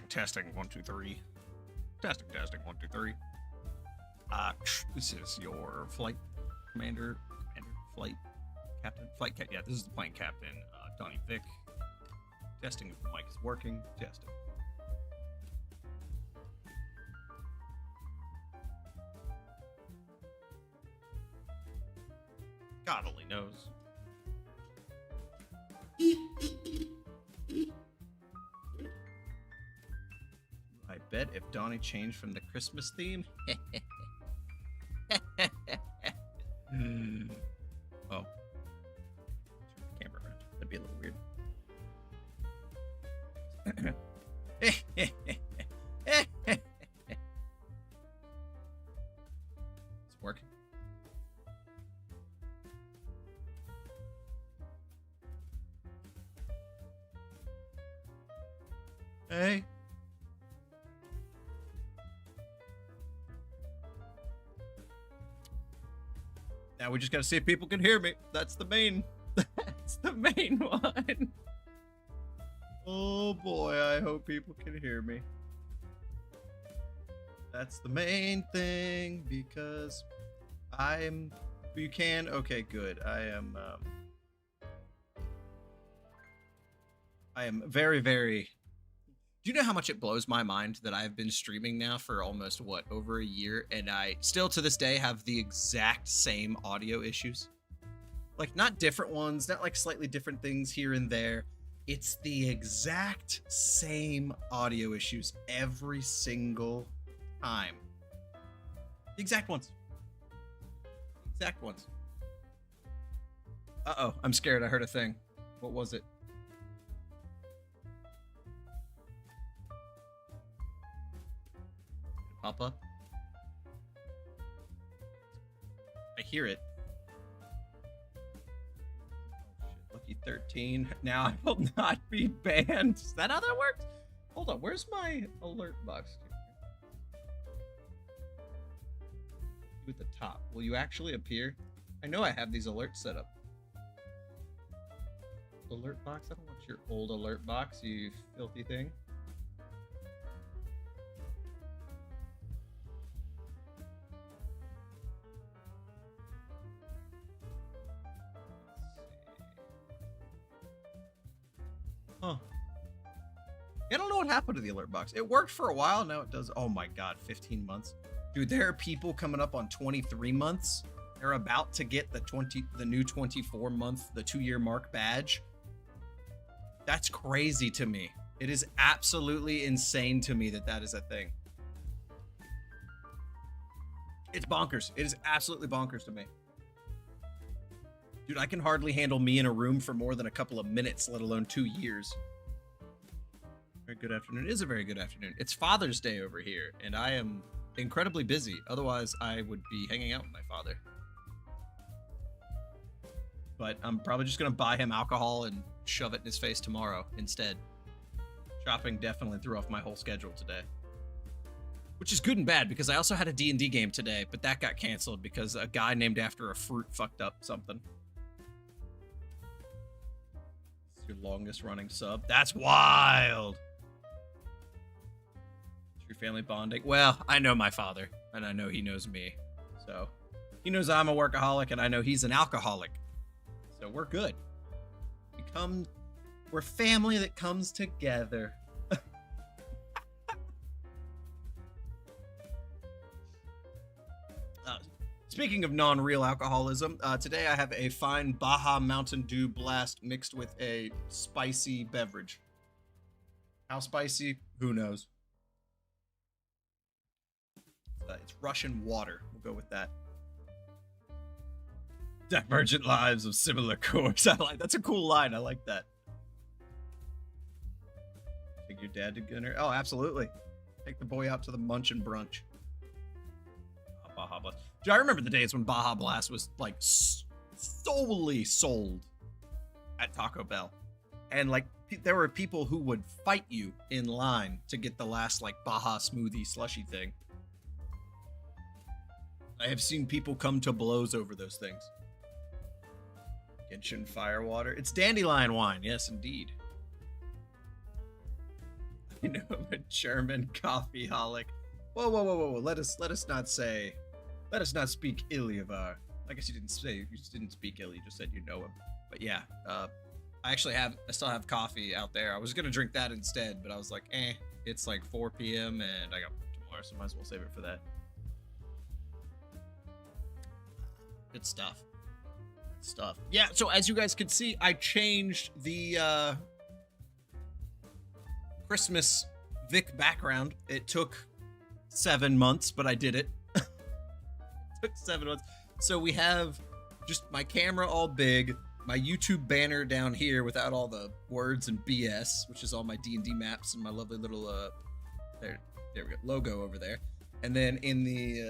Testing, 1, 2, 3. Testing, 1, 2, 3. This is your flight commander, flight captain, yeah, this is the plane captain, DonnyVick. Testing if the mic is working, testing. God only knows. I bet if Donnie changed from the Christmas theme. Oh. Turn the camera around. That'd be a little weird. It's working. Hey. Now we just gotta see if people can hear me. That's the main one. Oh boy, I hope people can hear me. That's the main thing, because you can? Okay, good. I am very, very... Do you know how much it blows my mind that I've been streaming now for almost, over a year, and I still to this day have the exact same audio issues? Like, not different ones, not like slightly different things here and there. It's the exact same audio issues every single time. The exact ones. Exact ones. Uh-oh, I'm scared. I heard a thing. What was it? Pop up. I hear it. Oh shit, lucky 13. Now I will not be banned. Is that how that works? Hold on, where's my alert box? At the top. Will you actually appear? I know I have these alerts set up. Alert box? I don't want your old alert box, you filthy thing. Huh. I don't know what happened to the alert box. It worked for a while. Now it does. Oh my God, 15 months. Dude, there are people coming up on 23 months. They're about to get the new 24 month, the 2-year mark badge. That's crazy to me. It is absolutely insane to me that that is a thing. It's bonkers. It is absolutely bonkers to me. Dude, I can hardly handle me in a room for more than a couple of minutes, let alone 2 years. Very good afternoon. It is a very good afternoon. It's Father's Day over here, and I am incredibly busy. Otherwise, I would be hanging out with my father. But I'm probably just going to buy him alcohol and shove it in his face tomorrow instead. Shopping definitely threw off my whole schedule today. Which is good and bad, because I also had a D&D game today, but that got canceled because a guy named after a fruit fucked up something. It's your longest running sub. That's wild! It's your family bonding. Well, I know my father, and I know he knows me. So, he knows I'm a workaholic, and I know he's an alcoholic. So we're good. We're family that comes together. Speaking of non-real alcoholism, today I have a fine Baja Mountain Dew Blast mixed with a spicy beverage. How spicy? Who knows? It's Russian water. We'll go with that. Divergent lives of similar course. That's a cool line. I like that. Take your dad to dinner. Oh, absolutely. Take the boy out to the munch and brunch. Baja Blast. Dude, I remember the days when Baja Blast was like solely sold at Taco Bell, and like there were people who would fight you in line to get the last like Baja smoothie slushy thing. I have seen people come to blows over those things. Genshin Firewater. It's dandelion wine. Yes, indeed. You know, I'm a German coffee holic. Whoa, whoa, whoa, whoa, whoa. Let us not speak illy of our. I guess you didn't speak ill. You just said you know him. But yeah, I still have coffee out there. I was gonna drink that instead, but I was like, it's like 4 p.m. and I got tomorrow, so might as well save it for that. Good stuff. Yeah, so as you guys can see, I changed the Christmas Vic background. It took 7 months, but I did it. It took 7 months. So we have just my camera all big, my YouTube banner down here without all the words and BS, which is all my D&D maps and my lovely little there we go, logo over there. And then in the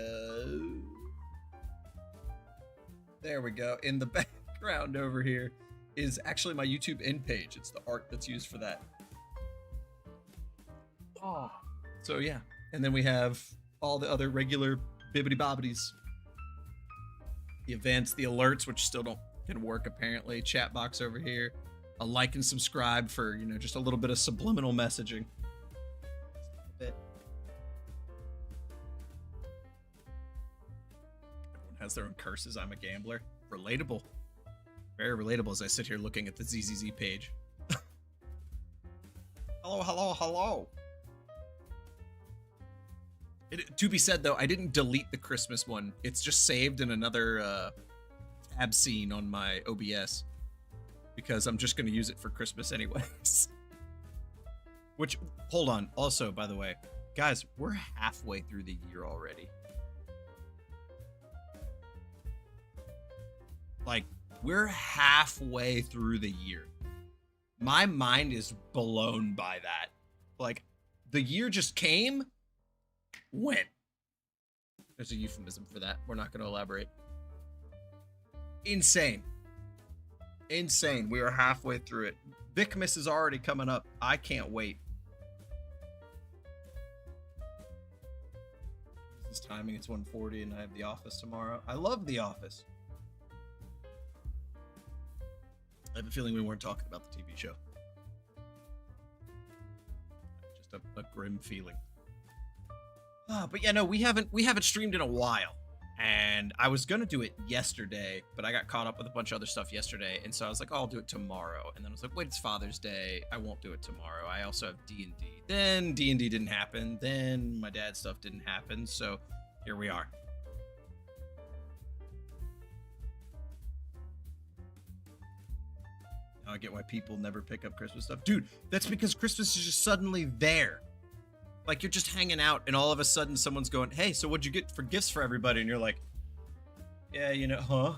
there we go, in the background over here is actually my YouTube end page. It's the art that's used for that. Oh. So yeah, and then we have all the other regular bibbity bobbities, the events, the alerts, which still can work apparently. Chat box over here, a like and subscribe for, you know, just a little bit of subliminal messaging. Everyone has their own curses. I'm a gambler. Relatable, very relatable. As I sit here looking at the ZZZ page. Hello. To be said, though, I didn't delete the Christmas one. It's just saved in another tab scene on my OBS because I'm just going to use it for Christmas anyways. Which, hold on. Also, by the way, guys, we're halfway through the year already. Like, we're halfway through the year. My mind is blown by that. Like, the year just came. When? There's a euphemism for that. We're not going to elaborate. Insane. We are halfway through it. Vicmas is already coming up. I can't wait. This is timing. It's 1:40 and I have The Office tomorrow. I love The Office. I have a feeling we weren't talking about the TV show. Just a grim feeling. But yeah, no, we haven't streamed in a while, and I was gonna do it yesterday, but I got caught up with a bunch of other stuff yesterday, and so I was like, oh, I'll do it tomorrow. And then I was like, wait, it's Father's Day. I won't do it tomorrow. I also have D&D. Then D&D didn't happen. Then my dad's stuff didn't happen. So here we are. Now I get why people never pick up Christmas stuff. Dude, that's because Christmas is just suddenly there. Like, you're just hanging out, and all of a sudden someone's going, hey, so what'd you get for gifts for everybody? And you're like, yeah, you know, huh?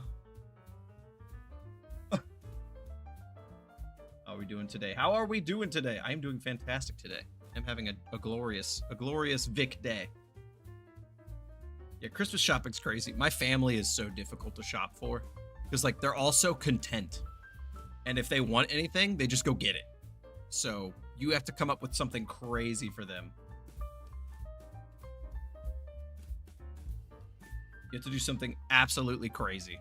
How are we doing today? How are we doing today? I am doing fantastic today. I'm having a glorious Vic day. Yeah, Christmas shopping's crazy. My family is so difficult to shop for because, like, they're all so content. And if they want anything, they just go get it. So you have to come up with something crazy for them. You have to do something absolutely crazy.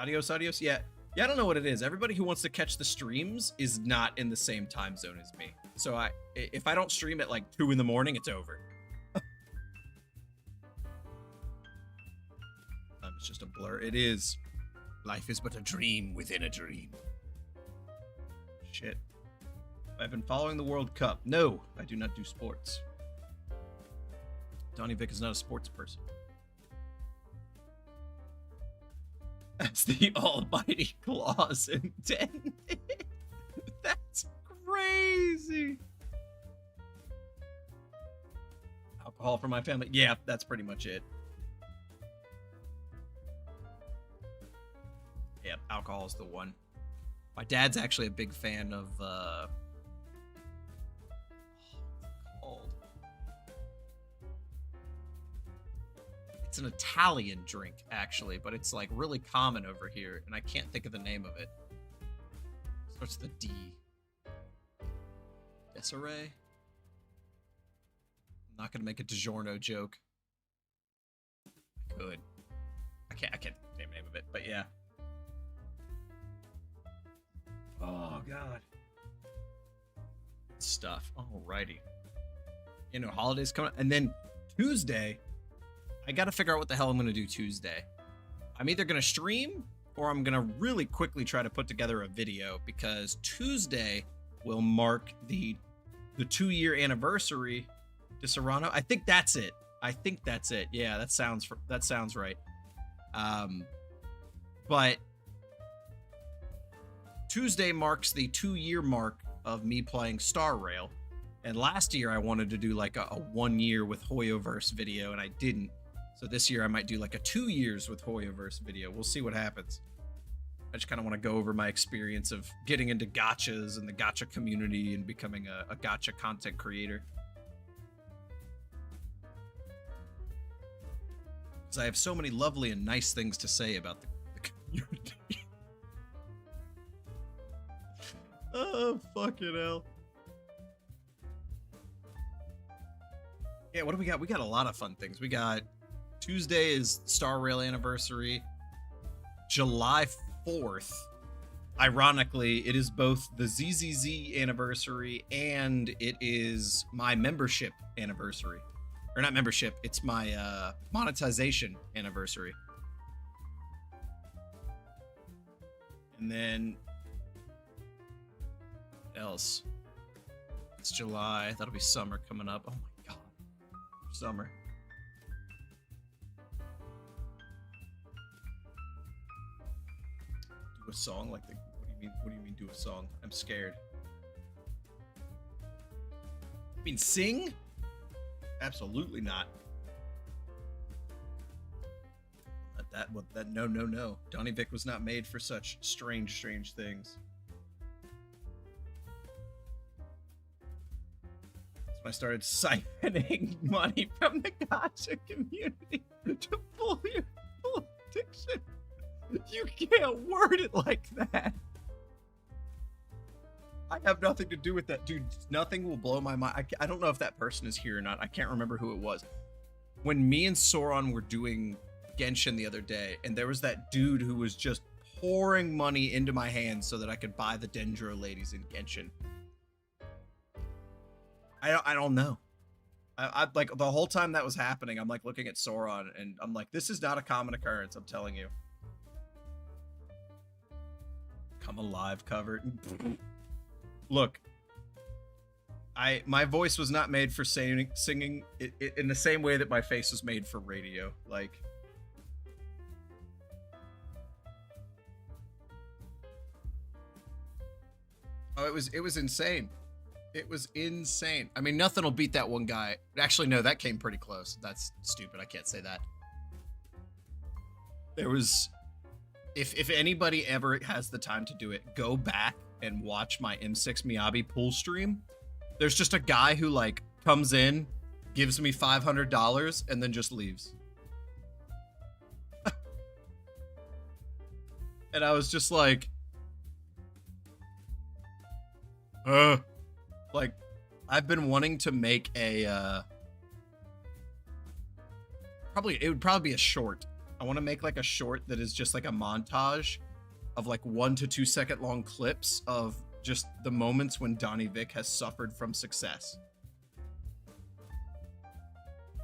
Adios. Yeah, I don't know what it is. Everybody who wants to catch the streams is not in the same time zone as me. So if I don't stream at like 2 in the morning, it's over. It's just a blur. It is. Life is but a dream within a dream. Shit. I've been following the World Cup. No, I do not do sports. DonnyVick is not a sports person. That's the almighty clause intended. That's crazy. Alcohol for my family. Yeah, that's pretty much it. Yeah, alcohol is the one. My dad's actually a big fan of it's an Italian drink, actually, but it's like really common over here, and I can't think of the name of it. It starts with a D. Desiree? I'm not gonna make a DiGiorno joke. I could. I can't think of the name of it, but yeah. Oh god. Good stuff. Alrighty. You know, holidays coming, and then Tuesday, I got to figure out what the hell I'm going to do Tuesday. I'm either going to stream or I'm going to really quickly try to put together a video, because Tuesday will mark the 2-year anniversary to Serrano. I think that's it. Yeah, that sounds right. But Tuesday marks the 2-year mark of me playing Starrail. And last year I wanted to do like a 1 year with Hoyoverse video, and I didn't. So this year I might do like a 2 years with Hoyoverse video. We'll see what happens. I just kind of want to go over my experience of getting into gachas and the gacha community and becoming a gacha content creator. Because I have so many lovely and nice things to say about the community. Oh, fucking hell. Yeah, what do we got? We got a lot of fun things. We got Tuesday is Starrail anniversary. July 4th. Ironically, it is both the ZZZ anniversary and it is my membership anniversary. Or not membership, it's my monetization anniversary. And then what else? It's July. That'll be summer coming up. Oh my god. Summer. Do a song like the what do you mean do a song? I'm scared. You mean sing? Absolutely not. No. DonnyVick was not made for such strange things. I started siphoning money from the gacha community to pull your full addiction. You can't word it like that. I have nothing to do with that, dude. Nothing will blow my mind. I don't know if that person is here or not. I can't remember who it was. When me and Sauron were doing Genshin the other day, and there was that dude who was just pouring money into my hands so that I could buy the Dendro ladies in Genshin. I don't know. I like the whole time that was happening, I'm like looking at Sauron and I'm like, this is not a common occurrence, I'm telling you. Come alive cover. Look, my voice was not made for singing in the same way that my face was made for radio. Like, oh, it was insane. It was insane. I mean, nothing will beat that one guy. Actually, no, that came pretty close. That's stupid. I can't say that. There was, if anybody ever has the time to do it, go back and watch my M6 Miyabi pool stream. There's just a guy who like comes in, gives me $500, and then just leaves. And I was just like, like, I've been wanting to make a, it would probably be a short. I want to make like a short that is just like a montage of like 1 to 2 second long clips of just the moments when DonnyVick has suffered from success.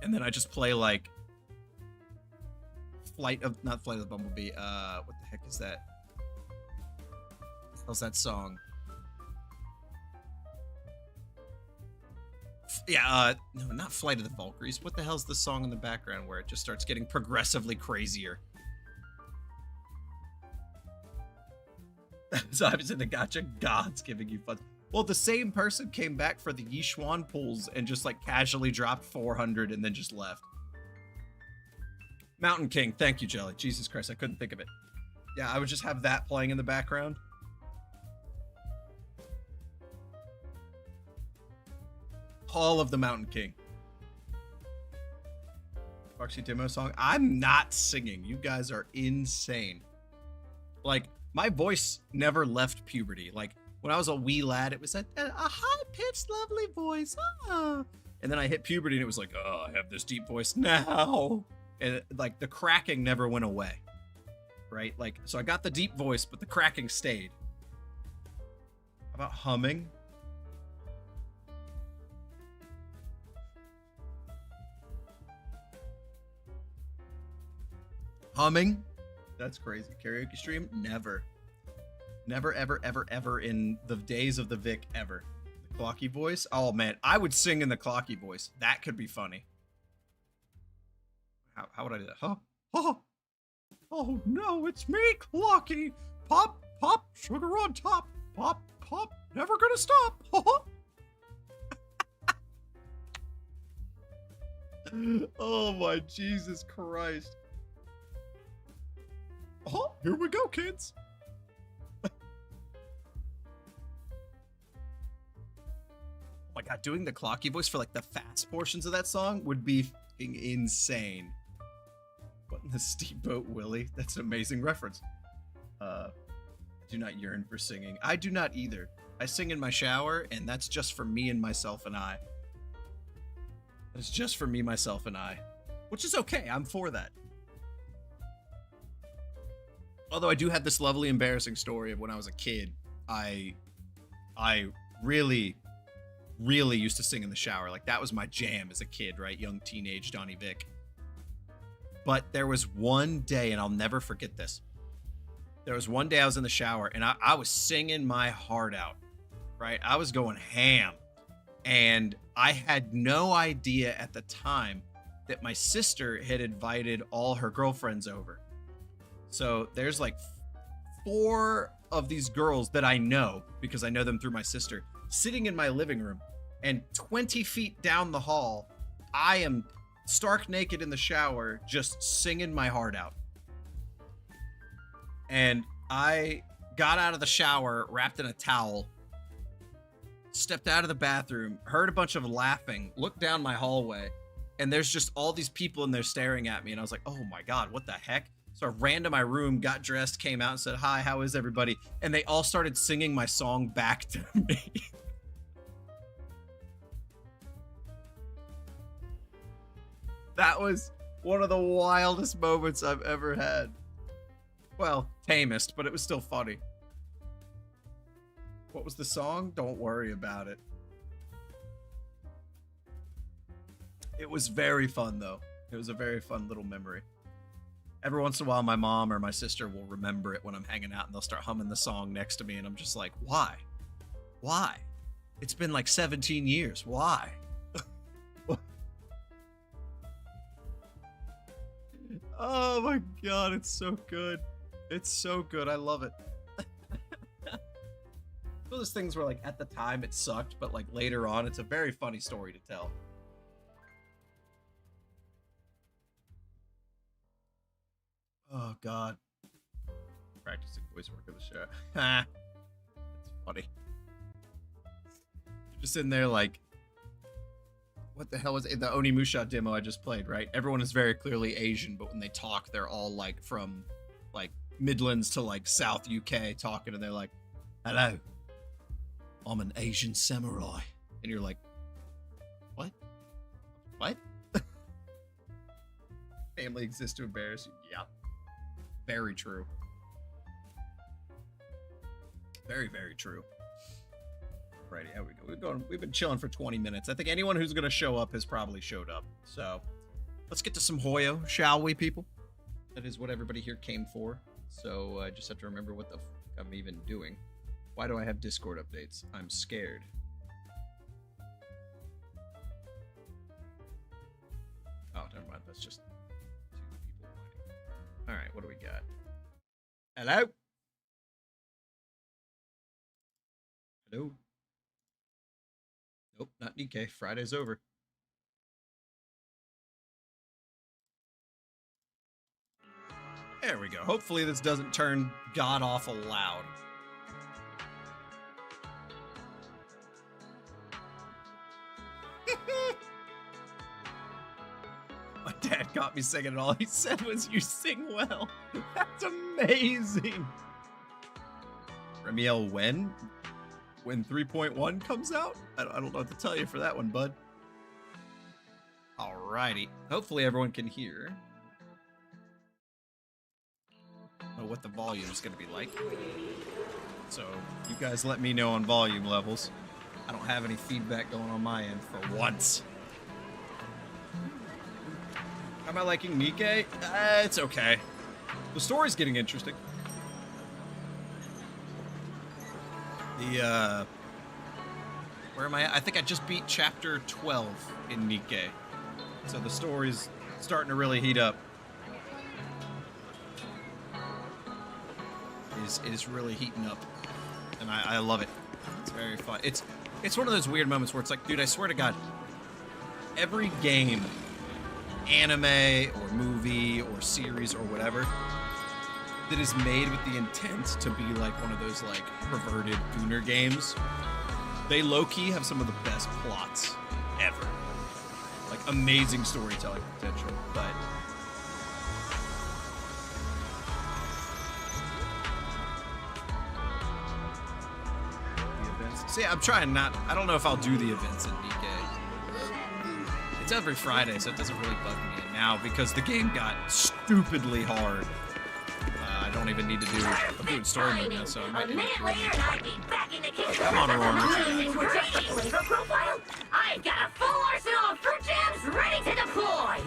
And then I just play like not Flight of the Bumblebee, what the heck is that? How's that song? Yeah, no, not Flight of the Valkyries. What the hell's the song in the background where it just starts getting progressively crazier? So obviously the gacha gods giving you fun. Well, the same person came back for the Yishuan pools and just like casually dropped 400 and then just left. Mountain King, thank you, Jelly. Jesus Christ, I couldn't think of it. Yeah, I would just have that playing in the background. All of the Mountain King. Foxy demo song. I'm not singing. You guys are insane. Like, my voice never left puberty. Like, when I was a wee lad, it was a high-pitched, lovely voice. Ah. And then I hit puberty and it was like, oh, I have this deep voice now. And like, the cracking never went away. Right? Like, so I got the deep voice, but the cracking stayed. How about humming? Humming? That's crazy. Karaoke stream? Never. Never, ever, ever, ever in the days of the Vic ever. The clocky voice? Oh, man. I would sing in the clocky voice. That could be funny. How would I do that? Huh? Oh, oh no, it's me, Clocky. Pop, pop, sugar on top. Pop, pop, never gonna stop. Oh my Jesus Christ. Oh, here we go, kids. Oh my God, doing the Clocky voice for like the fast portions of that song would be fucking insane. What in the steamboat, Willie? That's an amazing reference. Do not yearn for singing. I do not either. I sing in my shower, and that's just for me and myself and I. It's just for me, myself, and I. Which is okay. I'm for that. Although I do have this lovely, embarrassing story of when I was a kid. I really used to sing in the shower. Like, that was my jam as a kid, right? Young teenage DonnyVick. But there was one day, and I'll never forget this. There was one day I was in the shower, and I was singing my heart out, right? I was going ham. And I had no idea at the time that my sister had invited all her girlfriends over. So there's like 4 of these girls that I know, because I know them through my sister, sitting in my living room. And 20 feet down the hall, I am stark naked in the shower, just singing my heart out. And I got out of the shower, wrapped in a towel, stepped out of the bathroom, heard a bunch of laughing, looked down my hallway, and there's just all these people in there staring at me. And I was like, oh my God, what the heck? So I ran to my room, got dressed, came out and said, hi, how is everybody? And they all started singing my song back to me. That was one of the wildest moments I've ever had. Well, tamest, but it was still funny. What was the song? Don't worry about it. It was very fun, though. It was a very fun little memory. Every once in a while, my mom or my sister will remember it when I'm hanging out, and they'll start humming the song next to me, and I'm just like, why? Why? It's been like 17 years. Why? Oh my God, it's so good. It's so good. I love it. Those things where, like, at the time it sucked, but like later on, it's a very funny story to tell. Oh God. Practicing voice work of the show. Ha. It's funny. You're just in there like, what the hell was it? The Onimusha demo I just played, right? Everyone is very clearly Asian, but when they talk, they're all like from like Midlands to like South UK talking, and they're like, hello, I'm an Asian samurai. And you're like, what? What? Family exists to embarrass you. Yeah. Very true. Very, very true. Righty, here we go. We've been chilling for 20 minutes. I think anyone who's going to show up has probably showed up. So let's get to some Hoyo, shall we, people? That is what everybody here came for. So I just have to remember what the fuck I'm even doing. Why do I have Discord updates? I'm scared. Oh, never mind. That's just 2 people whining. All right, what do we got? Hello? Hello? Nope, not Nikkei. Friday's over. There we go. Hopefully this doesn't turn god-awful loud. My dad got me singing and all he said was, you sing well. That's amazing. Remiel, when 3.1 comes out? I don't know what to tell you for that one, bud. Alrighty. Hopefully everyone can hear. Know what the volume is going to be like. So you guys let me know on volume levels. I don't have any feedback going on my end for once. Am I liking Nikkei? It's okay. The story's getting interesting. The, where am I at? I think I just beat chapter 12 in Nikkei. So the story's starting to really heat up. It is really heating up. And I love it. It's very fun. It's one of those weird moments where it's like, dude, I swear to God, every game, anime or movie or series or whatever, that is made with the intent to be like one of those like perverted Gooner games, they low-key have some of the best plots ever. Like amazing storytelling potential, but the events. See, I'm trying not. I don't know if I'll do the events in Nikkei. It's every Friday, so it doesn't really bug me now because the game got stupidly hard. I don't even need to do. I'm doing story mode now, so I might need to. Come on, Roar. I've got a full arsenal of fruit jams ready to deploy.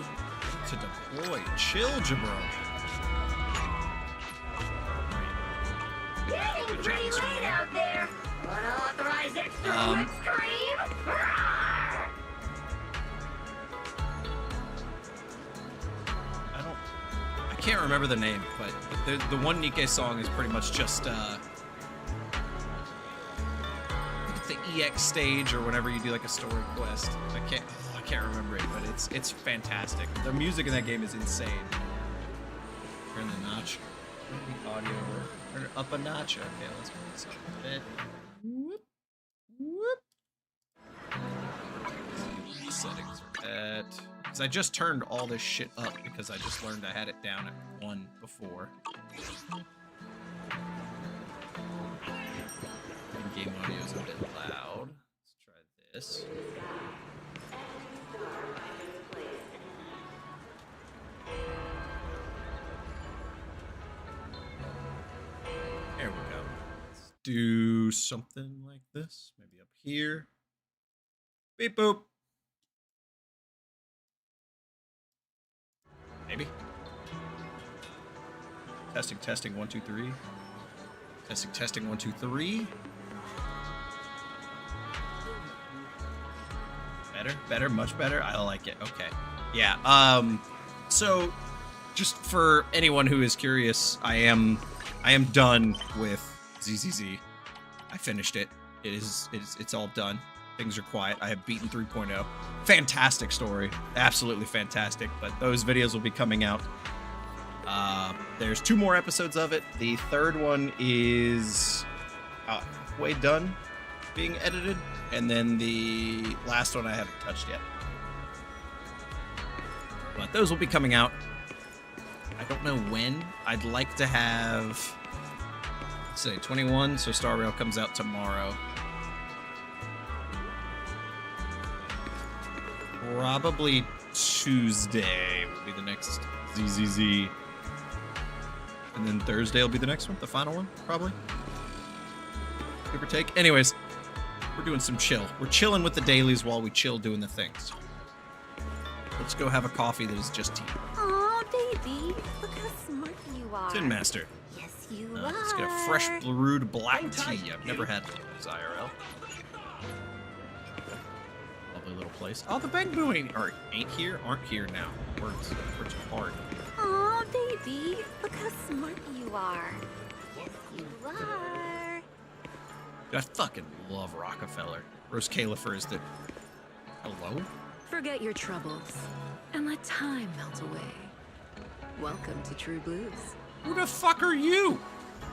To deploy, chill, Jabron. Getting pretty late out there. Unauthorized extra whipped cream. I can't remember the name, but the one Nikkei song is pretty much just I think it's the EX stage or whenever you do like a story quest. I can't remember it, but it's fantastic. The music in that game is insane. Turn the notch. The audio. Turn it up a notch. Okay, let's go this up a bit. Whoop. Whoop. Settings are at. Because I just turned all this shit up because I just learned I had it down at 1 before. In-game audio is a bit loud. Let's try this. There we go. Let's do something like this. Maybe up here. Beep boop. Maybe. Testing, 1, 2, 3. Testing, 1, 2, 3. Better, much better. I like it. Okay. Yeah. So just for anyone who is curious, I am done with ZZZ. I finished it. It's all done. Things are quiet. I have beaten 3.0. Fantastic story. Absolutely fantastic. But those videos will be coming out. There's 2 more episodes of it. The third one is halfway done being edited. And then the last one I haven't touched yet. But those will be coming out. I don't know when. I'd like to have, let's say 21, so Starrail comes out tomorrow. Probably Tuesday will be the next ZZZ. And then Thursday will be the next one, the final one, probably. Give or take. Anyways, we're doing some chill. We're chilling with the dailies while we chill doing the things. Let's go have a coffee that is just tea. Oh, baby, look how smart you are. Tin Master. Yes, you are. Let's get a fresh brewed black tea. I've never had one of those IRL. Lovely little place. Oh, the Bangbu ain't here, aren't here now. Words hard. Oh, baby, look how smart you are. Yes, you are. Dude, I fucking love Rockefeller. Rose Califer is the... Hello? Forget your troubles and let time melt away. Welcome to True Blues. Who the fuck are you?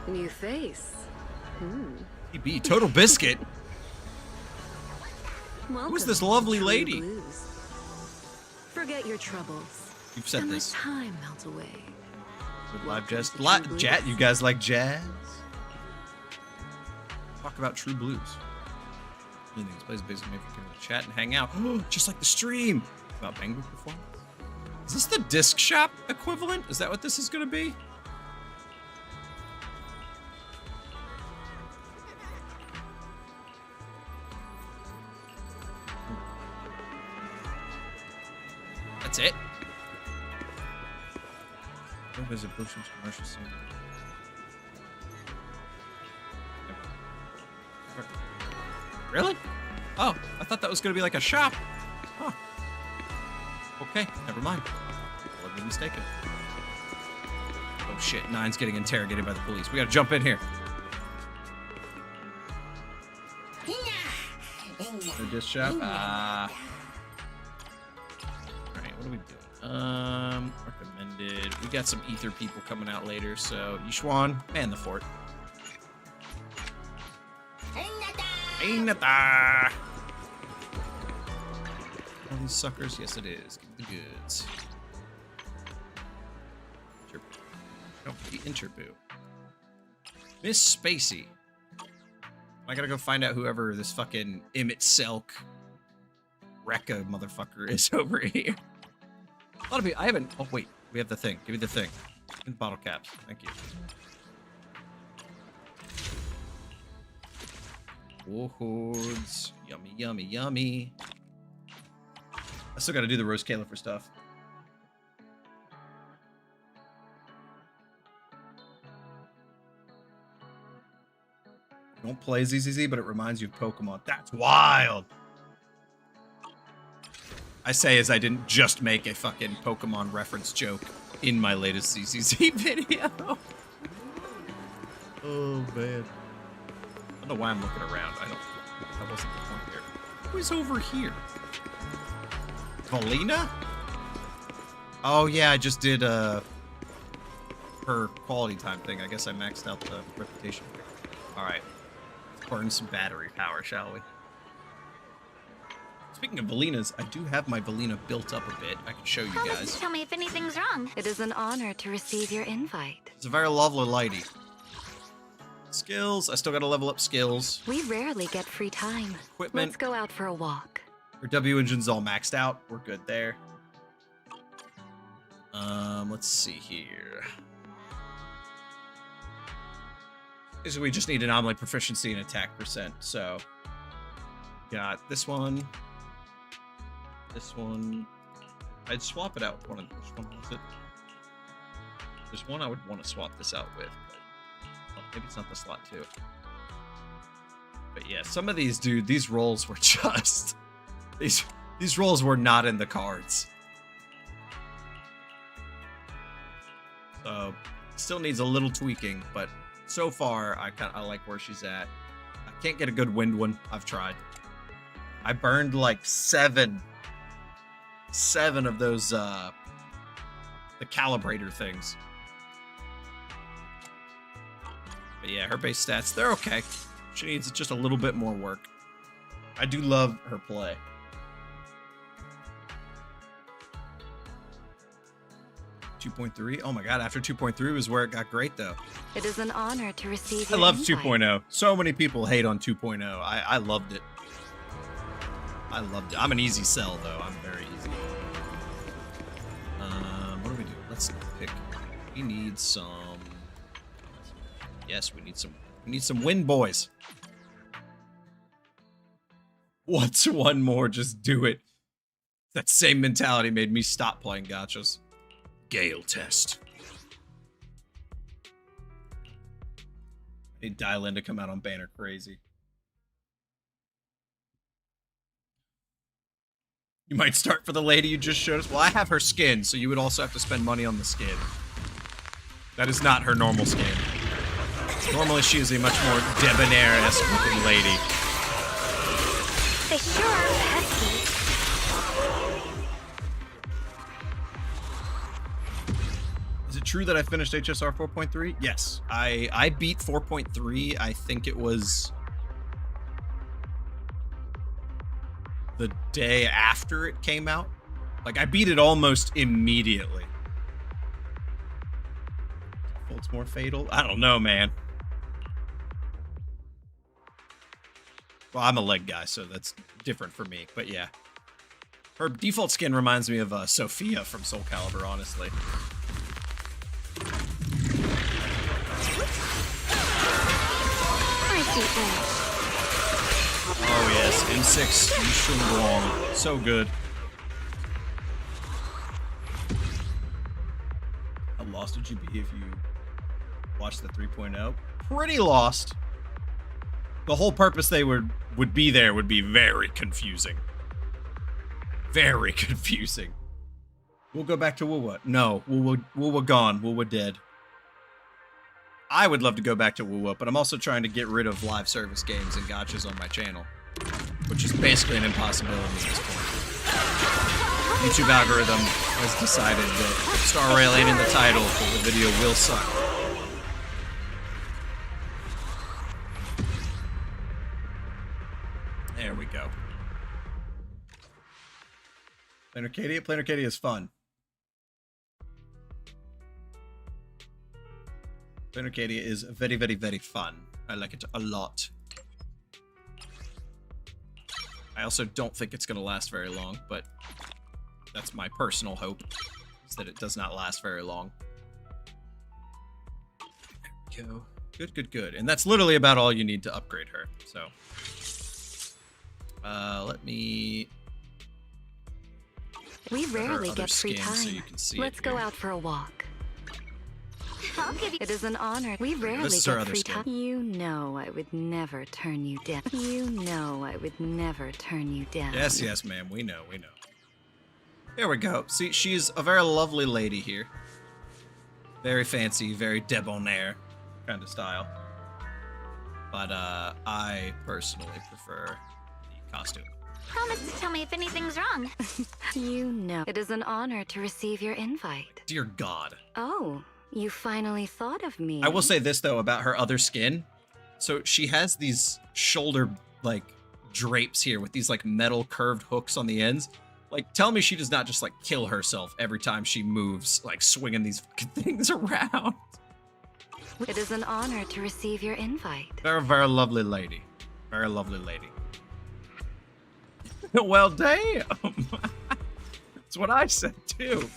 New face. TB, Total Biscuit. Welcome Who's this to lovely True lady? Blues. Forget your troubles You've said and this. let time melt away. With live jazz. Welcome to True Jazz. Blues. You guys like jazz? Talk about True Blues. Anything plays basically if you can chat and hang out. Just like the stream. About Bangbu performance. Is this the disc shop equivalent? Is that what this is going to be? That's it. Go visit Bush's commercial center. Really? Oh, I thought that was gonna be like a shop. Huh. Okay, never mind. I'll be mistaken. Oh shit, Nine's getting interrogated by the police. We gotta jump in here. The disc shop? Alright, what are we doing? Recommended. We got some ether people coming out later, so Yishuan, man the fort. Ainata! All these suckers? Yes, it is. Give me the goods. Oh, the Interboo. Miss Spacey. I gotta go find out whoever this fucking Emmett Selk Rekka motherfucker is over here. A lot of people. I haven't. Oh, wait. We have the thing. Give me the thing. And bottle caps. Thank you. Warhordes. Yummy, yummy, yummy. I still gotta do the Rose Califer stuff. Don't play ZZZ, but it reminds you of Pokemon. That's wild! I say as I didn't just make a fucking Pokemon reference joke in my latest ZZZ video. Oh, man. I don't know why I'm looking around. That wasn't the point here. Who's over here? Valina? Oh, yeah, I just did, her quality time thing. I guess I maxed out the reputation. Alright. Burn some battery power, shall we? Speaking of Valinas, I do have my Valina built up a bit. I can show you guys. Tell me if anything's wrong. It is an honor to receive your invite. It's a very lovely lady. Skills. I still gotta level up skills. We rarely get free time. Equipment. Let's go out for a walk. Our W engine's all maxed out. We're good there. Let's see here. Basically, we just need anomaly proficiency and attack percent. So, got this one. This one. I'd swap it out with one of those. Which one was it? There's one I would want to swap this out with. But, well, maybe it's not the slot too. But yeah, some of these, dude, these rolls were just... These rolls were not in the cards. So, still needs a little tweaking, but so far, I like where she's at. I can't get a good wind one. I've tried. I burned like seven of those, the calibrator things. But yeah, her base stats, they're okay. She needs just a little bit more work. I do love her play. 2.3. Oh my god, after 2.3 was where it got great though. It is an honor to receive I your loved invite. 2.0. So many people hate on 2.0. I loved it. I loved it. I'm an easy sell though. I'm very easy. What do we do? Let's pick. We need some. Yes, we need some. We need some wind boys. What's one more? Just do it. That same mentality made me stop playing gachas. Gale test. I need Dylan to come out on Banner Crazy. You might start for the lady you just showed us. Well, I have her skin, so you would also have to spend money on the skin. That is not her normal skin. Normally, she is a much more debonair-esque looking lady. They sure are pesky. Is it true that I finished HSR 4.3? Yes. I beat 4.3. I think it was the day after it came out. Like, I beat it almost immediately. Default's more fatal? I don't know, man. Well, I'm a leg guy, so that's different for me. But yeah. Her default skin reminds me of Sophia from Soul Calibur, honestly. Oh yes, M6 Yishun Wong. So good. lost would you be if you watched the 3.0? Pretty lost. The whole purpose they would be there would be very confusing. Very confusing. We'll go back to Wuwa. No, Wuwa gone. Wuwa dead. I would love to go back to Wuwa, but I'm also trying to get rid of live service games and gachas on my channel, which is basically an impossibility at this point. YouTube algorithm has decided that starrail ain't in the title, but the video will suck. There we go. Plain Arcadia? Plain Arcadia is fun. Plain Arcadia is very, very, very fun. I like it a lot. I also don't think it's going to last very long, but that's my personal hope, is that it does not last very long. There we go. Good, good, good. And that's literally about all you need to upgrade her, so. Let me... We rarely get free so time. you can see Let's go out for a walk. I'll give you. It is an honor. We rarely This is our get other free skin. time. You know I would never turn you down. You know I would never turn you down. Yes, yes, ma'am. We know, we know. There we go. See, she's a very lovely lady here. Very fancy, very debonair kind of style. But I personally prefer the costume. Promise to tell me if anything's wrong. You know. It is an honor to receive your invite. Dear God. Oh, you finally thought of me. I will say this, though, about her other skin. So she has these shoulder, like, drapes here with these, like, metal curved hooks on the ends. Like, tell me she does not just, like, kill herself every time she moves, like, swinging these fucking things around. It is an honor to receive your invite. Very, very lovely lady. Very lovely lady. Well, damn. That's what I said, too.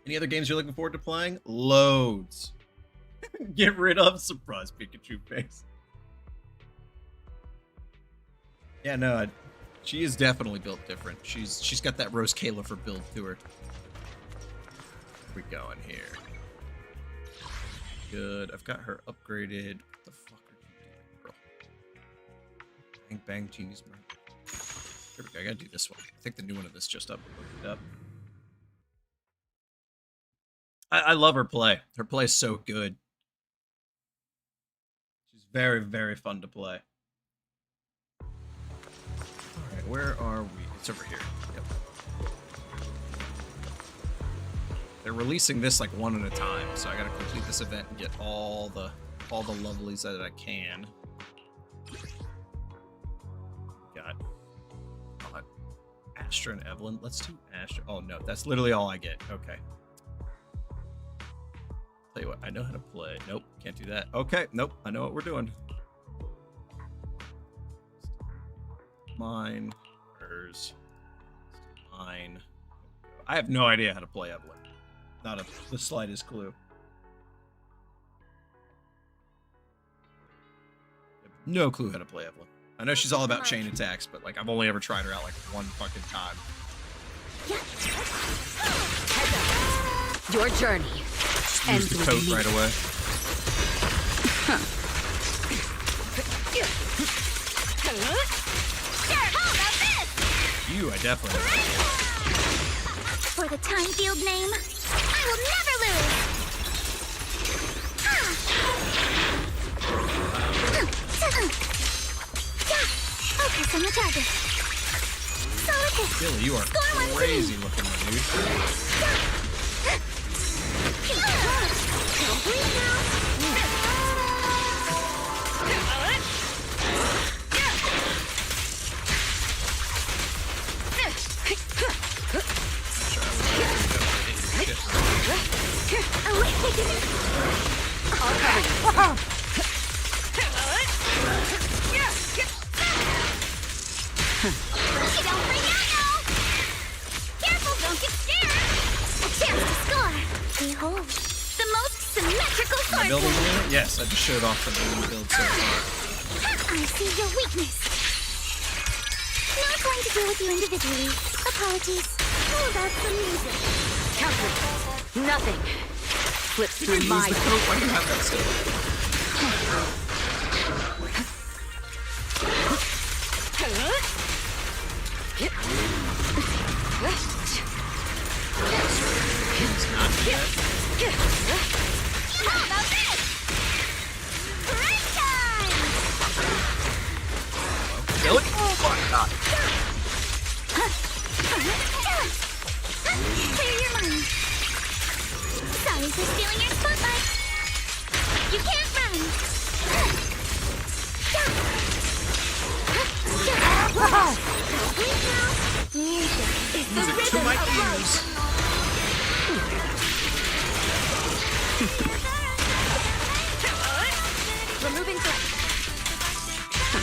Any other games you're looking forward to playing? Loads. Get rid of surprise Pikachu face. Yeah, no, she is definitely built different. She's got that Rose Califer build to her. Where we going here? Good. I've got her upgraded. What the fuck are you doing, girl? Bang bang genius man. Here we go. I gotta do this one. I think the new one of this just uploaded up. I love her play. Her play is so good. She's very, very fun to play. Alright, where are we? It's over here. Yep. They're releasing this like one at a time, so I gotta complete this event and get all the lovelies that I can. Got Astra and Evelyn. Let's do Astra. Oh no, that's literally all I get. Okay. Tell you what, I know how to play. Nope, can't do that. Okay, nope, I know what we're doing. Mine, hers, mine. I have no idea how to play Evelyn. Not the slightest clue. I have no clue how to play Evelyn. I know she's all about chain attacks, but like I've only ever tried her out like one fucking time. Your journey Use the coat right away. You, I definitely like. For the time field name, I will never lose. Focus on the target. Solid hit. Billy, you are crazy looking, my dude. I'll cover you. Don't freak out now! Careful, don't get scared! A chance to score! Behold, the most symmetrical Am I sword building play! it? Yes, I just showed off the build so far. I see your weakness. Not going to deal with you individually. Apologies. How about some music? Counter. Nothing. Slips Did through you lose my the coat? Why do you have that still? It's not yet. How about this? Break time! Kill it? Oh my god. Clear your mind. Sorry for stealing your spotlight. You can't run. Music to my ears. Removing threat.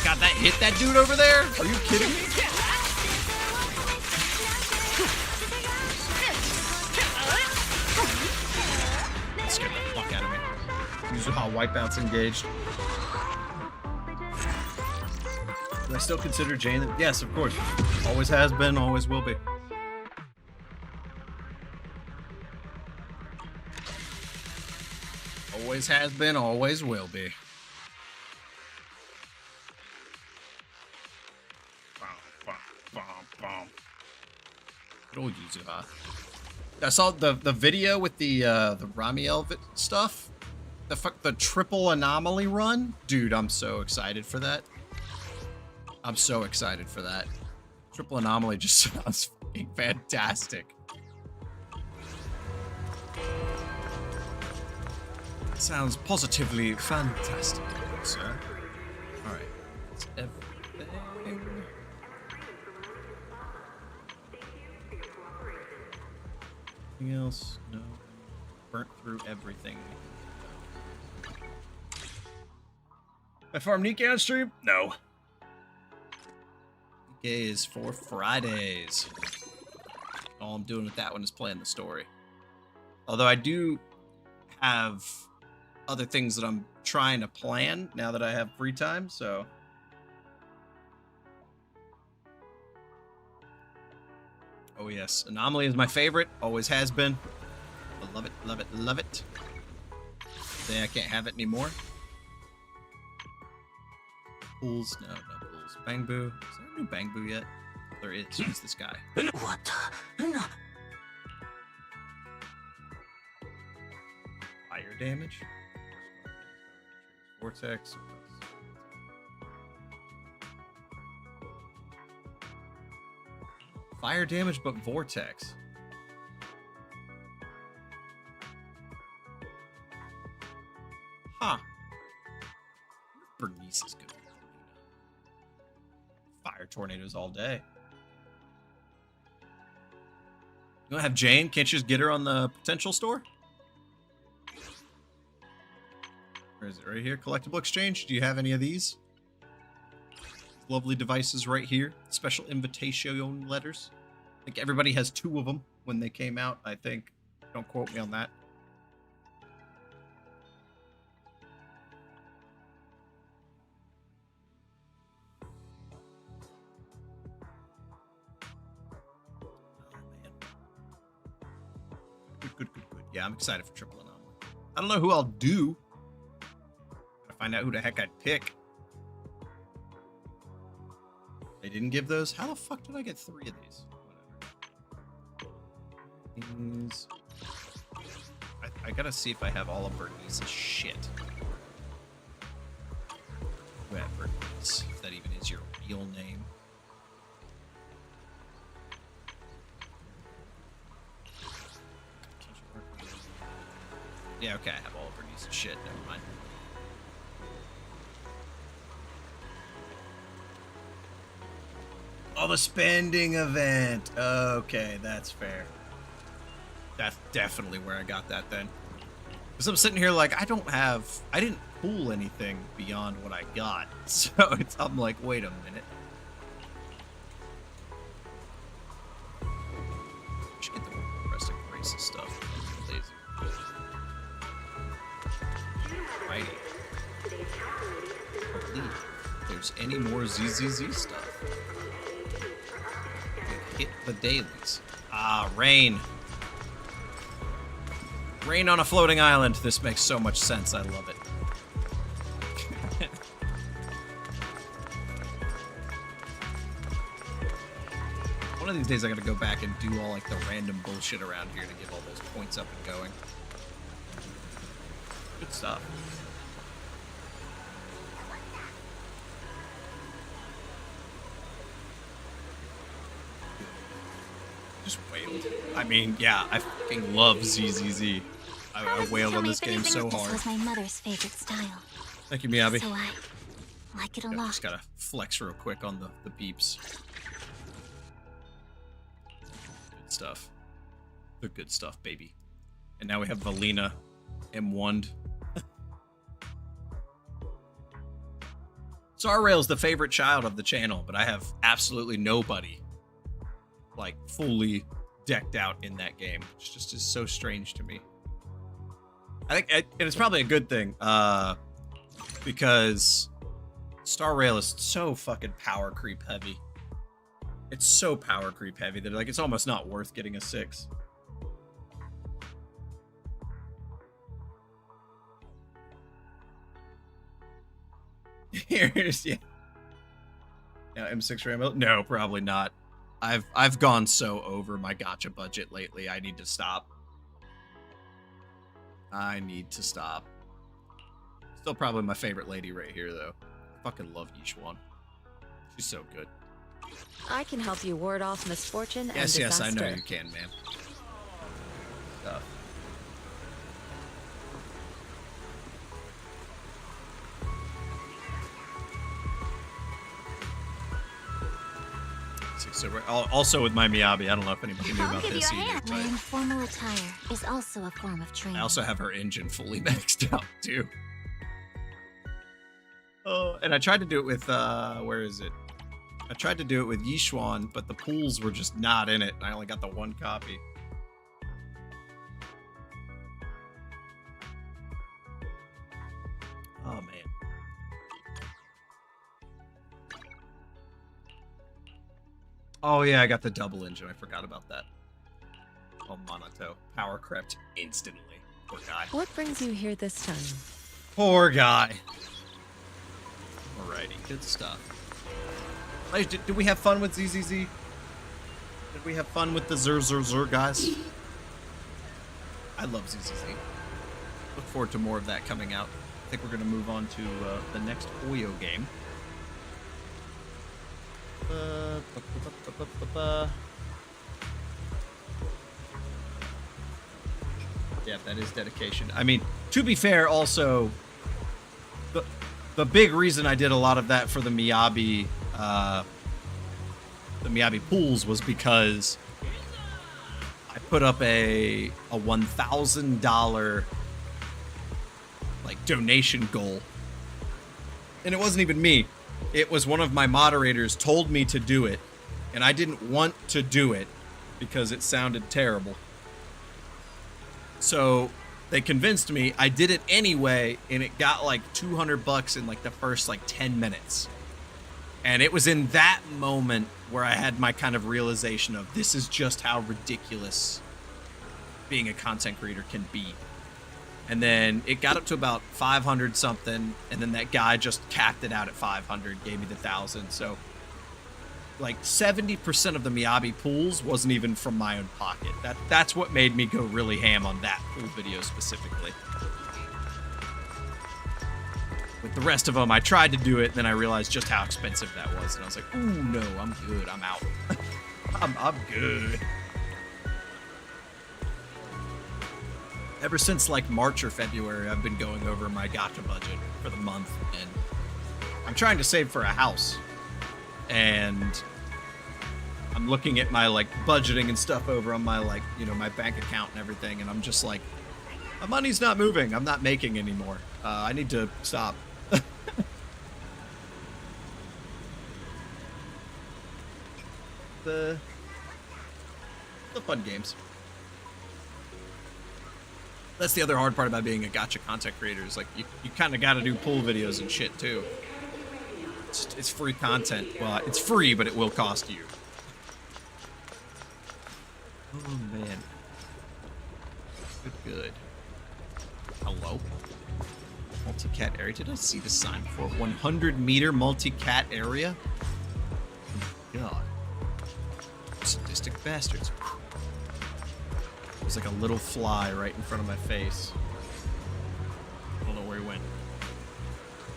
God, that hit that dude over there? Are you kidding me? That scared the fuck out of me. Yuzuha wipeouts engaged. Do I still consider Jane? Yes, of course. Always has been, always will be. Always has been, always will be. Good old Yuzuha. I saw the video with the Ramiel stuff. The triple anomaly run. Dude, I'm so excited for that. I'm so excited for that. Triple anomaly just sounds fucking fantastic. Sounds positively fantastic, sir. Alright. That's everything. Anything else? No. Burnt through everything. I farm Nikkei on stream? No. Nikkei is for Fridays. All I'm doing with that one is playing the story. Although I do have other things that I'm trying to plan now that I have free time, so. Oh yes, Anomaly is my favorite, always has been. I love it, love it, love it. Say I can't have it anymore. Pools, no pools. Bangbu, is there a new Bangbu yet? There is, who's this guy? What? Fire damage? Vortex. Fire damage, but vortex. Huh. Bernice is good. Fire tornadoes all day. You don't have Jane? Can't you just get her on the potential store? Where is it? Right here? Collectible exchange? Do you have any of these? Lovely devices right here. Special invitation letters. I think everybody has 2 of them when they came out, I think. Don't quote me on that. Good. Yeah, I'm excited for Triple Anomaly. I don't know who I'll do. Gotta find out who the heck I'd pick. They didn't give those? How the fuck did I get 3 of these? Whatever. These. I gotta see if I have all of Bernice's shit. Who had Bernice? If that even is your real name. Yeah, okay, I have all of Bernice's shit. Never mind. Oh, the spending event. Okay, that's fair. That's definitely where I got that then. Because I'm sitting here like, I didn't pull anything beyond what I got. So I'm like, wait a minute. I should get the rest of Grace's stuff. Righty. Hopefully, if there's any more ZZZ stuff. Hit the dailies. Ah, rain. Rain on a floating island. This makes so much sense. I love it. One of these days I gotta go back and do all like the random bullshit around here to get all those points up and going. Good stuff. Just wailed. I mean, yeah, I fucking love ZZZ. I wailed on this game so hard. This was my mother's favorite style. Thank you, Miyabi. So I like it a lot. Just gotta flex real quick on the beeps. Good stuff. The good stuff, baby. And now we have Valina M1'd. Starrail's the favorite child of the channel, but I have absolutely nobody like fully decked out in that game. It's just is so strange to me. I think, and it's probably a good thing, because Starrail is so fucking power creep heavy. It's so power creep heavy that like it's almost not worth getting a 6. Here's yeah. Now M6 Rambo? No, probably not. I've gone so over my gacha budget lately. I need to stop. I need to stop. Still probably my favorite lady right here though. I fucking love Yishuan. She's so good. I can help you ward off misfortune and disaster. Yes, I know you can, man. Stuff. So also with my Miyabi, I don't know if anybody knew about this either. My informal attire is also a form of training. I also have her engine fully maxed out too. Oh, and I tried to do it with where is it? I tried to do it with Yishuan, but the pools were just not in it. I only got the one copy. Oh man. Oh yeah, I got the double engine. I forgot about that. Oh, Monato. Power crept instantly. Poor guy. What brings you here this time? Poor guy. Alrighty, good stuff. Ladies, did we have fun with ZZZ? Did we have fun with the Zur guys? I love ZZZ. Look forward to more of that coming out. I think we're going to move on to the next Hoyo game. Yeah, that is dedication. I mean, to be fair, also, the big reason I did a lot of that for the Miyabi pools was because I put up a $1,000 like donation goal, and it wasn't even me. It was one of my moderators told me to do it, and I didn't want to do it because it sounded terrible. So they convinced me. I did it anyway, and it got like $200 in like the first like 10 minutes. And it was in that moment where I had my kind of realization of this is just how ridiculous being a content creator can be. And then it got up to about 500 something, and then that guy just capped it out at 500, gave me the 1,000. So like 70% of the Miyabi pools wasn't even from my own pocket. That's what made me go really ham on that pool video specifically. With the rest of them, I tried to do it, and then I realized just how expensive that was, and I was like, ooh, no, I'm good, I'm out. I'm good. Ever since like March or February, I've been going over my gacha budget for the month, and I'm trying to save for a house. And I'm looking at my like budgeting and stuff over on my like, you know, my bank account and everything, and I'm just like, my money's not moving. I'm not making anymore. I need to stop. the fun games. That's the other hard part about being a gacha content creator is like you kind of got to do pool videos and shit too. It's free content. Well, it's free, but it will cost you. Oh man. Good. Hello? Multi-cat area. Did I see the sign before? 100-meter multi-cat area? Oh my god. Sadistic bastards. There's like a little fly right in front of my face. I don't know where he went.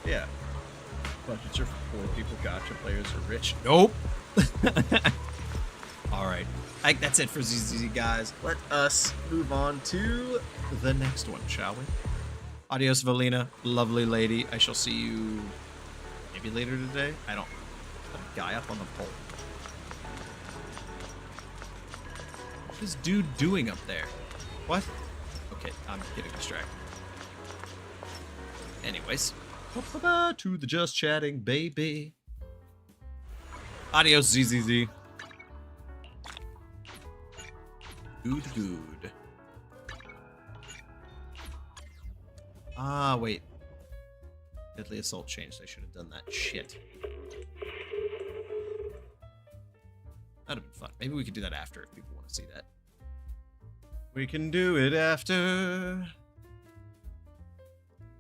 Yeah. Budgets are for poor people. Gacha players are rich. Nope. Alright. That's it for ZZZ, guys. Let us move on to the next one, shall we? Adios, Valina. Lovely lady. I shall see you maybe later today. I don't... That guy up on the pole. What's this dude doing up there? What? Okay, I'm getting distracted. Anyways. To the just chatting, baby. Adios, ZZZ. Good. Ah, wait. Deadly Assault changed. I should have done that. Shit. That'd have been fun. Maybe we could do that after if people want to see that. We can do it after.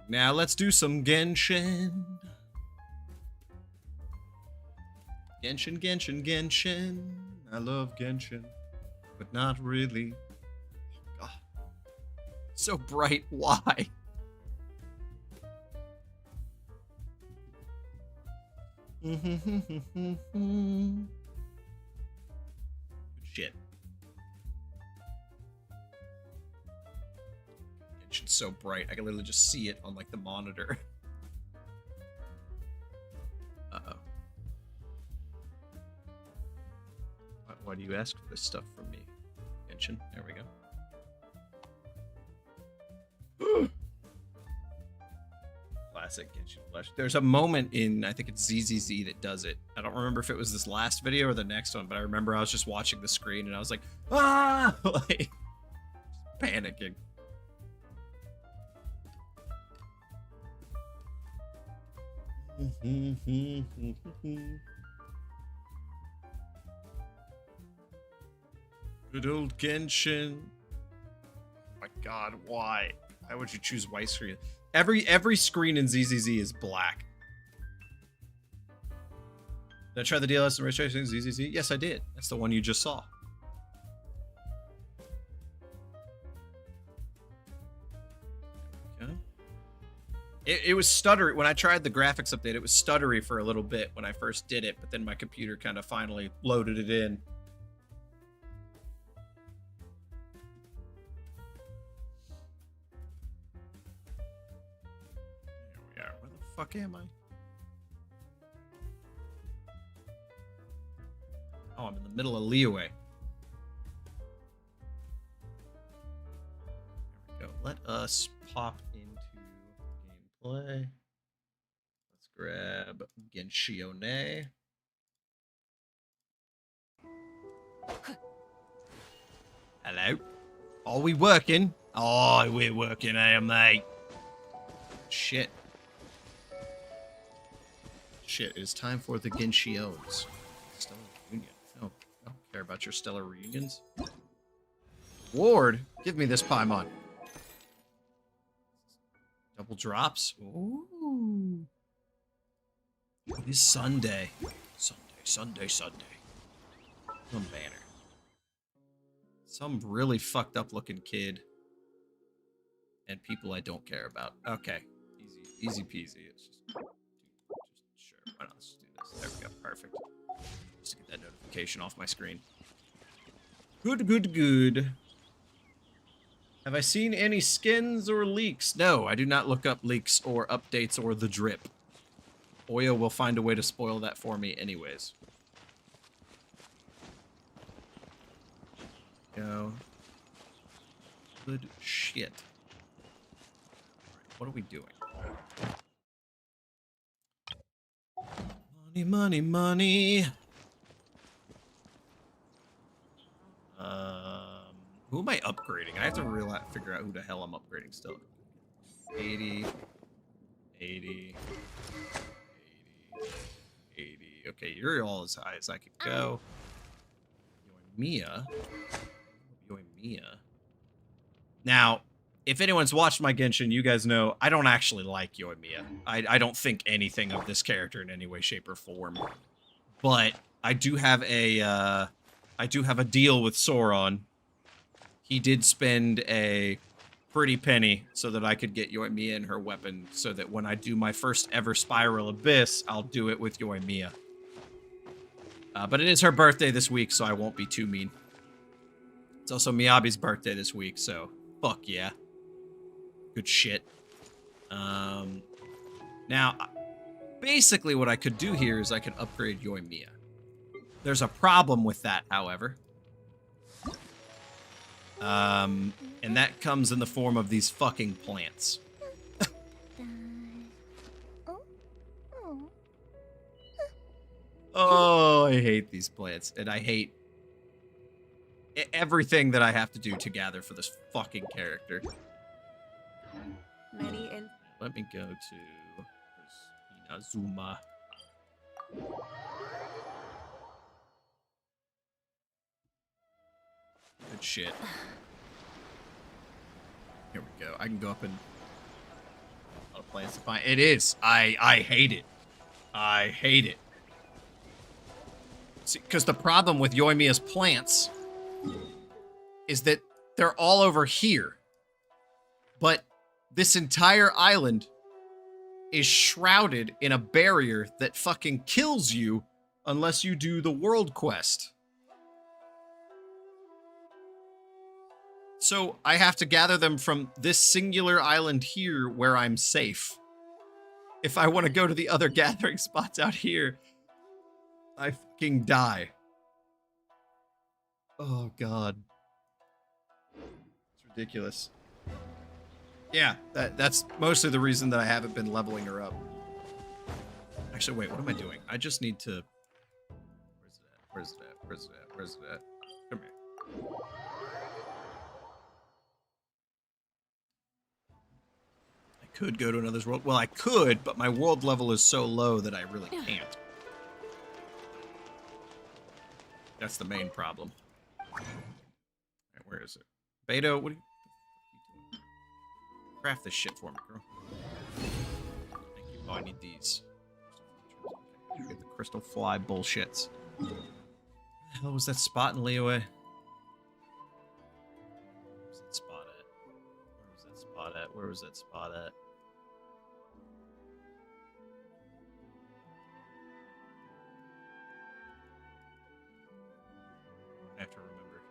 Now let's do some Genshin. Genshin. I love Genshin. But not really. Oh, God. So bright. Why? Shit. Genshin's so bright. I can literally just see it on like the monitor. Uh-oh. Why do you ask for this stuff from me? Genshin, there we go. Classic Genshin Flash. There's a moment in, I think it's ZZZ that does it. I don't remember if it was this last video or the next one, but I remember I was just watching the screen and I was like, ah! Like, panicking. Good old Genshin. Oh my god, why? Why would you choose white screen? Every screen in ZZZ is black. Did I try the DLS and registration in ZZZ? Yes, I did. That's the one you just saw. Okay. It was stuttery. When I tried the graphics update, it was stuttery for a little bit when I first did it, but then my computer kind of finally loaded it in. Where the fuck am I? Oh, I'm in the middle of Liyue. There we go. Let us pop into gameplay. Let's grab Genshione. Hello. Are we working? Oh, we're working, mate. Shit. Shit, it is time for the Genshiones. Stellar Reunion. No, I don't care about your Stellar Reunions. Ward, give me this Paimon. Double drops. Ooh. It is Sunday. Sunday. Some banner. Some really fucked up looking kid. And people I don't care about. Okay. Easy peasy. It's just sure. Why not? Let's just do this. There we go. Perfect. Just to get that notification off my screen. Good. Have I seen any skins or leaks? No, I do not look up leaks or updates or the drip. Hoyo will find a way to spoil that for me anyways. Go. Good shit. What are we doing? Money. Who am I upgrading? I have to figure out who the hell I'm upgrading still. 80. Okay, you're all as high as I could go. Yoimiya. Now, if anyone's watched my Genshin, you guys know I don't actually like Yoimiya. I don't think anything of this character in any way, shape, or form. But I do have a deal with Sauron. He did spend a pretty penny so that I could get Yoimiya and her weapon, so that when I do my first ever Spiral Abyss, I'll do it with Yoimiya. But it is her birthday this week, so I won't be too mean. It's also Miyabi's birthday this week, so fuck yeah. Good shit. Now, basically what I could do here is I could upgrade Yoimiya. There's a problem with that, however. And that comes in the form of these fucking plants. Oh, I hate these plants, and I hate everything that I have to do to gather for this fucking character. Let me go to Inazuma. Good shit. Here we go. I can go up and a lot of plants to find. It is. I hate it. I hate it. See, because the problem with Yoimiya's plants is that they're all over here. But this entire island is shrouded in a barrier that fucking kills you unless you do the world quest. So I have to gather them from this singular island here where I'm safe. If I want to go to the other gathering spots out here, I fucking die. Oh, God. It's ridiculous. Yeah, that's mostly the reason that I haven't been leveling her up. Actually, wait, what am I doing? I just need to... Where's it at? Where's it at? Where's it at? Where's it at? Come here. I could go to another world. Well, I could, but my world level is so low that I really can't. That's the main problem. All right, where is it? Beto, what are you doing? Craft this shit for me, girl. Thank you. Oh, I need these. Get the crystal fly bullshits. Where the hell was that spot in Liyue? Where was that spot at? Where was that spot at? Where was that spot at? I have to remember.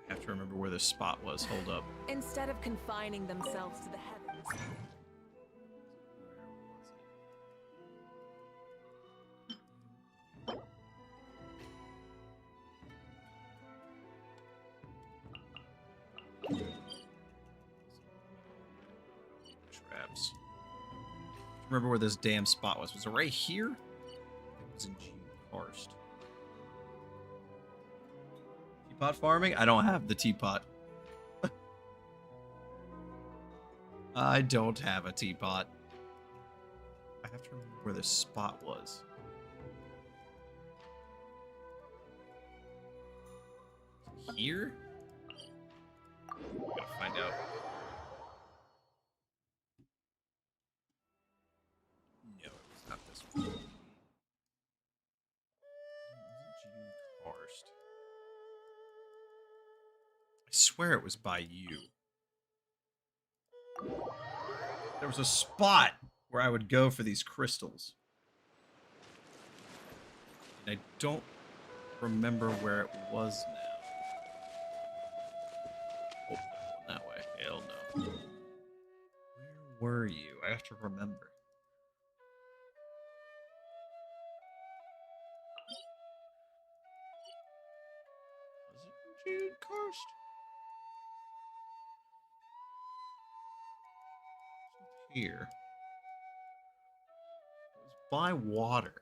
I have to remember where this spot was. Hold up. Instead of confining themselves to the heavens. Traps. Remember where this damn spot was. Was it right here? It was in G Karst. Teapot farming? I don't have the teapot. I don't have a teapot. I have to remember where this spot was. Here? Gotta find out. No, it's not this one. It wasn't G Karst. I swear it was by you. There was a spot where I would go for these crystals. And I don't remember where it was now. Oh, that way. Hell no. Where were you? I have to remember. Was it in June Karst? Here. It was by water.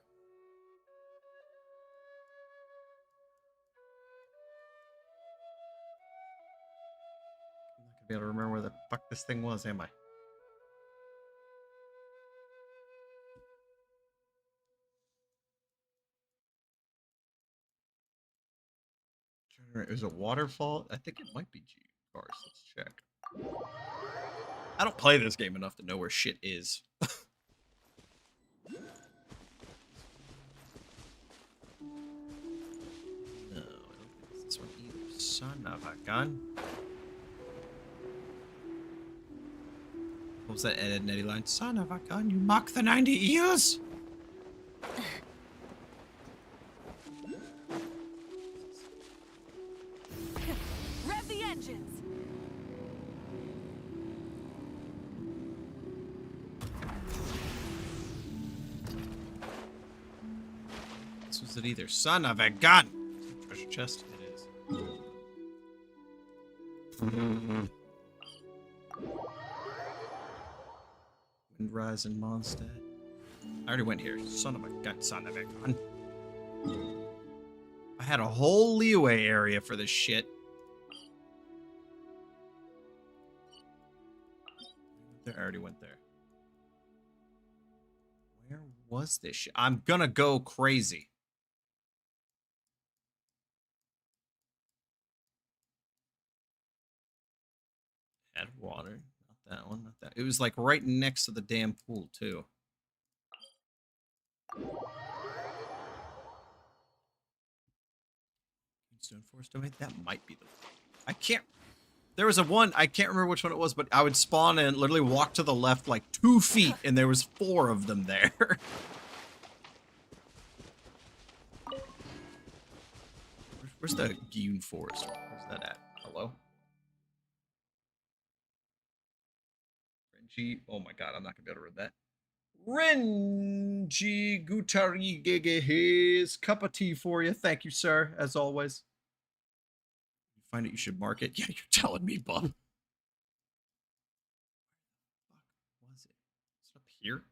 I'm not gonna be able to remember where the fuck this thing was, am I? It was a waterfall. I think it might be G cars. Let's check. I don't play this game enough to know where shit is. No, I don't think it's this one either. Son of a gun. What was that Ed, Ed, Nettie line? Son of a gun, you mock the 90 years? Rev the engines. This was it either. Son of a gun! Treasure chest? It is. Windrise and Mondstadt. I already went here. Son of a gun, son of a gun. I had a whole leeway area for this shit. I already went there. Where was this shit? I'm gonna go crazy. Had water. Not that one, not that. It was like right next to the damn pool, too. Stone Forest Domain? That might be the one. I can't. There was a one, I can't remember which one it was, but I would spawn and literally walk to the left like 2 feet, and there was 4 of them there. Where's the Gune Forest? Where's that at? Hello? Renji. Oh my god, I'm not gonna be able to read that. Renji Gutari Gege, his cup of tea for you. Thank you, sir, as always. You find it, you should mark it. Yeah, you're telling me, bub. What was it? Is it up here?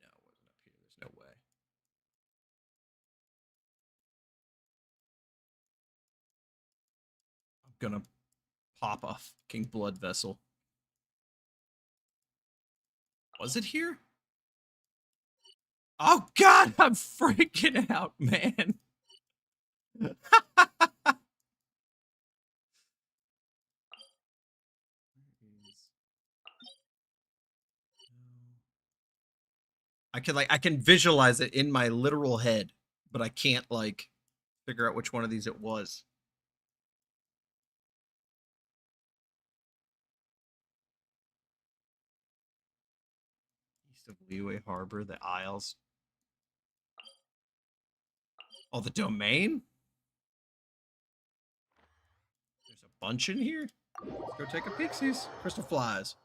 No, it wasn't up here. There's no way. I'm gonna pop a fucking blood vessel. Was it here? Oh god, I'm freaking out, man. I can visualize it in my literal head, but I can't like figure out which one of these it was. East of Leeway Harbor, the Isles. Oh, the domain? There's a bunch in here. Let's go take a peeksies. Crystal flies.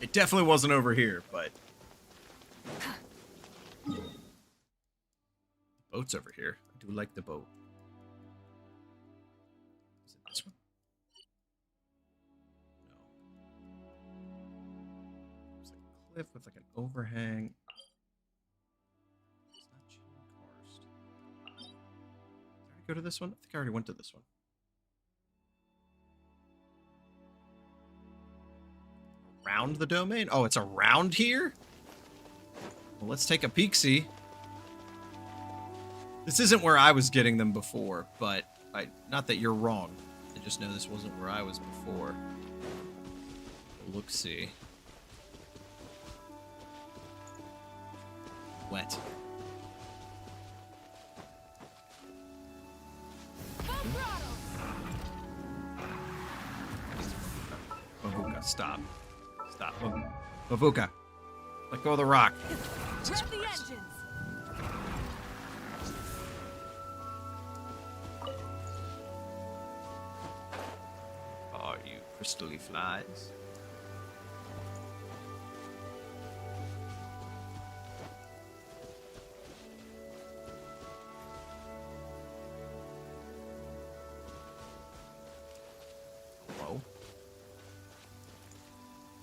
It definitely wasn't over here, but the boat's over here. I do like the boat. Is it this one? No. It's like a cliff with like an overhang. It's not Jim Karst. Did I already go to this one? I think I already went to this one. Around the domain? Oh, it's around here? Well, let's take a peek-see. This isn't where I was getting them before, but not that you're wrong. I just know this wasn't where I was before. Look-see. Wet. Mavuka, stop. Stop. Mavuka. Let go of the rock. Rev the engines. Are you crystally flies? Hello?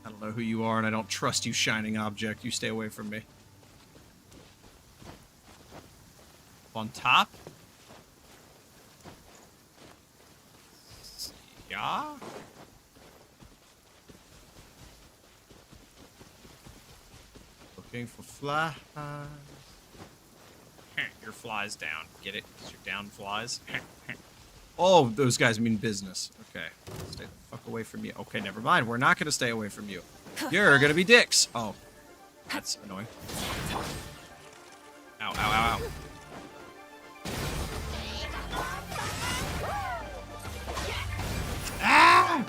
I don't know who you are, and I don't trust you, shining object. You stay away from me. On top? Yeah? Looking for flies. your flies down. Get it? 'Cause you're down flies. Oh, those guys mean business. Okay. Stay the fuck away from you. Okay, never mind. We're not going to stay away from you. You're going to be dicks. Oh. That's annoying. Ow, ow, ow, ow. Ah!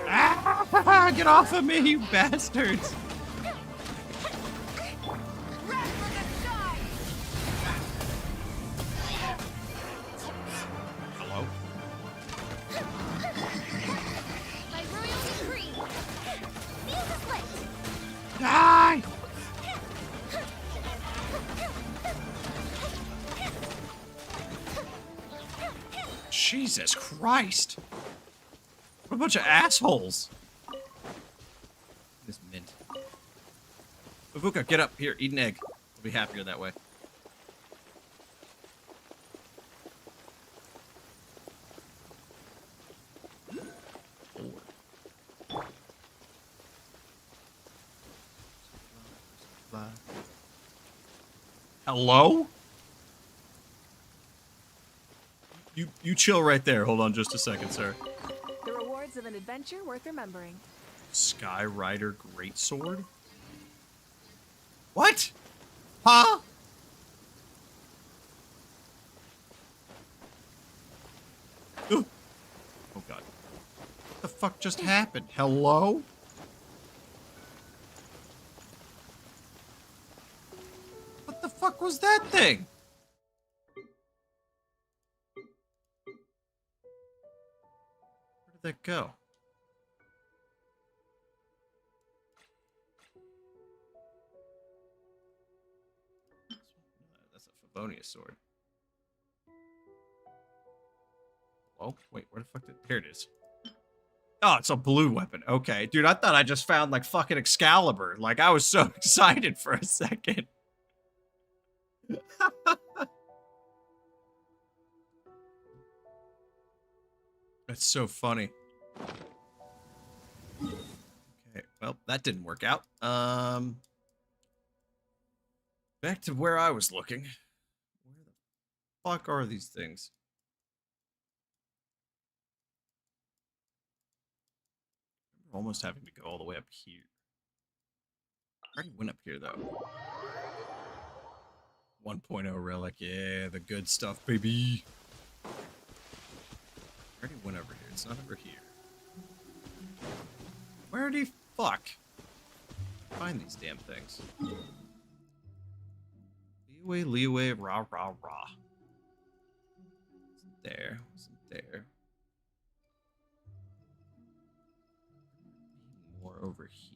Ah! Get off of me, you bastards! Hello? My royal decree. Feel the split. Die! Jesus Christ! What a bunch of assholes! This mint. Babuka, get up. Here, eat an egg. I'll be happier that way. Hello? You chill right there. Hold on just a second, sir. The rewards of an adventure worth remembering. Sky Rider Greatsword? What? Huh? Ooh. Oh god. What the fuck just happened? Hello? What the fuck was that thing? Where did that go? That's a Favonius sword. Oh, wait, where the fuck did... Here it is. Oh, it's a blue weapon. Okay. Dude, I thought I just found, like, fucking Excalibur. Like, I was so excited for a second. That's so funny. Okay, well, that didn't work out. Back to where I was looking. Where the fuck are these things? I'm almost having to go all the way up here. I already went up here, though. 1.0 relic, yeah, the good stuff, baby. I already went over here. It's not over here. Where the fuck? Find these damn things. Leeway, rah, rah, rah. Wasn't there. Wasn't there. More over here.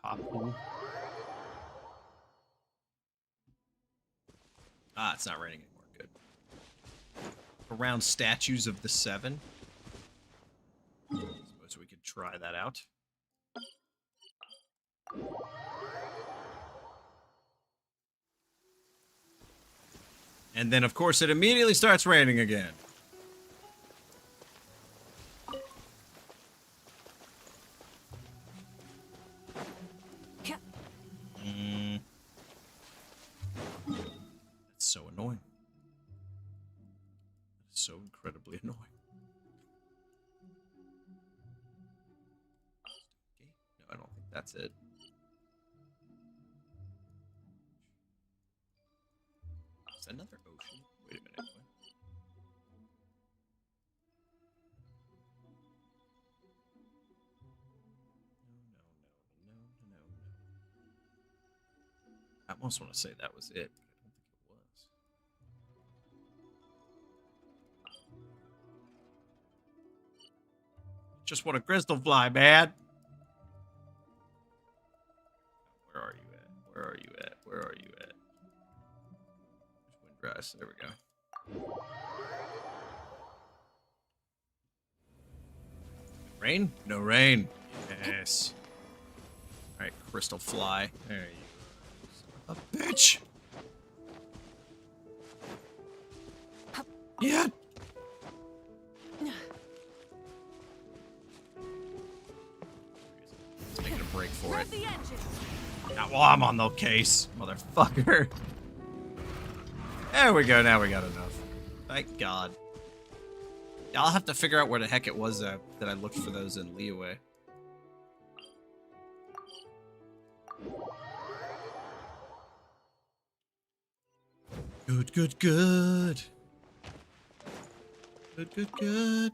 Hop. Ah, it's not raining anymore. Good. Around statues of the seven. Suppose we could try that out. And then, of course, it immediately starts raining again. That's so annoying. That's so incredibly annoying. No, I don't think that's it. Is that another ocean? Wait a minute. What? No. I almost want to say that was it, but I don't think it was. Just want a crystal fly, man. Where are you at? Where are you at? Where are you at? There's Windgrass. There we go. Rain? No rain. Yes. Alright, crystal fly. There you go. A bitch! Yeah! break for it. Rev the engine. Now, while I'm on the case, motherfucker. There we go. Now we got enough. Thank God. I'll have to figure out where the heck it was that I looked for those in Leeway. Good, good, good. Good, good, good.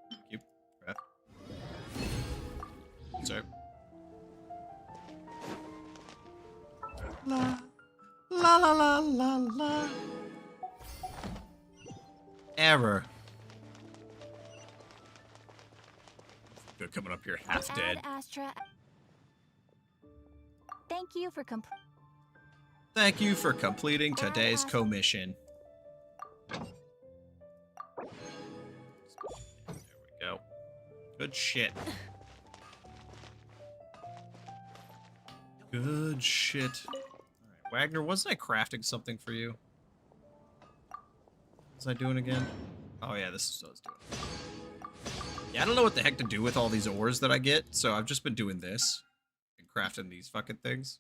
Thank you. Crap. Sorry. La, la, la, la, la, la. Error. They're coming up here half dead. Astra. Thank you for Thank you for completing today's commission. There we go. Good shit. Good shit. Alright, Wagner, wasn't I crafting something for you? What was I doing again? Oh yeah, this is what I was doing. Yeah, I don't know what the heck to do with all these ores that I get, so I've just been doing this. And crafting these fucking things.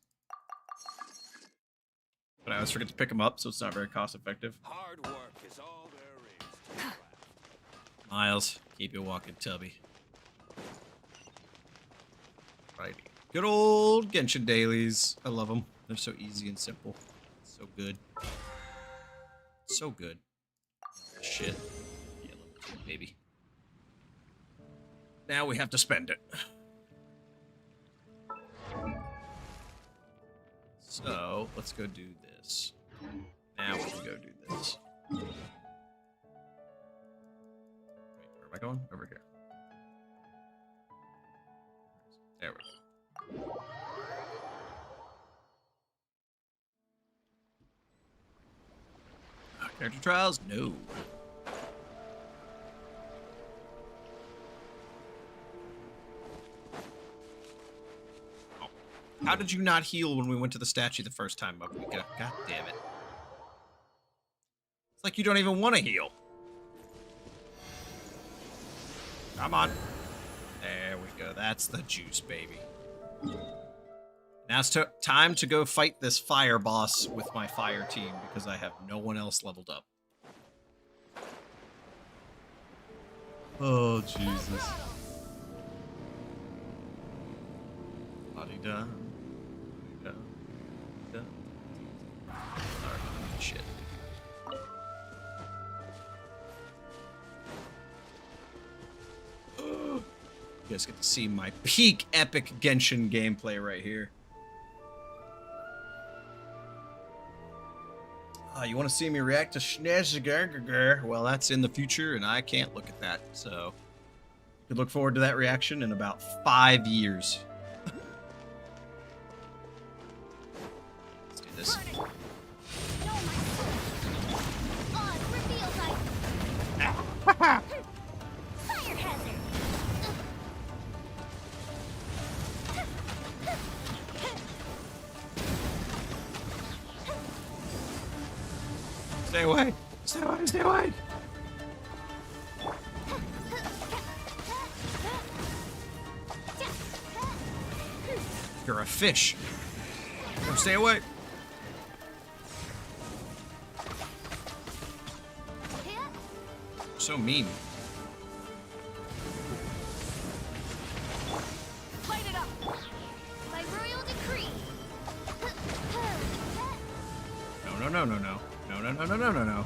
But I always forget to pick them up, so it's not very cost effective. Hard work is all there is. Miles, keep it walking, Tubby. Righty. Good old Genshin dailies. I love them. They're so easy and simple. So good. So good. Shit. Yeah, baby. Now we have to spend it. So, let's go do this. Now we can go do this. Wait, where am I going? Over here. There we go. Character trials? No. How did you not heal when we went to the statue the first time, Mika? God damn it. It's like you don't even want to heal. Come on. There we go. That's the juice, baby. Now it's time to go fight this fire boss with my fire team because I have no one else leveled up. Oh, Jesus. La-di-da. Shit. You guys get to see my peak epic Genshin gameplay right here. You want to see me react to Schnezziger? Well, that's in the future, and I can't look at that. So, you can look forward to that reaction in about 5 years. Let's do this. Fire hazard. Stay away! Stay away! Stay away! You're a fish. Oh, stay away! So mean. Light it up. By royal decree. No, no, no, no, no. No, no, no, no, no, no, no.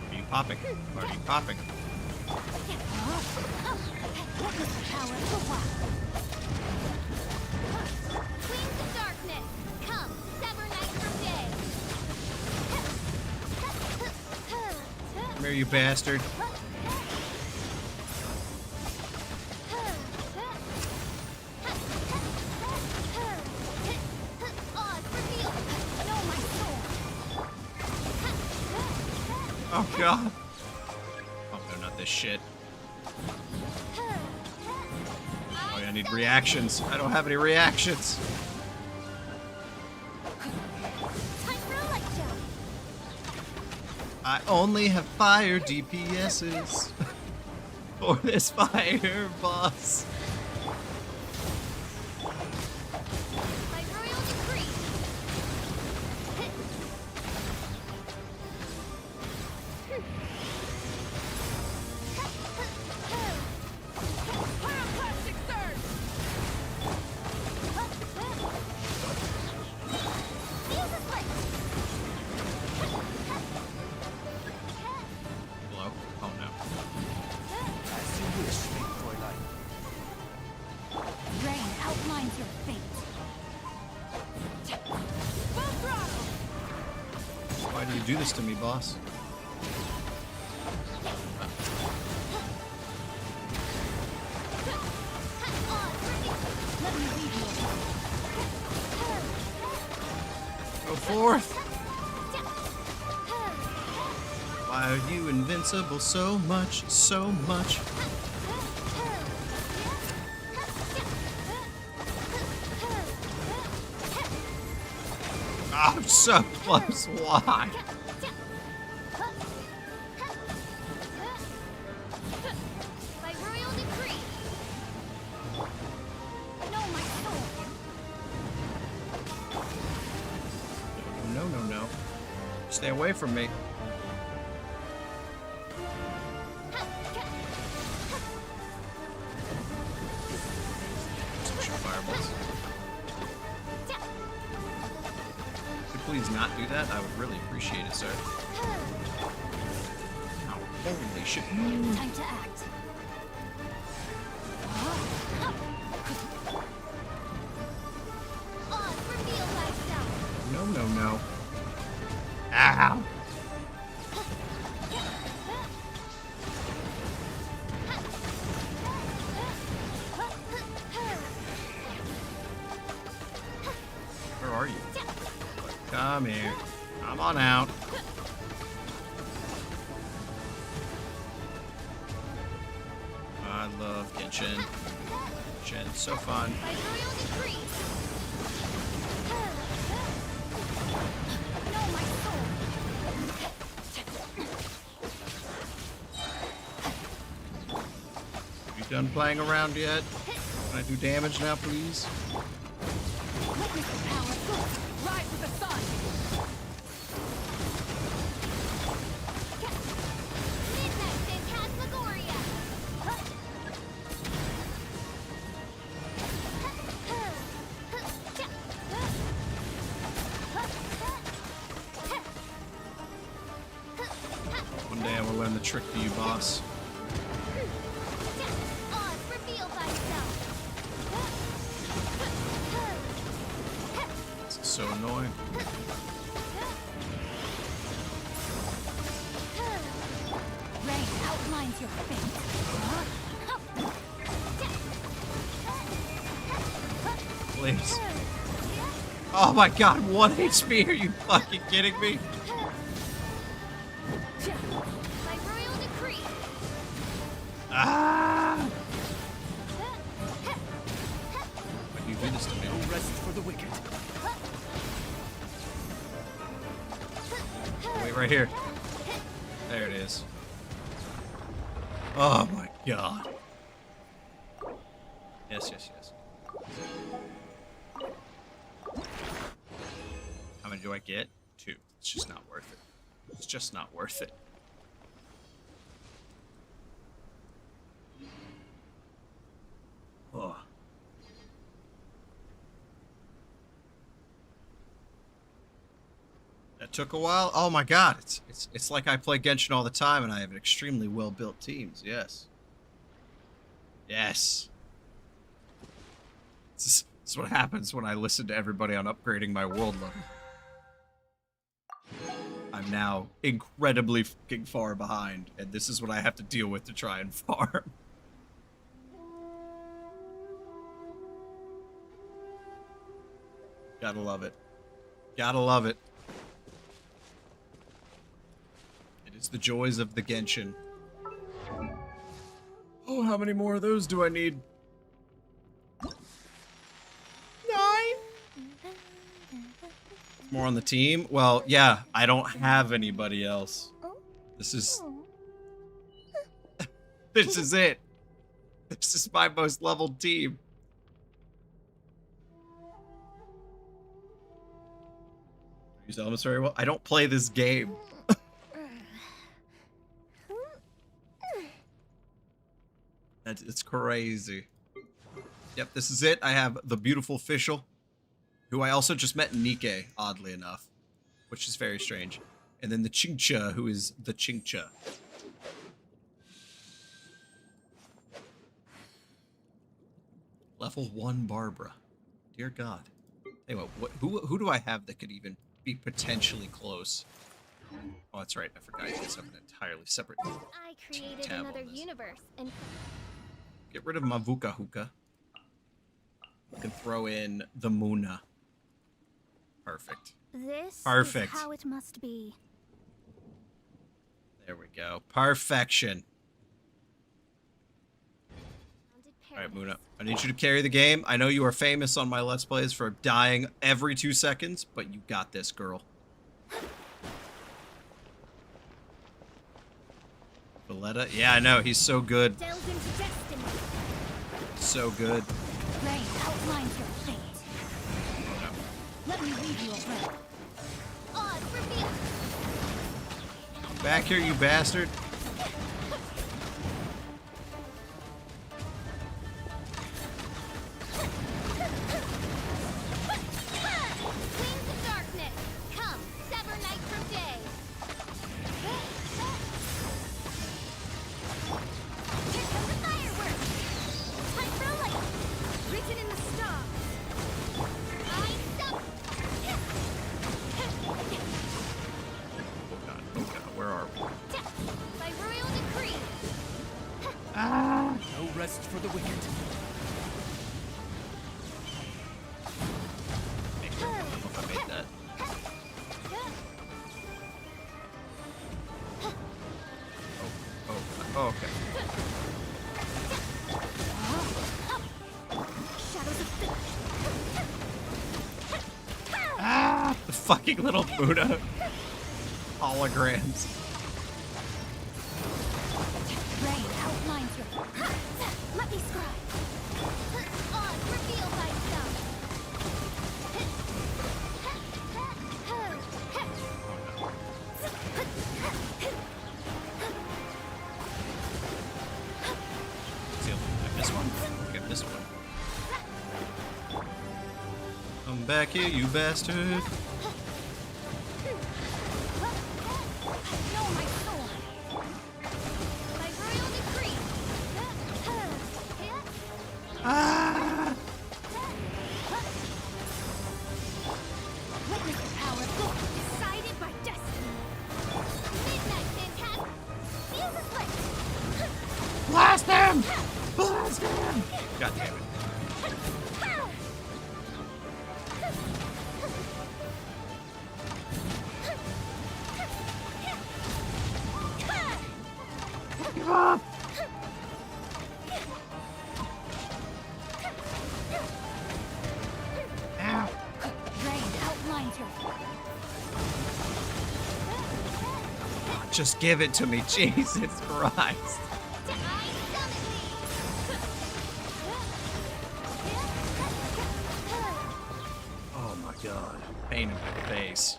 Are you popping? Are you popping? Witness the power of Wuwa. Queens of darkness, come, sever night from day. Come here, you bastard. Oh god. Oh no, not this shit. Oh yeah, I need reactions. I don't have any reactions. Time for a light show. I only have fire DPSs for this fire boss. By royal decree. Pyroclastic surge. Feel the split. Hello? Oh no. As you wish, sweet Fräulein. Rain outlines your fate. Full throttle. Why do you do this to me, boss? Let me lead you. Go forth! Why are you invincible so much, so much? I'm so close, why? By royal decree. No, my soul. No, no, no. Stay away from me. Shoot fireballs. Could you please not do that? I would really appreciate it, sir. Ow, holy shit. Time to act. Oz, reveal thyself. No, no, no. Ow! Where are you? Come here. Come on out. I love Genshin. Genshin's so fun. By royal decree. No, my soul. You done playing around yet? Can I do damage now, please? Witness the power. Rise with the sun. Midnight Phantasmagoria. One day I will learn the trick to you, boss. Oz, reveal thyself. This is so annoying. Rain outlines your fate. Please. Oh my god, 1 HP? Are you fucking kidding me? By royal decree. Ah! Why do you do this to me? No rest for the wicked. Wait, right here. There it is. Oh my god. Yes, yes, yes. How many do I get? 2. It's just not worth it. It's just not worth it. Oh. That took a while. Oh my god, it's like I play Genshin all the time and I have an extremely well-built teams. Yes. Yes. This is what happens when I listen to everybody on upgrading my world level. I'm now incredibly fucking far behind, and this is what I have to deal with to try and farm. Gotta love it. Gotta love it. It is the joys of the Genshin. Oh, how many more of those do I need? 9? More on the team? Well, yeah, I don't have anybody else. This is... This is it. This is my most leveled team. Use elements very well. I don't play this game. It's crazy. Yep, this is it. I have the beautiful official, who I also just met in Nikke, oddly enough, which is very strange. And then the Chingcha, who is the Chingcha. Level 1 Barbara. Dear God. Hey, who do I have that could even be potentially close? Oh, that's right. I forgot you guys have an entirely separate I created tab another on this. universe and Get rid of Mavuka Hookah. You can throw in the Muna. Perfect. this Perfect. is how it must be. There we go. Perfection. Alright, Muna. I need you to carry the game. I know you are famous on my Let's Plays for dying every 2 seconds, but you got this, girl. Valletta? Yeah, I know. He's so good. Delve into destiny. So good. Rain outlines your fate. Let me read you a riddle. Odds reveal. Back here, you bastard. Wings of darkness, come, sever night from day. Here come the fireworks. Time for a light, written in the stars. I stop. Oh God, where are we? Death by royal decree. No rest for the wicked. I made that. Oh, okay. Shadows of fate. The fucking little Buddha holograms. Rain outlines your. Let me scribe. Odds reveal thyself. I missed one. Okay, I missed one. Come back here, you bastard. Know my sword. By royal decree. Ah! Witness the power decided by destiny. Midnight phantasm. Feels a split. Blast him! Blast him! God damn it. Give up! Ow. Rain outlines your. Just give it to me, Jesus Christ. Oh my God. Pain in my face.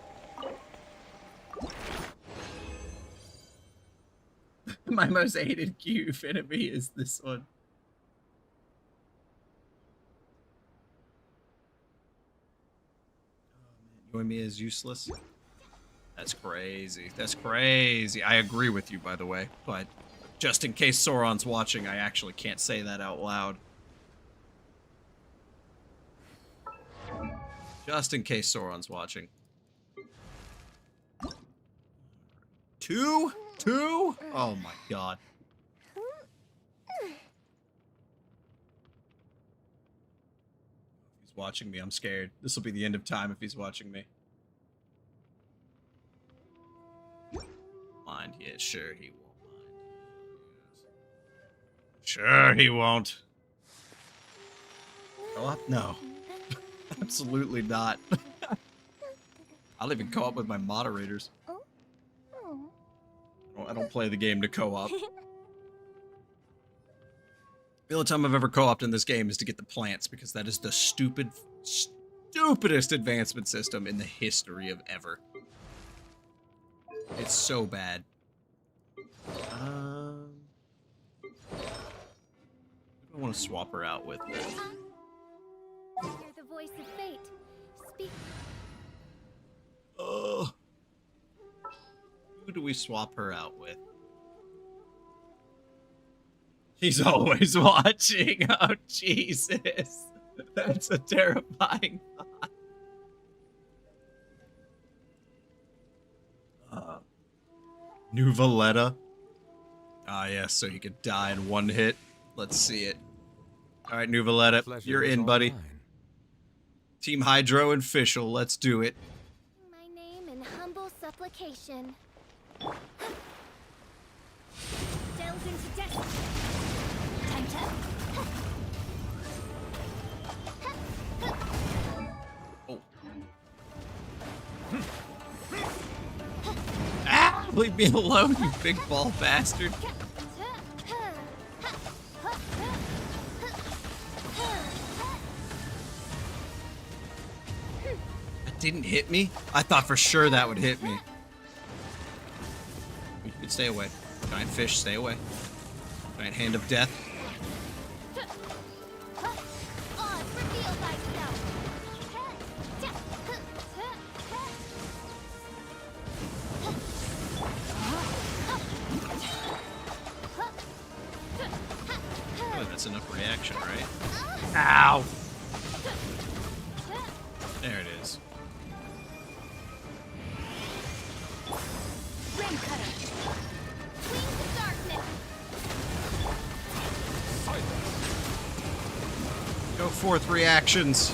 My most hated cube enemy is this one. Oh man, Yoimi is useless. That's crazy. That's crazy. I agree with you, by the way, but just in case Sauron's watching, I actually can't say that out loud. Just in case Sauron's watching. 2? 2? Oh my God. If he's watching me, I'm scared. This will be the end of time if he's watching me. Mind? Yeah, sure he won't mind. Sure he won't. Go up? No. Absolutely not. I'll even co-op with my moderators. I don't play the game to co-op. The only time I've ever co-opted in this game is to get the plants, because that is the stupidest advancement system in the history of ever. It's so bad. Who do I want to swap her out with? You're the voice of fate. Speak. Oh. Who do we swap her out with? He's always watching. Oh, Jesus. That's a terrifying thought. New Valletta. Ah, yes, so you could die in one hit. Let's see it. All right, New Valletta, you're in, buddy. Mine. Team Hydro and Fischl, let's do it. My name in humble supplication. Delve into destiny. Time to. Oh. Ah! Leave me alone, you big ball bastard. That didn't hit me? I thought for sure that would hit me. You can stay away. Giant fish, stay away. Giant hand of death. Oh, that's enough reaction, right? Ow! There it is. Rain cutter. Wings of darkness. Go forth, reactions.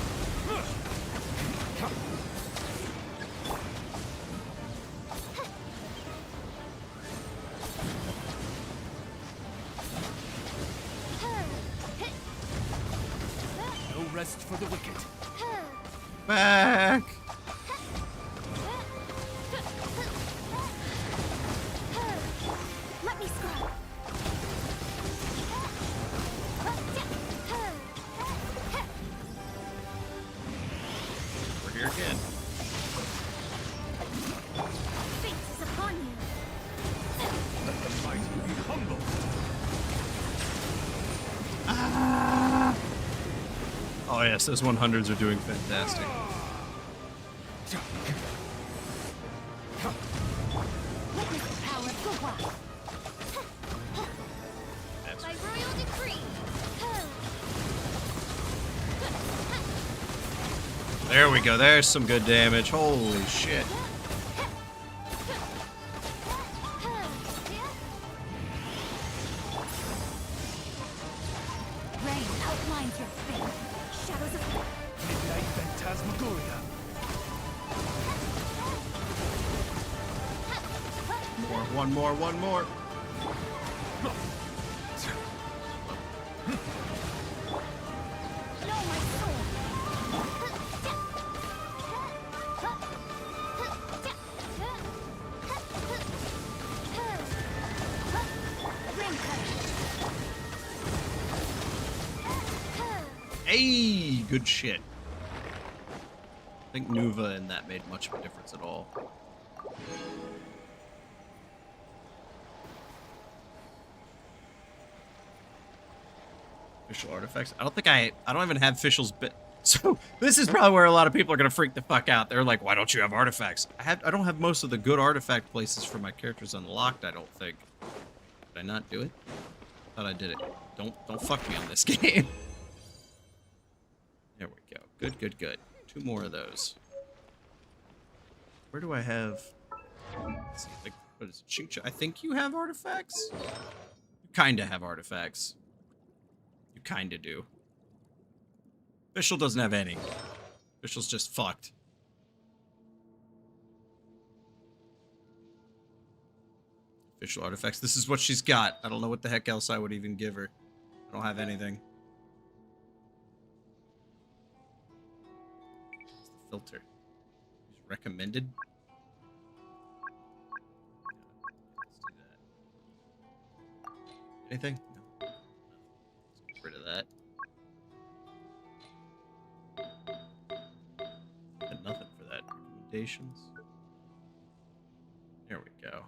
No rest for the wicked. Back! Let me scroll. We're here again. Fate is upon you. Let the mighty be humble. Oh yes, those 100s are doing fantastic. Witness the power of Wuwa. That's By royal decree. There we go, there's some good damage. Holy shit. Rain outlines your fate. Shadows of Midnight Phantasmagoria. One more. know my soul. Rain cutter. Hey, good shit. I think Nuva and that made much of a difference at all. Official artifacts. I don't even have Fischl's bit. So this is probably where a lot of people are gonna freak the fuck out. They're like, why don't you have artifacts? I don't have most of the good artifact places for my characters unlocked, I don't think. Did I not do it? Thought I did it. Don't fuck me on this game. There we go. Good. 2 more of those. Where do I have? Let's see, like, what is it? Chingcha? I think you have artifacts? You kinda have artifacts. You kinda do. Fischl doesn't have any. Fischl's just fucked. Official artifacts. This is what she's got. I don't know what the heck else I would even give her. I don't have anything. What's the filter? Use recommended? Let's do that. Anything? No. Let's get rid of that. And nothing for that. Recommendations. There we go.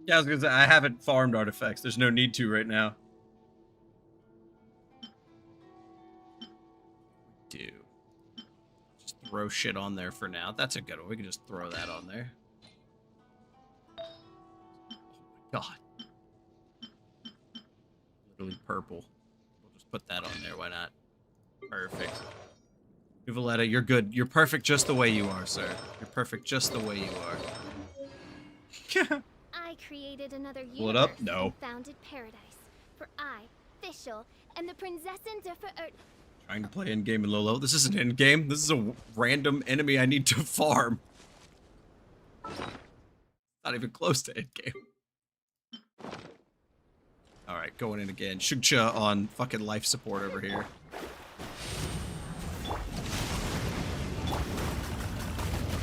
Yeah, I was gonna say, I haven't farmed artifacts. There's no need to right now. Do. Just throw shit on there for now. That's a good one. We can just throw that on there. Oh my god. Literally purple. We'll just put that on there. Why not? Perfect. Uvaletta, you're good. You're perfect just the way you are, sir. You're perfect just the way you are. I created another universe. Pull it up? No. And founded paradise for I, Fischl, and the Prinzessin der Verirrten. Trying to play endgame in Lolo. This isn't endgame. This is a random enemy I need to farm. Not even close to endgame. Alright, going in again. Shugcha on fucking life support over here.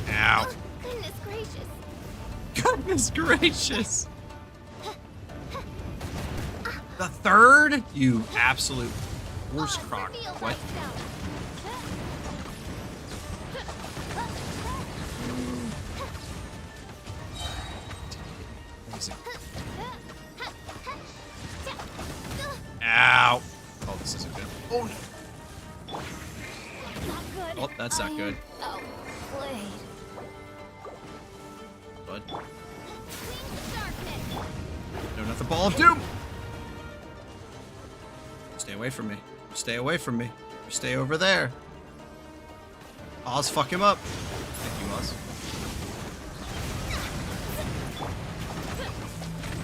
Ow. Oh, goodness gracious. Goodness gracious. The third? You absolute horse crock. What? Ow. Oh, this isn't good. Oh, no. Not good. Oh, that's not good. Oh, blade. Bud. Darkness. No, not the ball of doom. Stay away from me. Stay away from me. You stay over there. Oz, fuck him up. Thank you, Oz.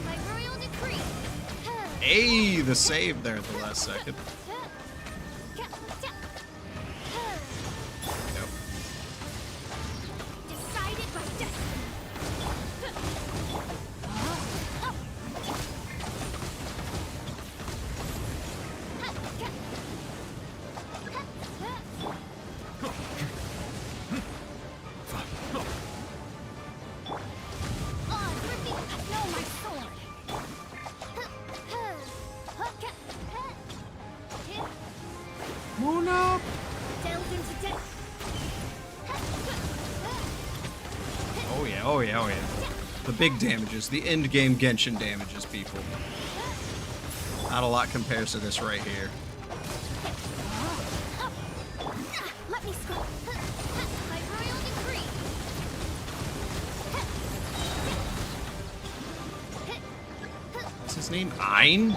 My royal decree. Hey, the save there at the last second. Nope. Decided by destiny. Moon up. Delve into death. Oh yeah, oh yeah, oh yeah. The big damages, the end game Genshin damages, people. Not a lot compares to this right here. Let me scroll. My royal decree. What's his name? Ein?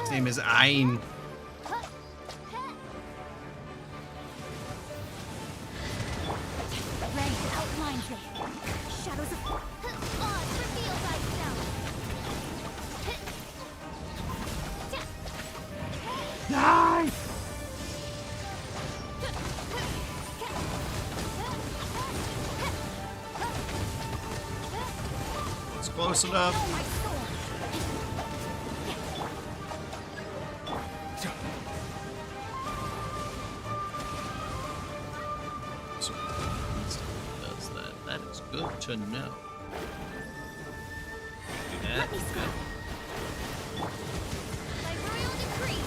His name is Ein. Ray outlines it. Shadows of Oz, reveal thyself. Die! It's close enough. Oh, my sword. So does that. That is good to know. Do that. Let me scroll. My royal decree.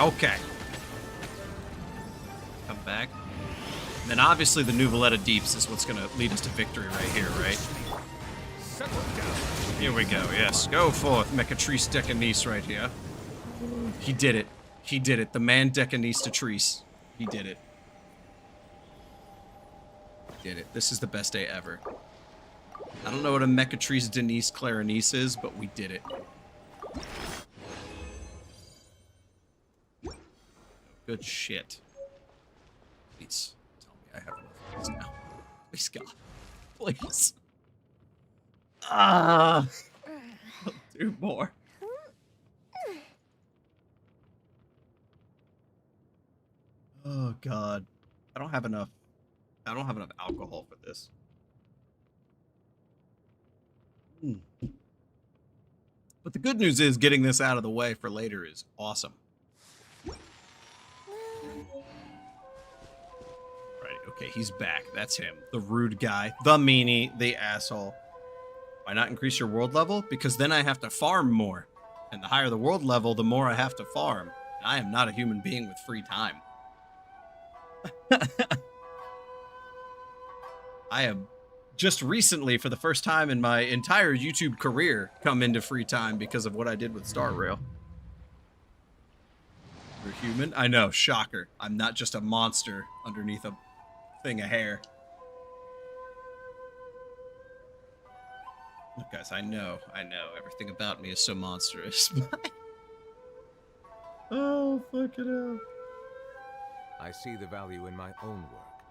Okay. Come back. And then obviously the new Valletta Deeps is what's gonna lead us to victory right here, right? Settle down. Here we go, yes. Go forth, Mechatrice Decanice right here. He did it. He did it. The man Decanice to Trice. He did it. He did it. This is the best day ever. I don't know what a Mechatrice Denise Clarinice is, but we did it. Good shit. Please tell me I have enough of these now. Please, God. Please. Ah. I'll do more. Oh God. I don't have enough alcohol for this. But the good news is getting this out of the way for later is awesome. Right, okay, he's back. That's him. The rude guy. The meanie. The asshole. Why not increase your world level? Because then I have to farm more. And the higher the world level, the more I have to farm. And I am not a human being with free time. I have just recently, for the first time in my entire YouTube career, come into free time because of what I did with starrail. You're human? I know, shocker. I'm not just a monster underneath a thing of hair. Look, guys, I know. Everything about me is so monstrous. Oh, fuck it up. I see the value in my own work,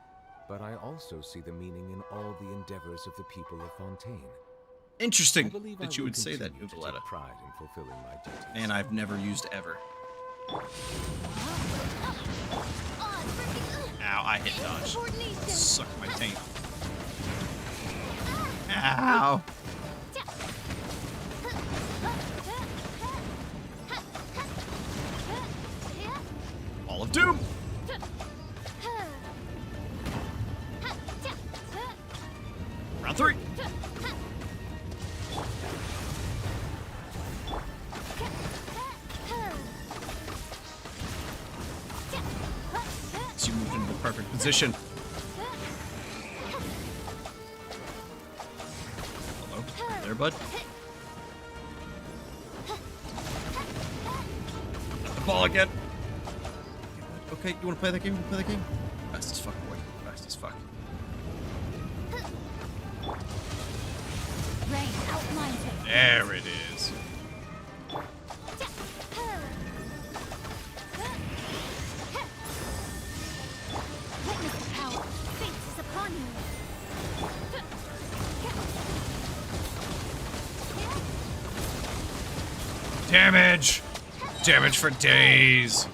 but I also see the meaning in all the endeavors of the people of Fontaine. Interesting I believe that I you will would say that, continue to Uvaletta. take pride in fulfilling my duties. And I've never used ever. Ow, I hit dodge. Suck my taint. Ow. Ball of Doom. Round 3. So you moved into the perfect position. Hello? There, bud? Not the ball again. Okay, you want to play that game? You play that game? Fast as fuck, boy. Fast as fuck. Rain outlines it. There it is. Witness the power. Fate is upon you. Damage! Damage for days.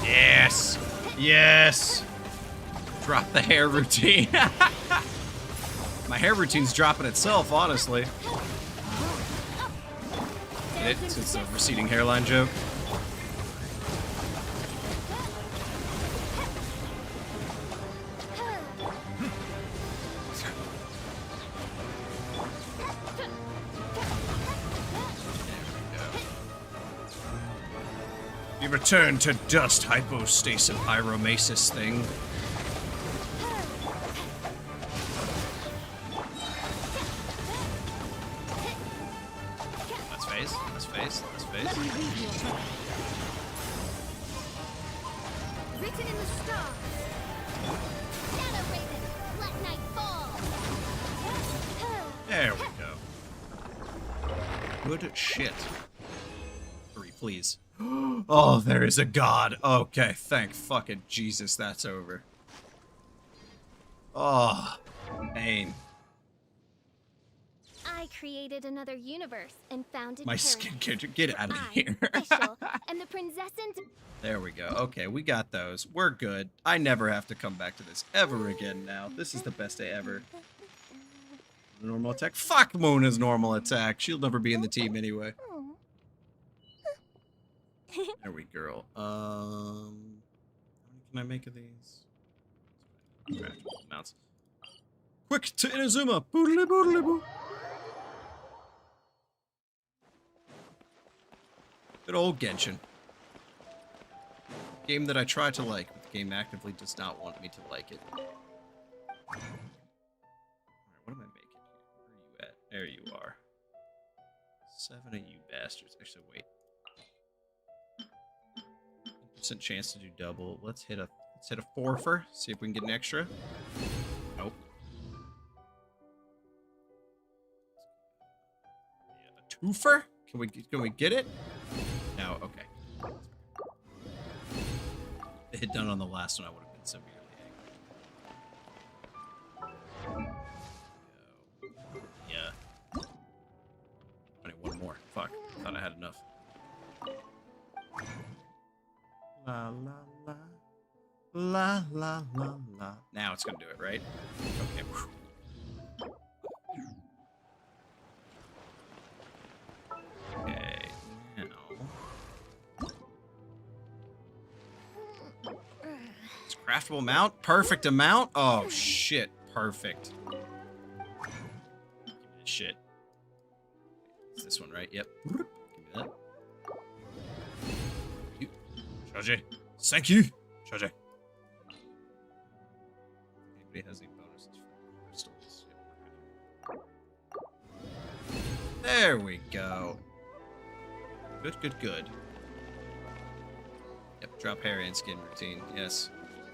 Yes! Yes! Drop the hair routine. My hair routine's dropping itself, honestly. Get it? It's a receding hairline joke. You return to dust hypostasis pyromasis thing. Let's phase. Let's phase. Let's phase. Written in the stars. Shadow Raven, let night fall. There we go. Good shit. Hurry, please. Oh, there is a god. Okay, thank fucking Jesus, that's over. Oh, pain. I created another universe and founded My Paradise. skin character, get out of I, here. Fischl, and the princessins. There we go. Okay, we got those. We're good. I never have to come back to this ever again now. This is the best day ever. Normal attack? Fuck Mona's normal attack. She'll never be in the team anyway. There we go. How many can I make of these? Mounts. Quick to Inazuma! Boodly boodly boo! Good old Genshin. Game that I try to like, but the game actively does not want me to like it. Alright, what am I making here? Where are you at? There you are. 7 of you bastards. Actually, wait. % chance to do double. Let's hit a 4-fer. See if we can get an extra. Nope. Yeah, a 2-fer? Can we get it? No. Okay. If it had done on the last one, I would have been severely angry. Thought I had enough. La la la. La la la la. Now it's gonna do it, right? Okay. Okay, now. It's craftable mount? Perfect amount? Oh shit, perfect. Give me this shit. It's this one, right? Yep. Give me that. Charge. Thank you. Charge. Anybody has any bonuses for crystals? There we go. Good, good, good. Yep, drop hair and skin routine. Yes.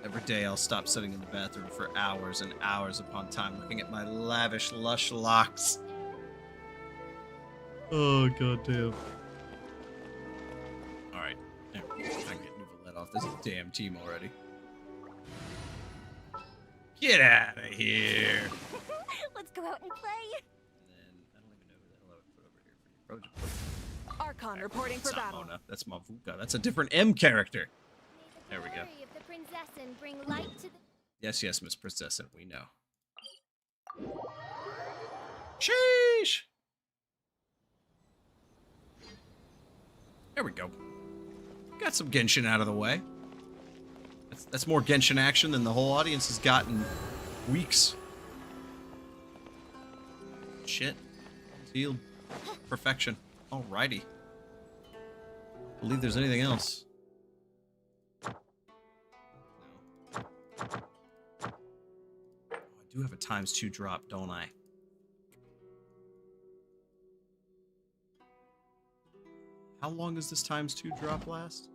Every day I'll stop sitting in the bathroom for hours and hours upon time looking at my lavish, lush locks. Oh, goddamn. Alright. There we go. I can get Nuva off this damn team already. Get out of here! Let's go out and play. And then, I don't even know who the hell I would put over here for you. Probably just put Archon reporting for That's not battle. Mona. That's Mavuka. That's a different M character. There we go. Of the princessin bring light to the Yes, yes, Miss Princess, and we know. Sheesh! There we go. Got some Genshin out of the way. That's more Genshin action than the whole audience has gotten weeks. Shit. Sealed. Perfection. Alrighty. Believe there's anything else. No. Oh, I do have a ×2 drop, don't I? How long does this ×2 drop last?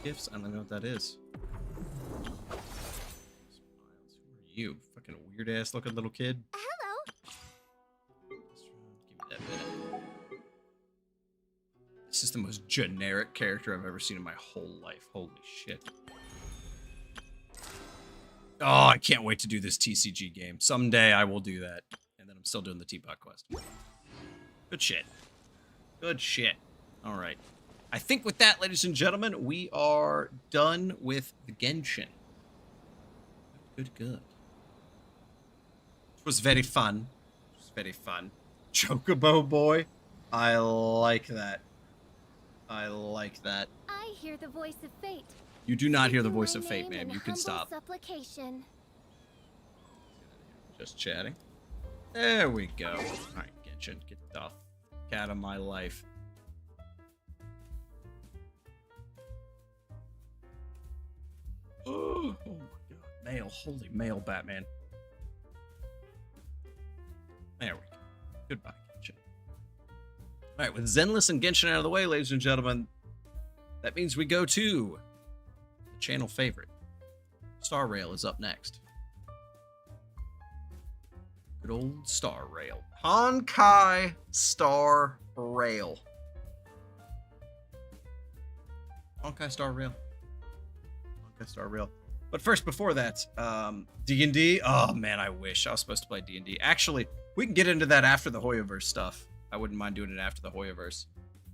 Gifts? I don't know what that is. Smiles. Who are you? Fucking weird ass looking little kid. hello. Give me that minute. This is the most generic character I've ever seen in my whole life. Holy shit. Oh, I can't wait to do this TCG game. Someday I will do that. And then I'm still doing the Teapot quest. Good shit. Good shit. Alright. I think with that, ladies and gentlemen, we are done with the Genshin. Good, good. It was very fun. It was very fun. Chocobo boy. I like that. I like that. I hear the voice of fate. You do not hear the Speak voice my of fate, name ma'am. in You can humble stop. Supplication. Just chatting. There we go. Alright, Genshin, get the fuck out of my life. Oh my god. Mail. Holy mail, Batman. There we go. Goodbye, Genshin. Alright, with Zenless and Genshin out of the way, ladies and gentlemen, that means we go to the channel favorite. Starrail is up next. Good old Starrail. Honkai Starrail. Honkai Starrail. Honkai Starrail. But first, before that, D&D. Oh man, I wish I was supposed to play D&D. Actually, we can get into that after the Hoyoverse stuff. I wouldn't mind doing it after the Hoyoverse.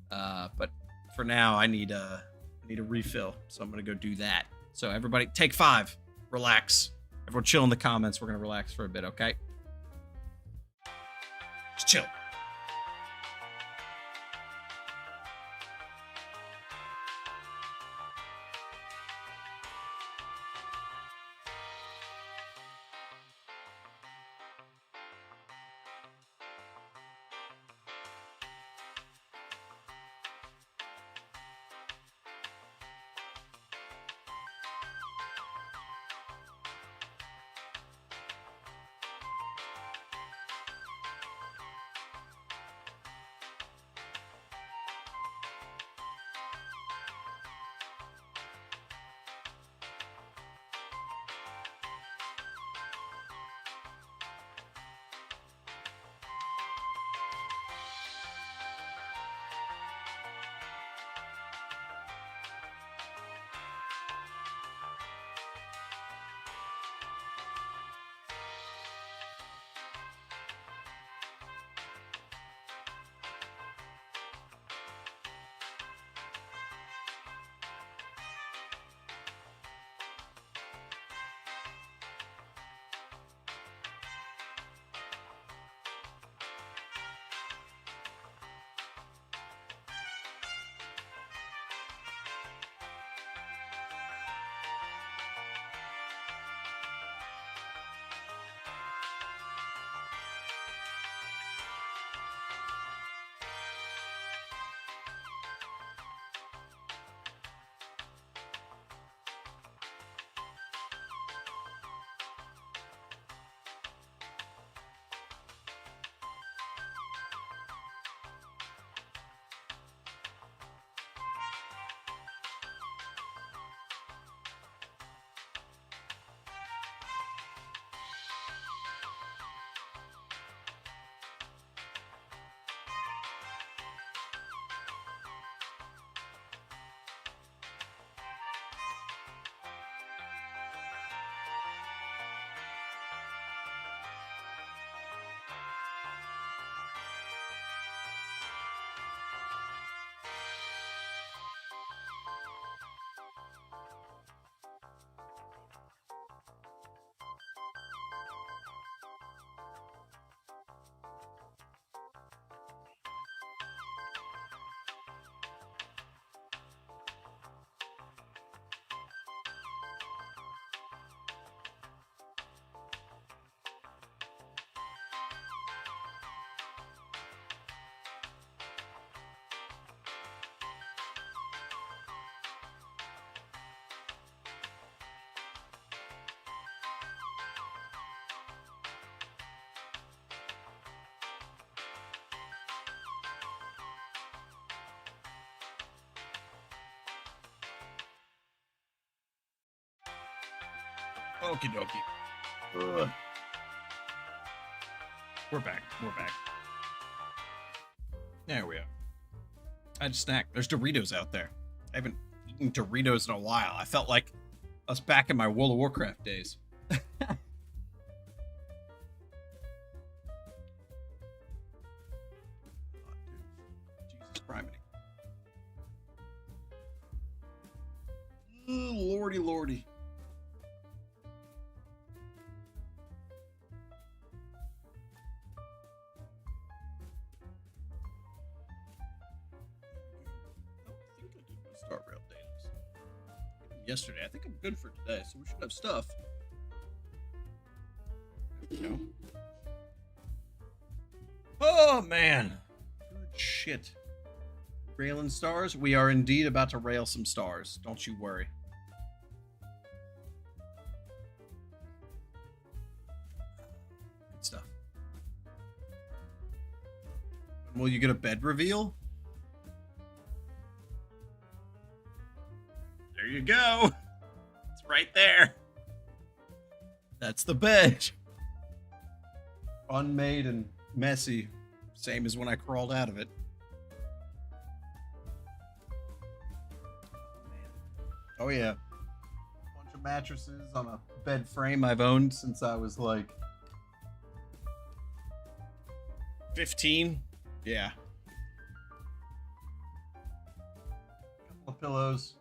But for now, I need a refill, so I'm gonna go do that. So everybody, take 5. Relax. Everyone, chill in the comments. We're gonna relax for a bit, okay? Just chill. Okie dokie. Ugh. We're back. We're back. There we are. I had a snack. There's Doritos out there. I haven't eaten Doritos in a while. I felt like I was back in my World of Warcraft days. Jesus Christ. Lordy, lordy. Starrail dailies. Yesterday, I think I'm good for today, so we should have stuff. There we go. Oh man, good shit. Railing stars. We are indeed about to rail some stars. Don't you worry. Good stuff. When will you get a bed reveal? There you go. It's right there. That's the bed. Unmade and messy. Same as when I crawled out of it. Oh yeah. Bunch of mattresses on a bed frame I've owned since I was like 15. Yeah. Couple of pillows.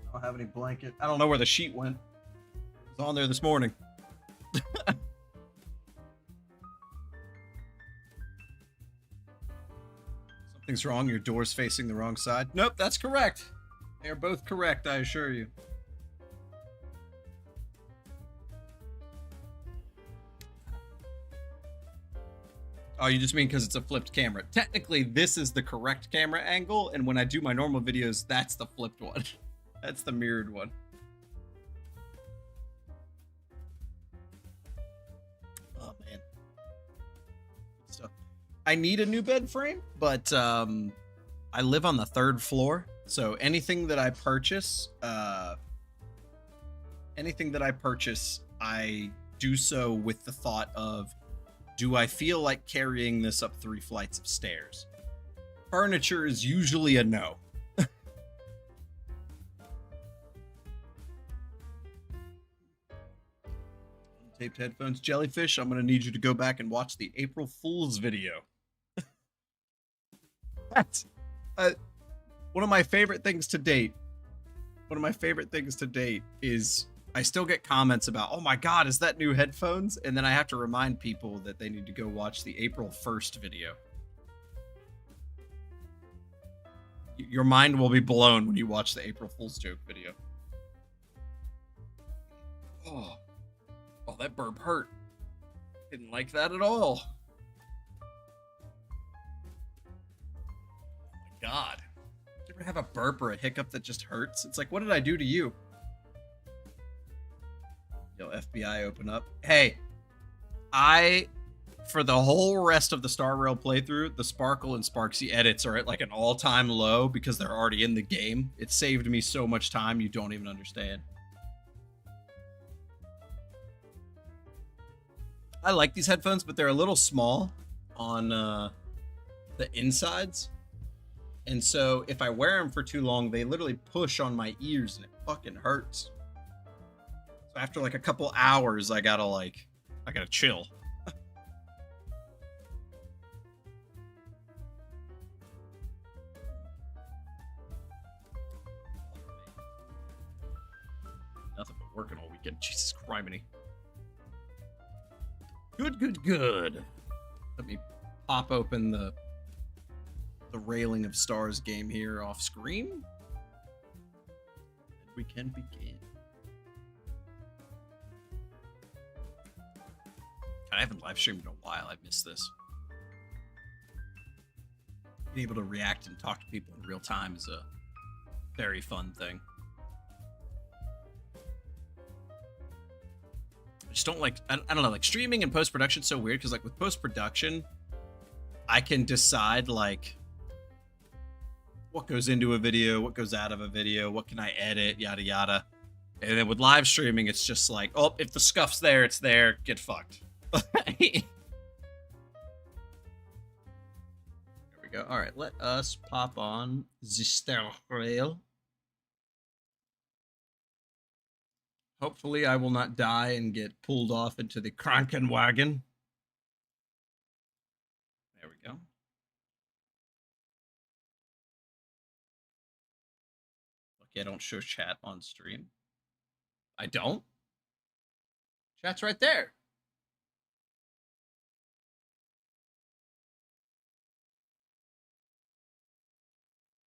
I don't have any blanket. I don't know where the sheet went. It was on there this morning. Something's wrong. Your door's facing the wrong side. Nope, that's correct. They are both correct, I assure you. Oh, you just mean because it's a flipped camera. Technically, this is the correct camera angle, and when I do my normal videos, that's the flipped one. That's the mirrored one. Oh, man. So, I need a new bed frame, but I live on the 3rd floor. So anything that I purchase, I do so with the thought of, do I feel like carrying this up 3 flights of stairs? Furniture is usually a no. Taped headphones, Jellyfish. I'm going to need you to go back and watch the April Fool's video. That's one of my favorite things to date. One of my favorite things to date is I still get comments about, oh my God, is that new headphones? And then I have to remind people that they need to go watch the April 1st video. Your mind will be blown when you watch the April Fool's joke video. Oh, that burp hurt. Didn't like that at all. Oh my God. You ever have a burp or a hiccup that just hurts? It's like, what did I do to you? Yo, FBI, open up. Hey, for the whole rest of the starrail playthrough, the Sparkle and Sparksy edits are at like an all-time low because they're already in the game. It saved me so much time you don't even understand. I like these headphones, but they're a little small on the insides. And so if I wear them for too long, they literally push on my ears and it fucking hurts. So after like a couple hours, I gotta chill. Nothing but working all weekend. Jesus criminy. Good. Let me pop open the Railing of Stars game here off screen. And we can begin. I haven't live streamed in a while. I missed this. Being able to react and talk to people in real time is a very fun thing. I just don't like, I don't know, like streaming and post-production is so weird because like with post-production, I can decide like what goes into a video, what goes out of a video, what can I edit, yada yada. And then with live streaming, it's just like, oh, if the scuff's there, it's there. Get fucked. There we go. All right, let us pop on the starrail. Hopefully, I will not die and get pulled off into the Krankenwagen. There we go. Okay, I don't show chat on stream. I don't? Chat's right there.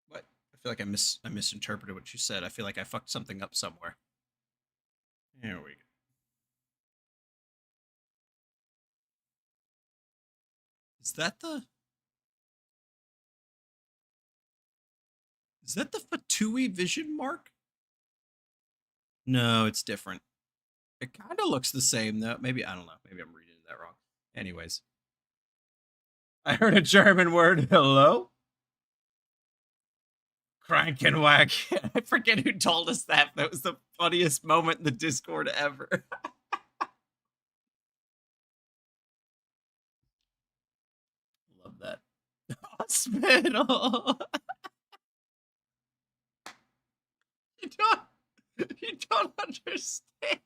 What? I feel like I misinterpreted what you said. I feel like I fucked something up somewhere. Here we go. Is that the Fatui vision mark? No, it's different. It kind of looks the same though. Maybe, I don't know. Maybe I'm reading that wrong. Anyways. I heard a German word. Hello? Krankenwagen. I forget who told us that. That was the funniest moment in the Discord ever. Love that. Hospital. You don't understand.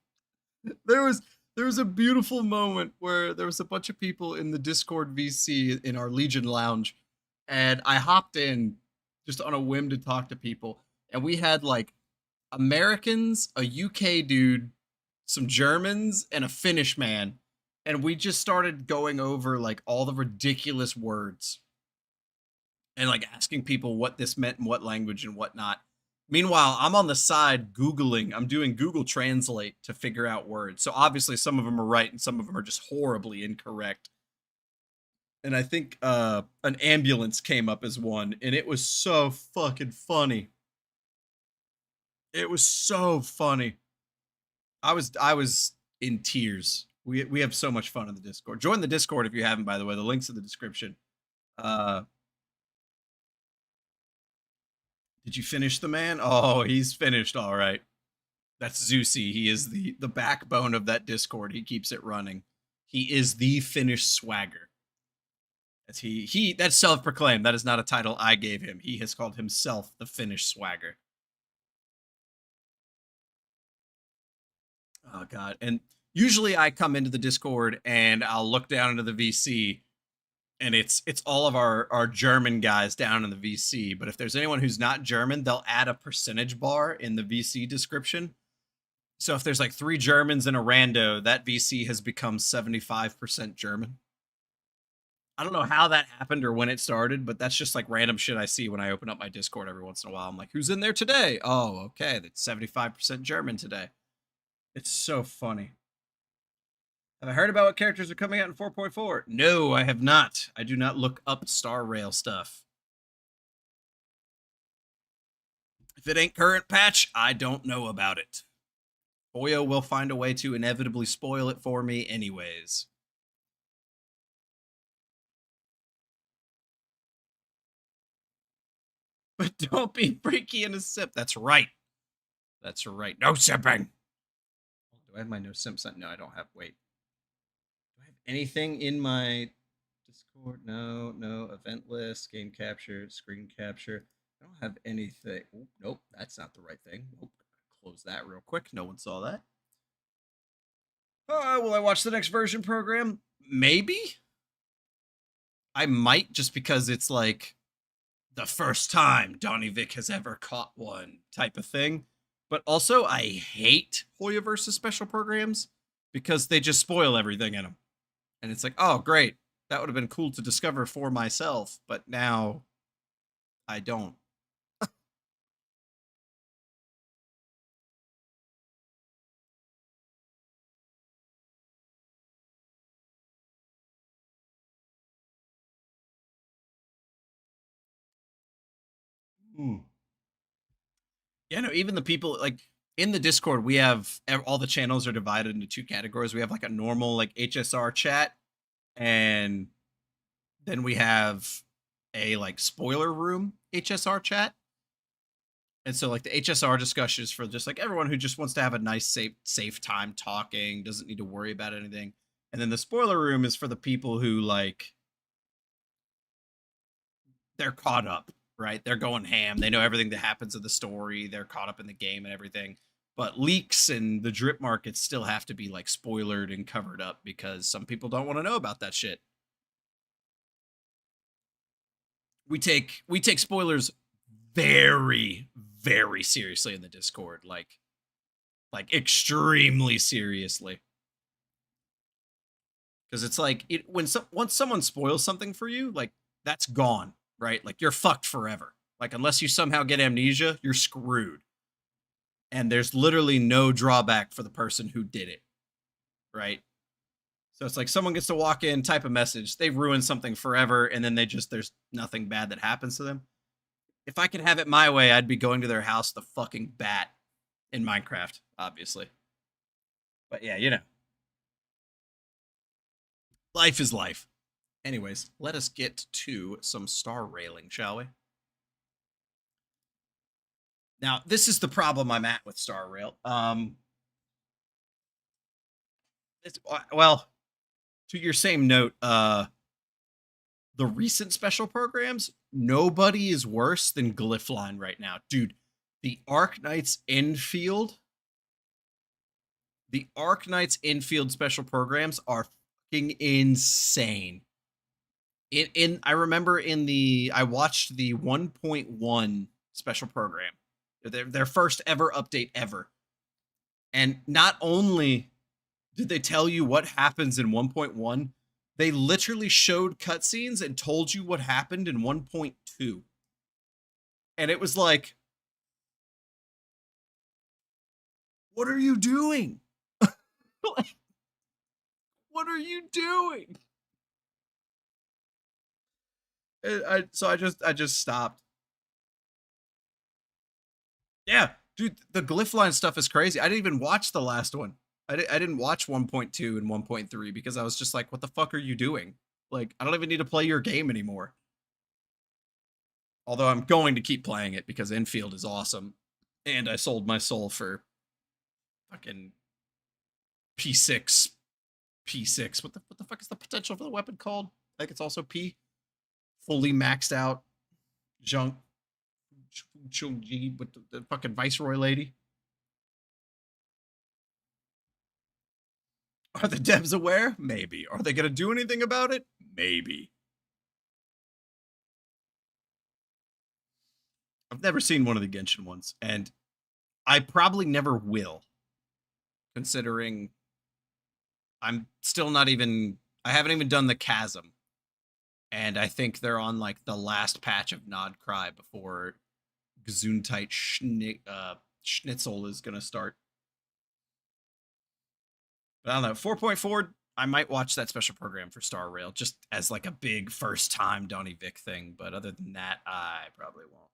There was a beautiful moment where there was a bunch of people in the Discord VC in our Legion lounge, and I hopped in just on a whim to talk to people, and we had like Americans, a UK dude, some Germans, and a Finnish man, and we just started going over like all the ridiculous words and like asking people what this meant in what language and whatnot. Meanwhile, I'm on the side Googling. I'm doing Google Translate to figure out words. So obviously some of them are right and some of them are just horribly incorrect. And I think an ambulance came up as one, and it was so fucking funny. It was so funny. I was in tears. We have so much fun in the Discord. Join the Discord if you haven't, by the way. The link's in the description. Did you finish the man? Oh, he's finished. All right. That's Zeusy. He is the backbone of that Discord. He keeps it running. He is the Finnish swagger. As that's self-proclaimed. That is not a title I gave him. He has called himself the Finnish swagger. Oh god. And usually I come into the Discord and I'll look down into the VC, and it's all of our German guys down in the VC. But if there's anyone who's not German, they'll add a percentage bar in the VC description. So if there's like 3 Germans and a rando, that VC has become 75% German. I don't know how that happened or when it started, but that's just like random shit I see when I open up my Discord every once in a while. I'm like, who's in there today? Oh, okay. That's 75% German today. It's so funny. Have I heard about what characters are coming out in 4.4? No, I have not. I do not look up starrail stuff. If it ain't current patch, I don't know about it. Hoyo will find a way to inevitably spoil it for me anyways. But don't be freaky in a sip. That's right. That's right. No sipping. Do I have my no simp sign? No, I don't have. Wait. Anything in my Discord? No, event list, game capture, screen capture. I don't have anything. Ooh, nope, that's not the right thing. Nope. Close that real quick. No one saw that. Will I watch the next version program? Maybe. I might, just because it's like the first time DonnyVick has ever caught one type of thing. But also, I hate Hoyoverse special programs because they just spoil everything in them. And it's like, oh, great. That would have been cool to discover for myself. But now I don't. Yeah, no, even the people like in the Discord, we have all the channels are divided into 2 categories. We have like a normal like HSR chat, and then we have a like spoiler room HSR chat. And so like the HSR discussion is for just like everyone who just wants to have a nice, safe time talking, doesn't need to worry about anything. And then the spoiler room is for the people who like, they're caught up, right? They're going ham. They know everything that happens in the story. They're caught up in the game and everything. But leaks and the drip markets still have to be like spoilered and covered up because some people don't want to know about that shit. We take spoilers very, very seriously in the Discord, like extremely seriously. Because it's like once someone spoils something for you, like that's gone, right? Like you're fucked forever. Like unless you somehow get amnesia, you're screwed. And there's literally no drawback for the person who did it, right? So it's like someone gets to walk in, type a message, they ruin something forever, and then there's nothing bad that happens to them. If I could have it my way, I'd be going to their house the fucking bat in Minecraft, obviously. But yeah, you know. Life is life. Anyways, let us get to some star railing, shall we? Now, this is the problem I'm at with Star Rail. Well, to your same note, the recent special programs, nobody is worse than Glyphline right now. Dude, the Arknights infield special programs are fucking insane. I remember I watched the 1.1 special program. Their first ever update ever. And not only did they tell you what happens in 1.1, they literally showed cutscenes and told you what happened in 1.2. And it was like, what are you doing? What are you doing? So I just stopped. Yeah, dude, the Glyphline stuff is crazy. I didn't even watch the last one. I didn't watch 1.2 and 1.3 because I was just like, what the fuck are you doing? Like, I don't even need to play your game anymore. Although I'm going to keep playing it because infield is awesome. And I sold my soul for fucking P6. What the fuck is the potential for the weapon called? I think it's also P. Fully maxed out junk. With the fucking Viceroy lady. Are the devs aware? Maybe. Are they going to do anything about it? Maybe. I've never seen one of the Genshin ones, and I probably never will, considering I'm still not even, I haven't even done the Chasm, and I think they're on like the last patch of Nod Cry before Gesundheit Schnitzel is going to start. But I don't know, 4.4, I might watch that special program for Star Rail just as like a big first time DonnyVick thing, but other than that, I probably won't.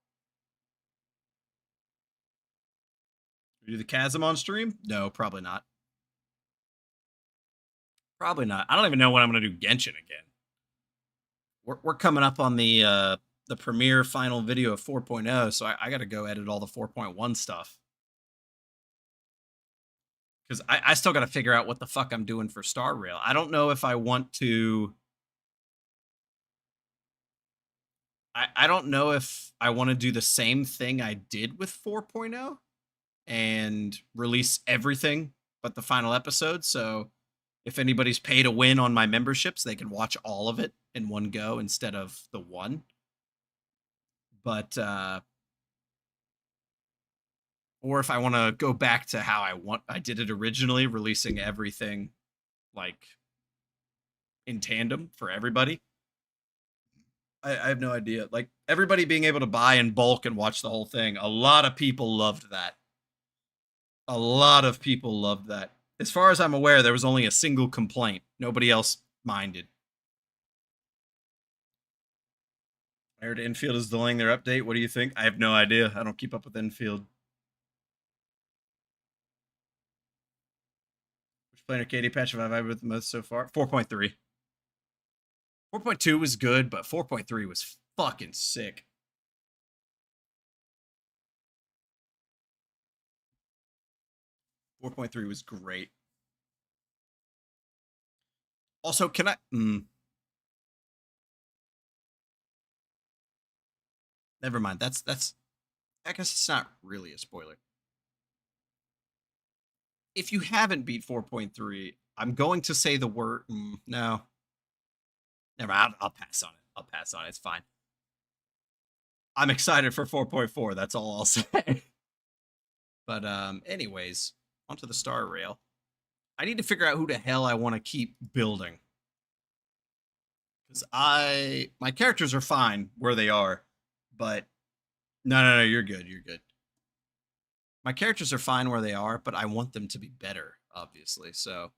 Do the Chasm on stream? No, probably not. Probably not. I don't even know when I'm going to do Genshin again. We're coming up on the premiere final video of 4.0, so I got to go edit all the 4.1 stuff. Because I still got to figure out what the fuck I'm doing for Star Rail. I don't know if I want to... I don't know if I want to do the same thing I did with 4.0 and release everything but the final episode. So if anybody's pay to win on my memberships, they can watch all of it in one go instead of the one. But, or if I want to go back to how I did it originally, releasing everything like in tandem for everybody. I have no idea. Like everybody being able to buy in bulk and watch the whole thing. A lot of people loved that. A lot of people loved that. As far as I'm aware, there was only a single complaint. Nobody else minded. I heard Infield is delaying their update. What do you think? I have no idea. I don't keep up with Infield. Which planar KD patch have I vibed with the most so far? 4.3. 4.2 was good, but 4.3 was fucking sick. 4.3 was great. Also, can I... Never mind. That's... I guess it's not really a spoiler. If you haven't beat 4.3, I'm going to say the word... no. Never mind. I'll pass on it. I'll pass on it. It's fine. I'm excited for 4.4. That's all I'll say. But anyways, onto the star rail. I need to figure out who the hell I want to keep building. Because my characters are fine where they are, but no, you're good. You're good. My characters are fine where they are, but I want them to be better, obviously. So what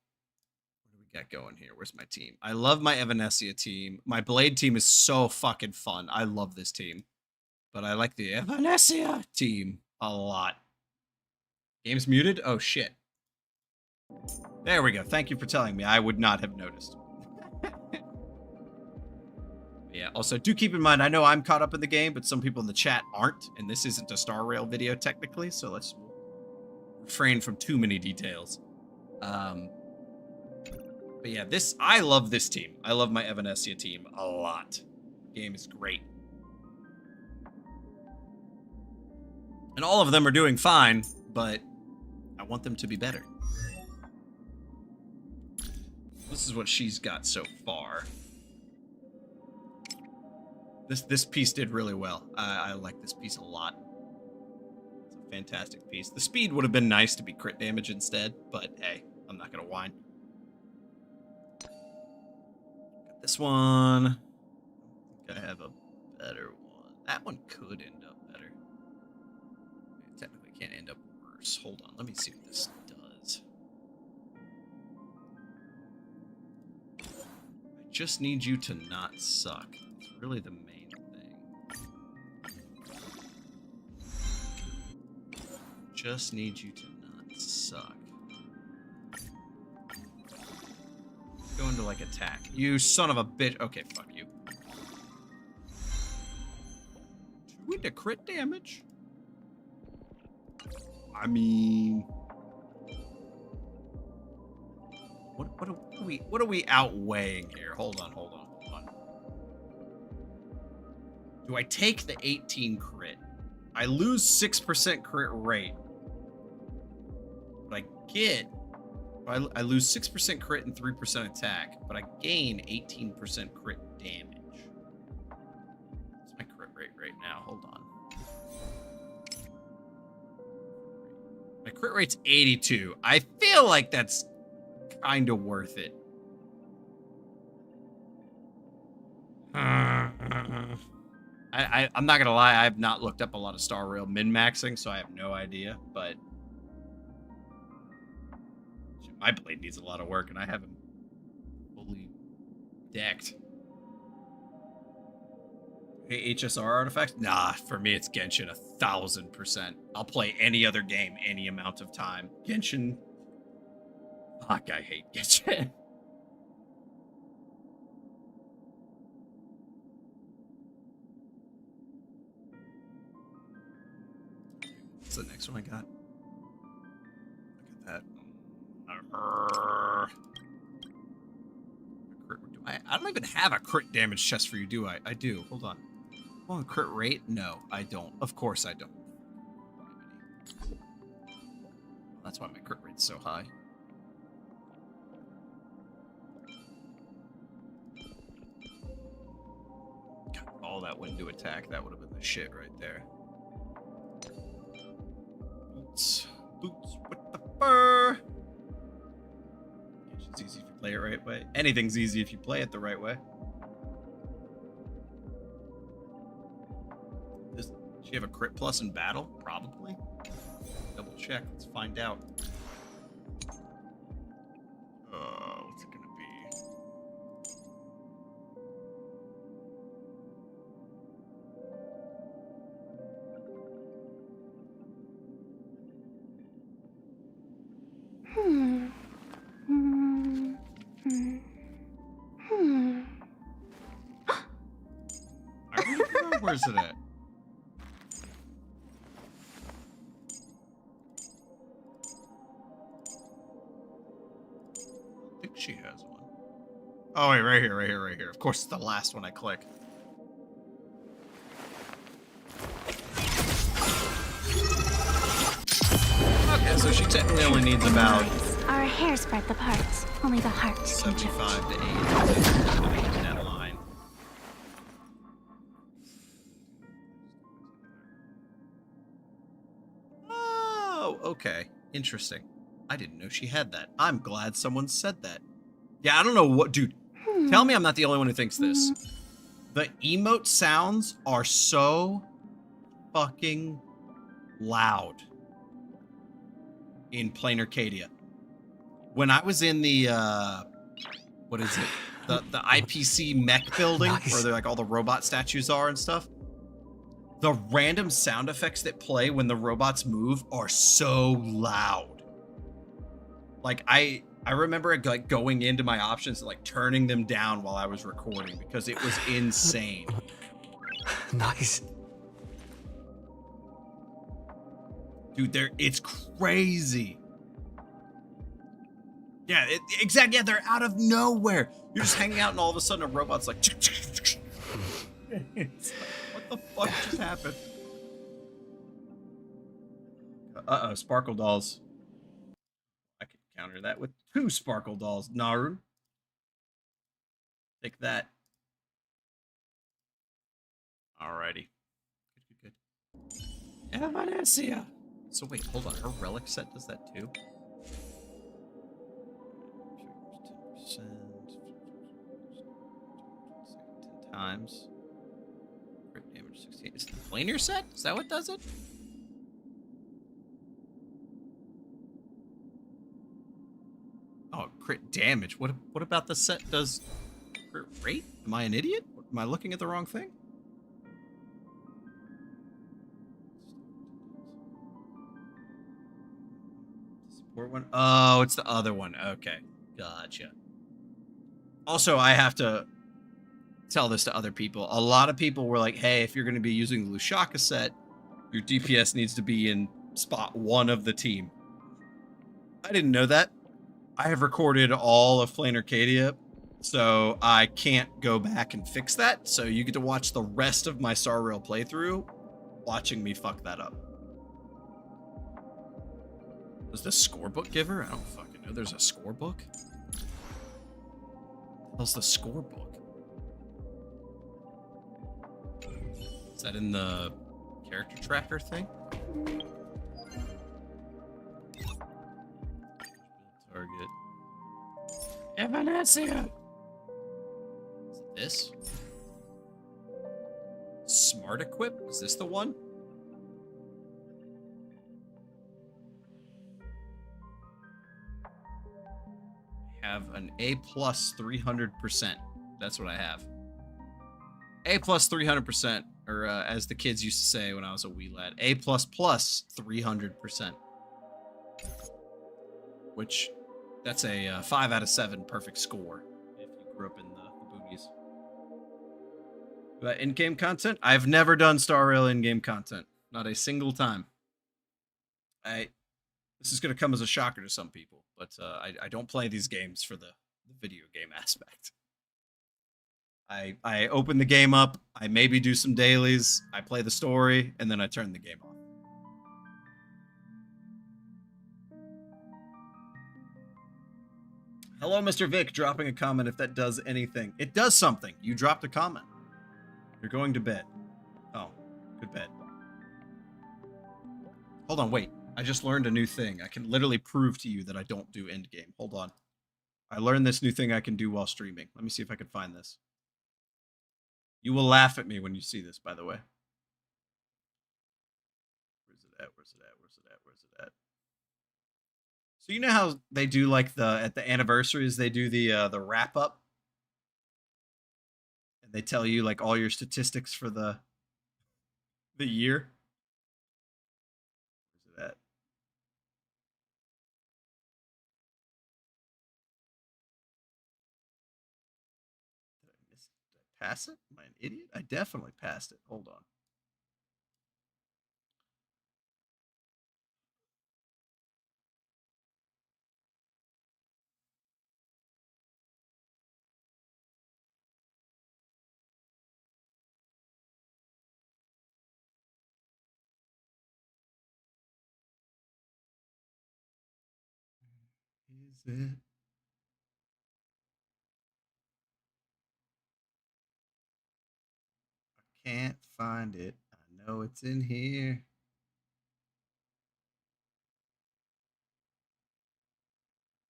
do we got going here? Where's my team? I love my Evanescia team. My Blade team is so fucking fun. I love this team. But I like the Evanescia team a lot. Game's muted? Oh, shit. There we go. Thank you for telling me. I would not have noticed. Yeah, also, do keep in mind, I know I'm caught up in the game, but some people in the chat aren't, and this isn't a Star Rail video, technically, so let's refrain from too many details. But yeah, I love this team. I love my Evanescia team a lot. The game is great. And all of them are doing fine, but I want them to be better. This is what she's got so far. This piece did really well. I like this piece a lot. It's a fantastic piece. The speed would have been nice to be crit damage instead, but hey, I'm not gonna whine. Got this one. I think I have a better one. That one could end up better. It technically can't end up worse. Hold on, let me see what this does. I just need you to not suck. It's really the main thing. Just need you to not suck. Go into like attack. You son of a bitch. Okay, fuck you. 2 into crit damage? I mean, what are we outweighing here? Hold on. Do I take the 18 crit? I lose 6% crit rate. But I lose 6% crit and 3% attack, but I gain 18% crit damage. What's my crit rate right now? Hold on. My crit rate's 82. I feel like that's kind of worth it. I'm not gonna lie, I have not looked up a lot of Star Rail min-maxing, so I have no idea, but my blade needs a lot of work, and I haven't fully decked. Hey, HSR artifacts? Nah, for me it's Genshin 1000%. I'll play any other game any amount of time. Genshin... Fuck, I hate Genshin. What's the next one I got? Look at that. I don't even have a crit damage chest for you, do I? I do. Hold on. Oh, crit rate? No, I don't. Of course I don't. That's why my crit rate's so high. God, all that went into attack. That would have been the shit right there. Boots with the fur. It's easy if you play it the right way. Anything's easy if you play it the right way. Does she have a crit plus in battle? Probably. Double check. Let's find out. What's it gonna be? Where's it at? she has one. Oh, wait, right here, right here, right here. Of course, it's the last one I click. Okay, so she technically only needs about Our hair spread apart. Only the heart can judge. 75 to 80 in that line. Oh, okay. Interesting. I didn't know she had that. I'm glad someone said that. Yeah, I don't know what... Dude, tell me I'm not the only one who thinks this. The emote sounds are so fucking loud in Plain Arcadia. When I was in the, what is it? The IPC mech building, where they're like all the robot statues are and stuff. The random sound effects that play when the robots move are so loud. Like I remember like going into my options and like turning them down while I was recording because it was insane. Nice. Dude, it's crazy. Yeah, exactly. Yeah, they're out of nowhere. You're just hanging out, and all of a sudden, a robot's like, it's like, what the fuck just happened? Uh-oh, sparkle dolls. I could counter that with 2 sparkle dolls. Naru. Take that. Alrighty. Good. Evanesia. So wait, hold on. Her relic set does that too? 10%. 10 times. Crit damage 16. Is it the planar set? Is that what does it? Oh, crit damage. What about the set does crit rate? Am I an idiot? Am I looking at the wrong thing? Support one? Oh, it's the other one. Okay. Gotcha. Also, I have to tell this to other people. A lot of people were like, hey, if you're going to be using the Lushaka set, your DPS needs to be in spot 1 of the team. I didn't know that. I have recorded all of Plain Arcadia, so I can't go back and fix that. So you get to watch the rest of my starrail playthrough watching me fuck that up. Does the scorebook give her? I don't fucking know. There's a scorebook? What's the scorebook? Is that in the character tracker thing? Target. Evanesia! Is it this? Smart Equip? Is this the one? I have an A plus 300%. That's what I have. A plus 300%, or as the kids used to say when I was a wee lad, A plus plus 300%. Which, that's a 5 out of 7 perfect score if you grew up in the boogies. But in-game content? I've never done starrail in-game content. Not a single time. This is going to come as a shocker to some people, but I don't play these games for the video game aspect. I open the game up, I maybe do some dailies, I play the story, and then I turn the game off. Hello, Mr. Vic, dropping a comment if that does anything. It does something. You dropped a comment. You're going to bed. Oh, good bed. Hold on, wait. I just learned a new thing. I can literally prove to you that I don't do endgame. Hold on. I learned this new thing I can do while streaming. Let me see if I can find this. You will laugh at me when you see this, by the way. Where's it at? Where's it at? Where's it at? Where's it at? So you know how they do like at the anniversaries, they do the wrap up? And they tell you like all your statistics for the year? Where's it at? Did I pass it? Am I an idiot? I definitely passed it. Hold on. is it? I can't find it. I know it's in here.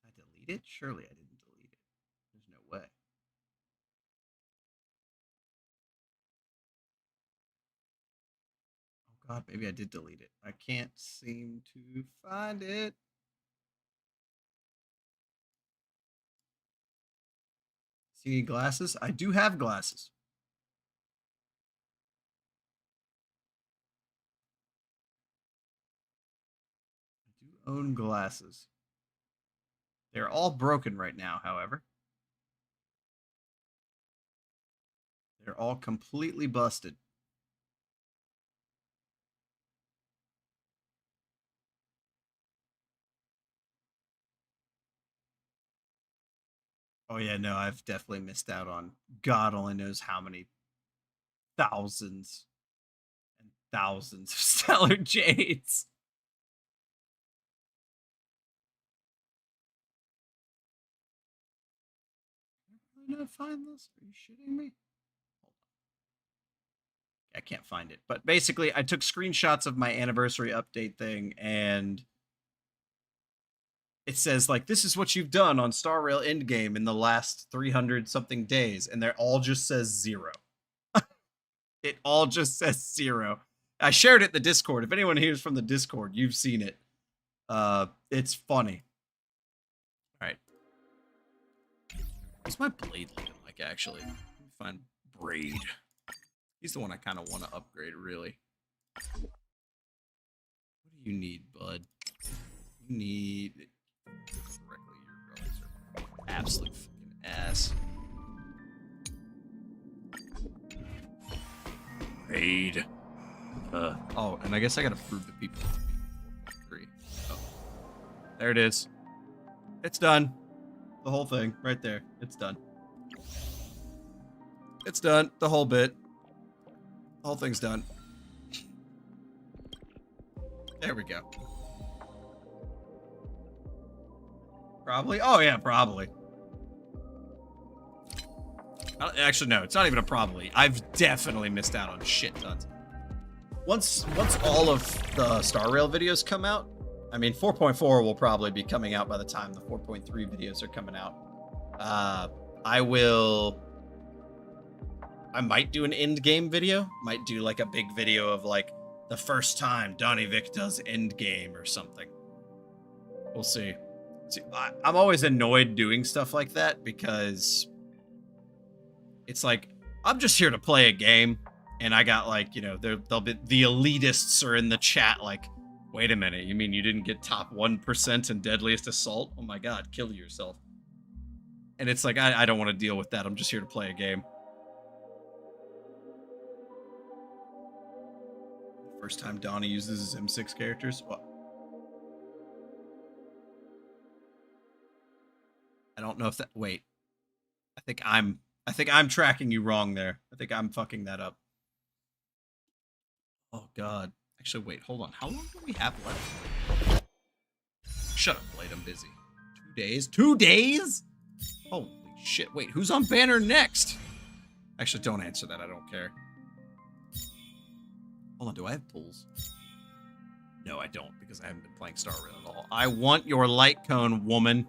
Did I delete it? Surely I didn't delete it. There's no way. Oh God, maybe I did delete it. I can't seem to find it. See any glasses? I do have glasses. I do own glasses. They're all broken right now, however. They're all completely busted. Oh yeah, no, I've definitely missed out on God only knows how many thousands and thousands of stellar jades. Can I really not find this? Are you shitting me? Hold on. I can't find it. But basically, I took screenshots of my anniversary update thing, and it says, like, this is what you've done on starrail endgame in the last 300 something days, and they're all just says 0. It all just says 0. I shared it in the Discord. If anyone here's from the Discord, you've seen it. It's funny. All right. What's my blade looking like, actually? Let me find Braid. He's the one I kind of want to upgrade, really. What do you need, bud? You need... Correctly, your relics are absolute fucking ass. Raid. Oh, and I guess I gotta prove the people to be 4.3. Oh. There it is. It's done. The whole thing, right there. It's done. It's done. The whole bit. The whole thing's done. There we go. Probably? Oh, yeah, probably. Actually, no, it's not even a probably. I've definitely missed out on shit tons. Once all of the starrail videos come out, I mean, 4.4 will probably be coming out by the time the 4.3 videos are coming out. I might do an end game video. Might do like a big video of like the first time DonnyVick does end game or something. We'll see. See, I'm always annoyed doing stuff like that because it's like, I'm just here to play a game, and I got like, you know, they'll be the elitists are in the chat like, wait a minute, you mean you didn't get top 1% in deadliest assault? Oh my god, kill yourself. And it's like, I don't want to deal with that. I'm just here to play a game. First time Donnie uses his M6 characters. What? I don't know if that. Wait, I think I'm tracking you wrong there. I think I'm fucking that up. Oh god. Actually, wait. Hold on. How long do we have left? Shut up, Blade. I'm busy. 2 days. 2 days? Holy shit. Wait, who's on banner next? Actually, don't answer that. I don't care. Hold on. Do I have pulls? No, I don't, because I haven't been playing starrail at all. I want your light cone, woman.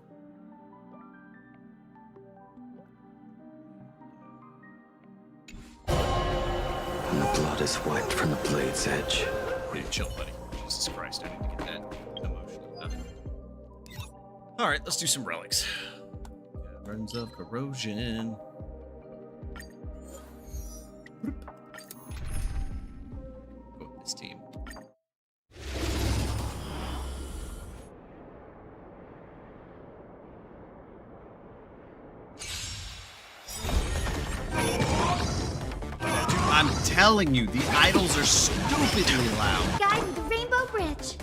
And the blood is wiped from the blade's edge. Pretty chill, buddy. Jesus Christ, I need to get that emotional about it. Alright, let's do some relics. Caverns of corrosion. Go with this team. I'm telling you, the idols are stupidly loud. Guy with the rainbow bridge.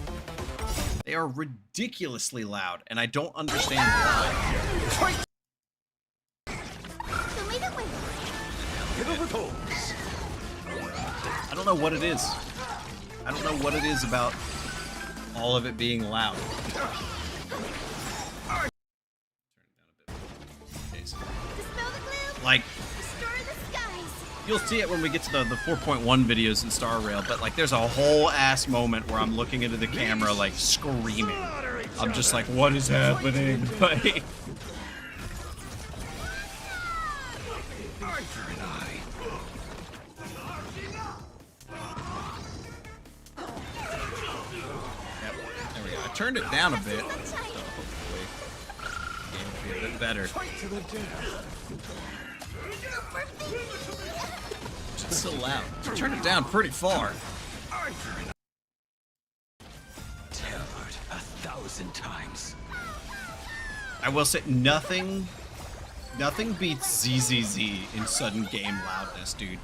They are ridiculously loud, and I don't understand why. So lead it with. I don't know what it is. I don't know what it is about all of it being loud. Like, Destroy the skies. you'll see it when we get to the 4.1 videos in Starrail, but like there's a whole ass moment where I'm looking into the camera like screaming. I'm just like, what is happening? Like, yep, there we go. I turned it down a bit, so hopefully the game will be a bit better. It's so loud. I turned it down pretty far. Tempered 1,000 times. I will say nothing beats ZZZ in sudden game loudness, dude.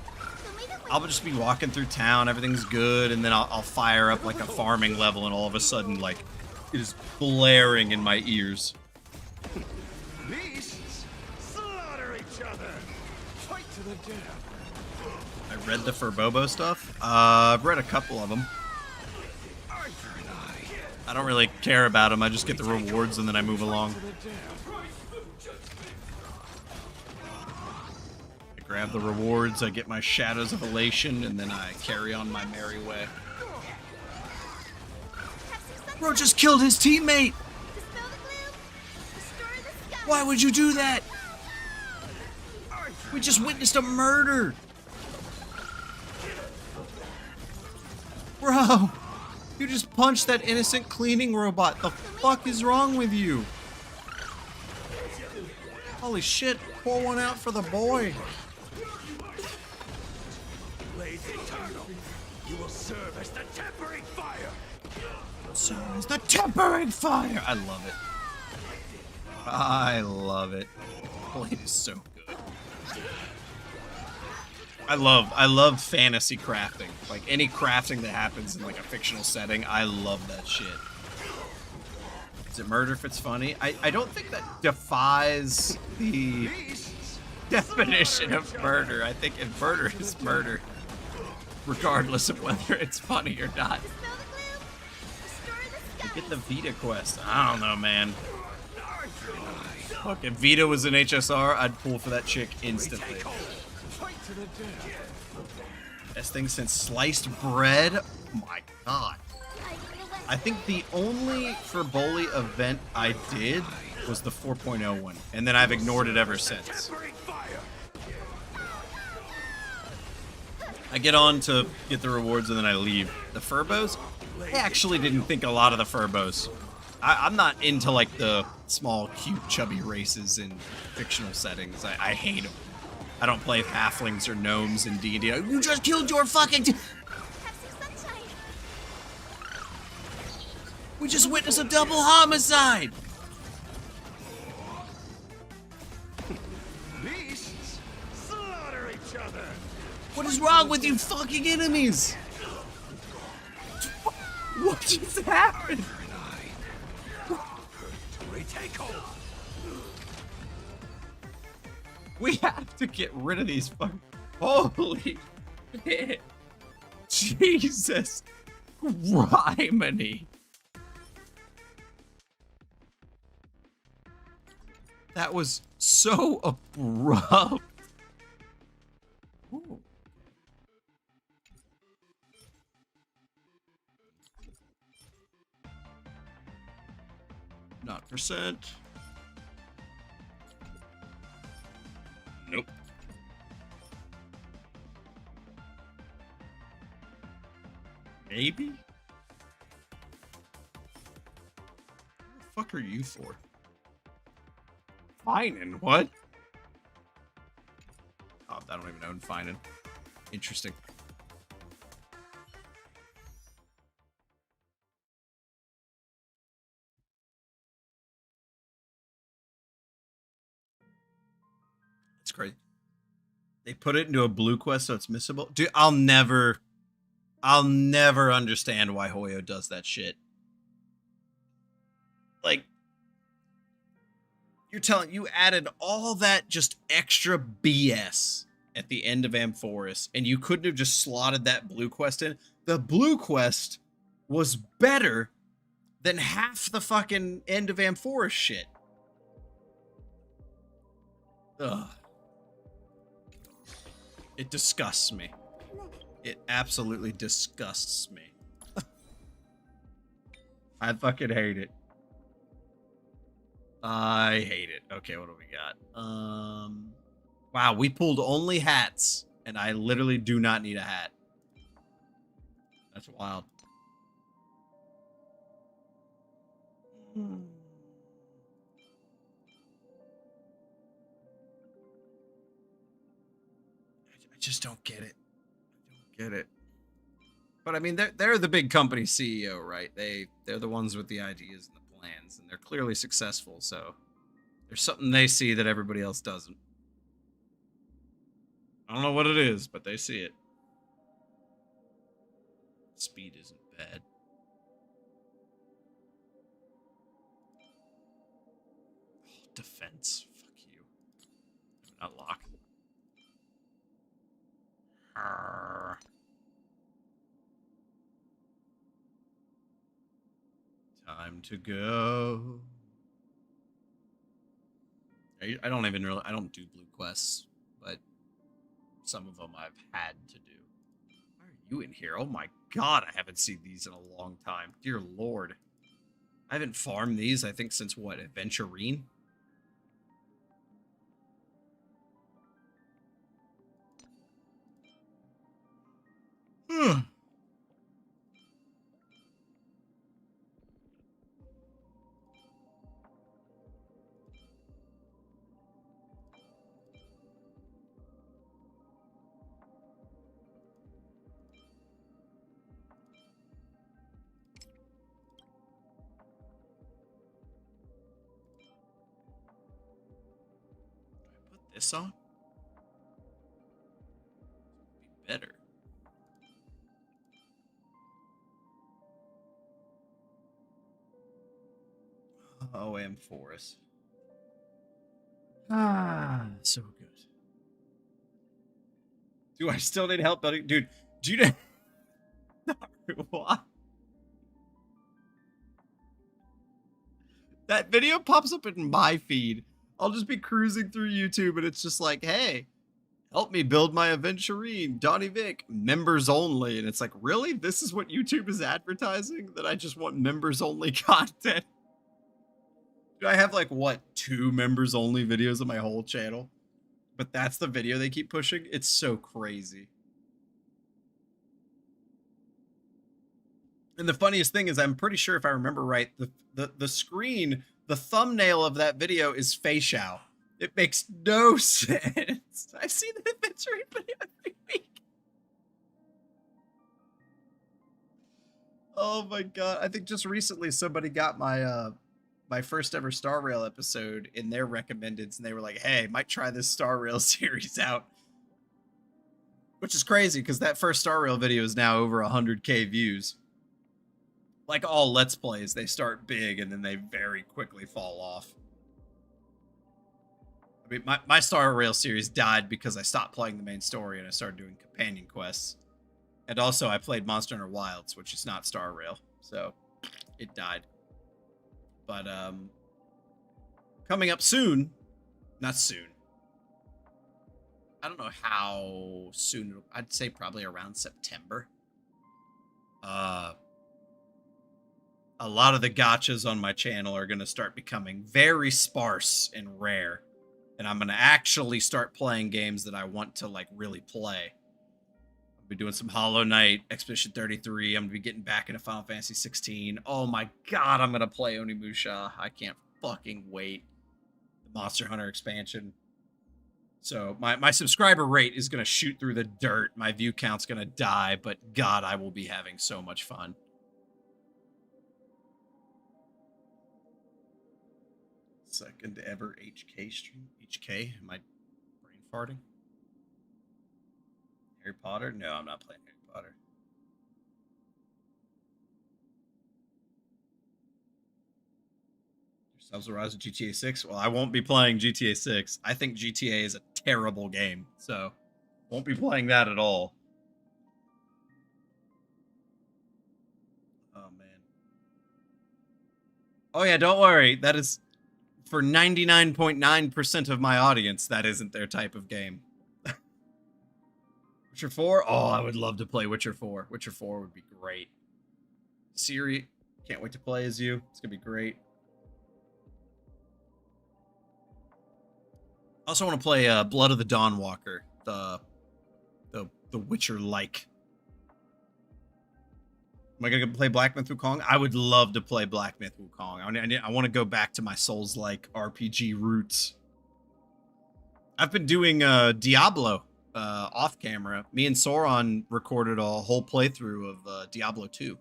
I'll just be walking through town, everything's good, and then I'll fire up like a farming level, and all of a sudden, like, it is blaring in my ears. Beasts slaughter each other. Fight to the death. I read the Furbobo stuff. I've read a couple of them. I don't really care about them. I just get the rewards and then I move along. I grab the rewards, I get my Shadows of Elation, and then I carry on my merry way. Bro just killed his teammate! Dispel the gloom. Destroy the skies. Why would you do that? We just witnessed a murder! Bro! You just punched that innocent cleaning robot. The fuck is wrong with you? Holy shit, pour one out for the boy. Blades eternal. You will serve as the tempering fire. So is the tempering fire. I love it. I love it. Blade is so good. I love fantasy crafting. Like any crafting that happens in like a fictional setting, I love that shit. Is it murder if it's funny? I don't think that defies the definition of murder. I think if murder is murder, regardless of whether it's funny or not. Dispel the gloom. Destroy the skies. Get the Vita quest. I don't know, man. Fuck, if Vita was an HSR, I'd pull for that chick instantly. Best thing since sliced bread? Oh my god. I think the only Furboli event I did was the 4.0 one, and then I've ignored it ever since. I get on to get the rewards and then I leave. The Furbos? I actually didn't think a lot of the Furbos. I'm not into like the small, cute, chubby races in fictional settings. I hate them. I don't play halflings or gnomes in D&D. You just killed your fucking... Have some sunshine. We just witnessed a double homicide! Beasts slaughter each other. What is wrong with you fucking enemies? What just happened? Retake hold. We have to get rid of these fucking... Holy shit. Jesus. Criminy. That was so abrupt. Ooh. Not percent. Nope. Maybe? What the fuck are you for? Finan, what? Oh, I don't even own Finan. Interesting. It's crazy. They put it into a blue quest so it's missable. Dude, I'll never understand why Hoyo does that shit. Like, you're telling, you added all that just extra BS at the end of Amphoris, and you couldn't have just slotted that blue quest in. The blue quest was better than half the fucking end of Amphoris shit. Ugh. It disgusts me. It absolutely disgusts me. I fucking hate it. I hate it. Okay, what do we got? Wow, we pulled only hats, and I literally do not need a hat. That's wild. I just don't get it. I don't get it. But I mean, they're the big company CEO, right? They're the ones with the ideas and the plans, and they're clearly successful. So there's something they see that everybody else doesn't. I don't know what it is, but they see it. Speed isn't bad. Oh, defense. Fuck you. Unlock. Time to go. I don't even really, I don't do blue quests, but some of them I've had to do. Why are you in here? Oh my god, I haven't seen these in a long time. Dear lord. I haven't farmed these, I think, since what, Adventurine? This on? Be better. OM Forest. So good. Do I still need help building? Dude, do you know what? That video pops up in my feed. I'll just be cruising through YouTube and it's just like, hey, help me build my Adventurine, DonnyVick, members only. And it's like, really? This is what YouTube is advertising? That I just want members only content? Do I have like, what, 2 members only videos on my whole channel? But that's the video they keep pushing? It's so crazy. And the funniest thing is, I'm pretty sure if I remember right, the screen, the thumbnail of that video is facial. It makes no sense. I see the Adventurine video every week. Oh my god. I think just recently somebody got my my first ever starrail episode in their recommendeds, and they were like, hey, might try this starrail series out. Which is crazy, because that first starrail video is now over 100k views. Like all Let's Plays, they start big and then they very quickly fall off. I mean, my starrail series died because I stopped playing the main story and I started doing companion quests. And also I played Monster Hunter Wilds, which is not starrail, so it died. But coming up soon, not soon. I don't know how soon. I'd say probably around September. A lot of the gachas on my channel are going to start becoming very sparse and rare. And I'm going to actually start playing games that I want to, like, really play. I'll be doing some Hollow Knight, Expedition 33. I'm going to be getting back into Final Fantasy 16. Oh my god, I'm going to play Onimusha. I can't fucking wait. The Monster Hunter expansion. So my subscriber rate is going to shoot through the dirt. My view count's going to die. But god, I will be having so much fun. Second ever HK stream. HK? Am I brain farting? Harry Potter? No, I'm not playing Harry Potter. Yourselves will rise with GTA 6? Well, I won't be playing GTA 6. I think GTA is a terrible game, so won't be playing that at all. Oh, man. Oh, yeah, don't worry. That is... For 99.9% of my audience, that isn't their type of game. Witcher 4? Oh, I would love to play Witcher 4. Witcher 4 would be great. Siri, can't wait to play as you. It's gonna be great. I also want to play Blood of the Dawnwalker, the Witcher-like. Am I gonna play Black Myth Wukong? I would love to play Black Myth Wukong. I want to go back to my Souls-like RPG roots. I've been doing Diablo off camera. Me and Sauron recorded a whole playthrough of Diablo 2.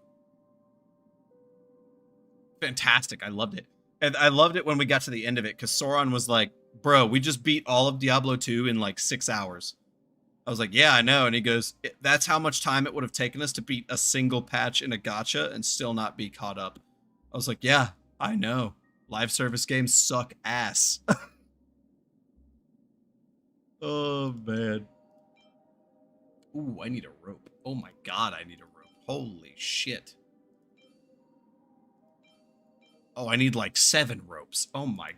Fantastic. I loved it. And I loved it when we got to the end of it because Sauron was like, bro, we just beat all of Diablo 2 in like 6 hours. I was like, yeah, I know. And he goes, that's how much time it would have taken us to beat a single patch in a gacha and still not be caught up. I was like, yeah, I know. Live service games suck ass. Oh, man. Ooh, I need a rope. Oh my god, I need a rope. Holy shit. Oh, I need like 7 ropes. Oh my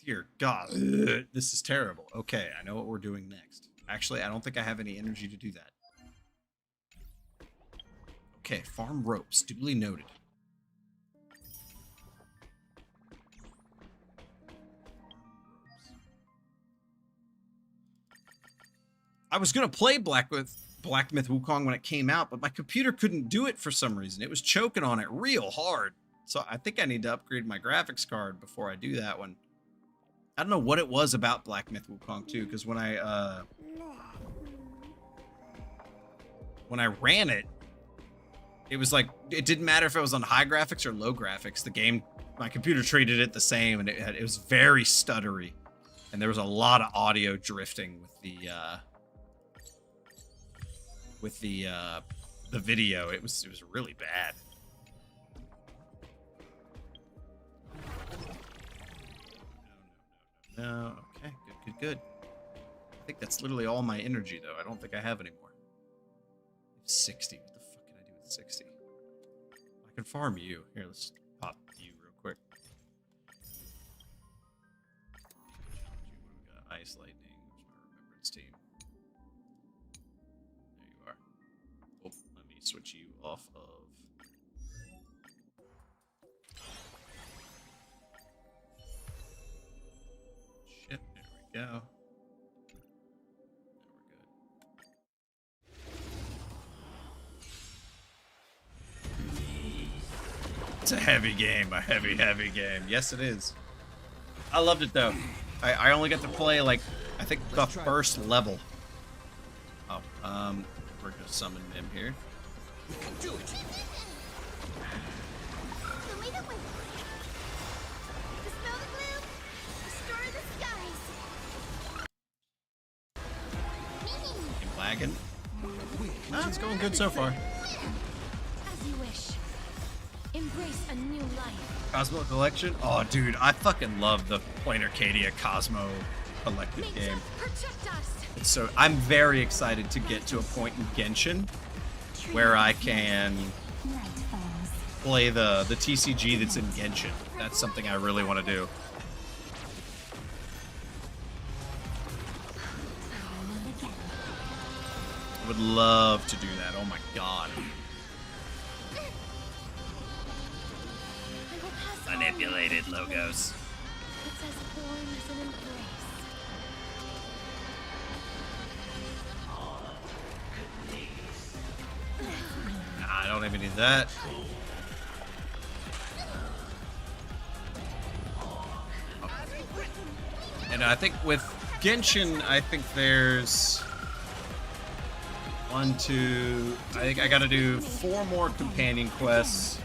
dear god. Ugh, this is terrible. Okay, I know what we're doing next. Actually, I don't think I have any energy to do that. Okay, farm ropes. Duly noted. I was going to play Black Myth Wukong when it came out, but my computer couldn't do it for some reason. It was choking on it real hard. So I think I need to upgrade my graphics card before I do that one. I don't know what it was about Black Myth Wukong too, because when I ran it, it was like, it didn't matter if it was on high graphics or low graphics. The game, my computer treated it the same, and it was very stuttery. And there was a lot of audio drifting with the video. It was really bad. No, okay, good. I think that's literally all my energy, though. I don't think I have any more. 60. What the fuck can I do with 60? I can farm you. Here, let's pop you real quick. We got Ice Lightning. Where's my Remembrance team? There you are. Oh, let me switch you off of... Shit, there we go. It's a heavy game, a heavy game. Yes, it is. I loved it, though. I only got to play, like, I think the first level. Oh, we're gonna summon him here. We can do it. Dispel the gloom, destroy the skies. Keep lagging. It's going good so far. As you wish. Embrace a new life. Cosmo Collection? Oh, dude, I fucking love the Plain Arcadia Cosmo Collected game. Protect us. It's so I'm very excited to get to a point in Genshin where I can play the TCG that's in Genshin. That's something I really want to do. I would love to do that. Oh my god. Manipulated logos. It's as warm as an embrace. Nah, I don't even need that. Oh. And I think with Genshin, I think there's 1, 2. I think I gotta do 4 more companion quests.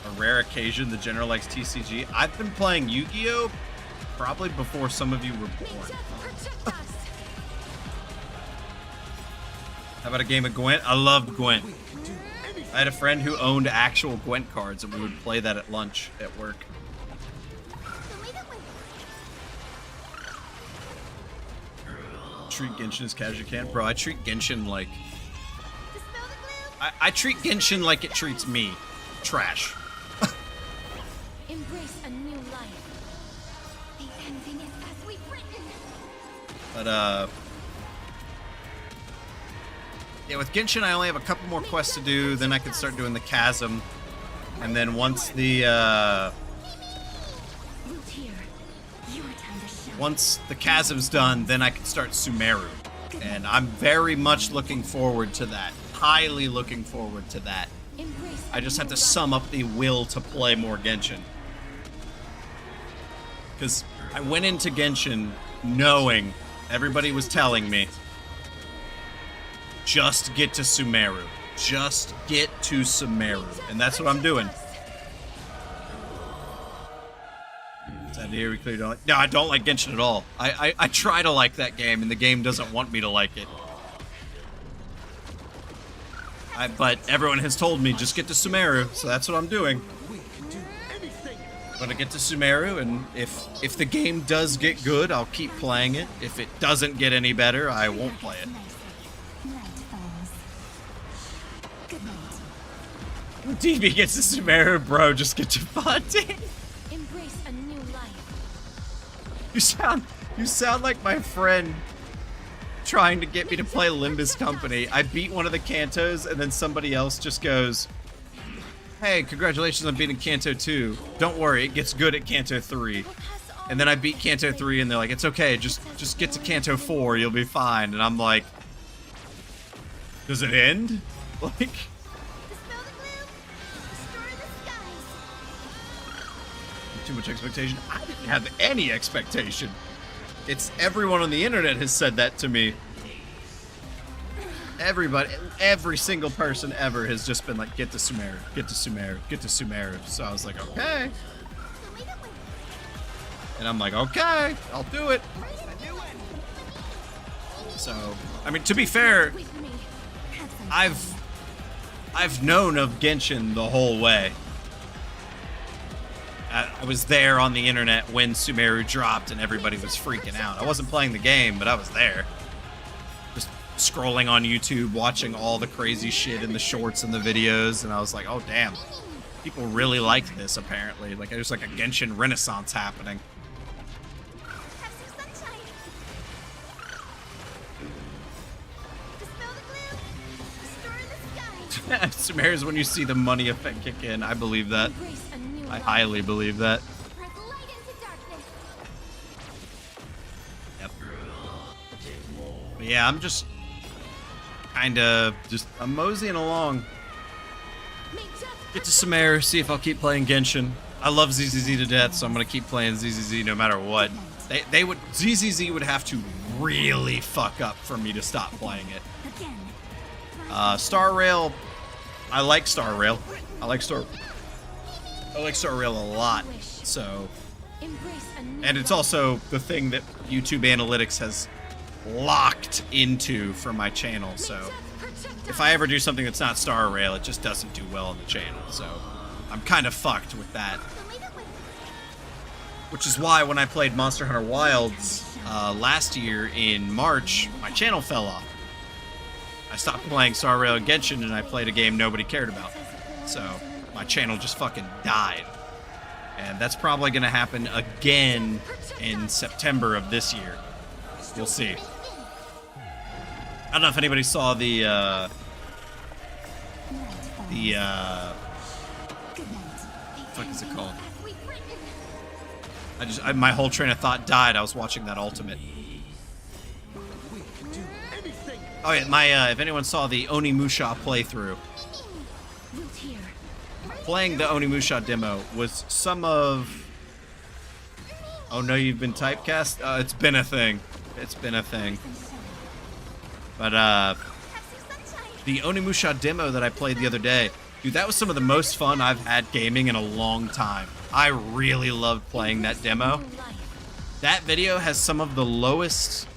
A rare occasion, the general likes TCG. I've been playing Yu-Gi-Oh! Probably before some of you were born. How about a game of Gwent? I loved Gwent. I had a friend who owned actual Gwent cards, and we would play that at lunch at work. Treat Genshin as casual as you can. Bro, I treat Genshin like... I treat Genshin like it treats me. Trash. Embrace a new life. The ending is as we've written. But, Yeah, with Genshin, I only have a couple more quests to do. Then I can start doing the chasm. And then once the, once the chasm's done, then I can start Sumeru. And I'm very much looking forward to that. Highly looking forward to that. I just have to sum up the will to play more Genshin. Because I went into Genshin knowing, everybody was telling me, just get to Sumeru. Just get to Sumeru. And that's what I'm doing. Is that here we clearly don't like? No, I don't like Genshin at all. I try to like that game, and the game doesn't want me to like it. But everyone has told me, just get to Sumeru, so that's what I'm doing. I'm gonna get to Sumeru, and if the game does get good, I'll keep playing it. If it doesn't get any better, I won't play it. When DB gets to Sumeru, bro, just get to Fontaine. Embrace a new life. You sound like my friend trying to get me to play Limbus Company. I beat one of the Kantos, and then somebody else just goes, hey, congratulations on beating Kanto 2. Don't worry, it gets good at Kanto 3. And then I beat Kanto 3, and they're like, it's okay, just get to Kanto 4, you'll be fine. And I'm like, does it end? Like... Too much expectation. I didn't have any expectation. It's everyone on the internet has said that to me. Everybody, every single person ever has just been like, get to Sumeru, get to Sumeru, get to Sumeru. So I was like, okay. And I'm like, okay, I'll do it. So, I mean, to be fair, I've known of Genshin the whole way. I was there on the internet when Sumeru dropped and everybody was freaking out. I wasn't playing the game, but I was there. Just scrolling on YouTube, watching all the crazy shit in the shorts and the videos, and I was like, oh damn. People really like this, apparently. Like, there's like a Genshin renaissance happening. Sumeru's when you see the money effect kick in. I believe that. I highly believe that. Yep. But yeah, I'm just I'm moseying along. Get to Sumeru, see if I'll keep playing Genshin. I love ZZZ to death, so I'm gonna keep playing ZZZ no matter what. ZZZ would have to really fuck up for me to stop playing it. Starrail, I like Starrail. I like Starrail a lot, so... And it's also the thing that YouTube Analytics has locked into for my channel, so... If I ever do something that's not Starrail, it just doesn't do well on the channel, so... I'm kind of fucked with that. Which is why when I played Monster Hunter Wilds last year in March, my channel fell off. I stopped playing Starrail and Genshin, and I played a game nobody cared about. So... my channel just fucking died. And that's probably gonna happen again in September of this year. We'll see. I don't know if anybody saw the fuck is it called? My whole train of thought died. I was watching that Ultimate. Oh yeah, if anyone saw the Onimusha playthrough. Playing the Onimusha demo was some of... Oh no, you've been typecast? It's been a thing. It's been a thing. But, the Onimusha demo that I played the other day, dude, that was some of the most fun I've had gaming in a long time. I really loved playing that demo. That video has some of the lowest,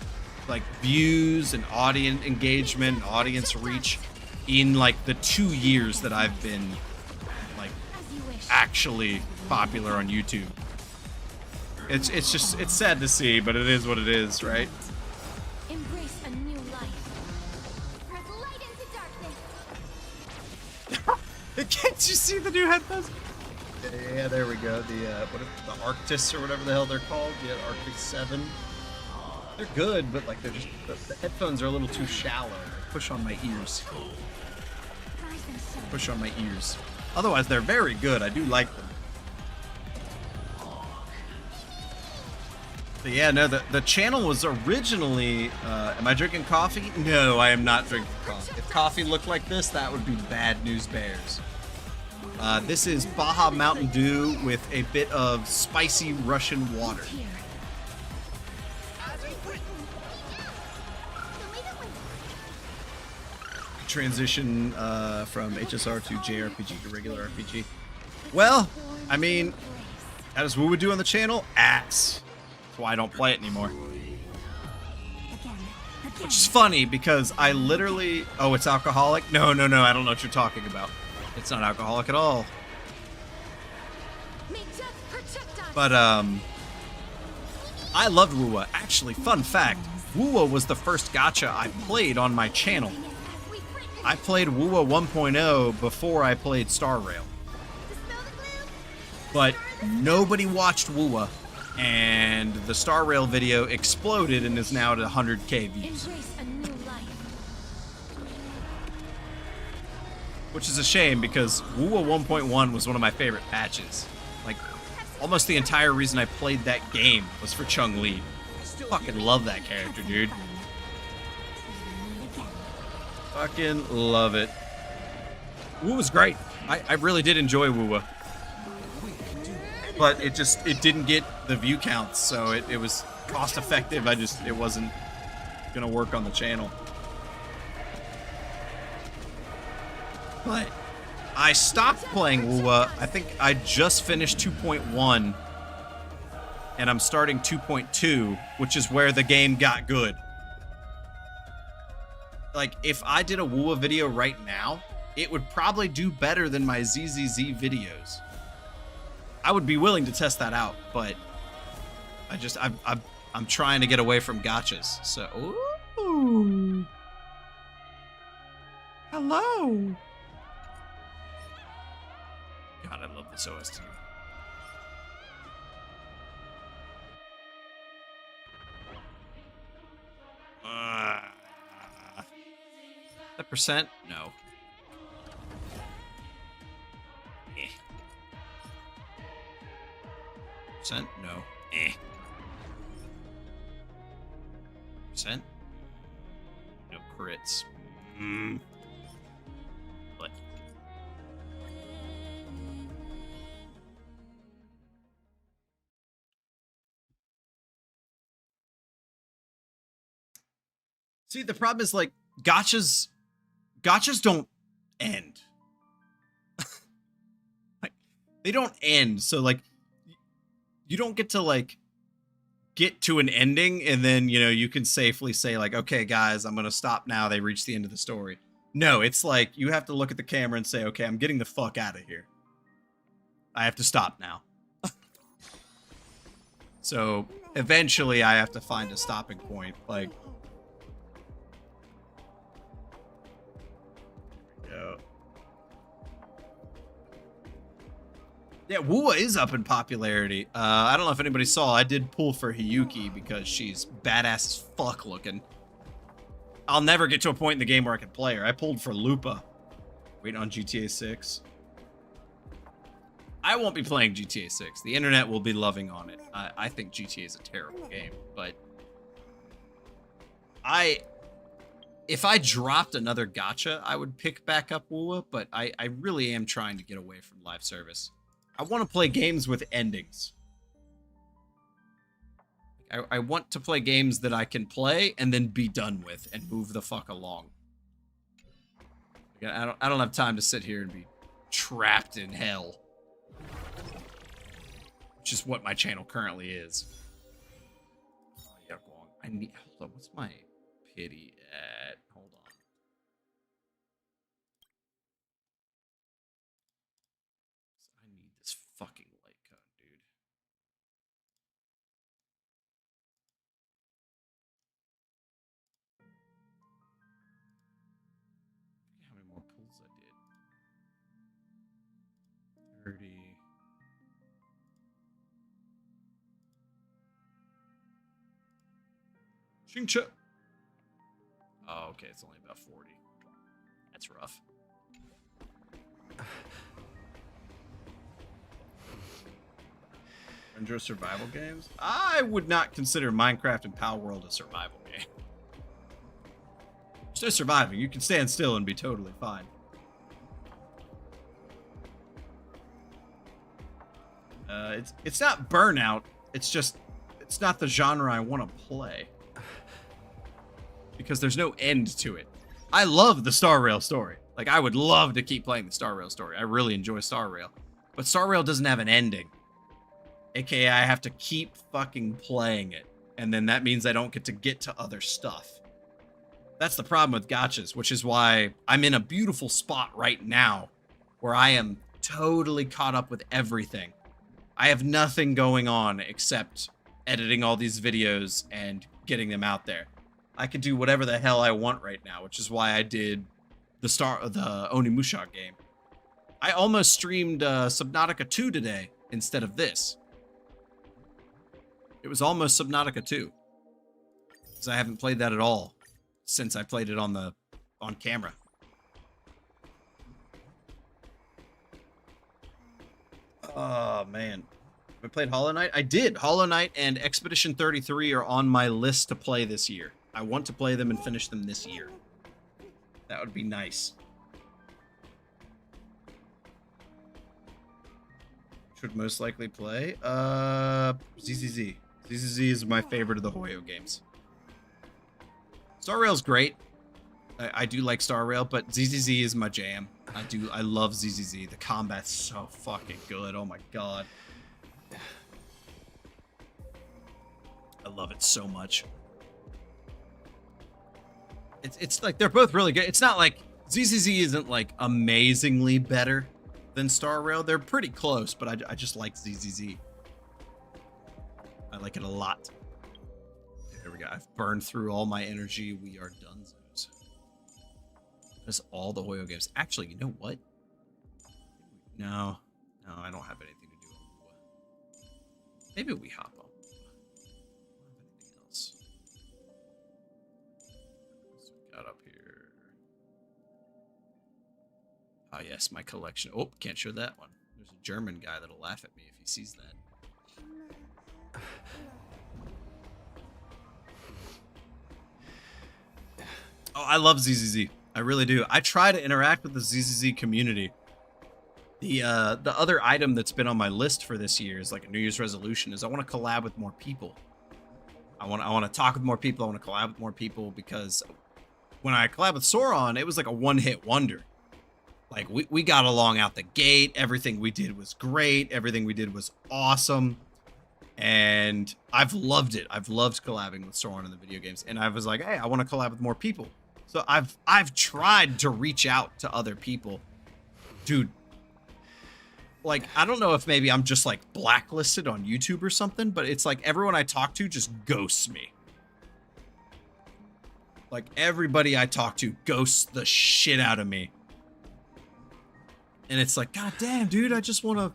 like, views and audience engagement, and audience reach in, like, the 2 years that I've been... actually popular on YouTube. It's sad to see, but it is what it is, right? Embrace a new life. Press light into darkness. Can't you see the new headphones? Yeah, there we go. The Arctis or whatever the hell they're called. Yeah, Arctic 7. They're good, but like they're just the headphones are a little too shallow. They push on my ears. Push on my ears. Otherwise, they're very good. I do like them. But yeah, no, the channel was originally. Am I drinking coffee? No, I am not drinking coffee. If coffee looked like this, that would be Bad News Bears. This is Baja Mountain Dew with a bit of spicy Russian water. Transition from HSR to JRPG to regular RPG. Well, I mean, how does Wuwa do on the channel? Ass. That's why I don't play it anymore. Which is funny because I literally... Oh, it's alcoholic? No, I don't know what you're talking about. It's not alcoholic at all. But, I loved Wuwa. Actually, fun fact, Wuwa was the first gacha I played on my channel. I played Wuwa 1.0 before I played starrail. But nobody watched Wuwa, and the starrail video exploded and is now at 100k views. Which is a shame because Wuwa 1.1 was one of my favorite patches. Like, almost the entire reason I played that game was for Chun-Li. Fucking love that character, dude. Fucking love it. Wuwa was great. I really did enjoy Wuwa. But it didn't get the view counts, so it was cost effective. It wasn't gonna work on the channel. But I stopped playing Wuwa. I think I just finished 2.1 and I'm starting 2.2, which is where the game got good. Like, if I did a Wuwa video right now, it would probably do better than my ZZZ videos. I would be willing to test that out, but I'm trying to get away from gachas. So, ooh. Hello. God, I love this OST. The percent? No. Eh. Percent? No. Eh. Percent? No crits. But. See, the problem is, like, gachas don't end. Like, they don't end, so, like, you don't get to, like, get to an ending and then, you know, you can safely say, like, okay, guys, I'm gonna stop now. They reached the end of the story. No, it's like, you have to look at the camera and say, okay, I'm getting the fuck out of here. I have to stop now. So, eventually, I have to find a stopping point, like... Yeah, Wuwa is up in popularity. I don't know if anybody saw, I did pull for Hiyuki because she's badass as fuck looking. I'll never get to a point in the game where I can play her. I pulled for Lupa. Waiting on GTA 6. I won't be playing GTA 6. The internet will be loving on it. I think GTA is a terrible game, but... If I dropped another gacha, I would pick back up Wuwa, but I really am trying to get away from live service. I want to play games with endings. I want to play games that I can play and then be done with and move the fuck along. I don't have time to sit here and be trapped in hell. Which is what my channel currently is. Oh, yeah, I need... Hold on, what's my pity at? Hold on. I need this fucking light cone, dude. How many more pulls I did? 30. Xingqiu. Oh, okay, it's only about 40. That's rough. Enjoy survival games? I would not consider Minecraft and Pal World a survival game. There's no surviving. You can stand still and be totally fine. It's not Burnout. It's just, it's not the genre I want to play. Because there's no end to it. I love the starrail story. Like, I would love to keep playing the starrail story. I really enjoy starrail. But starrail doesn't have an ending. AKA, I have to keep fucking playing it. And then that means I don't get to other stuff. That's the problem with gachas, which is why I'm in a beautiful spot right now where I am totally caught up with everything. I have nothing going on except editing all these videos and getting them out there. I can do whatever the hell I want right now, which is why I did the Onimusha game. I almost streamed Subnautica 2 today instead of this. It was almost Subnautica 2. Because I haven't played that at all since I played it on camera. Oh, man. Have I played Hollow Knight? I did. Hollow Knight and Expedition 33 are on my list to play this year. I want to play them and finish them this year. That would be nice. Should most likely play? ZZZ. ZZZ is my favorite of the Hoyo games. Starrail's great. I do like Starrail, but ZZZ is my jam. I love ZZZ. The combat's so fucking good. Oh my god. I love it so much. It's like they're both really good. It's not like ZZZ isn't like amazingly better than starrail. They're pretty close, but I just like ZZZ. I like it a lot. There we go. I've burned through all my energy. We are done. That's all the Hoyo games. Actually, you know what? No, I don't have anything to do on Wuwa. Maybe we hop on Wuwa. I don't have anything else. What's we got up here? Ah, yes, my collection. Oh, can't show that one. There's a German guy that'll laugh at me if he sees that. Oh, I love ZZZ. I really do. I try to interact with the ZZZ community. The other item that's been on my list for this year is like a New Year's resolution is I want to collab with more people. I want to talk with more people. I want to collab with more people because when I collab with Sauron, it was like a one-hit wonder. Like we got along out the gate. Everything we did was great. Everything we did was awesome. And I've loved it. I've loved collabing with Sauron in the video games. And I was like, hey, I want to collab with more people. So I've tried to reach out to other people. Dude, like, I don't know if maybe I'm just like blacklisted on YouTube or something, but it's like everyone I talk to just ghosts me. Like everybody I talk to ghosts the shit out of me. And it's like, God damn, dude, I just want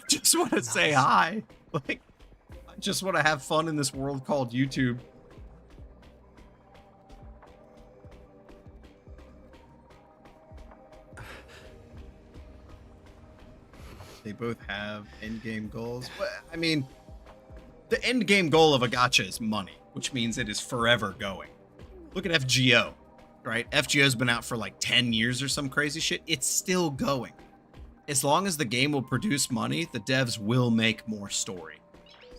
to say hi. Like, I just want to have fun in this world called YouTube. They both have end-game goals. But, I mean, the end-game goal of a gacha is money, which means it is forever going. Look at FGO, right? FGO's been out for like 10 years or some crazy shit. It's still going. As long as the game will produce money, the devs will make more story.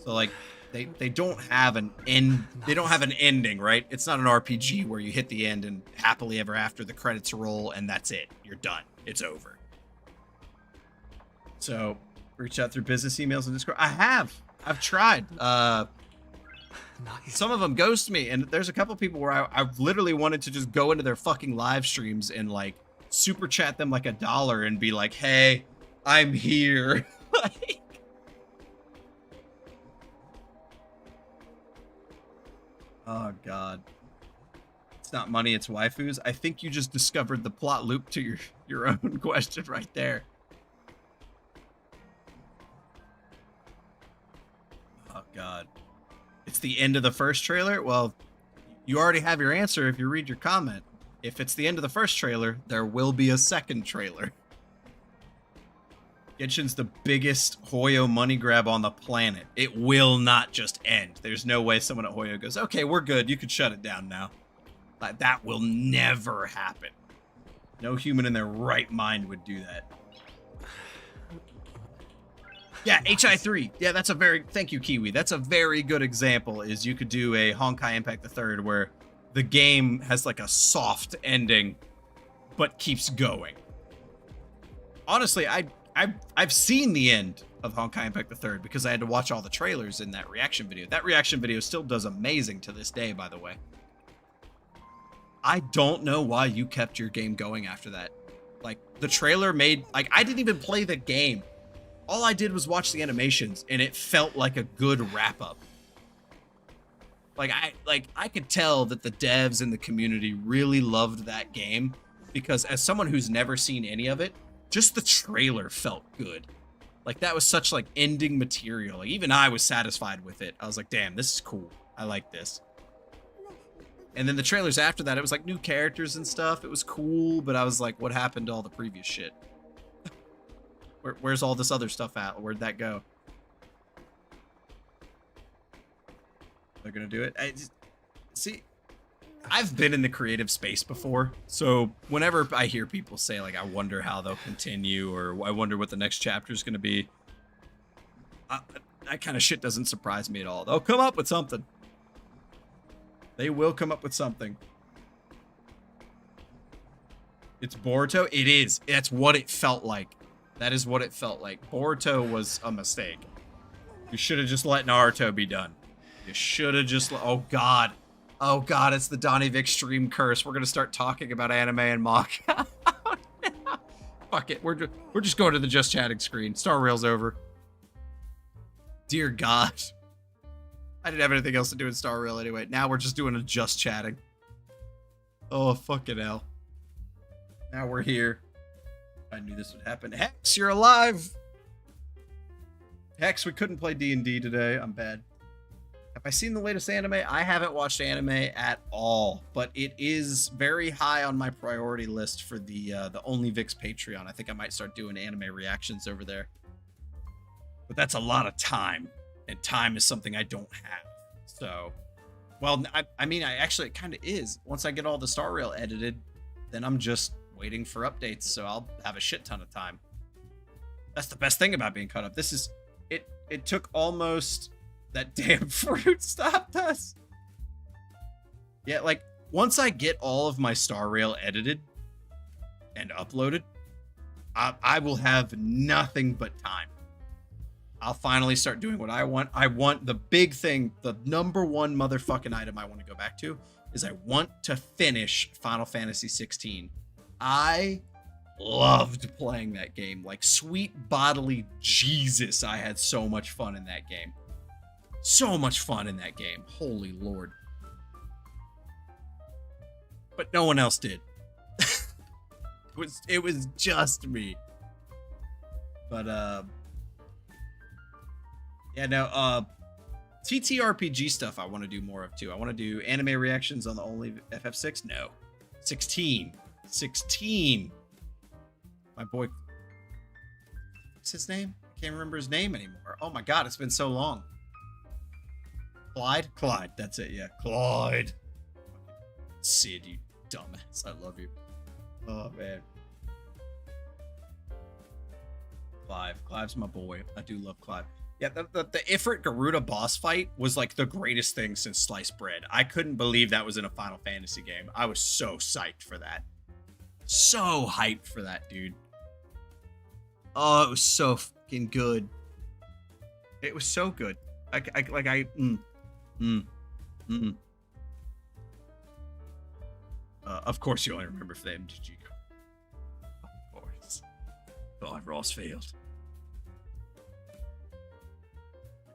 So, like, they don't have an end. They don't have an ending, right? It's not an RPG where you hit the end and happily ever after the credits roll and that's it. You're done. It's over. So, reach out through business emails and Discord. I've tried. Some of them ghost me, and there's a couple people where I've literally wanted to just go into their fucking live streams and like super chat them like $1 and be like, "Hey, I'm here." Like, oh god, it's not money, it's waifus. I think you just discovered the plot loop to your own question right there. Oh god, it's the end of the first trailer. Well, You already have your answer if you read your comment. If it's the end of the first trailer, there will be a second trailer. Genshin's the biggest Hoyo money grab on the planet. It will not just end. There's no way someone at Hoyo goes, okay, we're good. You can shut it down now. Like, that will never happen. No human in their right mind would do that. Yeah, HI3. Yeah, that's a very... Thank you, Kiwi. That's a very good example, is you could do a Honkai Impact III where the game has like a soft ending, but keeps going. Honestly, I've seen the end of Honkai Impact III because I had to watch all the trailers in that reaction video. That reaction video still does amazing to this day, by the way. I don't know why you kept your game going after that. Like, the trailer made... Like, I didn't even play the game. All I did was watch the animations, and it felt like a good wrap-up. Like, I could tell that the devs and the community really loved that game, because as someone who's never seen any of it, just the trailer felt good. Like, that was such, like, ending material. Like, even I was satisfied with it. I was like, damn, this is cool. I like this. And then the trailers after that, it was like new characters and stuff. It was cool, but I was like, what happened to all the previous shit? Where's all this other stuff at? Where'd that go? They're gonna do it. See, I've been in the creative space before, so whenever I hear people say, like, I wonder how they'll continue, or I wonder what the next chapter is gonna be, that kind of shit doesn't surprise me at all. They'll come up with something. They will come up with something. It's Boruto? It is. That's what it felt like. That is what it felt like. Boruto was a mistake. You should have just let Naruto be done. You should have just... Oh, God. Oh, God, it's the DonnyVick stream curse. We're going to start talking about anime and manga. Oh, no. Fuck it. We're just going to the just chatting screen. Starrail's over. Dear God. I didn't have anything else to do in Starrail anyway. Now we're just doing a just chatting. Oh, fucking hell. Now we're here. I knew this would happen. Hex, you're alive! Hex, we couldn't play D&D today. I'm bad. Have I seen the latest anime? I haven't watched anime at all, but it is very high on my priority list for the OnlyVix Patreon. I think I might start doing anime reactions over there. But that's a lot of time, and time is something I don't have. So, well, I mean, it kind of is. Once I get all the Starrail edited, then I'm just waiting for updates, so I'll have a shit ton of time. That's the best thing about being caught up. This is... It took almost... That damn fruit stopped us. Yeah, like, once I get all of my Starrail edited and uploaded, I will have nothing but time. I'll finally start doing what I want. I want the big thing, the number one motherfucking item I want to go back to is I want to finish Final Fantasy 16. I loved playing that game. Like, sweet bodily Jesus, I had so much fun in that game. So much fun in that game. Holy Lord. But no one else did. It was just me. But, yeah, no, TTRPG stuff I want to do more of, too. I want to do anime reactions on the only FF6. No. 16. 16. My boy... What's his name? I can't remember his name anymore. Oh, my God, it's been so long. Clyde? Clyde, that's it, yeah. Clyde. Sid, you dumbass. I love you. Oh, man. Clive's my boy. I do love Clive. Yeah, the Ifrit Garuda boss fight was like the greatest thing since sliced bread. I couldn't believe that was in a Final Fantasy game. I was so psyched for that. So hyped for that, dude. Oh, it was so fucking good. It was so good. Of course you only remember for the MTG. Of course. God, Ross failed.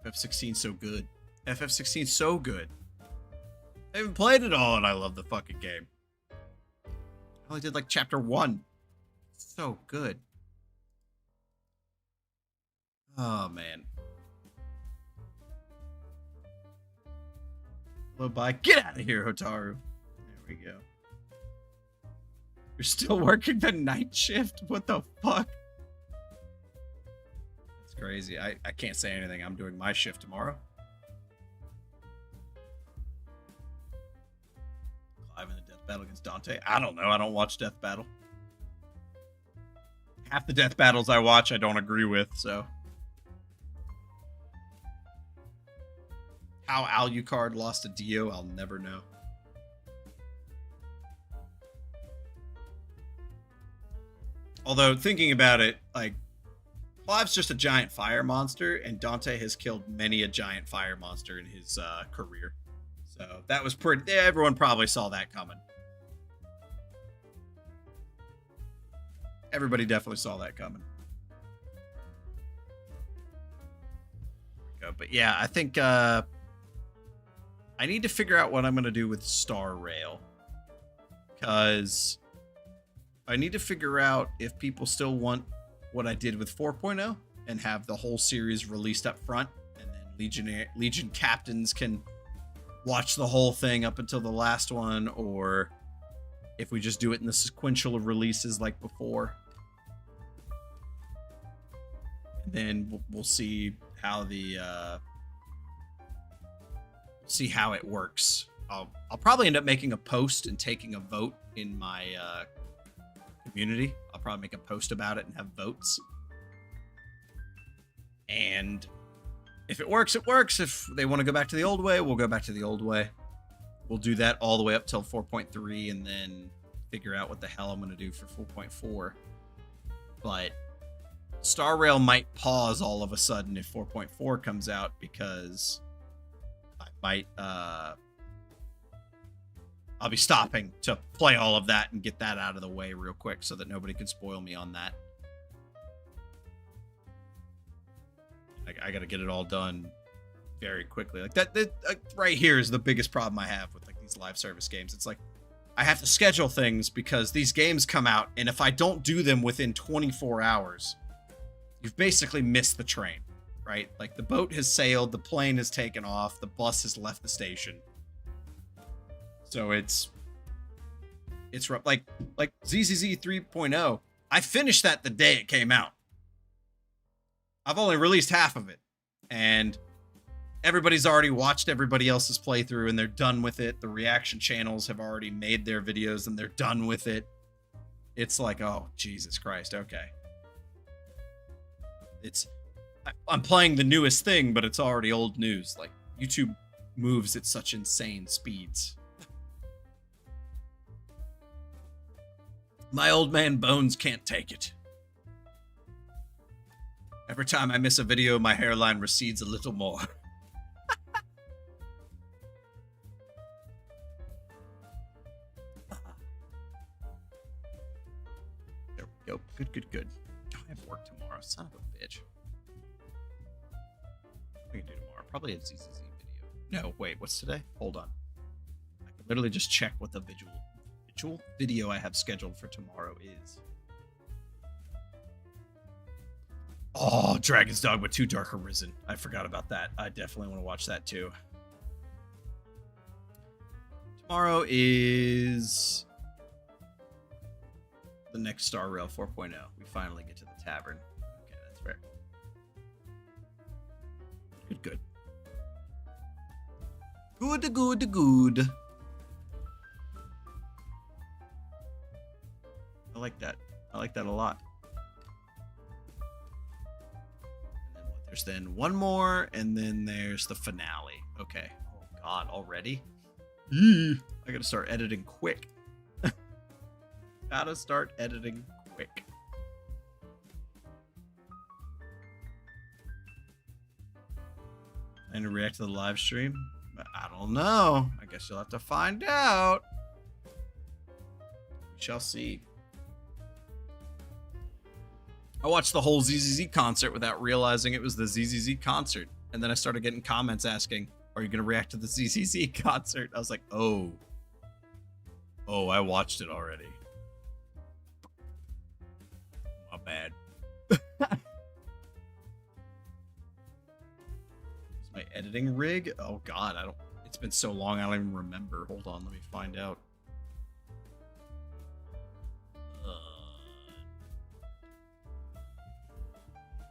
FF16 so good. FF16 so good. I haven't played it all and I love the fucking game. I only did like chapter 1. So good. Oh man. Hello, bye. Get out of here, Hotaru. There we go. You're still working the night shift? What the fuck? That's crazy. I can't say anything. I'm doing my shift tomorrow. Clive in the death battle against Dante. I don't know. I don't watch Death Battle. Half the death battles I watch, I don't agree with, so. How Alucard lost to Dio, I'll never know. Although, thinking about it, like, Clive's just a giant fire monster, and Dante has killed many a giant fire monster in his career. So, that was pretty... Everyone probably saw that coming. Everybody definitely saw that coming. But yeah, I think I need to figure out what I'm going to do with starrail. Because I need to figure out if people still want what I did with 4.0 and have the whole series released up front. And then Legion captains can watch the whole thing up until the last one. Or if we just do it in the sequential releases like before. And then we'll see how see how it works. I'll probably end up making a post and taking a vote in my community. I'll probably make a post about it and have votes. And if it works, it works. If they want to go back to the old way, we'll go back to the old way. We'll do that all the way up till 4.3 and then figure out what the hell I'm going to do for 4.4. But starrail might pause all of a sudden if 4.4 comes out because I might I'll be stopping to play all of that and get that out of the way real quick so that nobody can spoil me on that. I got to get it all done very quickly. Like that right here is the biggest problem I have with like these live service games. It's like I have to schedule things because these games come out, and if I don't do them within 24 hours, you've basically missed the train, right? Like the boat has sailed, the plane has taken off, the bus has left the station. So it's rough. Like ZZZ 3.0. I finished that the day it came out. I've only released half of it, and everybody's already watched everybody else's playthrough and they're done with it. The reaction channels have already made their videos and they're done with it. It's like, oh, Jesus Christ. Okay. I'm playing the newest thing, but it's already old news. Like YouTube moves at such insane speeds. My old man bones can't take it. Every time I miss a video, my hairline recedes a little more. There we go. Good. I have work tomorrow. Son of a bitch. What can I do tomorrow? Probably a ZZZ video. No, wait. What's today? Hold on. I can literally just check what the visual video I have scheduled for tomorrow is. Oh, Dragon's Dogma 2 Dark Arisen. I forgot about that. I definitely want to watch that too. Tomorrow is the next starrail 4.0. We finally get to the tavern. Okay, that's fair. Good. Good. I like that. I like that a lot. There's then one more, and then there's the finale. Okay. Oh, God, already? I gotta start editing quick. Gotta start editing quick. And to react to the live stream? I don't know. I guess you'll have to find out. We shall see. I watched the whole ZZZ concert without realizing it was the ZZZ concert. And then I started getting comments asking, are you going to react to the ZZZ concert? I was like, oh, I watched it already. My bad. My editing rig? Oh, God, It's been so long, I don't even remember. Hold on, let me find out.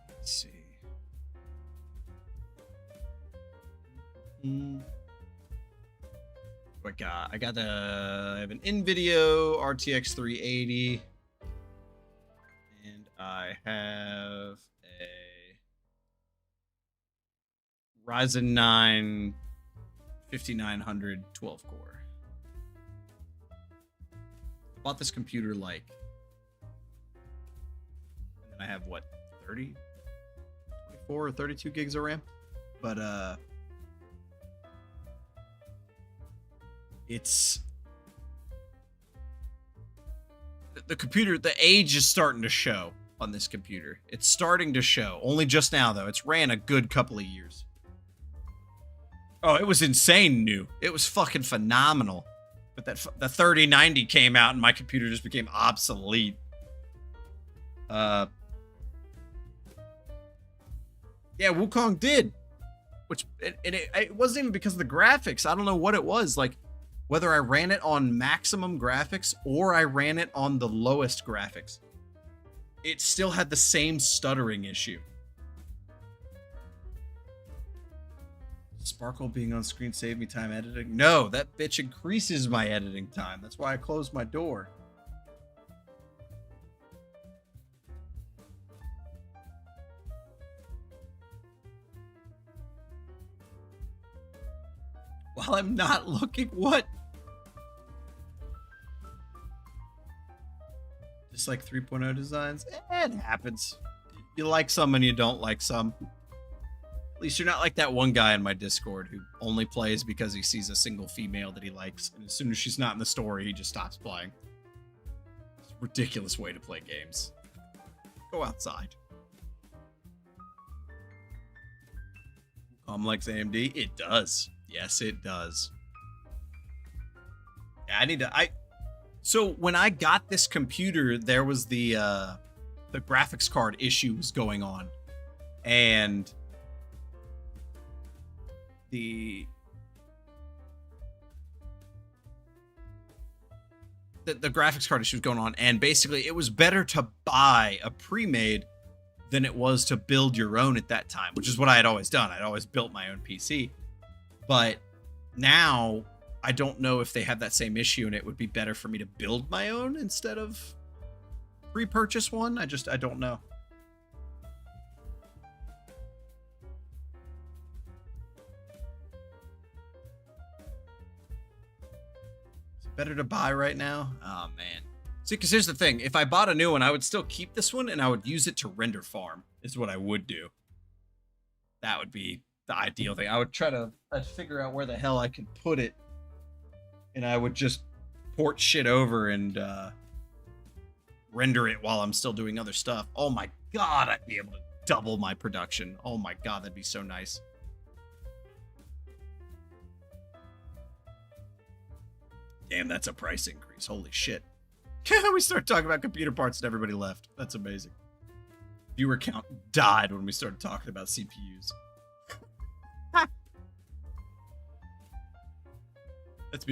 Let's see. What I got I have an in-video RTX 380. And I have a Ryzen 9 5900 12 core. I bought this computer like, and then I have what, 30, 24 or 32 gigs of RAM, but it's the computer, the age is starting to show on this computer. It's starting to show. Only just now though. It's ran a good couple of years. Oh, it was insane new. It was fucking phenomenal. But the 3090 came out and my computer just became obsolete. Yeah, Wukong did. Which, it wasn't even because of the graphics. I don't know what it was. Like, whether I ran it on maximum graphics or I ran it on the lowest graphics, it still had the same stuttering issue. Sparkle being on screen saved me time editing? No, that bitch increases my editing time. That's why I closed my door. While I'm not looking, what? Just like 3.0 designs? It happens. You like some and you don't like some. At least you're not like that one guy in my Discord who only plays because he sees a single female that he likes, and as soon as she's not in the story, he just stops playing. It's a ridiculous way to play games. Go outside. Likes AMD? It does. Yes, it does. Yeah, so when I got this computer, there was the graphics card issue was going on, and the graphics card issue was going on, and basically it was better to buy a pre-made than it was to build your own at that time, which is what I had always done. I'd always built my own PC. But now I don't know if they have that same issue, and it would be better for me to build my own instead of pre-purchase one. I don't know. Is it better to buy right now? Oh, man. See, because here's the thing. If I bought a new one, I would still keep this one, and I would use it to render farm, is what I would do. That would be the ideal thing. I'd figure out where the hell I could put it, and I would just port shit over and render it while I'm still doing other stuff. Oh my god, I'd be able to double my production. Oh my god, that'd be so nice. Damn, that's a price increase. Holy shit. We started talking about computer parts and everybody left. That's amazing. Viewer count died when we started talking about CPUs.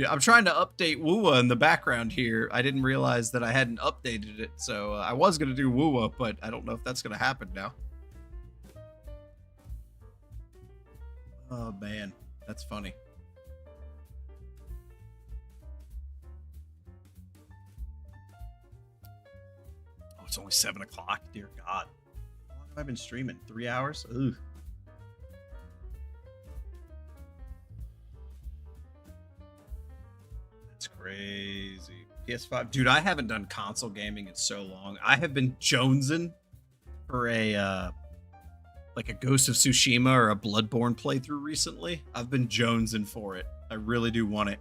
I'm trying to update Wuwa in the background here. I didn't realize that I hadn't updated it, so I was going to do Wuwa, but I don't know if that's going to happen now. Oh, man. That's funny. Oh, it's only 7 o'clock? Dear God. How long have I been streaming? 3 hours? Ugh. Crazy. PS5. Dude, I haven't done console gaming in so long. I have been jonesing for a like a Ghost of Tsushima or a Bloodborne playthrough recently. I've been jonesing for it. I really do want it.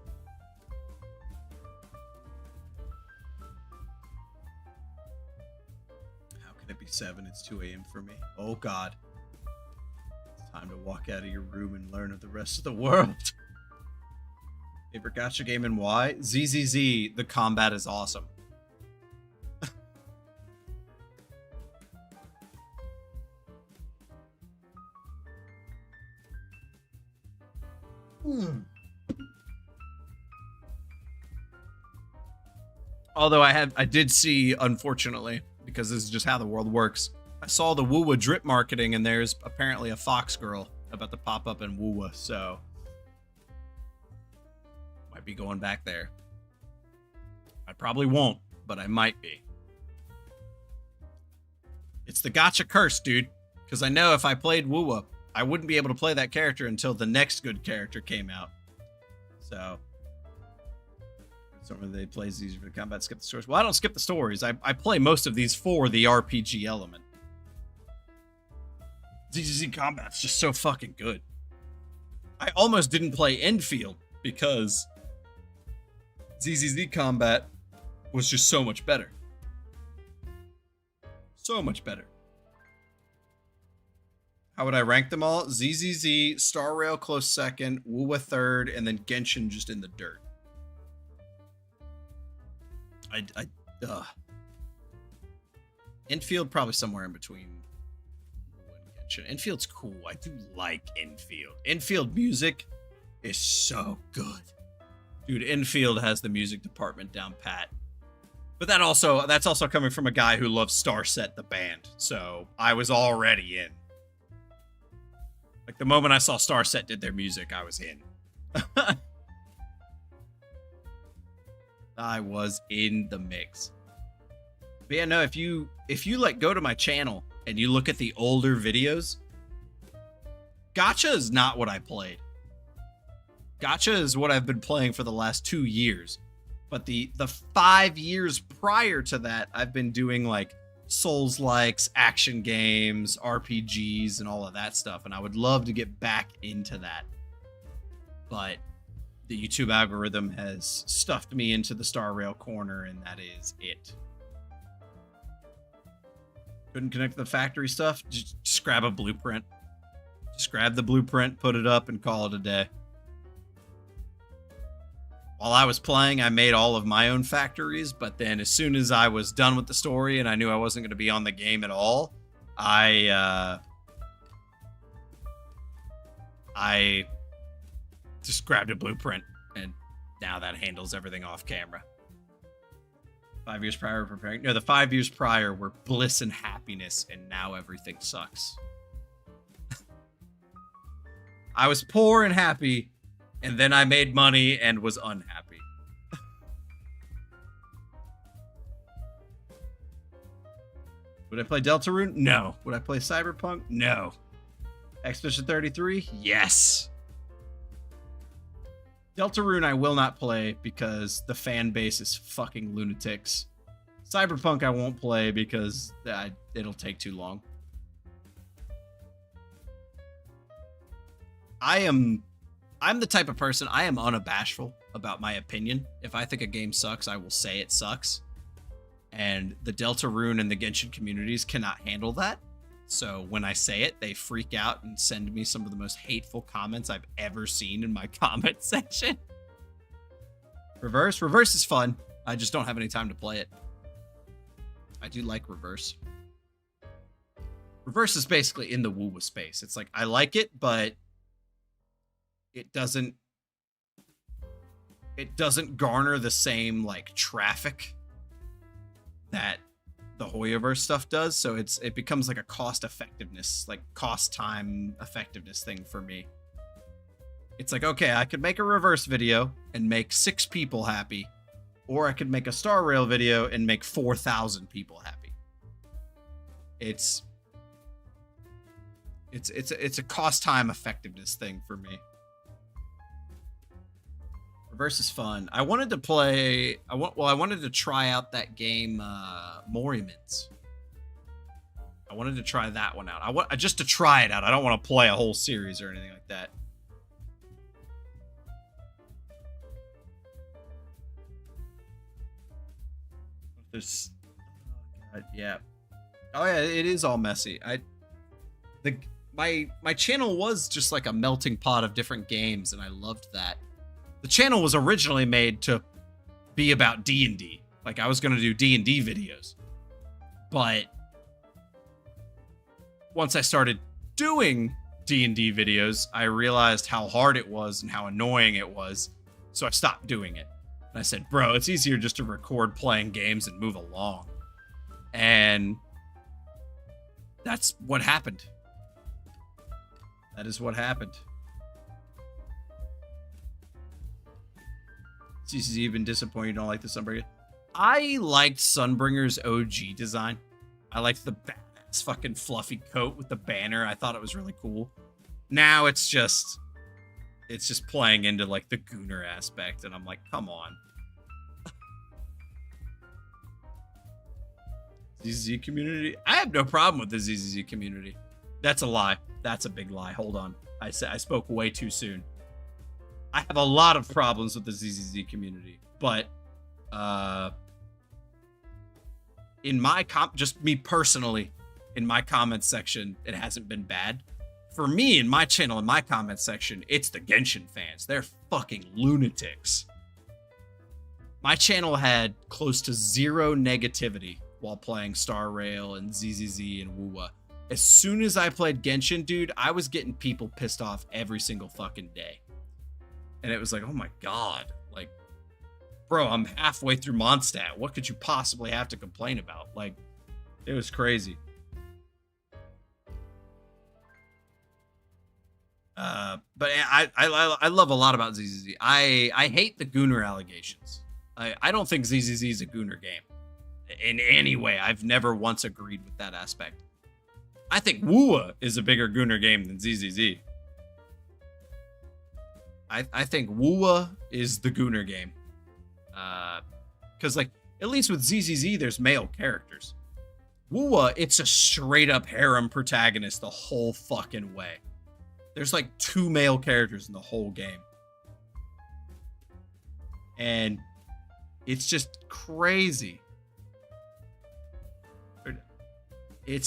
How can it be 7? It's 2 a.m. for me. Oh god. It's time to walk out of your room and learn of the rest of the world. Favorite gacha game and why? ZZZ, the combat is awesome. Although I did see, unfortunately, because this is just how the world works, I saw the Wuwa drip marketing, and there's apparently a Fox girl about to pop up in Wuwa, so might be going back there. I probably won't, but I might be. It's the Gacha curse, dude, because I know if I played Wuwa, I wouldn't be able to play that character until the next good character came out. So somewhere they plays these for the combat, skip the stories. Well, I don't skip the stories. I play most of these for the RPG element. ZZZ Combat's just so fucking good. I almost didn't play Enfield because ZZZ Combat was just so much better. So much better. How would I rank them all? ZZZ, Starrail close second, Wuwa third, and then Genshin just in the dirt. Enfield probably somewhere in between Wuwa and Genshin. Enfield's cool. I do like Enfield. Enfield music is so good. Dude, Enfield has the music department down pat. But that's also coming from a guy who loves Starset the band. So I was already in. Like the moment I saw Starset did their music, I was in. I was in the mix. But yeah, no, if you like go to my channel and you look at the older videos, Gacha is not what I played. Gacha is what I've been playing for the last 2 years. But the 5 years prior to that, I've been doing like Souls-likes, action games, RPGs, and all of that stuff. And I would love to get back into that. But the YouTube algorithm has stuffed me into the Starrail corner, and that is it. Couldn't connect to the factory stuff? Just grab a blueprint. Just grab the blueprint, put it up, and call it a day. While I was playing, I made all of my own factories, but then as soon as I was done with the story and I knew I wasn't going to be on the game at all, I just grabbed a blueprint, and now that handles everything off camera. 5 years prior, preparing. No, the 5 years prior were bliss and happiness, and now everything sucks. I was poor and happy, and then I made money and was unhappy. Would I play Deltarune? No. Would I play Cyberpunk? No. Expedition 33? Yes. Deltarune I will not play because the fan base is fucking lunatics. Cyberpunk I won't play because it'll take too long. I'm the type of person, I am unabashful about my opinion. If I think a game sucks, I will say it sucks. And the Deltarune and the Genshin communities cannot handle that. So when I say it, they freak out and send me some of the most hateful comments I've ever seen in my comment section. Reverse is fun. I just don't have any time to play it. I do like Reverse. Reverse is basically in the Wuwa space. It's like, I like it, but it doesn't garner the same like traffic that the Hoyoverse stuff does, so it becomes like a cost time effectiveness thing for me. It's like, okay, I could make a Reverse video and make 6 people happy, or I could make a Starrail video and make 4,000 people happy. It's a cost time effectiveness thing for me. Reverse is fun. I wanted to play. I wanted to try out that game, Morimans. I wanted to try that one out. Just to try it out. I don't want to play a whole series or anything like that. There's, yeah. Oh yeah, it is all messy. My channel was just like a melting pot of different games, and I loved that. The channel was originally made to be about D&D. Like, I was going to do D&D videos. But once I started doing D&D videos, I realized how hard it was and how annoying it was. So I stopped doing it. And I said, bro, it's easier just to record playing games and move along. And that's what happened. That is what happened. CC's even disappointed you don't like the Sunbringer. I liked Sunbringer's OG design. I liked the badass fucking fluffy coat with the banner. I thought it was really cool. Now it's just playing into like the Gooner aspect, and I'm like, come on. ZZZ community? I have no problem with the ZZZ community. That's a lie. That's a big lie. Hold on. I spoke way too soon. I have a lot of problems with the ZZZ community, but in my just me personally, in my comments section, it hasn't been bad. For me, in my channel, in my comments section, it's the Genshin fans. They're fucking lunatics. My channel had close to 0 negativity while playing starrail and ZZZ and Wuwa. As soon as I played Genshin, dude, I was getting people pissed off every single fucking day. And it was like, oh my god, like, bro, I'm halfway through Mondstadt. What could you possibly have to complain about? Like, it was crazy. But I love a lot about ZZZ. I hate the Gooner allegations. I don't think ZZZ is a Gooner game in any way. I've never once agreed with that aspect. I think Wuwa is a bigger Gooner game than ZZZ. I think Wuwa is the Gooner game. Because, like, at least with ZZZ, there's male characters. Wuwa, it's a straight-up harem protagonist the whole fucking way. There's, like, 2 male characters in the whole game. And it's just crazy. Do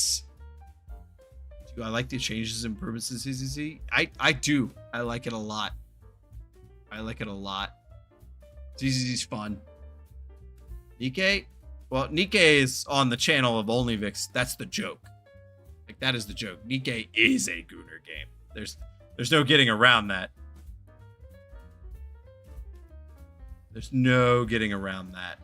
I like the changes and improvements in ZZZ? I do. I like it a lot. I like it a lot. ZZZ's fun. Nikkei? Well, Nikkei is on the channel of DonnyVick. That's the joke. Like, that is the joke. Nikkei is a Gooner game. There's no getting around that. There's no getting around that.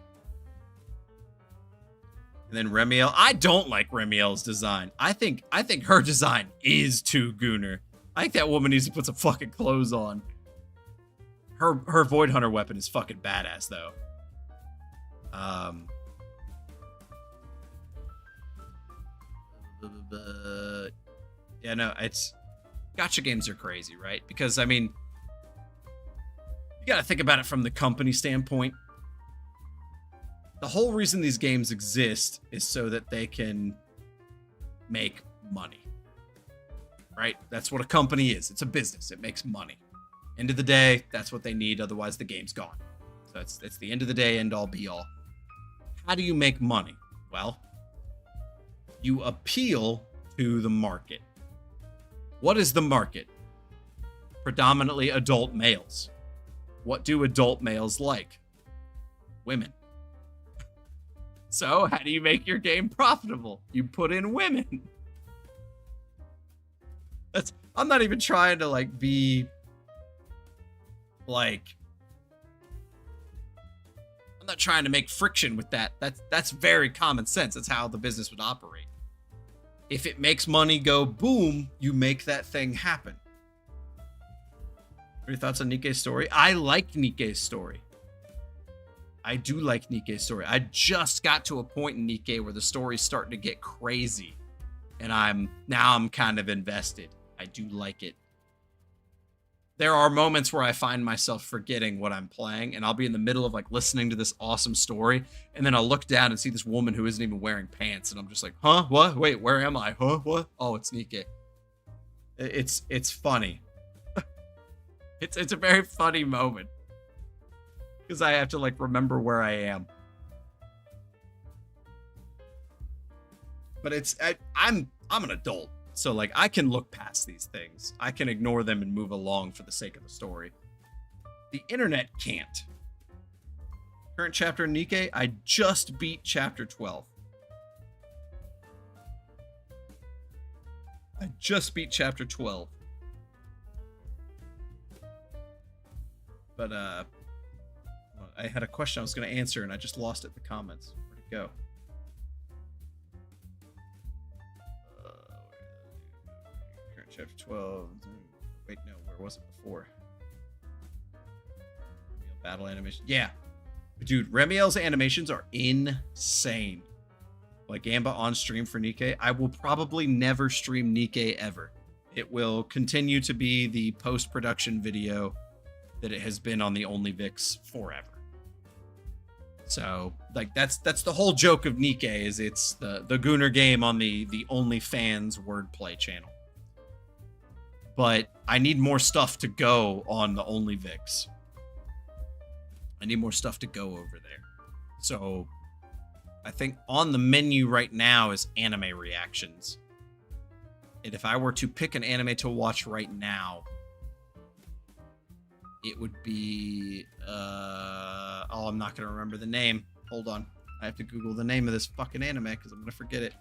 And then Remiel. I don't like Remiel's design. I think her design is too Gooner. I think that woman needs to put some fucking clothes on. Her Void Hunter weapon is fucking badass, though. Yeah, no, it's... Gacha games are crazy, right? Because, I mean, you gotta think about it from the company standpoint. The whole reason these games exist is so that they can make money. Right? That's what a company is. It's a business. It makes money. End of the day, that's what they need. Otherwise, the game's gone. So it's the end of the day, end all, be all. How do you make money? Well, you appeal to the market. What is the market? Predominantly adult males. What do adult males like? Women. So, how do you make your game profitable? You put in women. I'm not even trying to, like, be... Like... I'm not trying to make friction with that. That's very common sense. That's how the business would operate. If it makes money go boom, you make that thing happen. What are your thoughts on Nikkei's story? I like Nikkei's story. I do like Nikkei's story. I just got to a point in Nikkei where the story's starting to get crazy. And I'm kind of invested. I do like it. There are moments where I find myself forgetting what I'm playing, and I'll be in the middle of, like, listening to this awesome story, and then I'll look down and see this woman who isn't even wearing pants, and I'm just like, huh? What? Wait, where am I? Huh? What? Oh, it's Nikkei. It's funny. It's a very funny moment. Because I have to, like, remember where I am. But I'm an adult. So, like, I can look past these things. I can ignore them and move along for the sake of the story. The internet can't. Current chapter in Nikkei, I just beat chapter 12. I just beat chapter 12. But, I had a question I was going to answer, and I just lost it in the comments. Where'd it go? Current chapter 12. Wait, no. Where was it before? Battle animation. Yeah. Dude, Remiel's animations are insane. Like Gamba on stream for Nikke. I will probably never stream Nikke ever. It will continue to be the post-production video that it has been on the OnlyVics forever. So, like, that's the whole joke of Nikke, is it's the Gooner game on the OnlyFans wordplay channel. But I need more stuff to go on the OnlyVics. I need more stuff to go over there. So, I think on the menu right now is anime reactions. And if I were to pick an anime to watch right now, it would be, oh, I'm not going to remember the name. Hold on. I have to Google the name of this fucking anime because I'm going to forget it.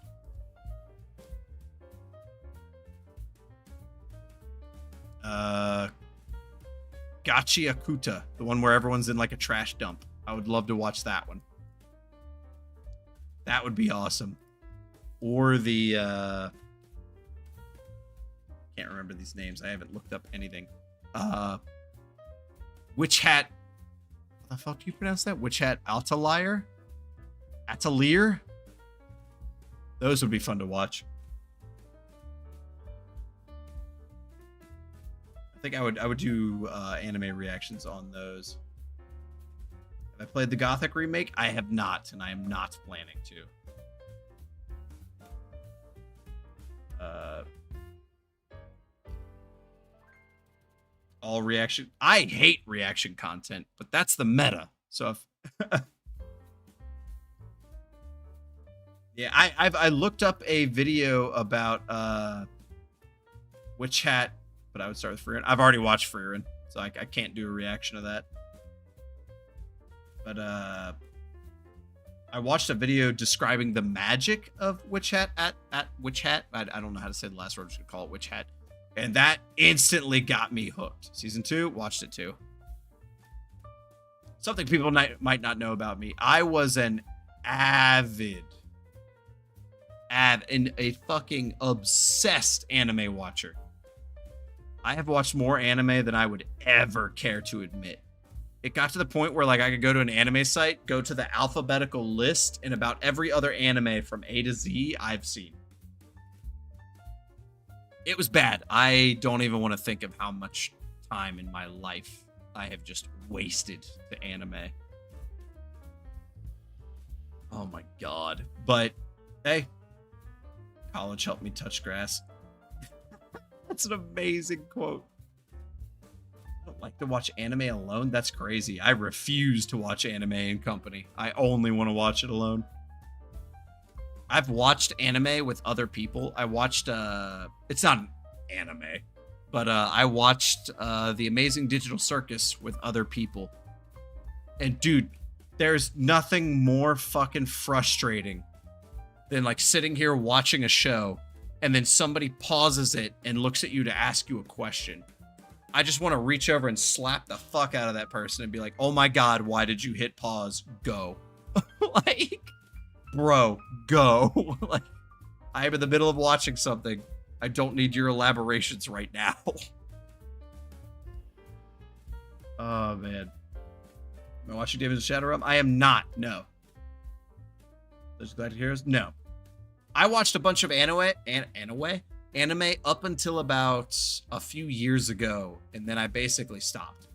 Gacha Akuta, the one where everyone's in like a trash dump. I would love to watch that one. That would be awesome. Or the, can't remember these names. I haven't looked up anything. Witch Hat. How the fuck do you pronounce that? Witch Hat Atelier? Atelier? Those would be fun to watch. I think I would do anime reactions on those. Have I played the Gothic remake? I have not, and I am not planning to. All reaction. I hate reaction content, but that's the meta. So if yeah, I looked up a video about Witch Hat, but I would start with Freerin. I've already watched Freerin, so I can't do a reaction to that. But I watched a video describing the magic of Witch Hat at Witch Hat. I don't know how to say the last word. I'm just gonna call it Witch Hat. And that instantly got me hooked. Season 2, watched it too. Something people might not know about me. I was an avid, and a fucking obsessed anime watcher. I have watched more anime than I would ever care to admit. It got to the point where like I could go to an anime site, go to the alphabetical list, and about every other anime from A to Z I've seen. It was bad. I don't even want to think of how much time in my life I have just wasted to anime. Oh my god. But, hey. College helped me touch grass. That's an amazing quote. I don't like to watch anime alone? That's crazy. I refuse to watch anime in company. I only want to watch it alone. I've watched anime with other people. I watched, it's not an anime, but I watched The Amazing Digital Circus with other people. And dude, there's nothing more fucking frustrating than like sitting here watching a show and then somebody pauses it and looks at you to ask you a question. I just want to reach over and slap the fuck out of that person and be like, oh my god, why did you hit pause? Go. Like... Bro, go. Like, I am in the middle of watching something. I don't need your elaborations right now. Oh, man. Am I watching David's Shadow Realm? I am not. No. Those Glad Heroes? No. I watched a bunch of anime up until about a few years ago, and then I basically stopped.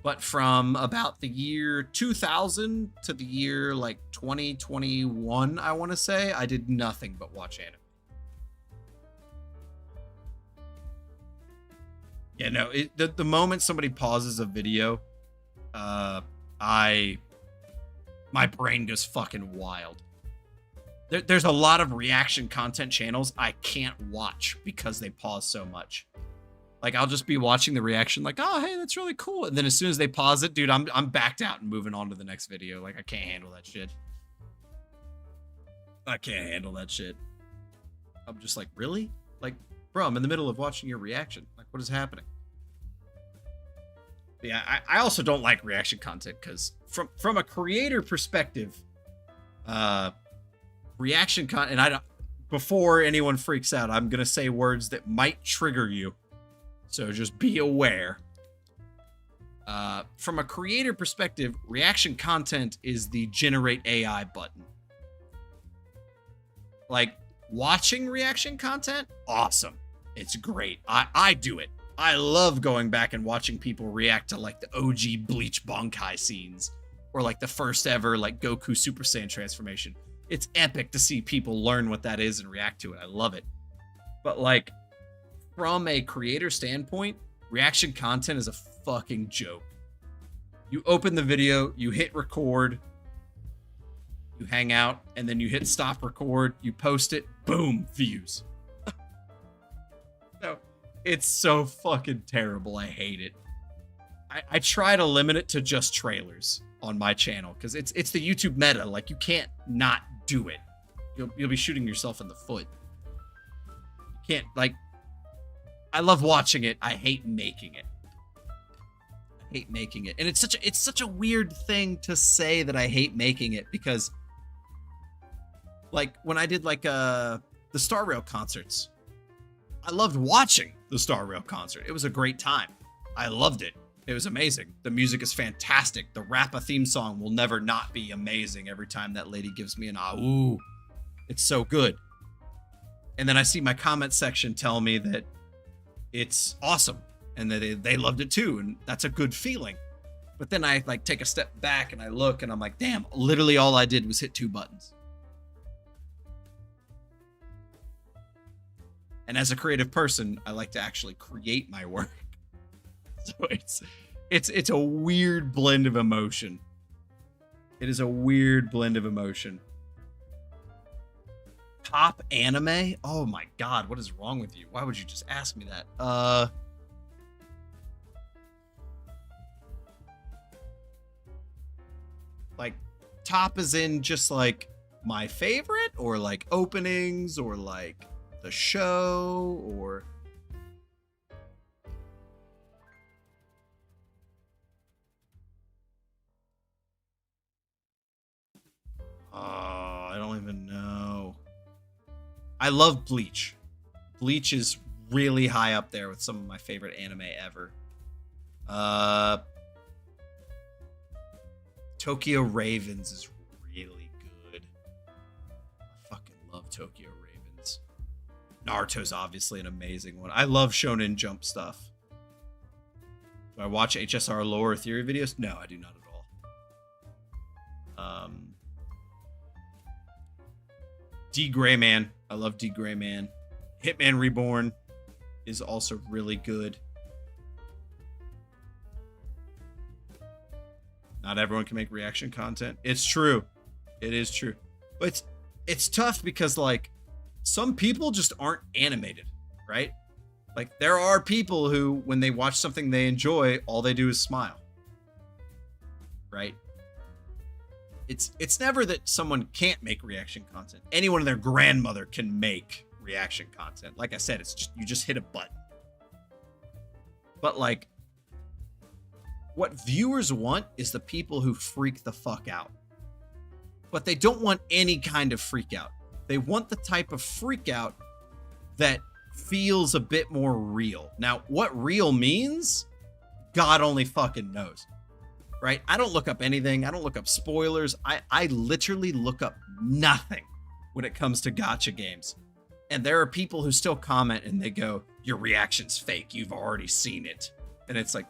But from about the year 2000 to the year like 2021, I want to say, I did nothing but watch anime. Yeah, no, the moment somebody pauses a video, my brain goes fucking wild. There's a lot of reaction content channels I can't watch because they pause so much. Like, I'll just be watching the reaction like, oh, hey, that's really cool. And then as soon as they pause it, dude, I'm backed out and moving on to the next video. Like, I can't handle that shit. I can't handle that shit. I'm just like, really? Like, bro, I'm in the middle of watching your reaction. Like, what is happening? Yeah, I also don't like reaction content because from a creator perspective, reaction content, and I don't, before anyone freaks out, I'm gonna say words that might trigger you, so just be aware. From a creator perspective, reaction content is the generate AI button. Like, watching reaction content, awesome. It's great. I do it. I love going back and watching people react to like the OG Bleach Bankai scenes, or like the first ever like Goku Super Saiyan transformation. It's epic to see people learn what that is and react to it. I love it. But like, from a creator standpoint, reaction content is a fucking joke. You open the video, you hit record, you hang out, and then you hit stop record, you post it, boom, views. No, it's so fucking terrible. I hate it. I try to limit it to just trailers on my channel because it's the YouTube meta. Like, you can't not do it. You'll be shooting yourself in the foot. You can't, like, I love watching it. I hate making it. I hate making it. And it's such a weird thing to say that I hate making it, because like when I did like the Starrail concerts, I loved watching the Starrail concert. It was a great time. I loved it. It was amazing. The music is fantastic. The Rappa theme song will never not be amazing every time that lady gives me an ah ooh. It's so good. And then I see my comment section tell me that it's awesome and that they loved it too, and that's a good feeling. But then I like take a step back and I look and I'm like, damn, literally all I did was hit 2 buttons. And as a creative person, I like to actually create my work. So it's a weird blend of emotion. It is a weird blend of emotion. Top anime? Oh my god, what is wrong with you? Why would you just ask me that? Like, top is in just like my favorite, or like openings, or like the show, or I don't even know. I love Bleach. Bleach is really high up there with some of my favorite anime ever. Tokyo Ravens is really good. I fucking love Tokyo Ravens. Naruto's obviously an amazing one. I love Shonen Jump stuff. Do I watch HSR lore or theory videos? No, I do not at all. D. Gray Man. I love D. Gray Man. Hitman Reborn is also really good. Not everyone can make reaction content. It's true. It is true. But it's tough because, like, some people just aren't animated, right? Like, there are people who, when they watch something they enjoy, all they do is smile. Right? It's never that someone can't make reaction content. Anyone and their grandmother can make reaction content. Like I said, it's just, you just hit a button. But like, what viewers want is the people who freak the fuck out. But they don't want any kind of freak out. They want the type of freak out that feels a bit more real. Now, what real means, God only fucking knows. Right? I don't look up anything. I don't look up spoilers. I literally look up nothing when it comes to gacha games. And there are people who still comment and they go, your reaction's fake. You've already seen it. And it's like,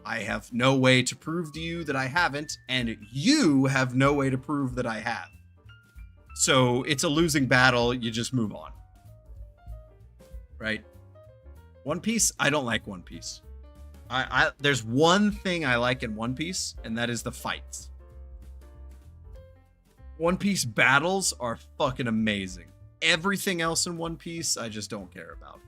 I have no way to prove to you that I haven't, and you have no way to prove that I have. So it's a losing battle. You just move on. Right? One Piece, I don't like One Piece. There's one thing I like in One Piece, and that is the fights. One Piece battles are fucking amazing. Everything else in One Piece, I just don't care about.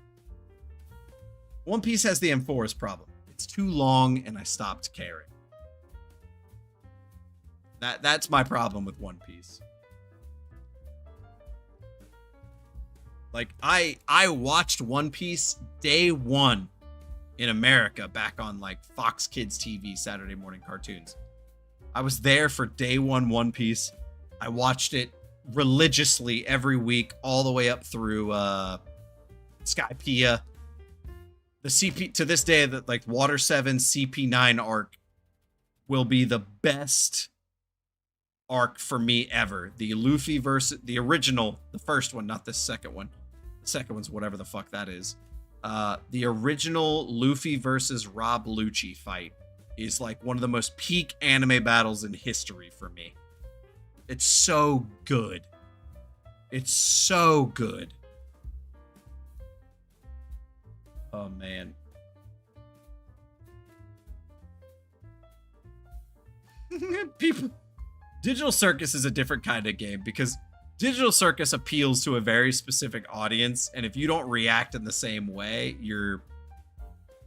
One Piece has the Enforced problem. It's too long, and I stopped caring. That's my problem with One Piece. Like, I watched One Piece day one in America back on like Fox Kids TV Saturday morning cartoons. I was there for day one One Piece. I watched it religiously every week, all the way up through Skypiea. The CP to this day, that like Water 7 CP9 arc will be the best arc for me ever. The Luffy versus the original, the first one, not the second one. The second one's whatever the fuck that is. The original Luffy versus Rob Lucci fight is like one of the most peak anime battles in history for me. It's so good. It's so good. Oh man. People, Digital Circus is a different kind of game because Digital Circus appeals to a very specific audience, and if you don't react in the same way,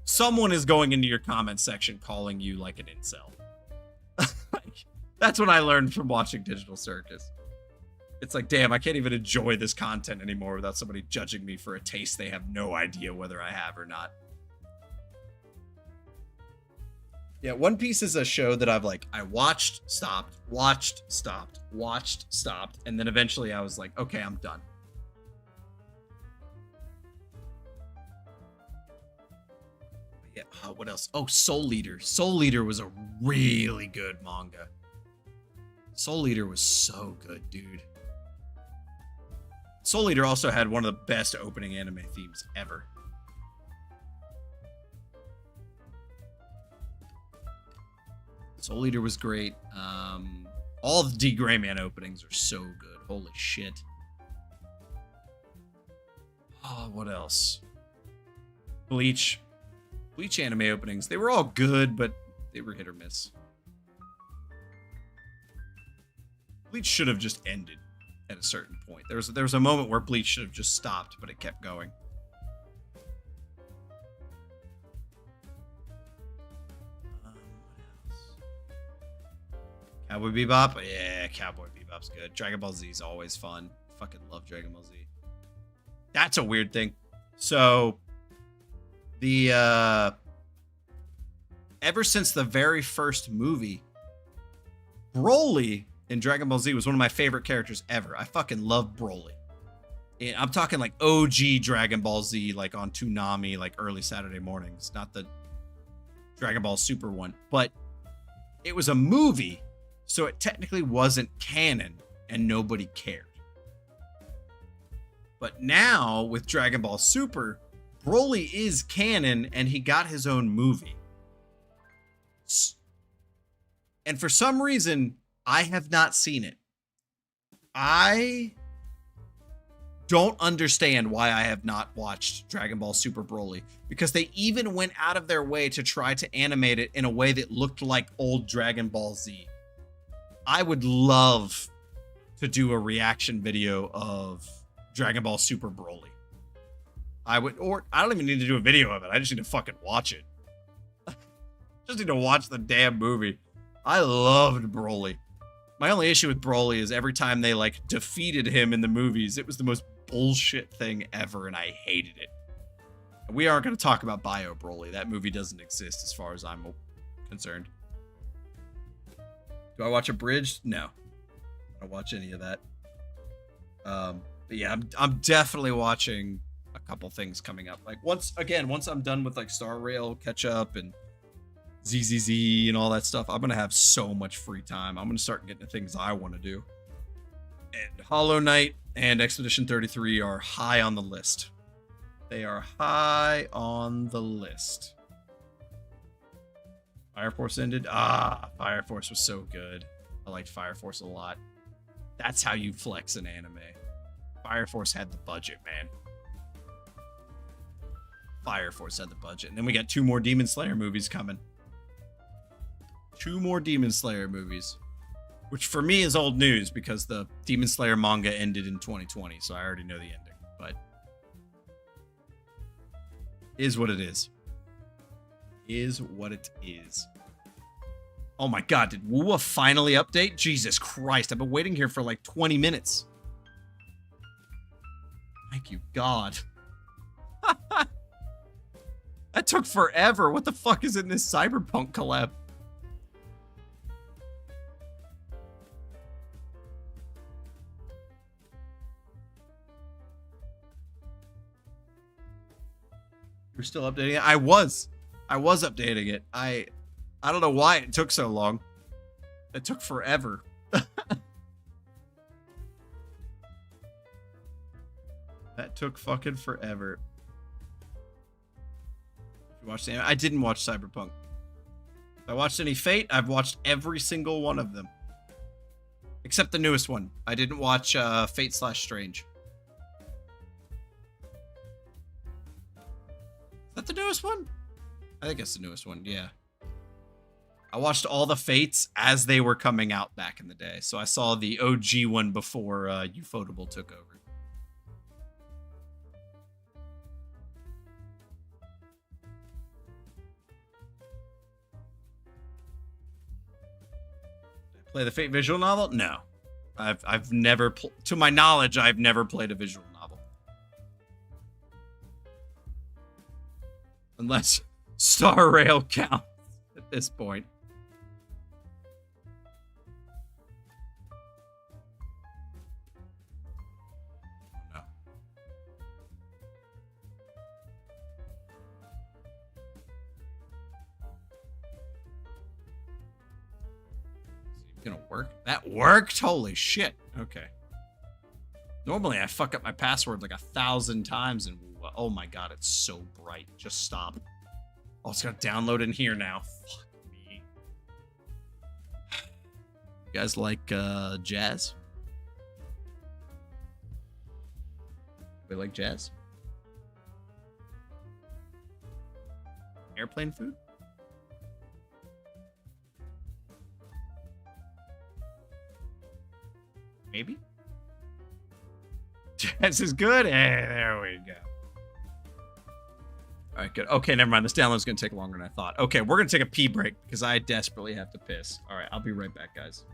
someone is going into your comment section calling you like an incel. That's what I learned from watching Digital Circus. It's like, damn, I can't even enjoy this content anymore without somebody judging me for a taste they have no idea whether I have or not. Yeah, One Piece is a show that I watched, stopped, watched, stopped, watched, stopped, and then eventually I was like, okay, I'm done. Yeah, what else? Oh, Soul Eater. Soul Eater was a really good manga. Soul Eater was so good, dude. Soul Eater also had one of the best opening anime themes ever. Soul Eater was great. All the D. Grayman openings are so good. Holy shit. Oh, what else? Bleach. Bleach anime openings. They were all good, but they were hit or miss. Bleach should have just ended at a certain point. There was a moment where Bleach should have just stopped, but it kept going. Cowboy Bebop? Yeah, Cowboy Bebop's good. Dragon Ball Z is always fun. Fucking love Dragon Ball Z. That's a weird thing. So, ever since the very first movie, Broly in Dragon Ball Z was one of my favorite characters ever. I fucking love Broly. And I'm talking like OG Dragon Ball Z, like on Toonami, like early Saturday mornings, not the Dragon Ball Super one. But it was a movie, so it technically wasn't canon, and nobody cared. But now, with Dragon Ball Super, Broly is canon, and he got his own movie. And for some reason, I have not seen it. I don't understand why I have not watched Dragon Ball Super Broly, because they even went out of their way to try to animate it in a way that looked like old Dragon Ball Z. I would love to do a reaction video of Dragon Ball Super Broly. I don't even need to do a video of it. I just need to fucking watch it. Just need to watch the damn movie. I loved Broly. My only issue with Broly is every time they like defeated him in the movies, it was the most bullshit thing ever, and I hated it. We aren't going to talk about Bio Broly. That movie doesn't exist as far as I'm concerned. Do I watch Abridged? No. I don't watch any of that. But yeah, I'm definitely watching a couple things coming up. Like once I'm done with like Starrail catch up and ZZZ and all that stuff, I'm gonna have so much free time. I'm gonna start getting the things I want to do. And Hollow Knight and Expedition 33 are high on the list. They are high on the list. Fire Force ended. Fire Force was so good. I liked Fire Force a lot. That's how you flex an anime. Fire Force had the budget, man. Fire Force had the budget. And then we got 2 more Demon Slayer movies coming. 2 more Demon Slayer movies. Which for me is old news because the Demon Slayer manga ended in 2020, so I already know the ending. But is what it is. Is what it is. Oh my god, did Wuwa finally update? Jesus Christ, I've been waiting here for like 20 minutes. Thank you, God. That took forever. What the fuck is in this Cyberpunk collab? You're still updating it? I was updating it. I don't know why it took so long. It took forever. That took fucking forever. You watched the anime? I didn't watch Cyberpunk. If I watched any Fate, I've watched every single one of them. Except the newest one. I didn't watch Fate/Strange. Is that the newest one? I think it's the newest one, yeah. I watched all the Fates as they were coming out back in the day. So I saw the OG one before Ufotable took over. Play the Fate visual novel? No. I've never, to my knowledge, I've never played a visual novel. Unless Starrail counts at this point. No. Gonna work? That worked? Holy shit. Okay. Normally I fuck up my password like 1,000 times in Wuwa. Oh my god, it's so bright. Just stop. Oh, it's gonna download in here now. Fuck me. You guys like jazz? We like jazz? Airplane food? Maybe? Jazz is good? There we go. All right, good. Okay, never mind. This download's going to take longer than I thought. Okay, we're going to take a pee break because I desperately have to piss. All right, I'll be right back, guys.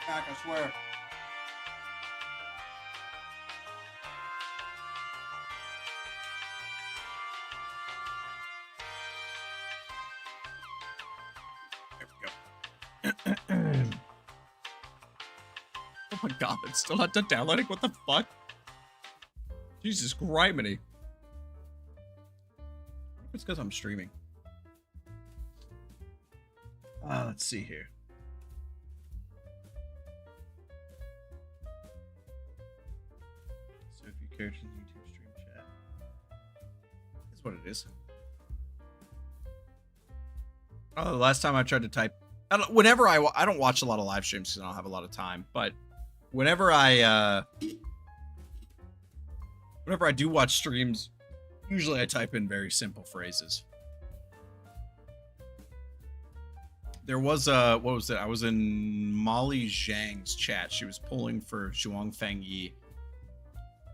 Back, I swear. There we go. Oh my god, it's still not done downloading? What the fuck? Jesus Criminy. It's because I'm streaming. Let's see here. So if you characters in YouTube stream chat. That's what it is. Oh, the last time I tried to type, I don't watch a lot of live streams because I don't have a lot of time. But whenever I do watch streams, usually I type in very simple phrases. There was what was it? I was in Molly Zhang's chat. She was pulling for Zhuang Fengyi.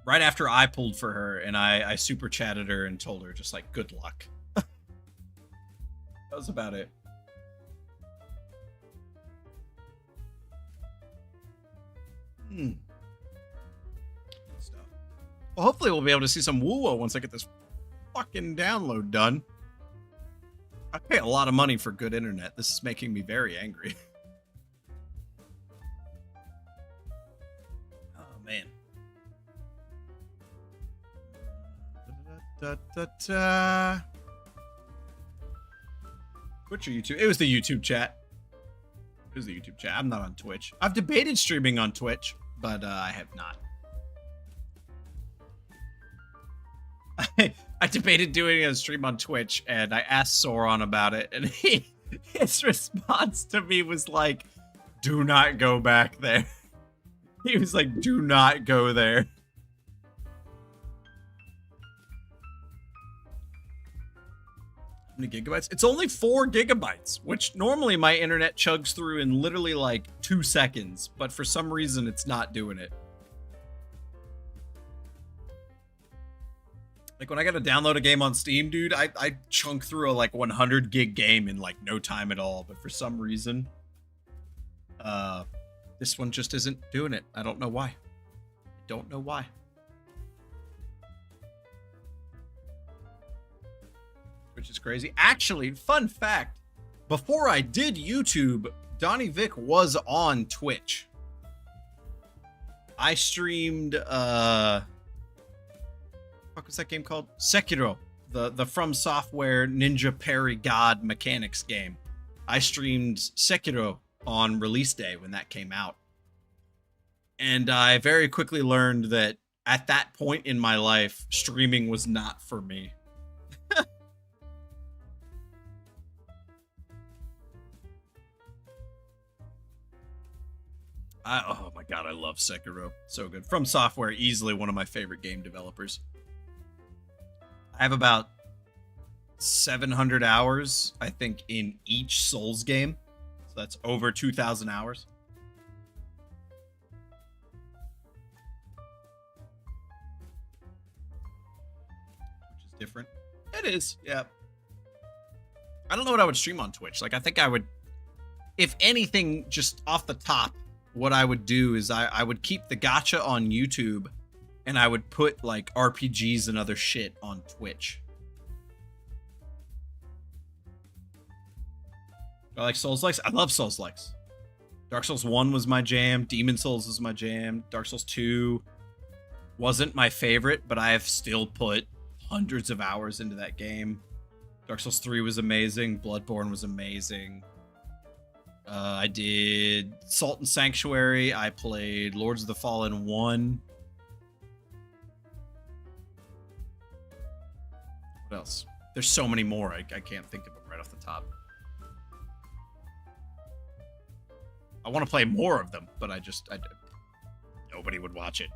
Right after I pulled for her, and I super chatted her and told her just like good luck. That was about it. Good stuff. Well, hopefully we'll be able to see some Wuwa once I get this fucking download done. I pay a lot of money for good internet. This is making me very angry. Oh, man. Twitch or YouTube? It was the YouTube chat. It was the YouTube chat. I'm not on Twitch. I've debated streaming on Twitch, but I have not. I debated doing a stream on Twitch, and I asked Sauron about it, and his response to me was like, do not go back there. He was like, do not go there. How many gigabytes? It's only 4 gigabytes, which normally my internet chugs through in literally like 2 seconds, but for some reason it's not doing it. Like when I gotta download a game on Steam, dude, I chunk through a like 100 gig game in like no time at all. But for some reason, this one just isn't doing it. I don't know why. I don't know why. Which is crazy. Actually, fun fact, before I did YouTube, DonnyVick was on Twitch. I streamed, what was that game called? Sekiro, the From Software Ninja Parry God mechanics game. I streamed Sekiro on release day when that came out. And I very quickly learned that at that point in my life, streaming was not for me. Oh my god, I love Sekiro. So good. From Software, easily one of my favorite game developers. I have about 700 hours, I think, in each Souls game. So that's over 2,000 hours. Which is different. It is, yeah. I don't know what I would stream on Twitch. Like, I think I would, if anything, just off the top, what I would do is I would keep the gacha on YouTube, and I would put like RPGs and other shit on Twitch. I like Souls-likes. I love Souls-likes. Dark Souls 1 was my jam. Demon Souls was my jam. Dark Souls 2 wasn't my favorite, but I have still put hundreds of hours into that game. Dark Souls 3 was amazing. Bloodborne was amazing. I did Salt and Sanctuary. I played Lords of the Fallen 1. What else? There's so many more. I can't think of them right off the top. I want to play more of them, but nobody would watch it.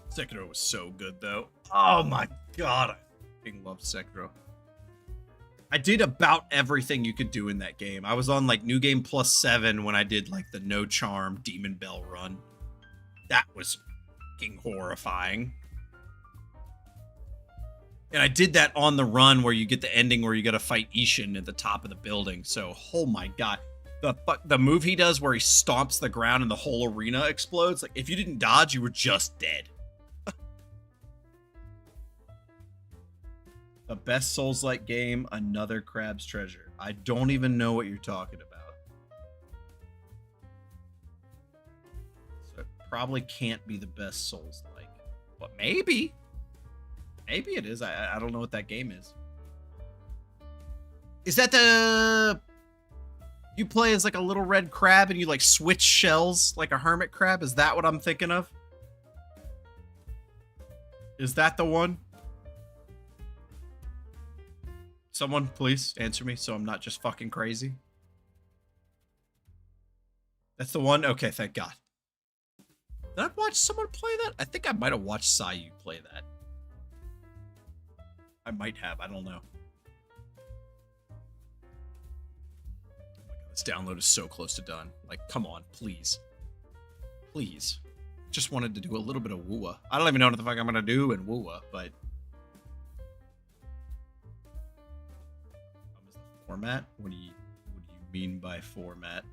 Sekiro was so good, though. Oh my god, I fucking love Sekiro. I did about everything you could do in that game. I was on like New Game Plus 7 when I did like the No Charm Demon Bell run. That was fucking horrifying. And I did that on the run where you get the ending where you got to fight Ishin at the top of the building. So, oh my god. The move he does where he stomps the ground and the whole arena explodes. Like, if you didn't dodge, you were just dead. The best Souls-like game, another Crab's Treasure. I don't even know what you're talking about. So it probably can't be the best Souls-like. But maybe. Maybe it is. I don't know what that game is. Is that the... You play as like a little red crab and you like switch shells like a hermit crab? Is that what I'm thinking of? Is that the one? Someone, please answer me so I'm not just fucking crazy. That's the one? Okay, thank God. Did I watch someone play that? I think I might have watched Sayu play that. I might have. I don't know. This download is so close to done. Like, come on, please. Please. Just wanted to do a little bit of Wuwa. I don't even know what the fuck I'm gonna do in Wuwa, but... Format? What do you mean by format?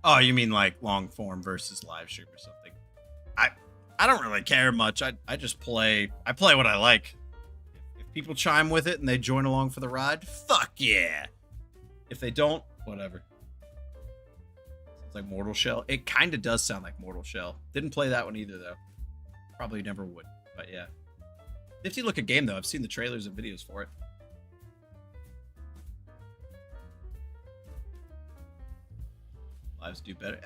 Oh, you mean like long form versus live stream or something? I don't really care much. I just play. I play what I like. If people chime with it and they join along for the ride, fuck yeah. If they don't, whatever. Sounds like Mortal Shell. It kind of does sound like Mortal Shell. Didn't play that one either though. Probably never would. But yeah. Nifty looking game though. I've seen the trailers and videos for it. Lives do better.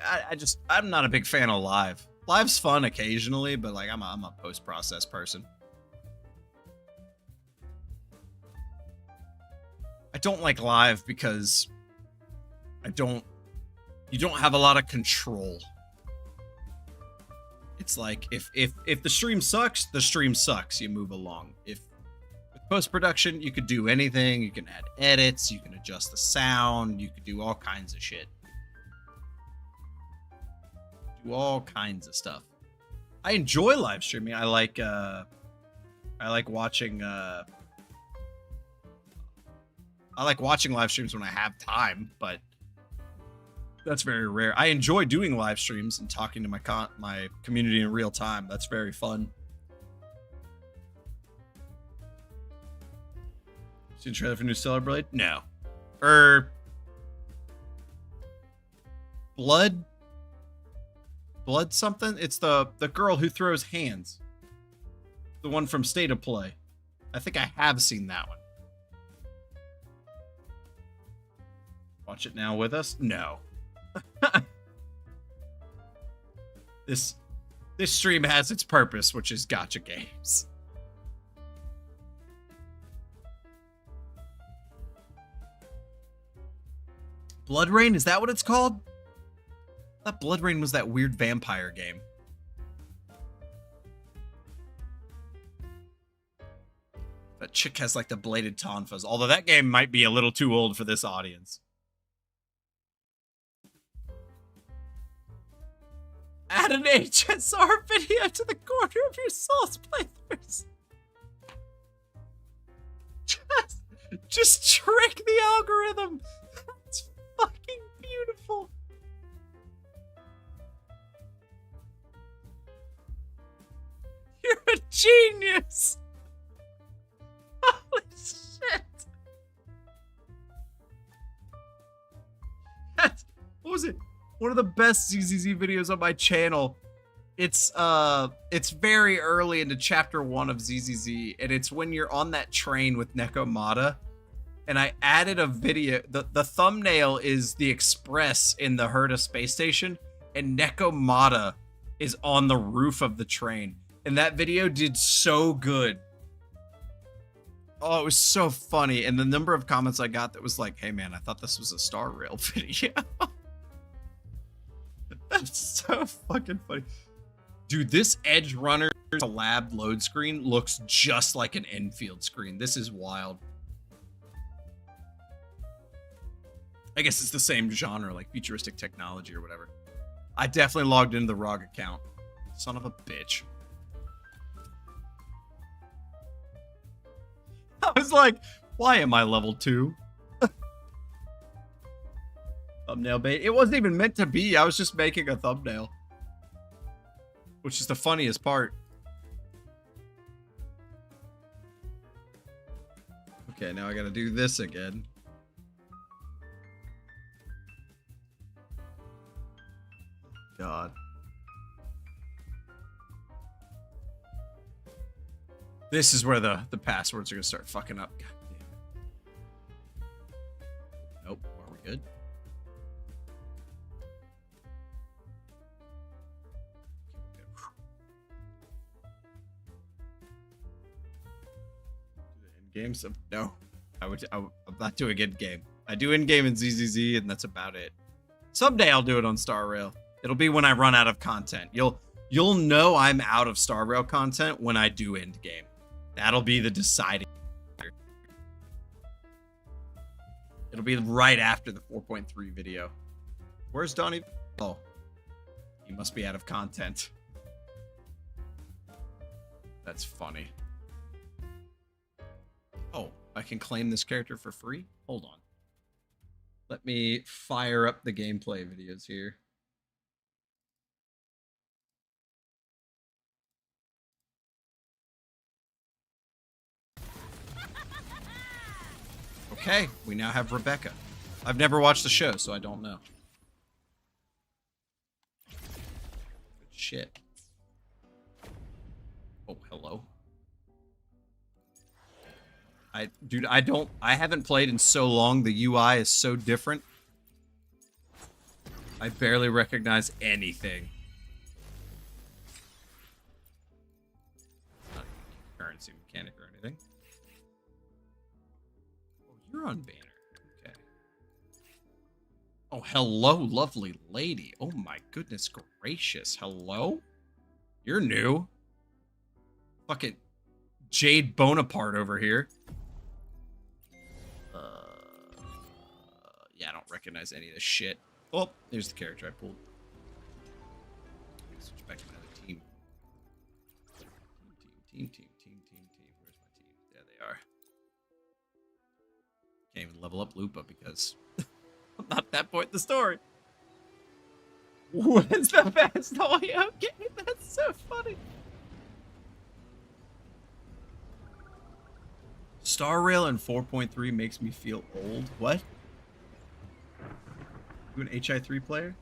I'm not a big fan of live. Live's fun occasionally, but like I'm a post-process person. I don't like live because you don't have a lot of control. It's like if the stream sucks, the stream sucks. You move along. If with post-production, you could do anything. You can add edits, you can adjust the sound, you could do all kinds of shit. Do all kinds of stuff. I enjoy live streaming. I like watching live streams when I have time, but that's very rare. I enjoy doing live streams and talking to my community in real time. That's very fun. Seen a trailer for new Stellar Blade? No. Blood something? It's the girl who throws hands. The one from State of Play. I think I have seen that one. Watch it now with us? No. This stream has its purpose, which is gacha games. Blood Rain, is that what it's called? I thought Blood Rain was that weird vampire game. That chick has like the bladed tonfas, although that game might be a little too old for this audience. Add an HSR video to the corner of your Souls playthroughs. Just trick the algorithm. That's fucking beautiful. You're a genius. Holy shit. What was it? One of the best ZZZ videos on my channel. It's very early into chapter 1 of ZZZ, and it's when you're on that train with Nekomata. And I added a video. The thumbnail is the Express in the Herta space station, and Nekomata is on the roof of the train. And that video did so good. Oh, it was so funny. And the number of comments I got that was like, hey man, I thought this was a starrail video. That's so fucking funny. Dude, this Edge Runner lab load screen looks just like an Enfield screen. This is wild. I guess it's the same genre, like futuristic technology or whatever. I definitely logged into the ROG account. Son of a bitch. I was like, why am I level 2? Thumbnail bait. It wasn't even meant to be. I was just making a thumbnail. Which is the funniest part. Okay, now I gotta do this again. God. This is where the passwords are gonna start fucking up. God damn it. Nope. Are we good? Games of no, I'm not doing in game. I do in game in ZZZ, and that's about it. Someday I'll do it on starrail. It'll be when I run out of content. You'll know I'm out of starrail content when I do end game. That'll be the deciding factor. It'll be right after the 4.3 video. Where's Donnie? Oh, he must be out of content. That's funny. Oh, I can claim this character for free? Hold on. Let me fire up the gameplay videos here. Okay, we now have Rebecca. I've never watched the show, so I don't know. Shit. Oh, hello. Dude, I haven't played in so long. The UI is so different. I barely recognize anything. Not a currency mechanic or anything. Oh, you're on banner. Okay. Oh, hello, lovely lady. Oh my goodness gracious. Hello? You're new. Fucking Jade Bonaparte over here. Yeah, I don't recognize any of this shit. Oh, there's the character I pulled. Switch back to my other team. Team. Where's my team? There they are. Can't even level up Lupa because I'm not at that point in the story. What is the best Hoyo game? That's so funny. Starrail in 4.3 makes me feel old. What? You an HI3 player?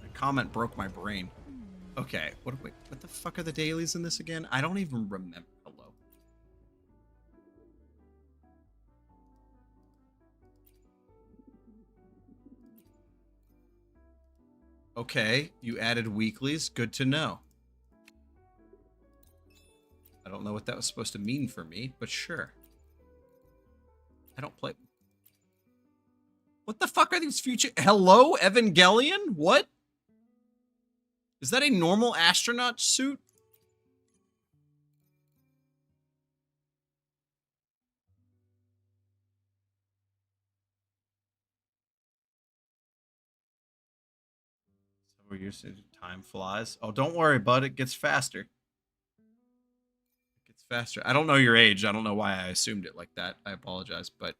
A comment broke my brain. Okay, what the fuck are the dailies in this again? I don't even remember. Hello. Okay, you added weeklies. Good to know. I don't know what that was supposed to mean for me, but sure. I don't play. What the fuck are these future? Hello, Evangelion? What? Is that a normal astronaut suit? So you're saying time flies. Oh, don't worry, bud. It gets faster. Faster. I don't know your age. I don't know why I assumed it like that. I apologize, but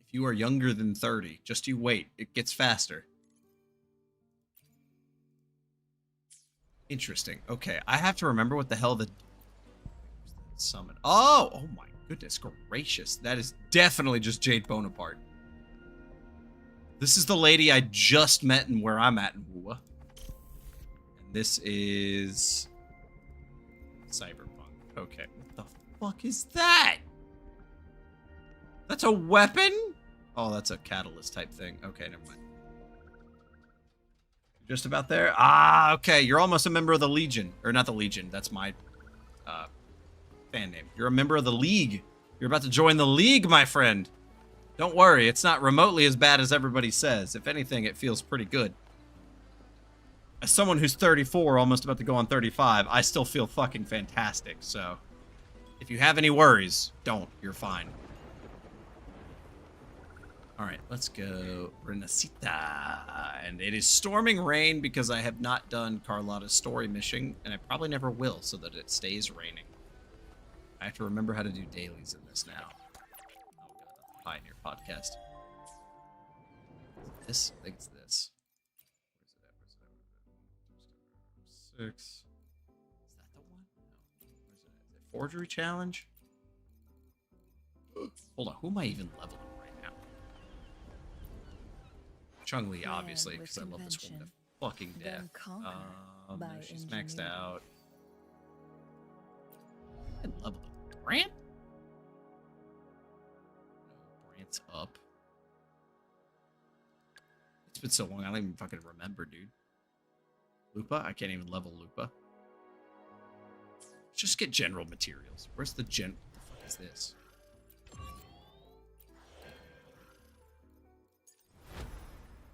if you are younger than 30, just you wait. It gets faster. Interesting. Okay, I have to remember what the hell the summon. Oh my goodness gracious. That is definitely just Jade Bonaparte. This is the lady I just met and where I'm at in Wuwa. And this is Cyberpunk. Okay, what the fuck is that? That's a weapon? Oh, that's a catalyst type thing. Okay, never mind. Just about there? Ah, okay. You're almost a member of the Legion. Or not the Legion. That's my fan name. You're a member of the League. You're about to join the League, my friend. Don't worry. It's not remotely as bad as everybody says. If anything, it feels pretty good. As someone who's 34, almost about to go on 35, I still feel fucking fantastic. So, if you have any worries, don't. You're fine. All right, let's go Renacita. And it is storming rain because I have not done Carlotta's story mission, and I probably never will, so that it stays raining. I have to remember how to do dailies in this now. Oh god, Pioneer podcast. This? I think it's this. Where's it at? 6. Is that the one? No. Where's it at? Is it Forgery Challenge? Hold on, who am I even leveling right now? Chung-Li, obviously, because I love this woman to fucking death. No, she's maxed out. And level up. Brant? No, Brant's up. It's been so long, I don't even fucking remember, dude. Lupa? I can't even level Lupa. Just get general materials. Where's the what the fuck is this?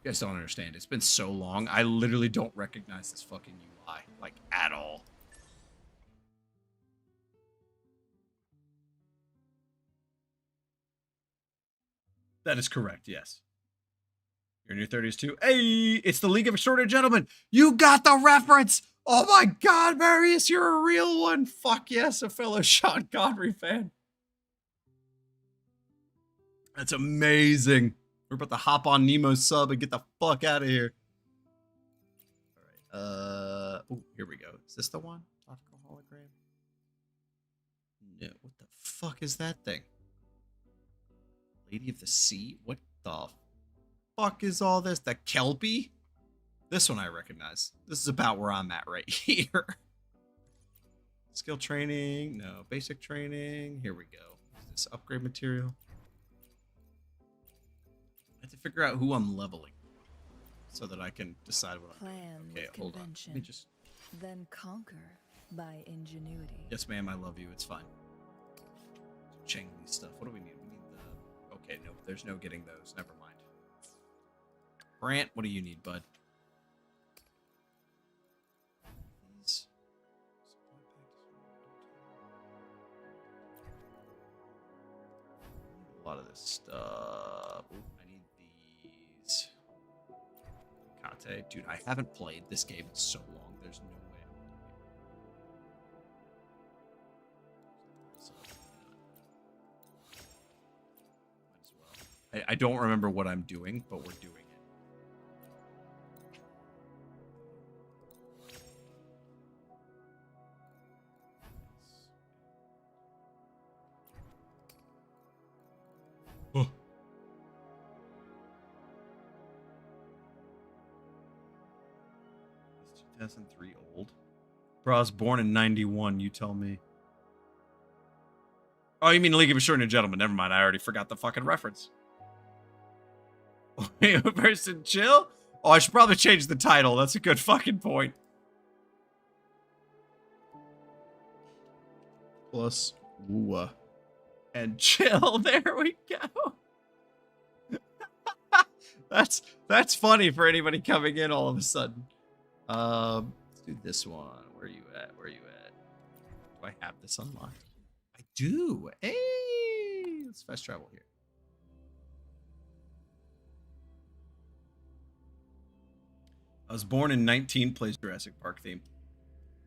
You guys don't understand. It's been so long. I literally don't recognize this fucking UI, like, at all. That is correct, yes. You're in your 30s too. Hey, it's the League of Extraordinary Gentlemen. You got the reference. Oh my god, Marius, you're a real one. Fuck yes, a fellow Sean Connery fan. That's amazing. We're about to hop on Nemo's sub and get the fuck out of here. All right. Oh, here we go. Is this the one? Optical hologram? No. What the fuck is that thing? Lady of the Sea? What the fuck is all this? The Kelpie? This one I recognize. This is about where I'm at right here. Skill training. No. Basic training. Here we go. Is this upgrade material? I have to figure out who I'm leveling so that I can decide what I'm doing. Okay, hold on. Let me just... Then conquer by ingenuity. Yes, ma'am, I love you. It's fine. Chang Li stuff. What do we need? We need the... Okay, no, there's no getting those. Never mind. Brant, what do you need, bud? These... A lot of this stuff. Ooh, I need these. Kate. Dude, I haven't played this game in so long. There's no way I'm doing it. So, might as well. I don't remember what I'm doing, but we're doing it. Oh. Is 2003 old? Bro, I was born in 91, you tell me. Oh, you mean League of Extraordinary Gentlemen. Never mind, I already forgot the fucking reference. Person chill? Oh, I should probably change the title. That's a good fucking point. Plus Wuwa. And chill. There we go. That's funny for anybody coming in all of a sudden. Let's do this one. Where are you at? Where are you at? Do I have this unlocked? I do. Hey, let's fast travel here. I was born in 19, plays Jurassic Park theme.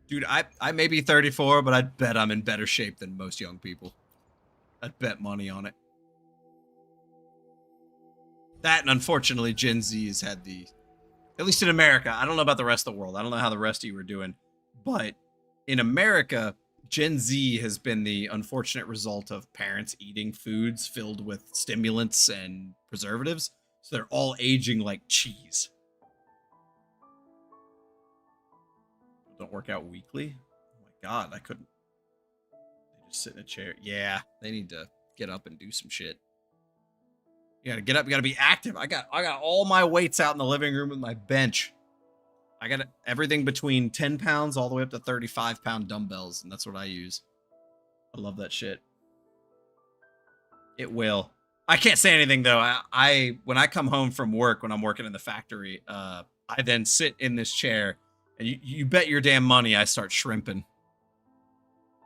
Dude, I may be 34, but I'd bet I'm in better shape than most young people. I'd bet money on it. That, and unfortunately, Gen Z has had the... At least in America. I don't know about the rest of the world. I don't know how the rest of you are doing. But in America, Gen Z has been the unfortunate result of parents eating foods filled with stimulants and preservatives. So they're all aging like cheese. Don't work out weekly? Oh my god, I couldn't. They just sit in a chair. Yeah, they need to get up and do some shit. You gotta get up, you gotta be active. I got all my weights out in the living room with my bench. I got everything between 10 pounds all the way up to 35-pound dumbbells, and that's what I use. I love that shit. It will. I can't say anything though. I when I come home from work, when I'm working in the factory, I then sit in this chair. And you bet your damn money I start shrimping.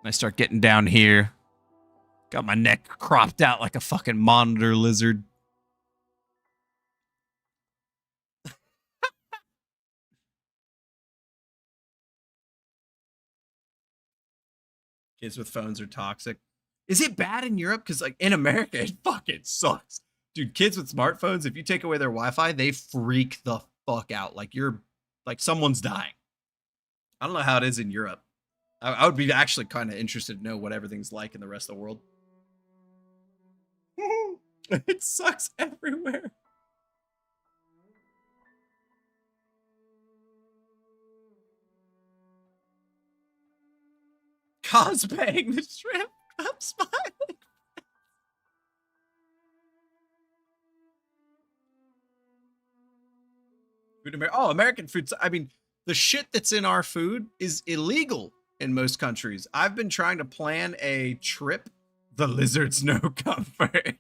I start getting down here. Got my neck cropped out like a fucking monitor lizard. Kids with phones are toxic. Is it bad in Europe? Because like in America, it fucking sucks. Dude, kids with smartphones, if you take away their Wi-Fi, they freak the fuck out. Like someone's dying. I don't know how it is in Europe. I would be actually kind of interested to know what everything's like in the rest of the world. It sucks everywhere. Cosplaying the shrimp. I'm smiling. American food. I mean, the shit that's in our food is illegal in most countries. I've been trying to plan a trip. The lizards know comfort.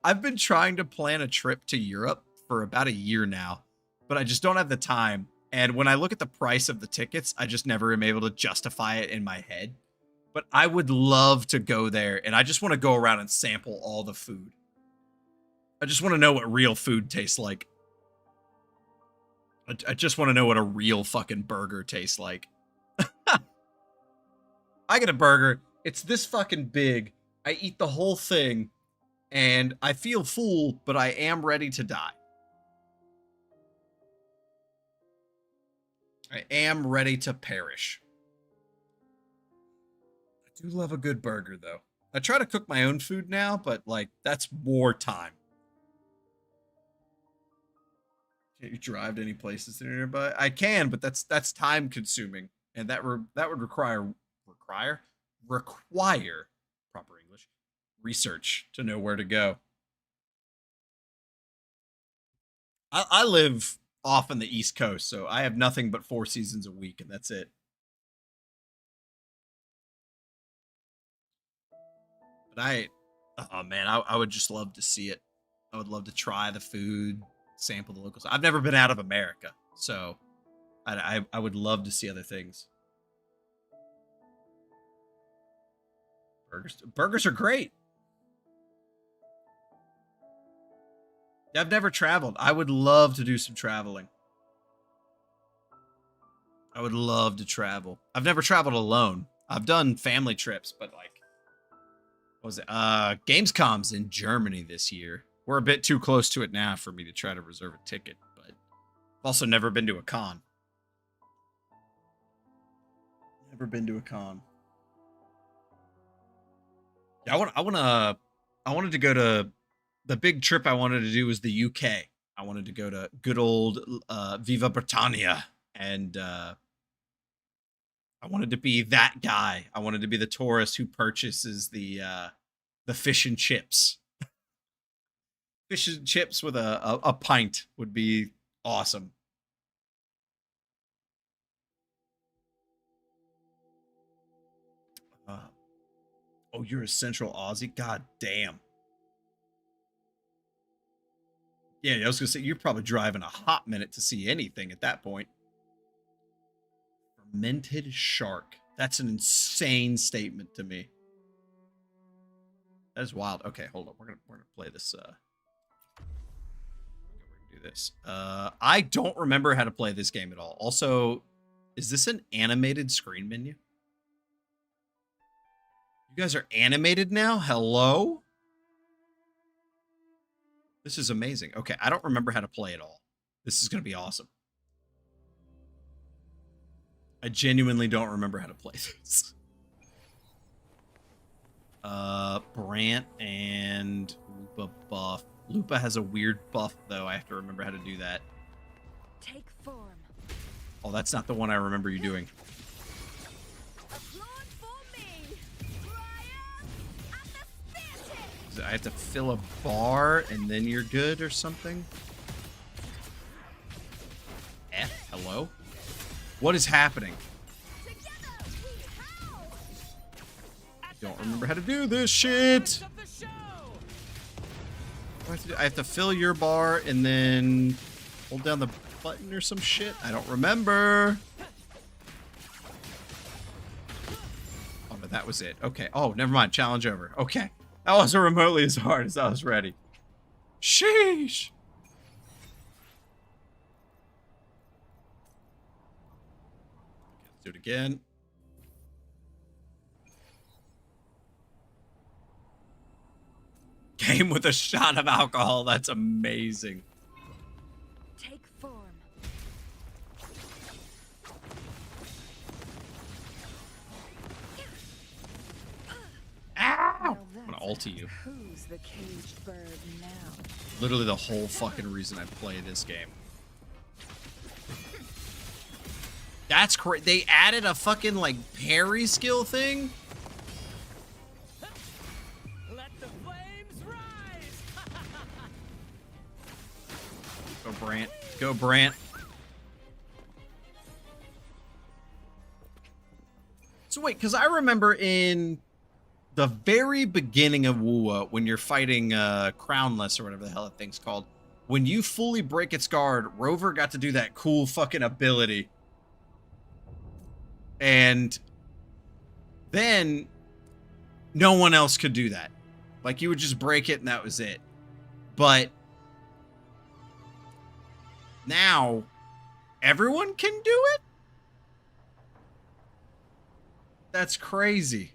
I've been trying to plan a trip to Europe for about a year now, but I just don't have the time. And when I look at the price of the tickets, I just never am able to justify it in my head. But I would love to go there, and I just want to go around and sample all the food. I just want to know what real food tastes like. I just want to know what a real fucking burger tastes like. I get a burger. It's this fucking big. I eat the whole thing, and I feel full, but I am ready to die. I am ready to perish. I do love a good burger, though. I try to cook my own food now, but, like, that's more time. Can't you drive to any places that are nearby? I can, but that's time consuming, and that would require proper English research to know where to go. I live off on the East Coast, so I have nothing but 4 seasons a week, and that's it. But oh man, I would just love to see it. I would love to try the food, sample the locals. I've never been out of America, so I would love to see other things. Burgers are great. I've never traveled. I would love to do some traveling. I would love to travel. I've never traveled alone. I've done family trips, but like, what was it? Gamescom's in Germany this year. We're a bit too close to it now for me to try to reserve a ticket, but I've also never been to a con. Never been to a con. Yeah, I wanted to go to the big trip I wanted to do was the UK. I wanted to go to good old Viva Britannia, and I wanted to be that guy. I wanted to be the tourist who purchases the fish and chips. Fish and chips with a pint would be awesome. Oh, you're a Central Aussie? God damn. Yeah, I was gonna say, you're probably driving a hot minute to see anything at that point. Fermented shark. That's an insane statement to me. That is wild. Okay, hold on. We're gonna play this. We're gonna do this. I don't remember how to play this game at all. Also, is this an animated screen menu? You guys are animated now? Hello? This is amazing. Okay, I don't remember how to play at all. This is going to be awesome. I genuinely don't remember how to play this. Brant and Lupa buff. Lupa has a weird buff, though. I have to remember how to do that. Take form. Oh, that's not the one I remember you doing. I have to fill a bar and then you're good or something? Hello? What is happening? I don't remember how to do this shit. I have to fill your bar and then hold down the button or some shit. I don't remember. Oh, but that was it. Okay. Oh, never mind. Challenge over. Okay. That wasn't remotely as hard as I was ready. Sheesh. Do it again. Game with a shot of alcohol. That's amazing. Take form. Ow! I'm gonna ulti you. Who's the caged bird now? Literally the whole fucking reason I play this game. That's crazy. They added a fucking like parry skill thing. Let the flames rise! Go Brant. Go Brant. So wait, because I remember in the very beginning of Wuwa, when you're fighting Crownless or whatever the hell that thing's called, when you fully break its guard, Rover got to do that cool fucking ability. And then no one else could do that. Like, you would just break it and that was it. But now everyone can do it? That's crazy.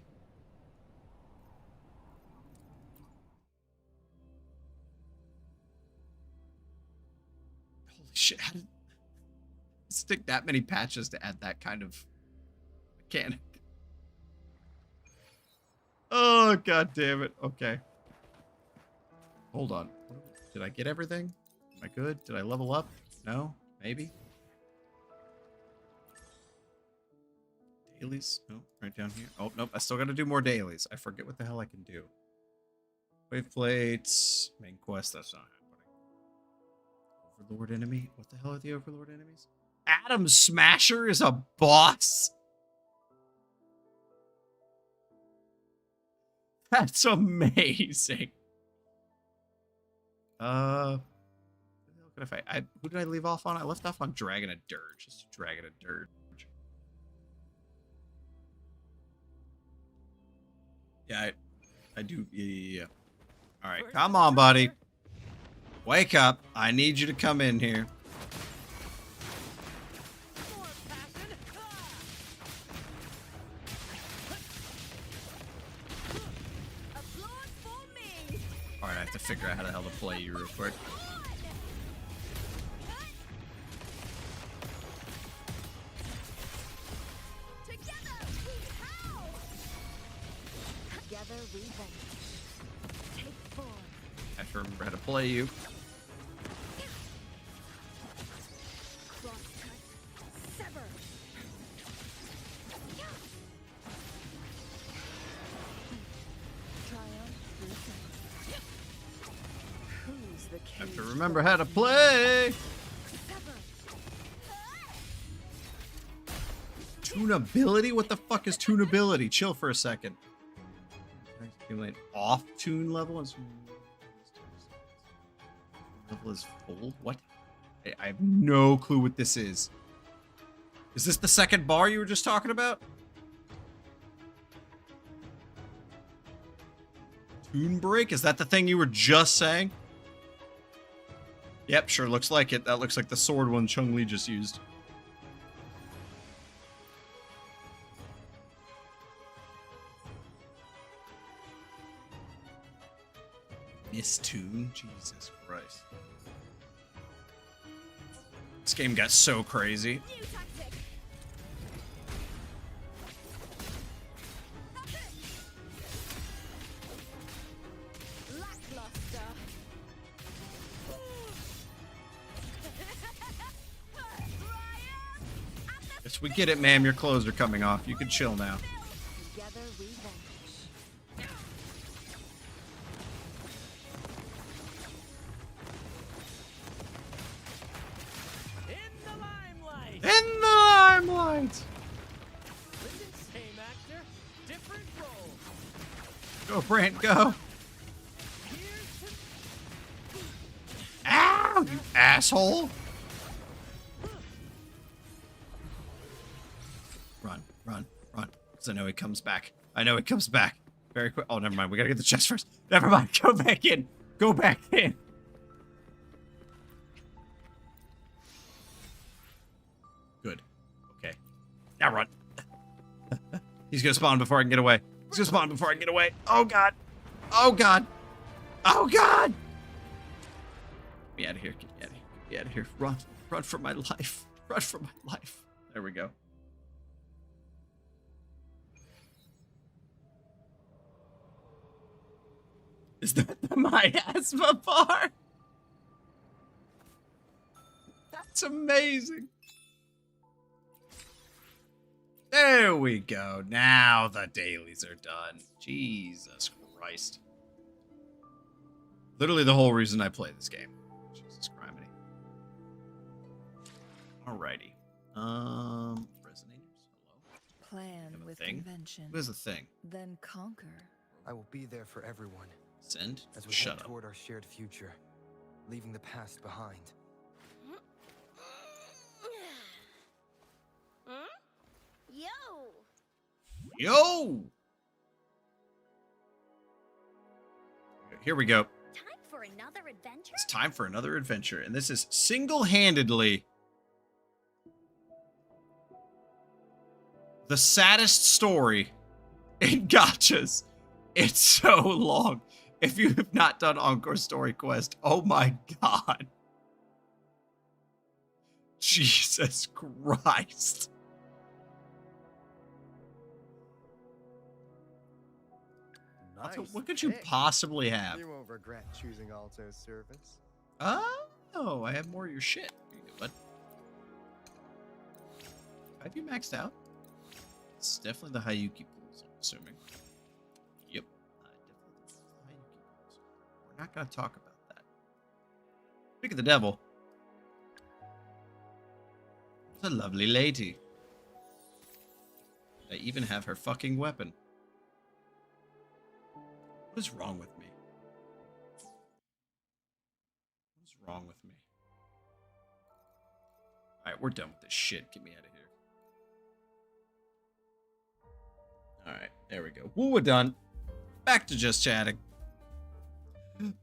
Holy shit. How did it take that many patches to add that kind of mechanic? Oh, god damn it. Okay. Hold on. Did I get everything? Am I good? Did I level up? No? Maybe? Dailies? No, right down here. Oh, nope. I still got to do more dailies. I forget what the hell I can do. Wave plates. Main quest. That's not happening. Overlord enemy? What the hell are the Overlord enemies? Atom Smasher is a boss? That's amazing. Who could I fight? Who did I leave off on? I left off on Dragon of Dirge. Just Dragon of Dirge. Yeah, I do. Yeah. All right, come on, buddy. Wake up. I need you to come in here. All right, I have to figure out how the hell to play you real quick. I have to remember how to play you. I have to remember how to play. Tunability? What the fuck is tunability? Chill for a second. Accumulate off tune level is full. What? I have no clue what this is. Is this the second bar you were just talking about? Tune break? Is that the thing you were just saying? Yep, sure looks like it. That looks like the sword one Chun-Li just used. Mistune? Jesus Christ. This game got so crazy. Yes, we get it, ma'am. Your clothes are coming off. You can chill now. In the limelight! Same actor, different role. Go, Brant, go! Ow, you asshole! Run, run, run. Because I know he comes back. I know he comes back. Very quick. Oh, never mind. We gotta get the chest first. Never mind. Go back in. Go back in. Good. Okay. Now run. He's gonna spawn before I can get away. He's gonna spawn before I can get away. Oh god. Oh god. Oh god. Get me out of here. Get me out of here. Get me out of here. Run. Run for my life. Run for my life. There we go. Is that the miasma bar? That's amazing. There we go. Now the dailies are done. Jesus Christ. Literally the whole reason I play this game. Jesus criminy. Alrighty. Resonators. Hello. Plan with thing? convention. Who has a thing? Then conquer. I will be there for everyone Send? as we Shut head up. toward our shared future, leaving the past behind. Yo! Yo! Here we go. Time for another adventure? It's time for another adventure, and this is single-handedly the saddest story in gachas. It's so long. If you have not done Encore Story Quest, oh my god. Jesus Christ. What could you possibly have? You won't regret choosing Alto's service. Oh, I have more of your shit. Here you go, bud. Have you maxed out? It's definitely the Hayuki pools, I'm assuming. Yep. Definitely the Hayuki pools. We're not going to talk about that. Speak of the devil. It's a lovely lady. I even have her fucking weapon. What is wrong with me? What is wrong with me? Alright, we're done with this shit. Get me out of here. Alright, there we go. Wuwa done. Back to just chatting. Nobody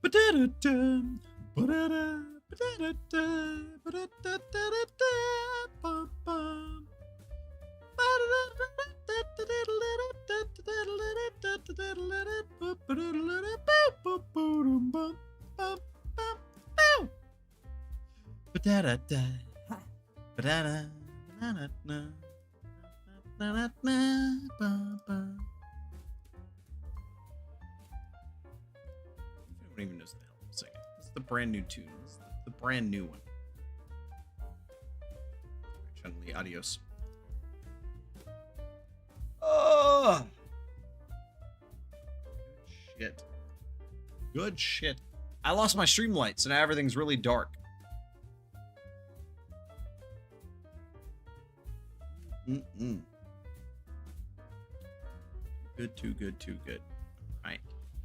even knows the hell I'm singing. This is the brand new tune. This is the brand new one. Chun-Li, adios. Oh! Good shit. Good shit. I lost my stream light, so now everything's really dark. Good, too good, too good. Alright.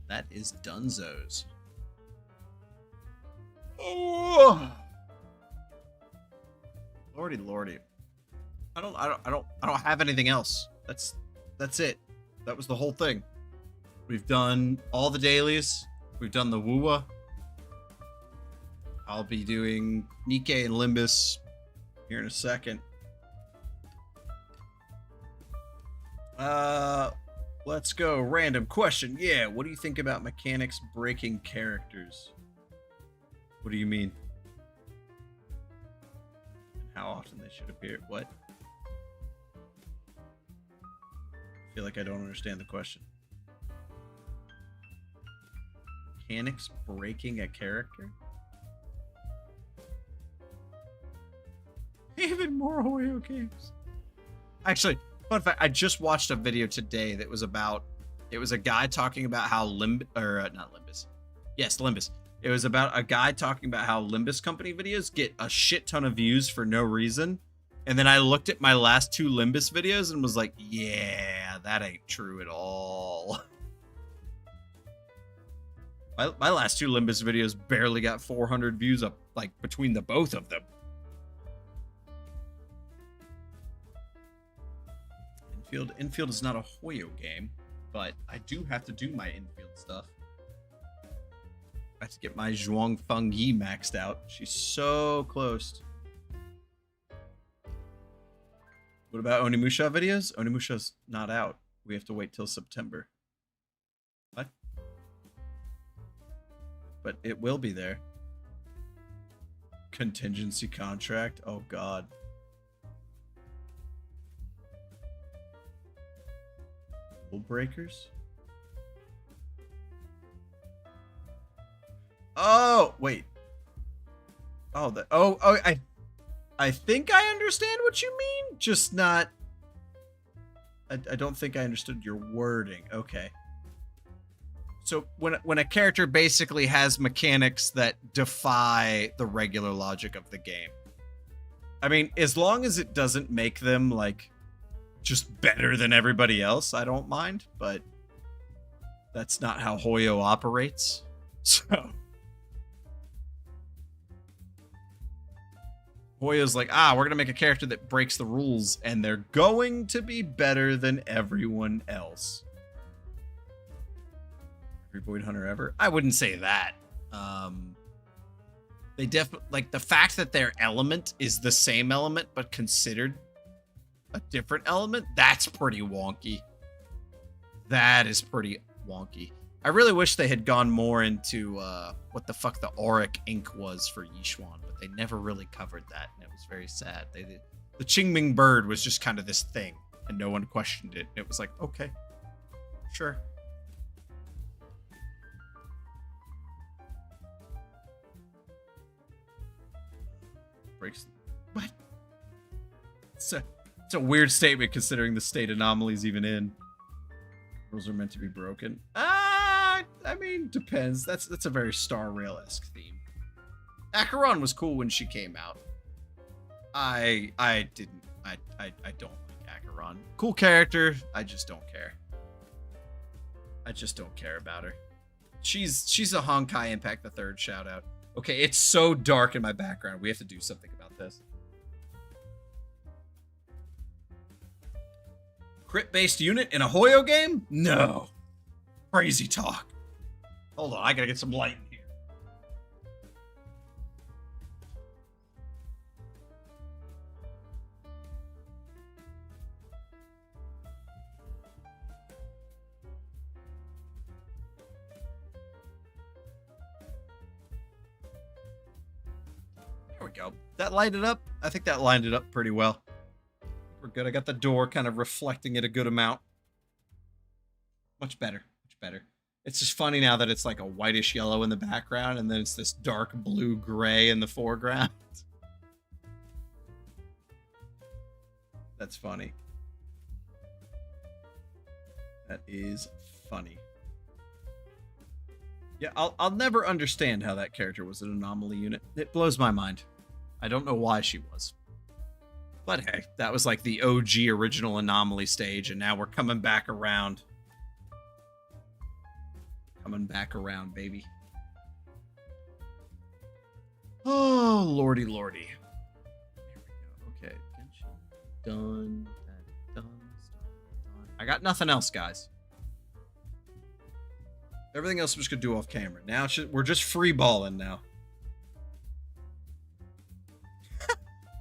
That is Dunzos. Oh! Lordy, lordy. I don't have anything else. That's it. That was the whole thing. We've done all the dailies. We've done the Wuwa. I'll be doing Nikkei and Limbus here in a second. Let's go. Random question. Yeah, what do you think about mechanics breaking characters? What do you mean? And how often they should appear? What? I feel like I don't understand the question. Mechanics breaking a character? Even more Hoyo games. Actually, fun fact, I just watched a video today that was about, it was a guy talking about how not Limbus. Yes, Limbus. It was about a guy talking about how Limbus Company videos get a shit ton of views for no reason. And then I looked at my last two Limbus videos and was like, yeah, that ain't true at all. My last two Limbus videos barely got 400 views up, like, between the both of them. Infield is not a Hoyo game, but I do have to do my infield stuff. I have to get my Zhuang Fengyi maxed out. She's so close. What about Onimusha videos? Onimusha's not out. We have to wait till September. What? But it will be there. Contingency contract? Oh, God. Rule breakers? Oh, wait. Oh, I think I understand what you mean, just not... I don't think I understood your wording. Okay. So when a character basically has mechanics that defy the regular logic of the game. I mean, as long as it doesn't make them, like, just better than everybody else, I don't mind, but that's not how Hoyo operates. So... Hoyo's like, we're going to make a character that breaks the rules, and they're going to be better than everyone else. Every Void Hunter ever? I wouldn't say that. They definitely, like, the fact that their element is the same element, but considered a different element, that's pretty wonky. That is pretty wonky. I really wish they had gone more into what the fuck the auric ink was for Yishuan, but they never really covered that, and it was very sad. The Qingming bird was just kind of this thing, and no one questioned it. It was like, okay, sure. Breaks. What? It's a weird statement considering the state Anomaly's even in. Rules are meant to be broken. I mean, depends. That's a very starrail-esque theme. Acheron was cool when she came out. I don't like Acheron. Cool character. I just don't care. I just don't care about her. She's a Honkai Impact the Third shout out. Okay, it's so dark in my background. We have to do something about this. Crit-based unit in a Hoyo game? No. Crazy talk. Hold on, I gotta get some light in here. There we go. That lighted up? I think that lined it up pretty well. We're good. I got the door kind of reflecting it a good amount. Much better. Much better. It's just funny now that it's like a whitish yellow in the background and then it's this dark blue gray in the foreground. That's funny. That is funny. Yeah, I'll never understand how that character was an anomaly unit. It blows my mind. I don't know why she was. But hey, that was like the OG original anomaly stage, and now we're coming back around. Coming back around, baby. Oh, lordy, lordy. Here we go. Okay, Genshin. Done. Done. I got nothing else, guys. Everything else I'm just gonna do off camera. Now we're just free balling now.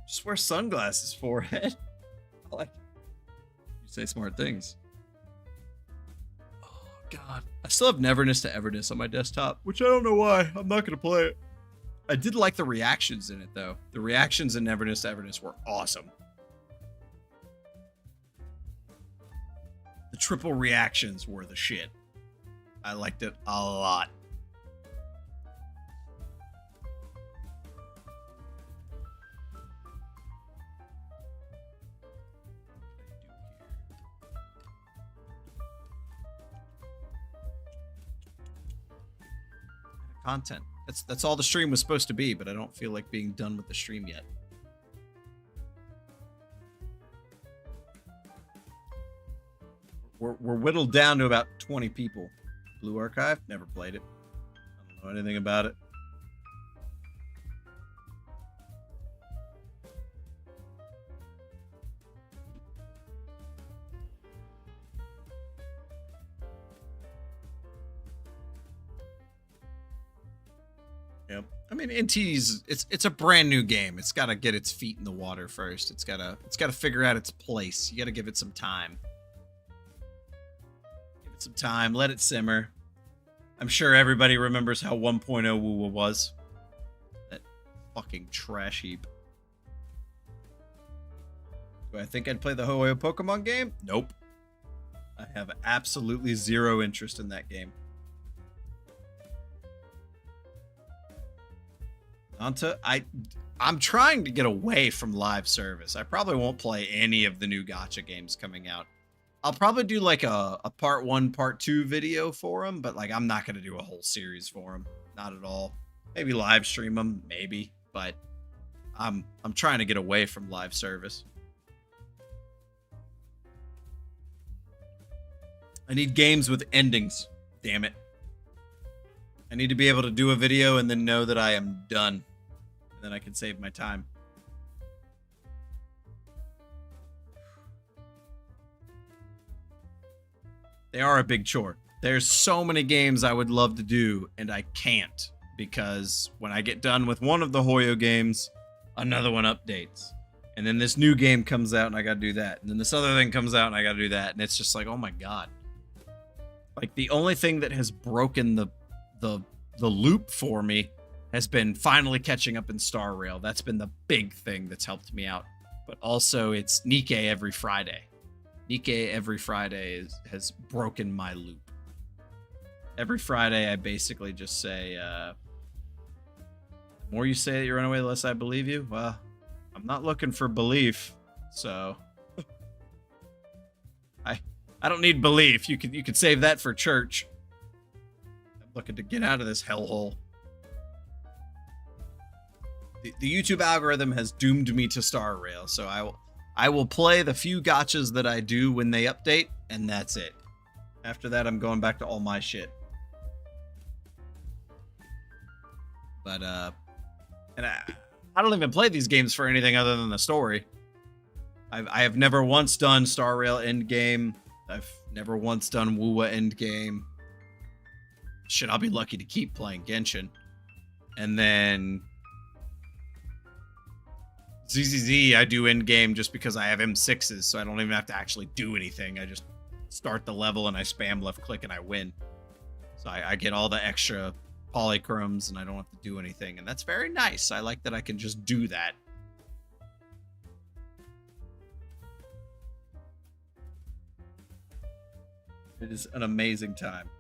Just wear sunglasses, forehead. I like it. You say smart things. Oh, God. I still have Neverness to Everness on my desktop, which I don't know why. I'm not going to play it. I did like the reactions in it, though. The reactions in Neverness to Everness were awesome. The triple reactions were the shit. I liked it a lot. Content. That's all the stream was supposed to be, but I don't feel like being done with the stream yet. We're whittled down to about 20 people. Blue Archive? Never played it. I don't know anything about it. Yep. I mean, NT's it's a brand new game. It's got to get its feet in the water first. It's got to figure out its place. You got to give it some time. some time. Let it simmer. I'm sure everybody remembers how 1.0 Wuwa was. That fucking trash heap. Do I think I'd play the Hoyo Pokemon game? Nope. I have absolutely zero interest in that game. I'm trying to get away from live service. I probably won't play any of the new Gacha games coming out. I'll probably do like a part 1, part 2 video for them, but like I'm not going to do a whole series for them. Not at all. Maybe live stream them, maybe, but I'm trying to get away from live service. I need games with endings. Damn it. I need to be able to do a video and then know that I am done. And then I can save my time. They are a big chore. There's so many games I would love to do, and I can't. Because when I get done with one of the Hoyo games, another one updates. And then this new game comes out and I gotta do that. And then this other thing comes out and I gotta do that. And it's just like, oh my god. Like, the only thing that has broken the loop for me has been finally catching up in Starrail. That's been the big thing that's helped me out. But also, it's Nikkei every Friday. Nikkei every Friday has broken my loop. Every Friday, I basically just say, the more you say that you run away, the less I believe you. Well, I'm not looking for belief, so... I don't need belief. You could save that for church. I'm looking to get out of this hellhole. The YouTube algorithm has doomed me to Starrail, so I will play the few gachas that I do when they update, and that's it. After that, I'm going back to all my shit. But and I don't even play these games for anything other than the story. I have never once done Starrail endgame. I've never once done Wuwa endgame. Shit, I'll be lucky to keep playing Genshin. And then ZZZ, I do endgame just because I have M6s, so I don't even have to actually do anything. I just start the level and I spam left click and I win. So I get all the extra polychromes and I don't have to do anything. And that's very nice. I like that I can just do that. It is an amazing time.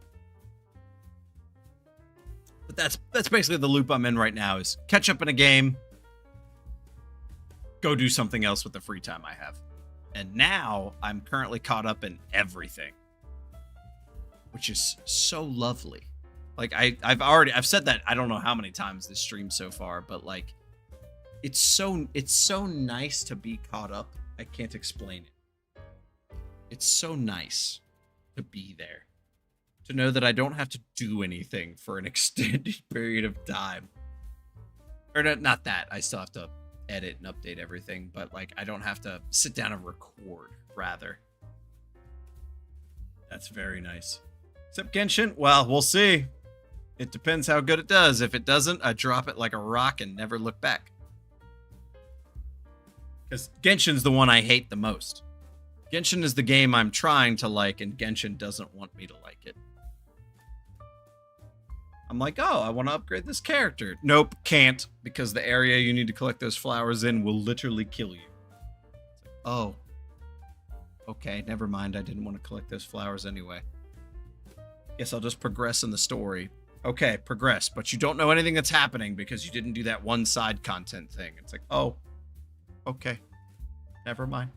But that's basically the loop I'm in right now, is catch up in a game, go do something else with the free time I have. And now I'm currently caught up in everything, which is so lovely. Like I've said that I don't know how many times this stream so far, but like it's so nice to be caught up. I can't explain it. It's so nice to be there, to know that I don't have to do anything for an extended period of time. Or not that, I still have to edit and update everything, but like I don't have to sit down and record, rather. That's very nice. Except Genshin, well, we'll see. It depends how good it does. If it doesn't, I drop it like a rock and never look back. Because Genshin's the one I hate the most. Genshin is the game I'm trying to like, and Genshin doesn't want me to like it. I'm like, oh, I want to upgrade this character. Nope, can't, because the area you need to collect those flowers in will literally kill you. It's like, oh. Okay, never mind. I didn't want to collect those flowers anyway. Guess I'll just progress in the story. Okay, progress, but you don't know anything that's happening because you didn't do that one side content thing. It's like, oh, okay, never mind.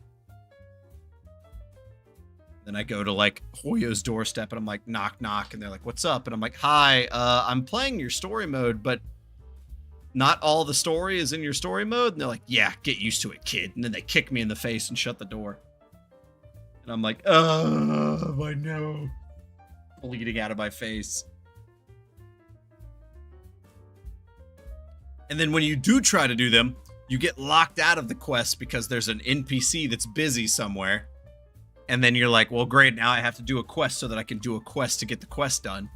Then I go to like Hoyo's doorstep and I'm like, knock, knock. And they're like, what's up? And I'm like, hi, I'm playing your story mode, but not all the story is in your story mode. And they're like, yeah, get used to it, kid. And then they kick me in the face and shut the door. And I'm like, oh, I know. Bleeding out of my face. And then when you do try to do them, you get locked out of the quest because there's an NPC that's busy somewhere. And then you're like, well, great, now I have to do a quest so that I can do a quest to get the quest done.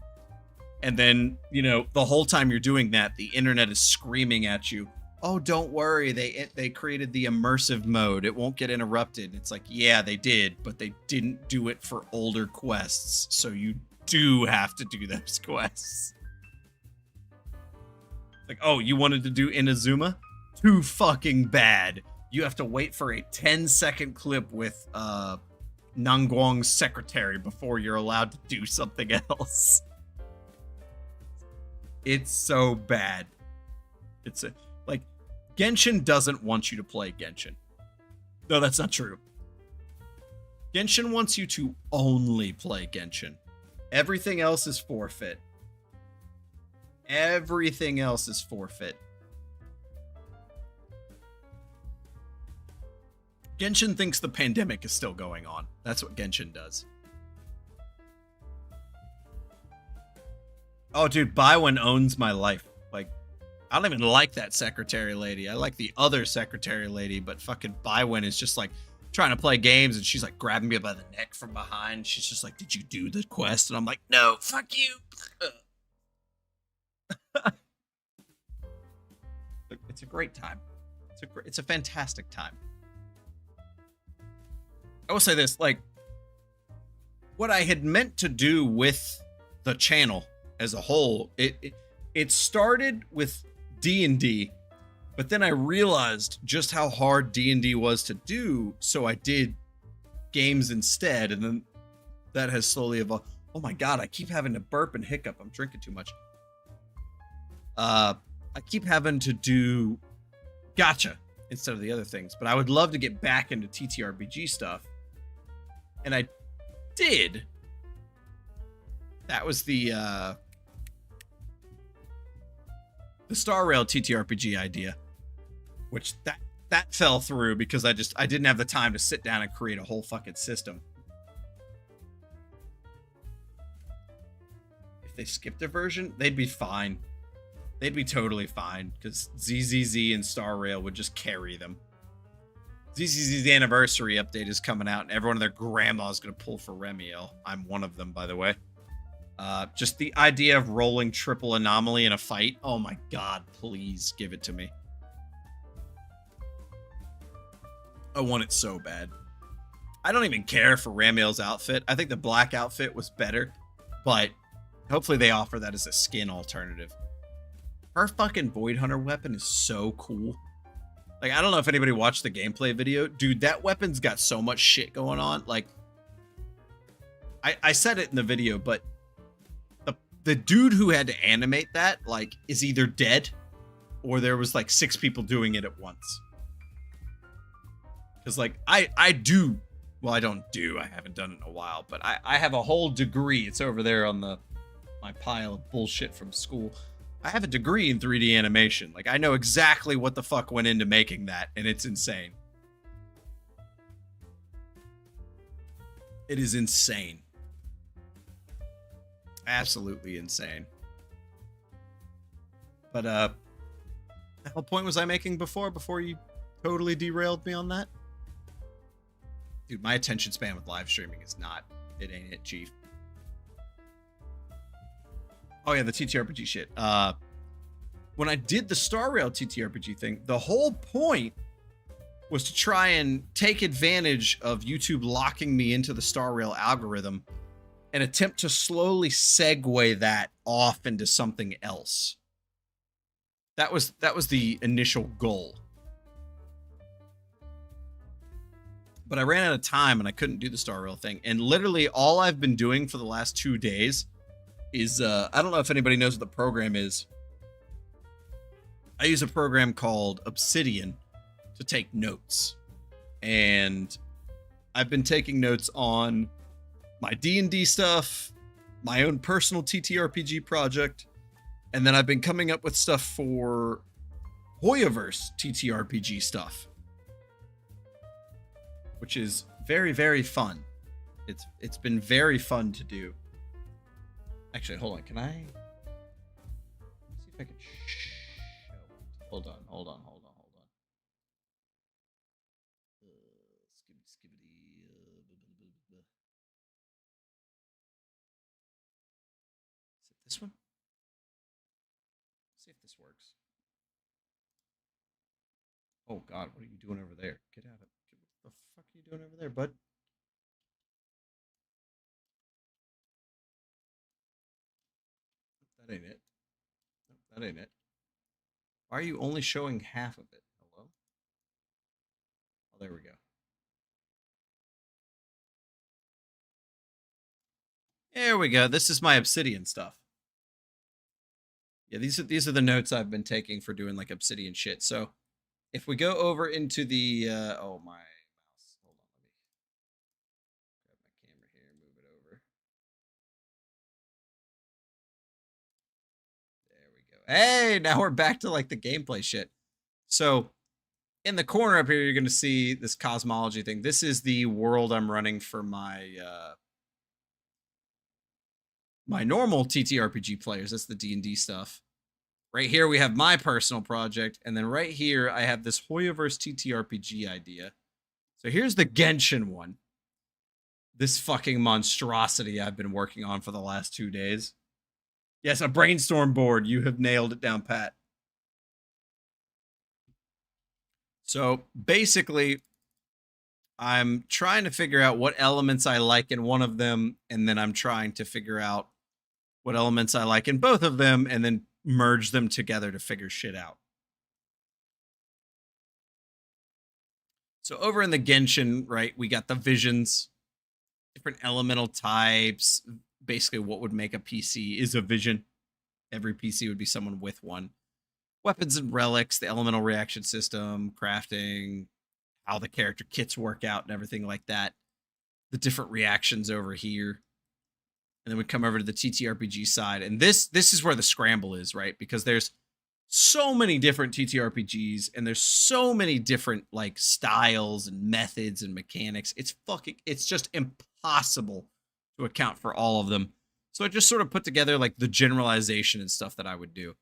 And then, you know, the whole time you're doing that, the internet is screaming at you, oh, don't worry, they created the immersive mode. It won't get interrupted. It's like, yeah, they did, but they didn't do it for older quests, so you do have to do those quests. Like, oh, you wanted to do Inazuma? Too fucking bad. You have to wait for a 10-second clip with Nangguang's secretary before you're allowed to do something else. It's so bad. It's like, Genshin doesn't want you to play Genshin. No, that's not true. Genshin wants you to only play Genshin. Everything else is forfeit. Everything else is forfeit. Genshin thinks the pandemic is still going on. That's what Genshin does. Oh, dude, Baiwen owns my life. Like, I don't even like that secretary lady. I like the other secretary lady, but fucking Baiwen is just like trying to play games, and she's like grabbing me by the neck from behind. She's just like, "Did you do the quest?" And I'm like, "No, fuck you." It's a great time. It's a fantastic time. I will say this, like, what I had meant to do with the channel as a whole, it started with D&D, but then I realized just how hard D&D was to do, so I did games instead, and then that has slowly evolved. Oh my god, I keep having to burp and hiccup. I'm drinking too much. I keep having to do Gacha instead of the other things, but I would love to get back into TTRPG stuff. And I did. That was the starrail TTRPG idea, which that fell through because I didn't have the time to sit down and create a whole fucking system. If they skipped a version, they'd be fine. They'd be totally fine because ZZZ and starrail would just carry them. ZZZ's anniversary update is coming out, and everyone and their grandma is going to pull for Remiel. I'm one of them, by the way. Just the idea of rolling triple anomaly in a fight. Oh my god, please give it to me. I want it so bad. I don't even care for Ramiel's outfit. I think the black outfit was better, but hopefully they offer that as a skin alternative. Her fucking Void Hunter weapon is so cool. Like, I don't know if anybody watched the gameplay video. Dude, that weapon's got so much shit going on. Like, I said it in the video, but the dude who had to animate that, like, is either dead or there was, like, 6 people doing it at once. Because, like, I do... Well, I don't do. I haven't done it in a while. But I have a whole degree. It's over there on my pile of bullshit from school. I have a degree in 3D animation. Like, I know exactly what the fuck went into making that, and it's insane. It is insane. Absolutely insane. But, the whole point was I making before you totally derailed me on that? Dude, my attention span with live streaming is not... It ain't it, chief. Oh yeah, the TTRPG shit. When I did the starrail TTRPG thing, the whole point was to try and take advantage of YouTube locking me into the starrail algorithm and attempt to slowly segue that off into something else. That was the initial goal. But I ran out of time and I couldn't do the starrail thing. And literally all I've been doing for the last 2 days is, I don't know if anybody knows what the program is. I use a program called Obsidian to take notes. And I've been taking notes on my D&D stuff, my own personal TTRPG project, and then I've been coming up with stuff for Hoyoverse TTRPG stuff, which is very, very fun. It's been very fun to do. Actually, hold on. Can I? Let's see if I can show it. Hold on. Is it this one? Let's see if this works. Oh God, what are you doing over there? Get out of it. What the fuck are you doing over there, bud? That ain't it. That ain't it. Why are you only showing half of it? Hello? Oh, there we go. There we go. This is my obsidian stuff. Yeah, these are the notes I've been taking for doing like obsidian shit. So if we go over into the oh my mouse. Hold on, let me grab my camera here and move it over. There we go. Hey, now we're back to like the gameplay shit. So in the corner up here, you're gonna see this cosmology thing. This is the world I'm running for my my normal TTRPG players. That's the D&D stuff. Right here, we have my personal project. And then right here, I have this Hoyoverse TTRPG idea. So here's the Genshin one. This fucking monstrosity I've been working on for the last 2 days. Yes, a brainstorm board. You have nailed it down pat. So basically, I'm trying to figure out what elements I like in one of them, and then I'm trying to figure out what elements I like in both of them, and then merge them together to figure shit out. So over in the Genshin, right, we got the visions, different elemental types. Basically, what would make a PC is a vision. Every PC would be someone with one. Weapons and relics, the elemental reaction system, crafting, how the character kits work out and everything like that. The different reactions over here. And then we come over to the TTRPG side. And this is where the scramble is, right? Because there's so many different TTRPGs and there's so many different like styles and methods and mechanics. It's just impossible to account for all of them. So I just sort of put together like the generalization and stuff that I would do.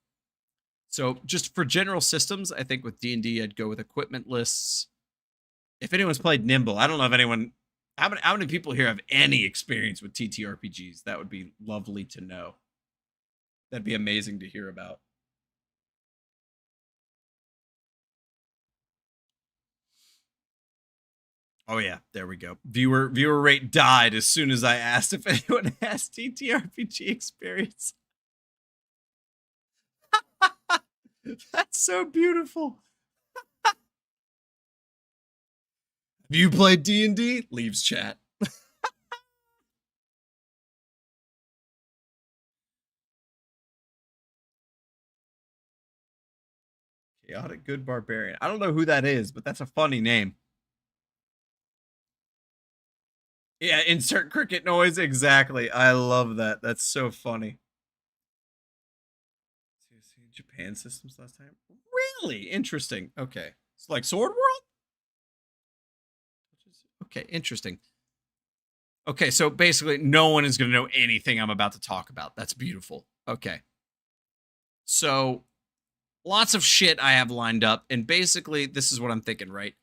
So just for general systems, I think with D&D, I'd go with equipment lists. If anyone's played Nimble, I don't know if anyone... How many people here have any experience with TTRPGs? That would be lovely to know. That'd be amazing to hear about. Oh yeah, there we go. Viewer rate died as soon as I asked if anyone has TTRPG experience. That's so beautiful. Have you played D&D? Leaves chat. Chaotic Good Barbarian. I don't know who that is, but that's a funny name. Yeah, insert cricket noise. Exactly. I love that. That's so funny. Japan systems last time? Really? Interesting. Okay. It's like Sword World? Okay, interesting. Okay, so basically no one is going to know anything I'm about to talk about. That's beautiful. Okay. So lots of shit I have lined up, and basically this is what I'm thinking, right?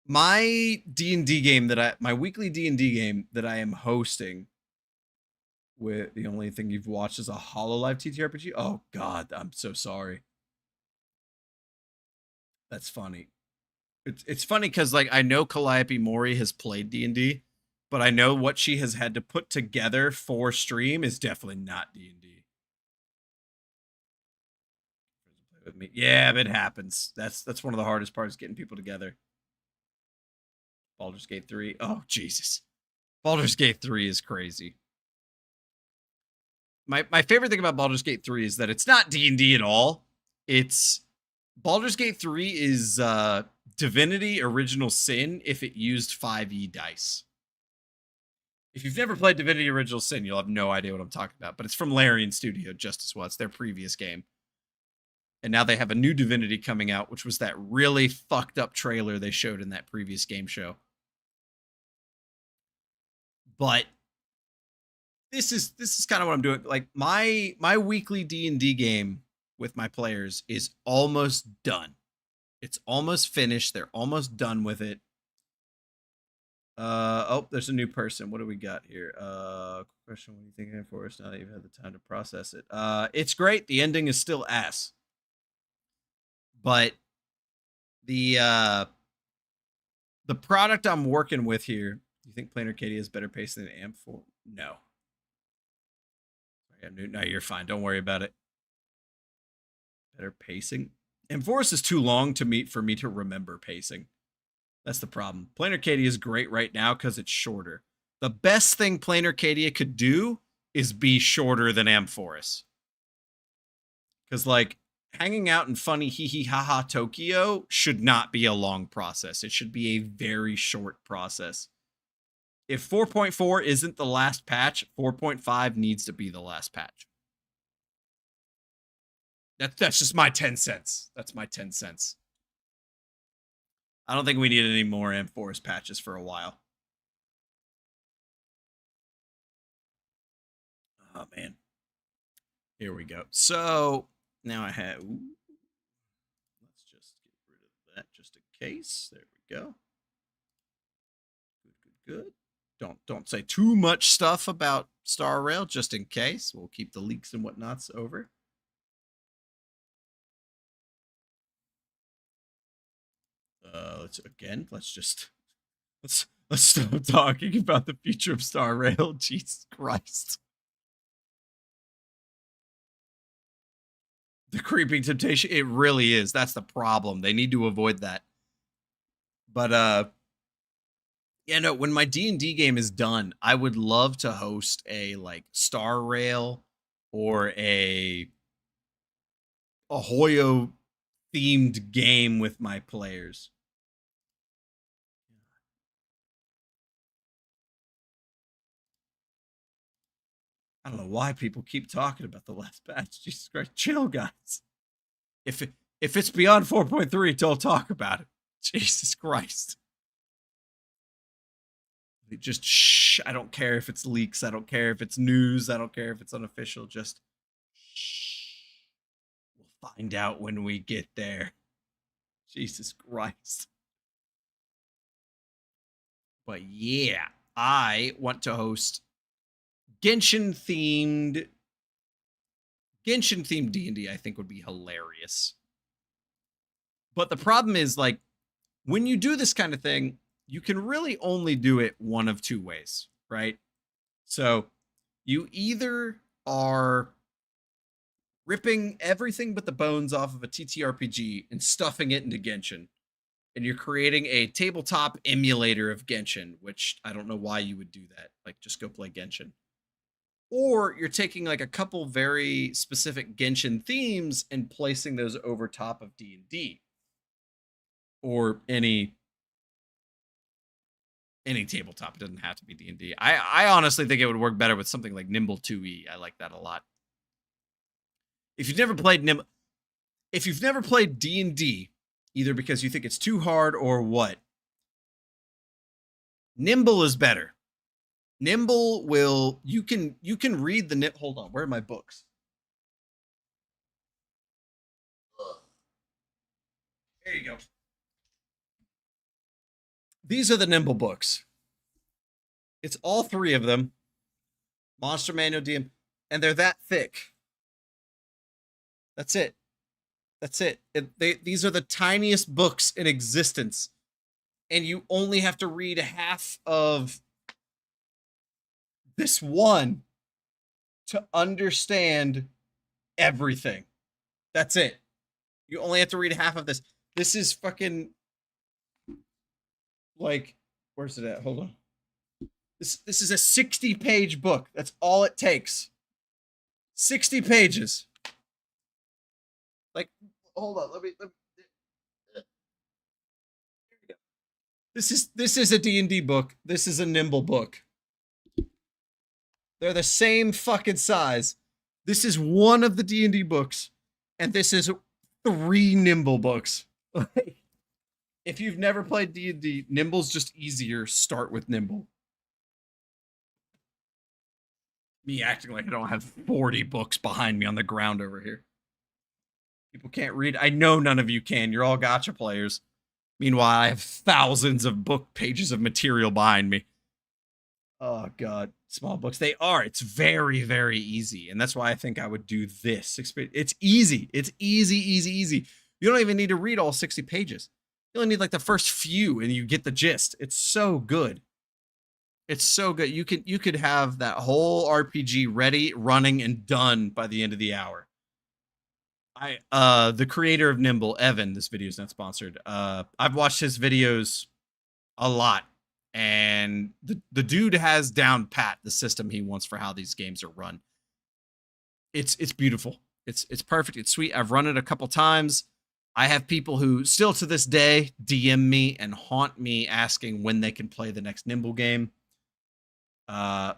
My D&D game my weekly D&D game that I am hosting with the only thing you've watched is a HoloLive TTRPG. Oh God, I'm so sorry. That's funny. It's funny because like I know Calliope Mori has played D&D, but I know what she has had to put together for stream is definitely not D&D. With me. Yeah, it happens. That's one of the hardest parts, getting people together. Baldur's Gate 3. Oh Jesus. Baldur's Gate 3 is crazy. My favorite thing about Baldur's Gate 3 is that it's not D&D at all. It's Baldur's Gate 3 is Divinity Original Sin if it used 5e dice. If you've never played Divinity Original Sin, you'll have no idea what I'm talking about. But it's from Larian Studio, just as well. It's their previous game. And now they have a new Divinity coming out, which was that really fucked up trailer they showed in that previous game show. But this is kind of what I'm doing. Like my weekly D&D game with my players is almost done. It's almost finished. They're almost done with it. Oh, there's a new person. What do we got here? Question, what are you thinking for us now that you've had the time to process it? It's great. The ending is still ass. But The product I'm working with here. Do you think Planar Arcadia is better paced than Amp4? No. No, you're fine. Don't worry about it. Better pacing. Amp4 is too long for me to remember pacing. That's the problem. Planar Arcadia is great right now because it's shorter. The best thing Planar Arcadia could do is be shorter than Amphorus. Because, like, hanging out in funny hee-hee-ha-ha Tokyo should not be a long process. It should be a very short process. If 4.4 isn't the last patch, 4.5 needs to be the last patch. That's just my 10 cents. That's my 10 cents. I don't think we need any more Amphorus patches for a while. Oh, man. Here we go. So, now I have... Ooh, let's just get rid of that just in case. There we go. Good. Don't say too much stuff about Starrail, just in case. We'll keep the leaks and whatnots over. Let's stop talking about the future of Starrail. Jesus Christ. The creeping temptation, it really is. That's the problem. They need to avoid that. But yeah, no, when my D&D game is done, I would love to host a like Starrail or a Hoyo themed game with my players. I don't know why people keep talking about the last patch. Jesus Christ, chill, guys. If it's beyond 4.3, don't talk about it. Jesus Christ. Just shh. I don't care if it's leaks. I don't care if it's news. I don't care if it's unofficial. Just shh. We'll find out when we get there. Jesus Christ. But yeah, I want to host Genshin themed D&D. I think would be hilarious. But the problem is, like, when you do this kind of thing, you can really only do it one of two ways, right? So you either are ripping everything but the bones off of a TTRPG and stuffing it into Genshin, and you're creating a tabletop emulator of Genshin, which I don't know why you would do that. Like, just go play Genshin. Or you're taking like a couple very specific Genshin themes and placing those over top of D&D. Or any tabletop. It doesn't have to be D&D. I honestly think it would work better with something like Nimble 2e. I like that a lot. If you've never played D&D, either because you think it's too hard or what, Nimble is better. Nimble will, you can read the, hold on, where are my books? There you go. These are the Nimble books. It's all three of them. Monster Manual, DM, and they're that thick. That's it. That's it. These are the tiniest books in existence. And you only have to read half of this one to understand everything. That's it. You only have to read half of this. This is fucking, like, where's it at? Hold on. This is a 60-page book. That's all it takes. 60 pages. Like, hold on. Let me here we go. This is a D&D book. This is a Nimble book. They're the same fucking size. This is one of the D&D books, and this is 3 Nimble books. If you've never played D&D, Nimble's just easier. Start with Nimble. Me acting like I don't have 40 books behind me on the ground over here. People can't read. I know none of you can. You're all Gacha players. Meanwhile, I have thousands of book pages of material behind me. Oh, God. Small books. They are. It's very, very easy. And that's why I think I would do this. It's easy. It's easy, easy, easy. You don't even need to read all 60 pages. You only need like the first few and you get the gist. It's so good. It's so good. You could have that whole RPG ready, running, and done by the end of the hour. The creator of Nimble, Evan, this video is not sponsored. I've watched his videos a lot, and the dude has down pat the system he wants for how these games are run. It's beautiful. It's perfect. It's sweet. I've run it a couple times. I have people who still to this day DM me and haunt me asking when they can play the next Nimble game.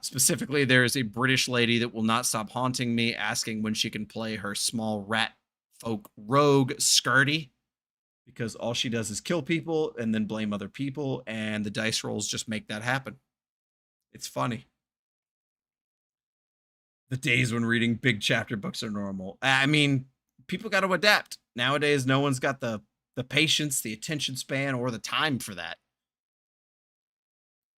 Specifically, there is a British lady that will not stop haunting me, asking when she can play her small rat folk rogue Skirty, because all she does is kill people and then blame other people, and the dice rolls just make that happen. It's funny. The days when reading big chapter books are normal. I mean, people got to adapt. Nowadays, no one's got the patience, the attention span, or the time for that.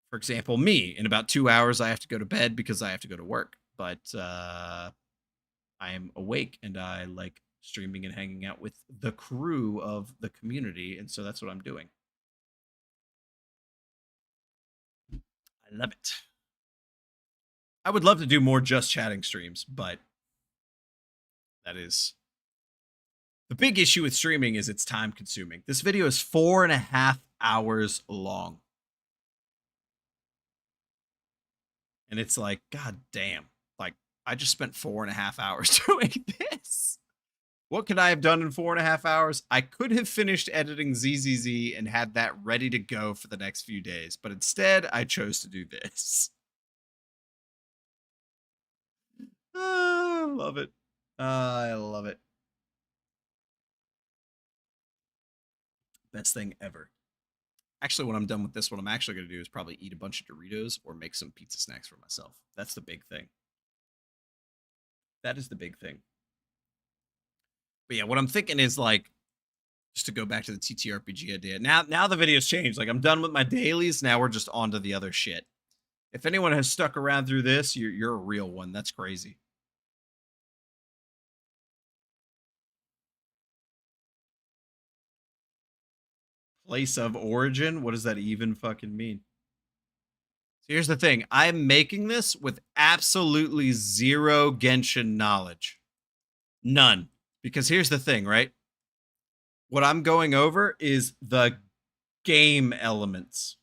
For example, me, in about 2 hours, I have to go to bed because I have to go to work. But I am awake, and I like streaming and hanging out with the crew of the community, and so that's what I'm doing. I love it. I would love to do more just chatting streams, but that is... The big issue with streaming is it's time consuming. This video is 4.5 hours long. And it's like, God damn. Like, I just spent 4.5 hours doing this. What could I have done in 4.5 hours? I could have finished editing ZZZ and had that ready to go for the next few days. But instead, I chose to do this. I love it. I love it. Best thing ever. Actually, when I'm done with this, what I'm actually going to do is probably eat a bunch of Doritos or make some pizza snacks for myself. That's the big thing. That is the big thing. But yeah, what I'm thinking is like, just to go back to the TTRPG idea. Now the video's changed. Like, I'm done with my dailies. Now we're just on to the other shit. If anyone has stuck around through this, you're a real one. That's crazy. Place of origin? What does that even fucking mean? So here's the thing. I'm making this with absolutely zero Genshin knowledge. None. Because here's the thing, right? What I'm going over is the game elements.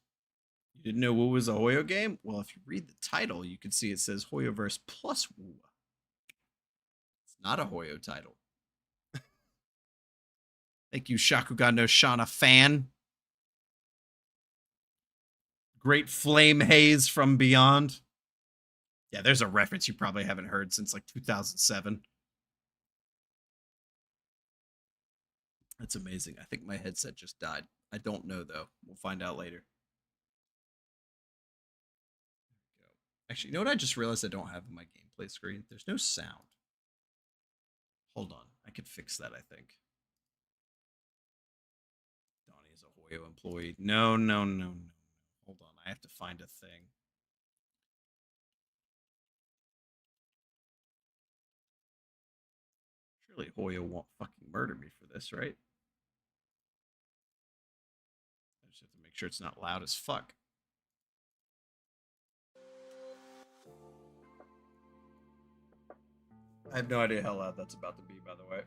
You didn't know what was a Hoyo game? Well, if you read the title, you can see it says Hoyoverse plus Wuwa. It's not a Hoyo title. Thank you, Shakugan no Shana fan. Great flame haze from beyond. Yeah, there's a reference you probably haven't heard since like 2007. That's amazing. I think my headset just died. I don't know, though. We'll find out later. Actually, you know what I just realized I don't have in my gameplay screen? There's no sound. Hold on. I could fix that, I think. Donnie is a Hoyo employee. No. Hold on. I have to find a thing. Surely Hoyo won't fucking murder me for this, right? I just have to make sure it's not loud as fuck. I have no idea how loud that's about to be, by the way.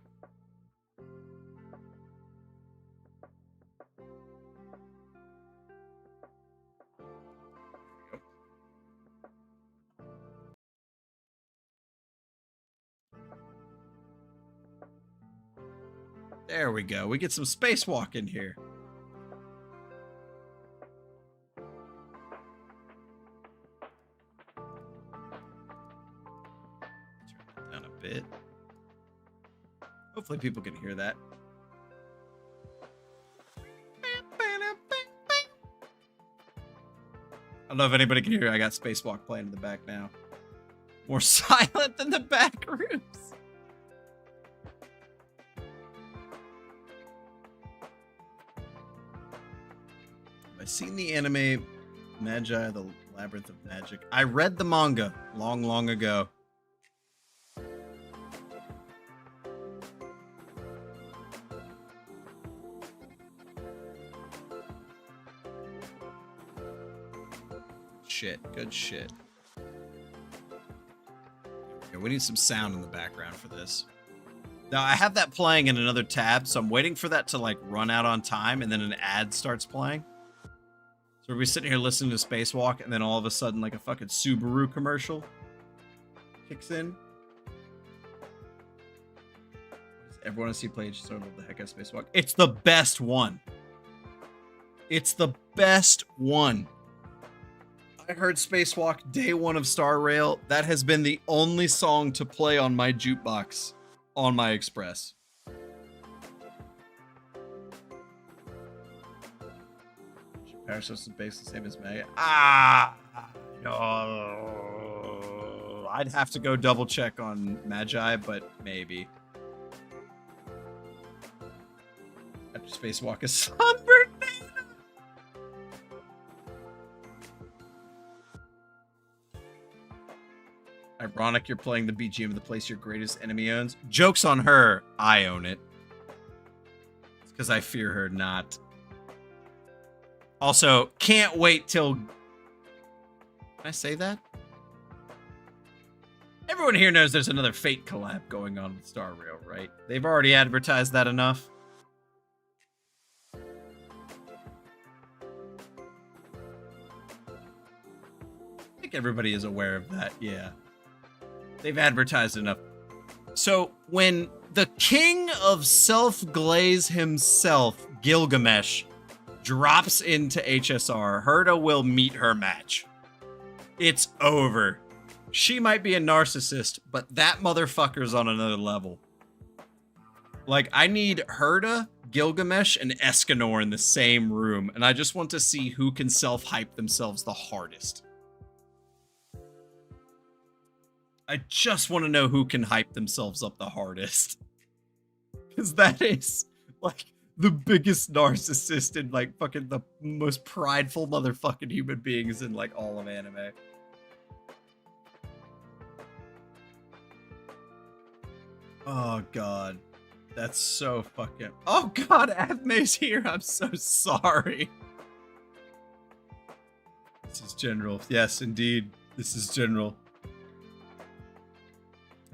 There we go. We get some spacewalk in here. Turn that down a bit. Hopefully people can hear that. I don't know if anybody can hear. I got spacewalk playing in the back now. More silent than the back rooms. I've seen the anime Magi, the Labyrinth of Magic. I read the manga long ago. shit. Good shit. Okay, we need some sound in the background for this. Now, I have that playing in another tab, so I'm waiting for that to, like, run out on time, and then an ad starts playing. So we're sitting here listening to Spacewalk, and then all of a sudden, like, a fucking Subaru commercial kicks in. Does everyone see play so I love the heck out of Spacewalk? It's the best one. It's the best one. I heard Spacewalk day one of Starrail. That has been the only song to play on my jukebox on my Express. Parasite's base the same as Mega. No. I'd have to go double check on Magi, but maybe. After Spacewalk is sunburned. Ironic you're playing the BGM of the place your greatest enemy owns. Joke's on her. I own it. It's because I fear her not. Also, can't wait till... Can I say that? Everyone here knows there's another Fate collab going on with Starrail, right? They've already advertised that enough. I think everybody is aware of that, yeah. They've advertised enough. So, when the king of self-glaze himself, Gilgamesh, drops into HSR, Herta will meet her match. It's over. She might be a narcissist, but that motherfucker's on another level. Like, I need Herta, Gilgamesh, and Escanor in the same room, and I just want to see who can self-hype themselves the hardest. I just want to know who can hype themselves up the hardest. Because that is, like, the biggest narcissist and, like, fucking the most prideful motherfucking human beings in, like, all of anime. Oh, God. That's so fucking... Oh, God, Athme's here. I'm so sorry. This is General. Yes, indeed. This is General.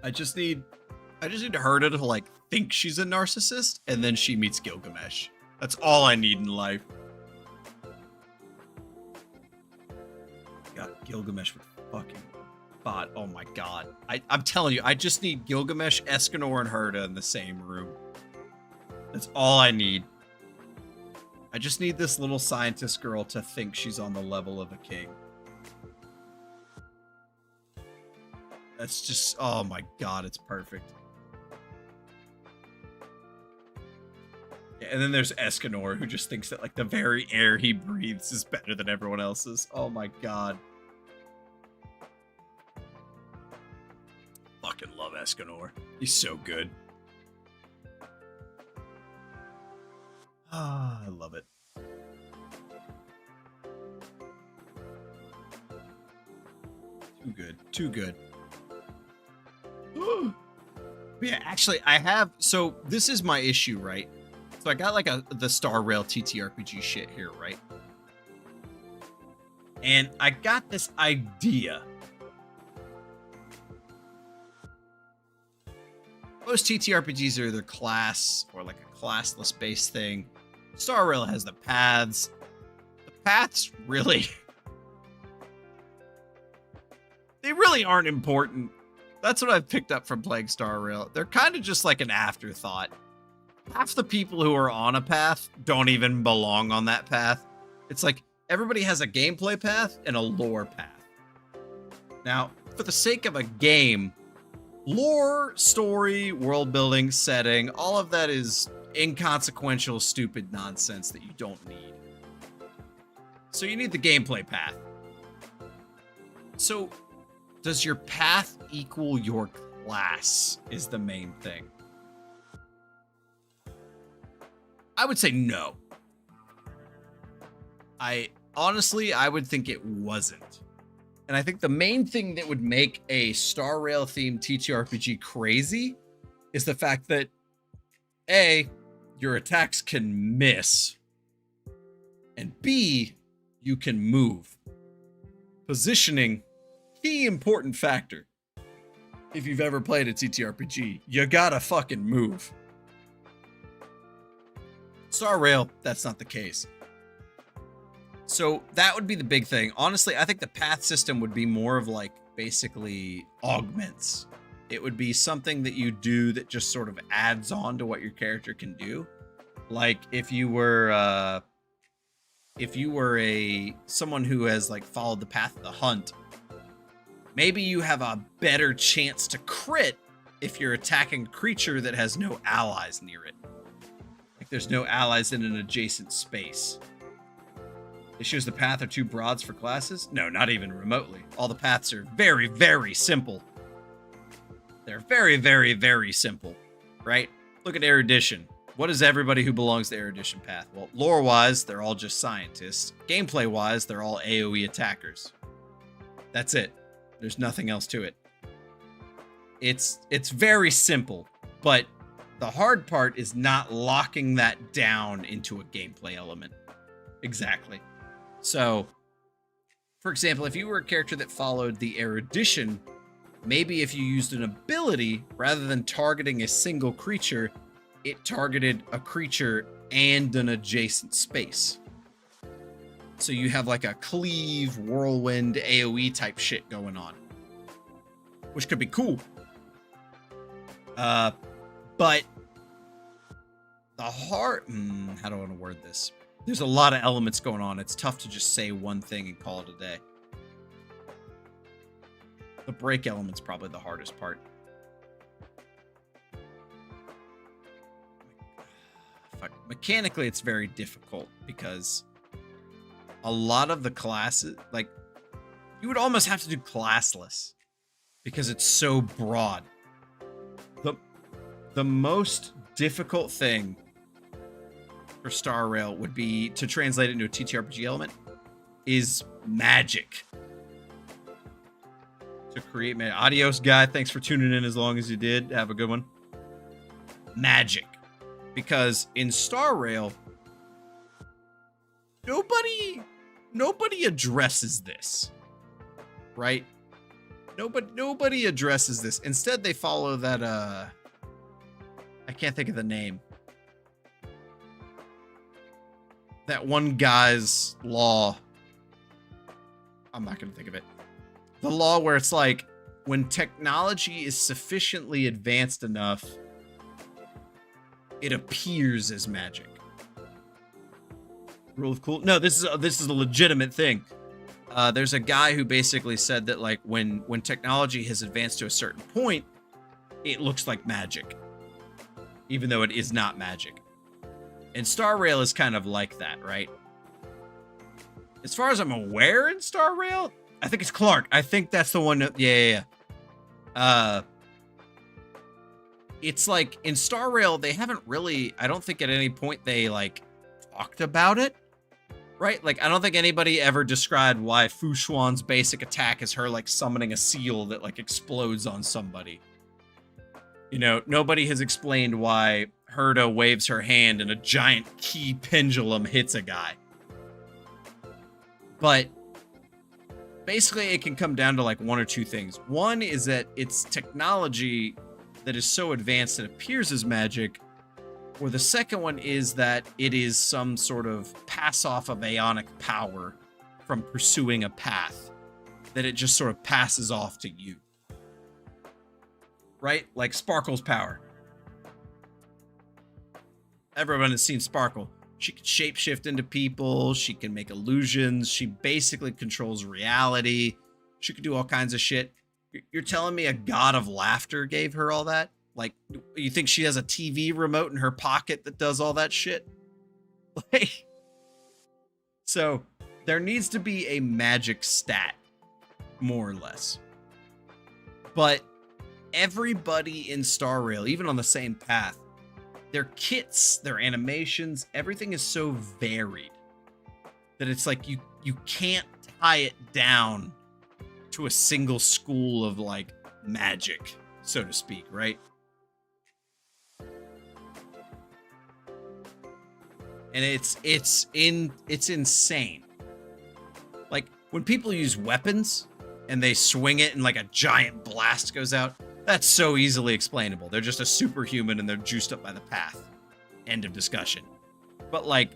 I just need Herta to, like, think she's a narcissist, and then she meets Gilgamesh. That's all I need in life. Got Gilgamesh with fucking bot. Oh my god. I'm telling you, I just need Gilgamesh, Escanor, and Herta in the same room. That's all I need. I just need this little scientist girl to think she's on the level of a king. That's just, oh my god, it's perfect. Yeah, and then there's Escanor, who just thinks that, like, the very air he breathes is better than everyone else's. Oh my god. Fucking love Escanor. He's so good. Ah, I love it. Too good. Too good. Yeah, actually, I have... So, this is my issue, right? So, I got, like, the Starrail TTRPG shit here, right? And I got this idea. Most TTRPGs are either class or, like, a classless-based thing. Starrail has the paths. The paths really... They really aren't important. That's what I've picked up from playing Starrail. They're kind of just like an afterthought. Half the people who are on a path don't even belong on that path. It's like everybody has a gameplay path and a lore path. Now, for the sake of a game, lore, story, world building, setting, all of that is inconsequential, stupid nonsense that you don't need. So you need the gameplay path. So, does your path equal your class is the main thing. I would say no. Honestly, I would think it wasn't. And I think the main thing that would make a Starrail themed TTRPG crazy is the fact that A, your attacks can miss, and B, you can move. Positioning, key important factor. If you've ever played a TTRPG, you gotta fucking move. Starrail, that's not the case. So that would be the big thing. Honestly, I think the path system would be more of like basically augments. It would be something that you do that just sort of adds on to what your character can do. Like if you were someone who has like followed the path of the hunt, maybe you have a better chance to crit if you're attacking a creature that has no allies near it. Like there's no allies in an adjacent space. Issues the path are too broads for classes? No, not even remotely. All the paths are very, very simple. They're very, very, very simple, right? Look at erudition. What is everybody who belongs to erudition path? Well, lore-wise, they're all just scientists. Gameplay-wise, they're all AoE attackers. That's it. There's nothing else to it. It's very simple, but the hard part is not locking that down into a gameplay element. Exactly. So, for example, if you were a character that followed the erudition, maybe if you used an ability, rather than targeting a single creature, it targeted a creature and an adjacent space. So you have like a cleave, whirlwind, AoE type shit going on, which could be cool. But the heart, how do I want to word this? There's a lot of elements going on. It's tough to just say one thing and call it a day. The break element's probably the hardest part. Mechanically, it's very difficult because a lot of the classes, like, you would almost have to do classless because it's so broad. The most difficult thing for starrail would be to translate it into a TTRPG element is magic. To create magic. Adios, guy. Thanks for tuning in as long as you did. Have a good one. Magic. Because in starrail, nobody addresses this, right? Nobody addresses this. Instead, they follow that, I can't think of the name. That one guy's law. I'm not going to think of it. The law where it's like, when technology is sufficiently advanced enough, it appears as magic. Rule of cool. No, this is a legitimate thing. There's a guy who basically said that like when technology has advanced to a certain point, it looks like magic, even though it is not magic. And starrail is kind of like that, right? As far as I'm aware in starrail, I think it's Clark. I think that's the one. Yeah. It's like in starrail, they haven't really, I don't think at any point they like talked about it, right? Like, I don't think anybody ever described why Fu Xuan's basic attack is her like summoning a seal that like explodes on somebody. You know, nobody has explained why Herta waves her hand and a giant key pendulum hits a guy. But basically it can come down to like one or two things. One is that it's technology that is so advanced it appears as magic, or the second one is that it is some sort of pass off of aeonic power from pursuing a path that it just sort of passes off to you. Right? Like Sparkle's power. Everyone has seen Sparkle. She can shapeshift into people. She can make illusions. She basically controls reality. She can do all kinds of shit. You're telling me a god of laughter gave her all that? Like, you think she has a TV remote in her pocket that does all that shit? Like, so there needs to be a magic stat, more or less. But everybody in starrail, even on the same path, their kits, their animations, everything is so varied that it's like you can't tie it down to a single school of like magic, so to speak, right? And it's insane. Like, when people use weapons and they swing it and like a giant blast goes out, that's so easily explainable. They're just a superhuman and they're juiced up by the path. End of discussion. But like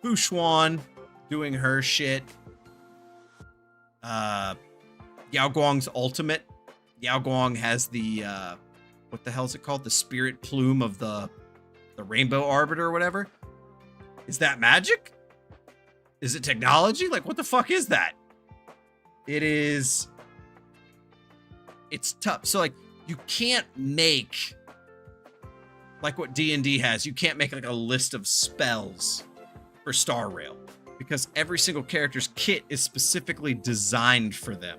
Bushwan doing her shit, Yao Guang's ultimate. Yao Guang has the what the hell is it called? The spirit plume of the Rainbow Arbiter or whatever. Is that magic? Is it technology? Like, what the fuck is that? It's tough. So like, you can't make like what D&D has. You can't make like a list of spells for Starrail because every single character's kit is specifically designed for them.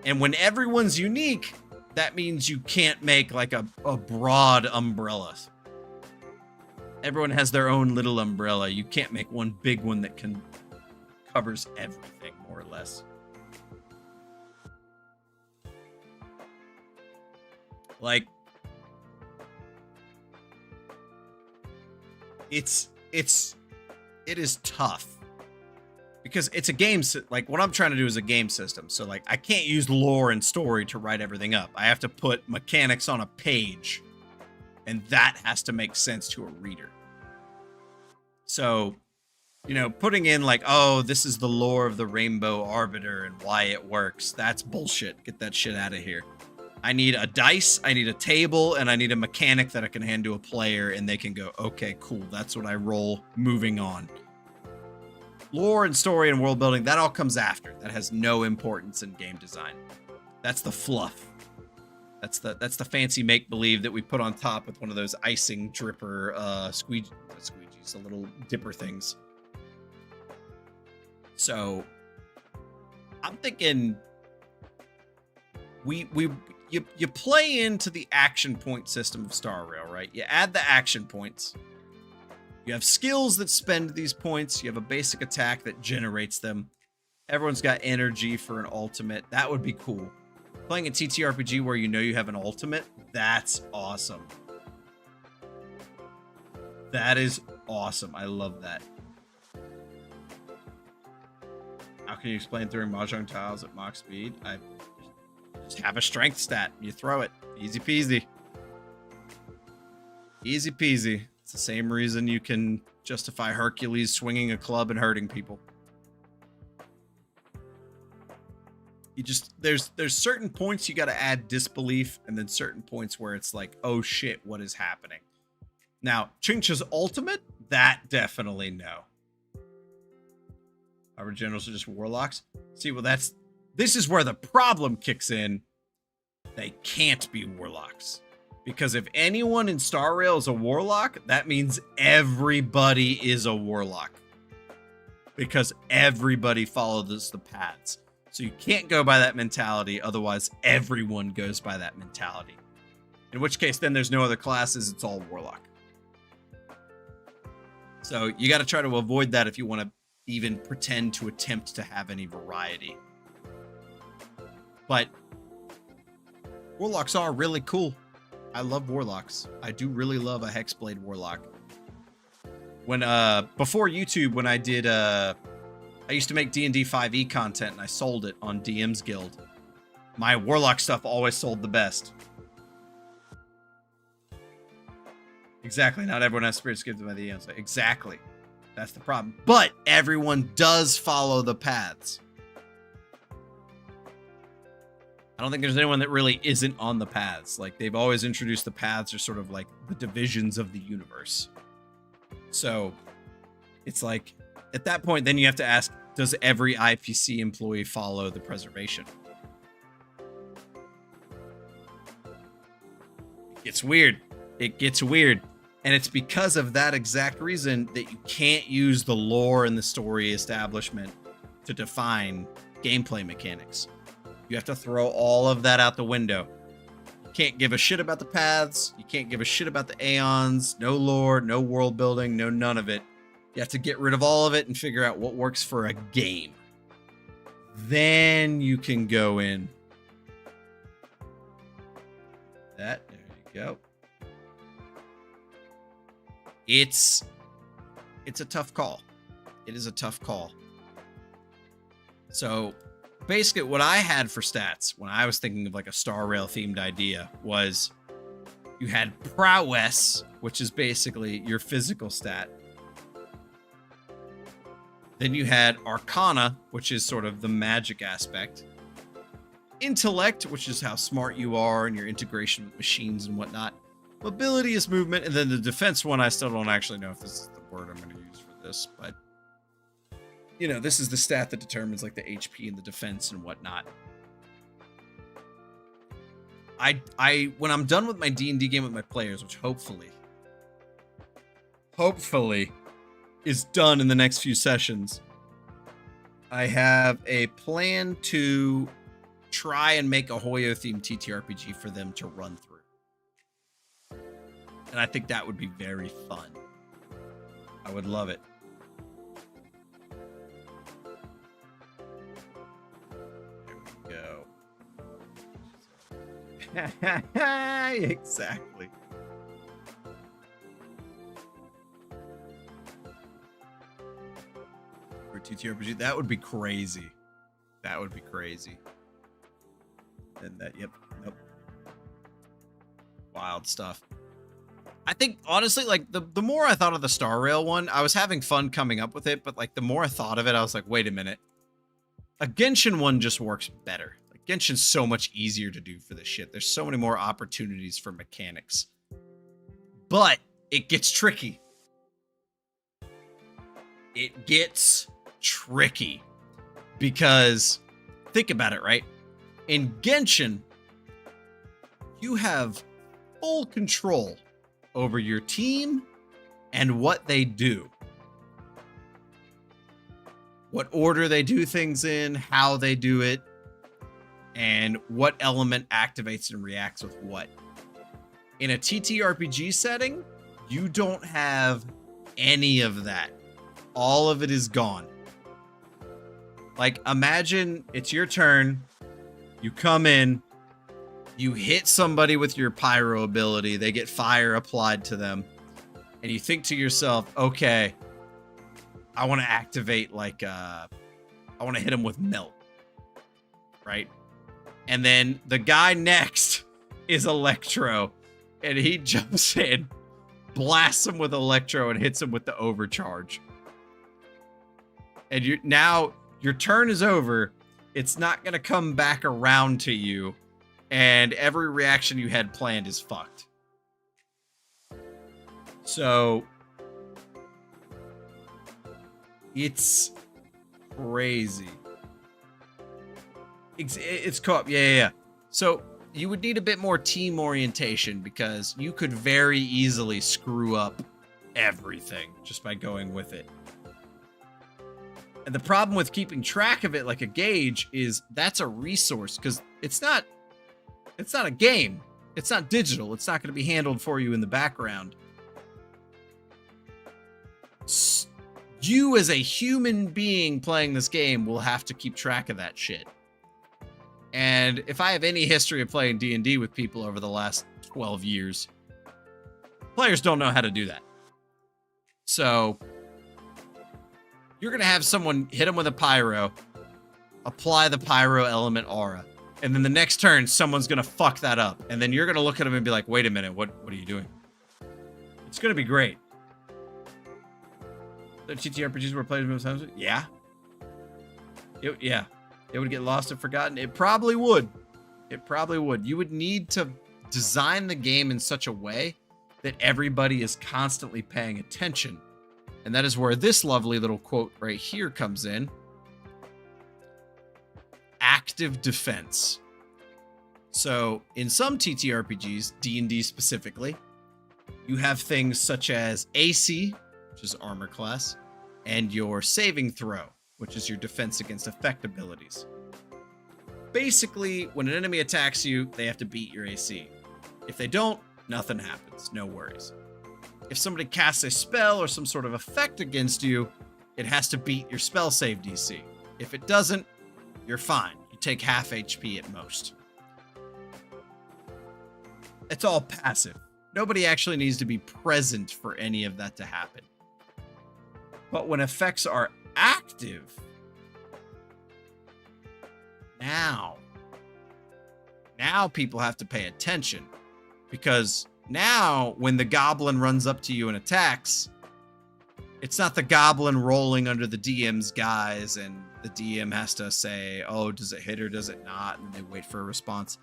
And when everyone's unique, that means you can't make like a broad umbrella. Everyone has their own little umbrella. You can't make one big one that covers everything, more or less. Like, it is tough because it's a game. Like, what I'm trying to do is a game system. So like, I can't use lore and story to write everything up. I have to put mechanics on a page, and that has to make sense to a reader. So, you know, putting in like, oh, this is the lore of the Rainbow Arbiter and why it works. That's bullshit. Get that shit out of here. I need a dice, I need a table, and I need a mechanic that I can hand to a player and they can go, okay, cool, that's what I roll, moving on. Lore and story and world building, that all comes after. That has no importance in game design. That's the fluff. That's the fancy make-believe that we put on top with one of those icing dripper squeegees, the little dipper things. So I'm thinking you play into the action point system of Starrail, right? You add the action points. You have skills that spend these points. You have a basic attack that generates them. Everyone's got energy for an ultimate. That would be cool. Playing a TTRPG where you know you have an ultimate, that's awesome. That is awesome. I love that. How can you explain throwing Mahjong tiles at Mach speed? I just have a strength stat. You throw it. Easy peasy. Easy peasy. It's the same reason you can justify Hercules swinging a club and hurting people. You just, there's certain points you got to add disbelief, and then certain points where it's like, oh shit, what is happening? Now, Chincha's ultimate, that definitely no. Our generals are just warlocks. See, well, this is where the problem kicks in. They can't be warlocks. Because if anyone in Starrail is a warlock, that means everybody is a warlock. Because everybody follows the paths. So you can't go by that mentality, otherwise everyone goes by that mentality. In which case, then there's no other classes, it's all warlock. So you got to try to avoid that if you want to even pretend to attempt to have any variety. But warlocks are really cool. I love warlocks. I do really love a Hexblade warlock. When before YouTube, when I did I used to make D&D 5e content and I sold it on DM's Guild. My warlock stuff always sold the best. Exactly. Not everyone has spirits gifted by the end. Exactly. That's the problem. But everyone does follow the paths. I don't think there's anyone that really isn't on the paths. Like, they've always introduced the paths are sort of like the divisions of the universe. So it's like, at that point, then you have to ask, does every IPC employee follow the preservation? It gets weird. It gets weird. And it's because of that exact reason that you can't use the lore and the story establishment to define gameplay mechanics. You have to throw all of that out the window. You can't give a shit about the paths. You can't give a shit about the aeons. No lore, no world building, no none of it. You have to get rid of all of it and figure out what works for a game. Then you can go in. There you go. It's a tough call. It is a tough call. So basically what I had for stats when I was thinking of like a starrail themed idea was you had prowess, which is basically your physical stat. Then you had arcana, which is sort of the magic aspect. Intellect, which is how smart you are and your integration with machines and whatnot. Mobility is movement. And then the defense one, I still don't actually know if this is the word I'm going to use for this, but you know, this is the stat that determines like the HP and the defense and whatnot. When I'm done with my D&D game with my players, which hopefully is done in the next few sessions, I have a plan to try and make a Hoyo themed TTRPG for them to run through. And I think that would be very fun. I would love it. There we go. Exactly. For TTRPG, that would be crazy. That would be crazy. And that, yep, nope. Wild stuff. I think, honestly, like, the more I thought of the starrail one, I was having fun coming up with it, but, like, the more I thought of it, I was like, wait a minute. A Genshin one just works better. Like, Genshin's so much easier to do for this shit. There's so many more opportunities for mechanics. But it gets tricky. It gets tricky. Because, think about it, right? In Genshin, you have full control over your team and what they do. What order they do things in, how they do it, and what element activates and reacts with what. In a TTRPG setting, you don't have any of that. All of it is gone. Like, imagine it's your turn. You come in, you hit somebody with your pyro ability, they get fire applied to them, and you think to yourself, okay, I want to activate, like, I want to hit him with melt, right? And then the guy next is Electro, and he jumps in, blasts him with Electro, and hits him with the overcharge. And now your turn is over. It's not going to come back around to you, and every reaction you had planned is fucked. So it's crazy. It's co-op. Yeah. So you would need a bit more team orientation, because you could very easily screw up everything just by going with it. And the problem with keeping track of it like a gauge is that's a resource, because it's not a game. It's not digital. It's not going to be handled for you in the background. You as a human being playing this game will have to keep track of that shit. And if I have any history of playing D&D with people over the last 12 years, players don't know how to do that. So you're going to have someone hit them with a pyro, apply the pyro element aura, and then the next turn, someone's going to fuck that up. And then you're going to look at them and be like, wait a minute, what are you doing? It's going to be great. The TTRPGs were played most times? Yeah. Yeah. It would get lost and forgotten. It probably would. It probably would. You would need to design the game in such a way that everybody is constantly paying attention. And that is where this lovely little quote right here comes in. Active defense. So in some TTRPGs, D&D specifically, you have things such as AC, which is armor class, and your saving throw, which is your defense against effect abilities. Basically, when an enemy attacks you, they have to beat your AC. If they don't, nothing happens. No worries. If somebody casts a spell or some sort of effect against you, it has to beat your spell save DC. If it doesn't, you're fine. You take half HP at most. It's all passive. Nobody actually needs to be present for any of that to happen. But when effects are active, now people have to pay attention, because now when the goblin runs up to you and attacks, it's not the goblin rolling under the DM's guise and the DM has to say, oh, does it hit or does it not? And they wait for a response.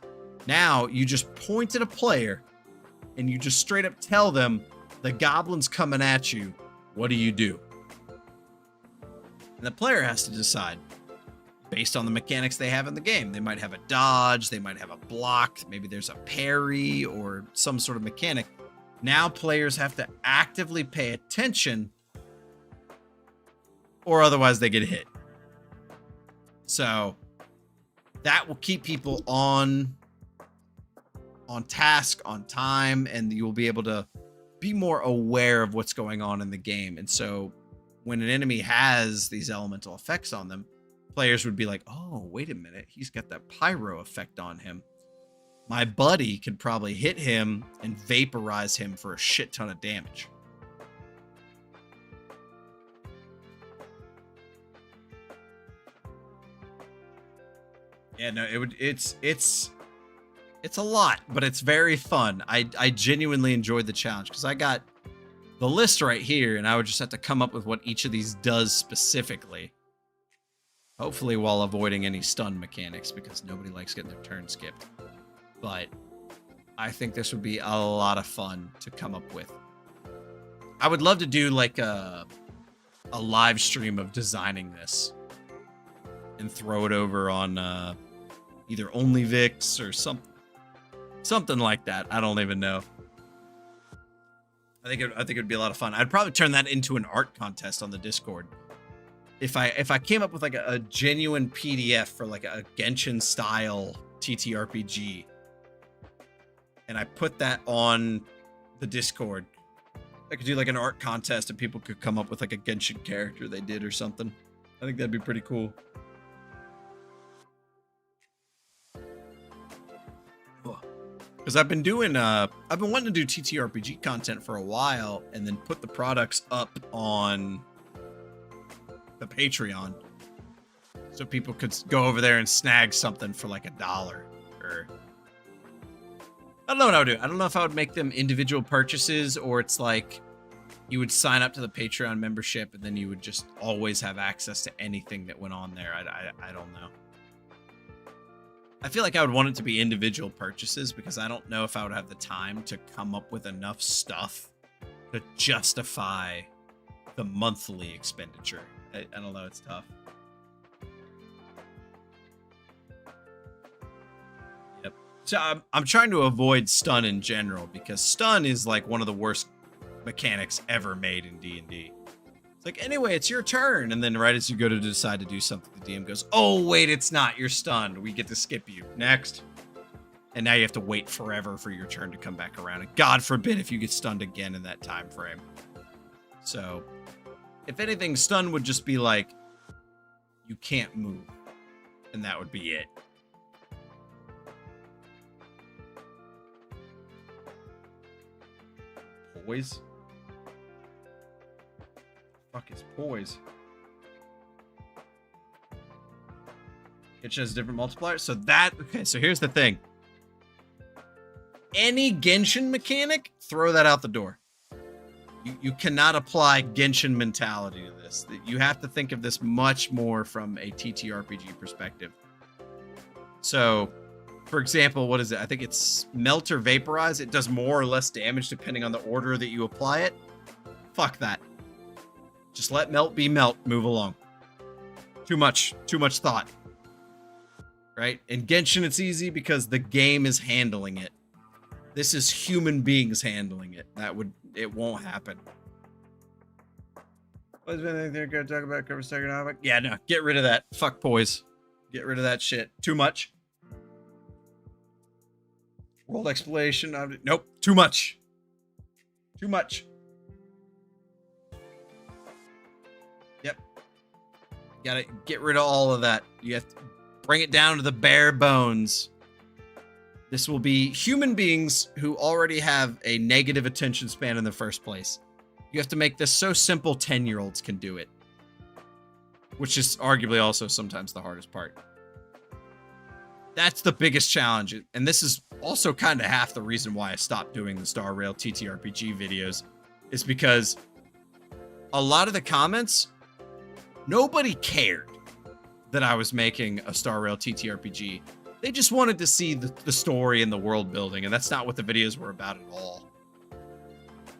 Now you just point at a player and you just straight up tell them the goblin's coming at you. What do you do? And the player has to decide based on the mechanics they have in the game. They might have a dodge, they might have a block, maybe there's a parry or some sort of mechanic. Now players have to actively pay attention or otherwise they get hit. So that will keep people on task, on time, and you'll be able to be more aware of what's going on in the game. And so when an enemy has these elemental effects on them, players would be like, oh, wait a minute, he's got that pyro effect on him. My buddy could probably hit him and vaporize him for a shit ton of damage. Yeah, no, it's a lot, but it's very fun. I genuinely enjoyed the challenge because I got the list right here and I would just have to come up with what each of these does specifically. Hopefully while avoiding any stun mechanics because nobody likes getting their turn skipped. But I think this would be a lot of fun to come up with. I would love to do like a live stream of designing this and throw it over on either DonnyVick or something like that. I don't even know. I think it would be a lot of fun. I'd probably turn that into an art contest on the Discord. If I came up with like a genuine PDF for like a Genshin style TTRPG and I put that on the Discord, I could do like an art contest and people could come up with like a Genshin character they did or something. I think that'd be pretty cool. Because I've been wanting to do TTRPG content for a while and then put the products up on the Patreon so people could go over there and snag something for like $1 or I don't know what I would do. I don't know if I would make them individual purchases or it's like you would sign up to the Patreon membership and then you would just always have access to anything that went on there. I don't know. I feel like I would want it to be individual purchases because I don't know if I would have the time to come up with enough stuff to justify the monthly expenditure. I don't know, it's tough. Yep. So I'm trying to avoid stun in general because stun is like one of the worst mechanics ever made in D&D. It's like, anyway, it's your turn. And then right as you go to decide to do something, the DM goes, oh, wait, it's not. You're stunned. We get to skip you. Next. And now you have to wait forever for your turn to come back around. And God forbid if you get stunned again in that time frame. So, if anything, stun would just be like, you can't move. And that would be it. Poise? Fuck is poise? It has different multipliers. So okay, so here's the thing. Any Genshin mechanic, throw that out the door. You cannot apply Genshin mentality to this. You have to think of this much more from a TTRPG perspective. So, for example, what is it? I think it's melt or vaporize. It does more or less damage depending on the order that you apply it. Fuck that. Just let melt be melt. Move along. Too much thought. Right? In Genshin, it's easy because the game is handling it. This is human beings handling it. It won't happen. What's anything they're going to talk about? Cover second. Yeah, no. Get rid of that. Fuck poise. Get rid of that shit. Too much. World exploration. Nope. Too much. Too much. Yep. Gotta get rid of all of that. You have to bring it down to the bare bones. This will be human beings who already have a negative attention span in the first place. You have to make this so simple 10-year-olds can do it. Which is arguably also sometimes the hardest part. That's the biggest challenge. And this is also kind of half the reason why I stopped doing the starrail TTRPG videos, is because a lot of the comments, nobody cared that I was making a starrail TTRPG. They just wanted to see the story and the world building, and that's not what the videos were about at all.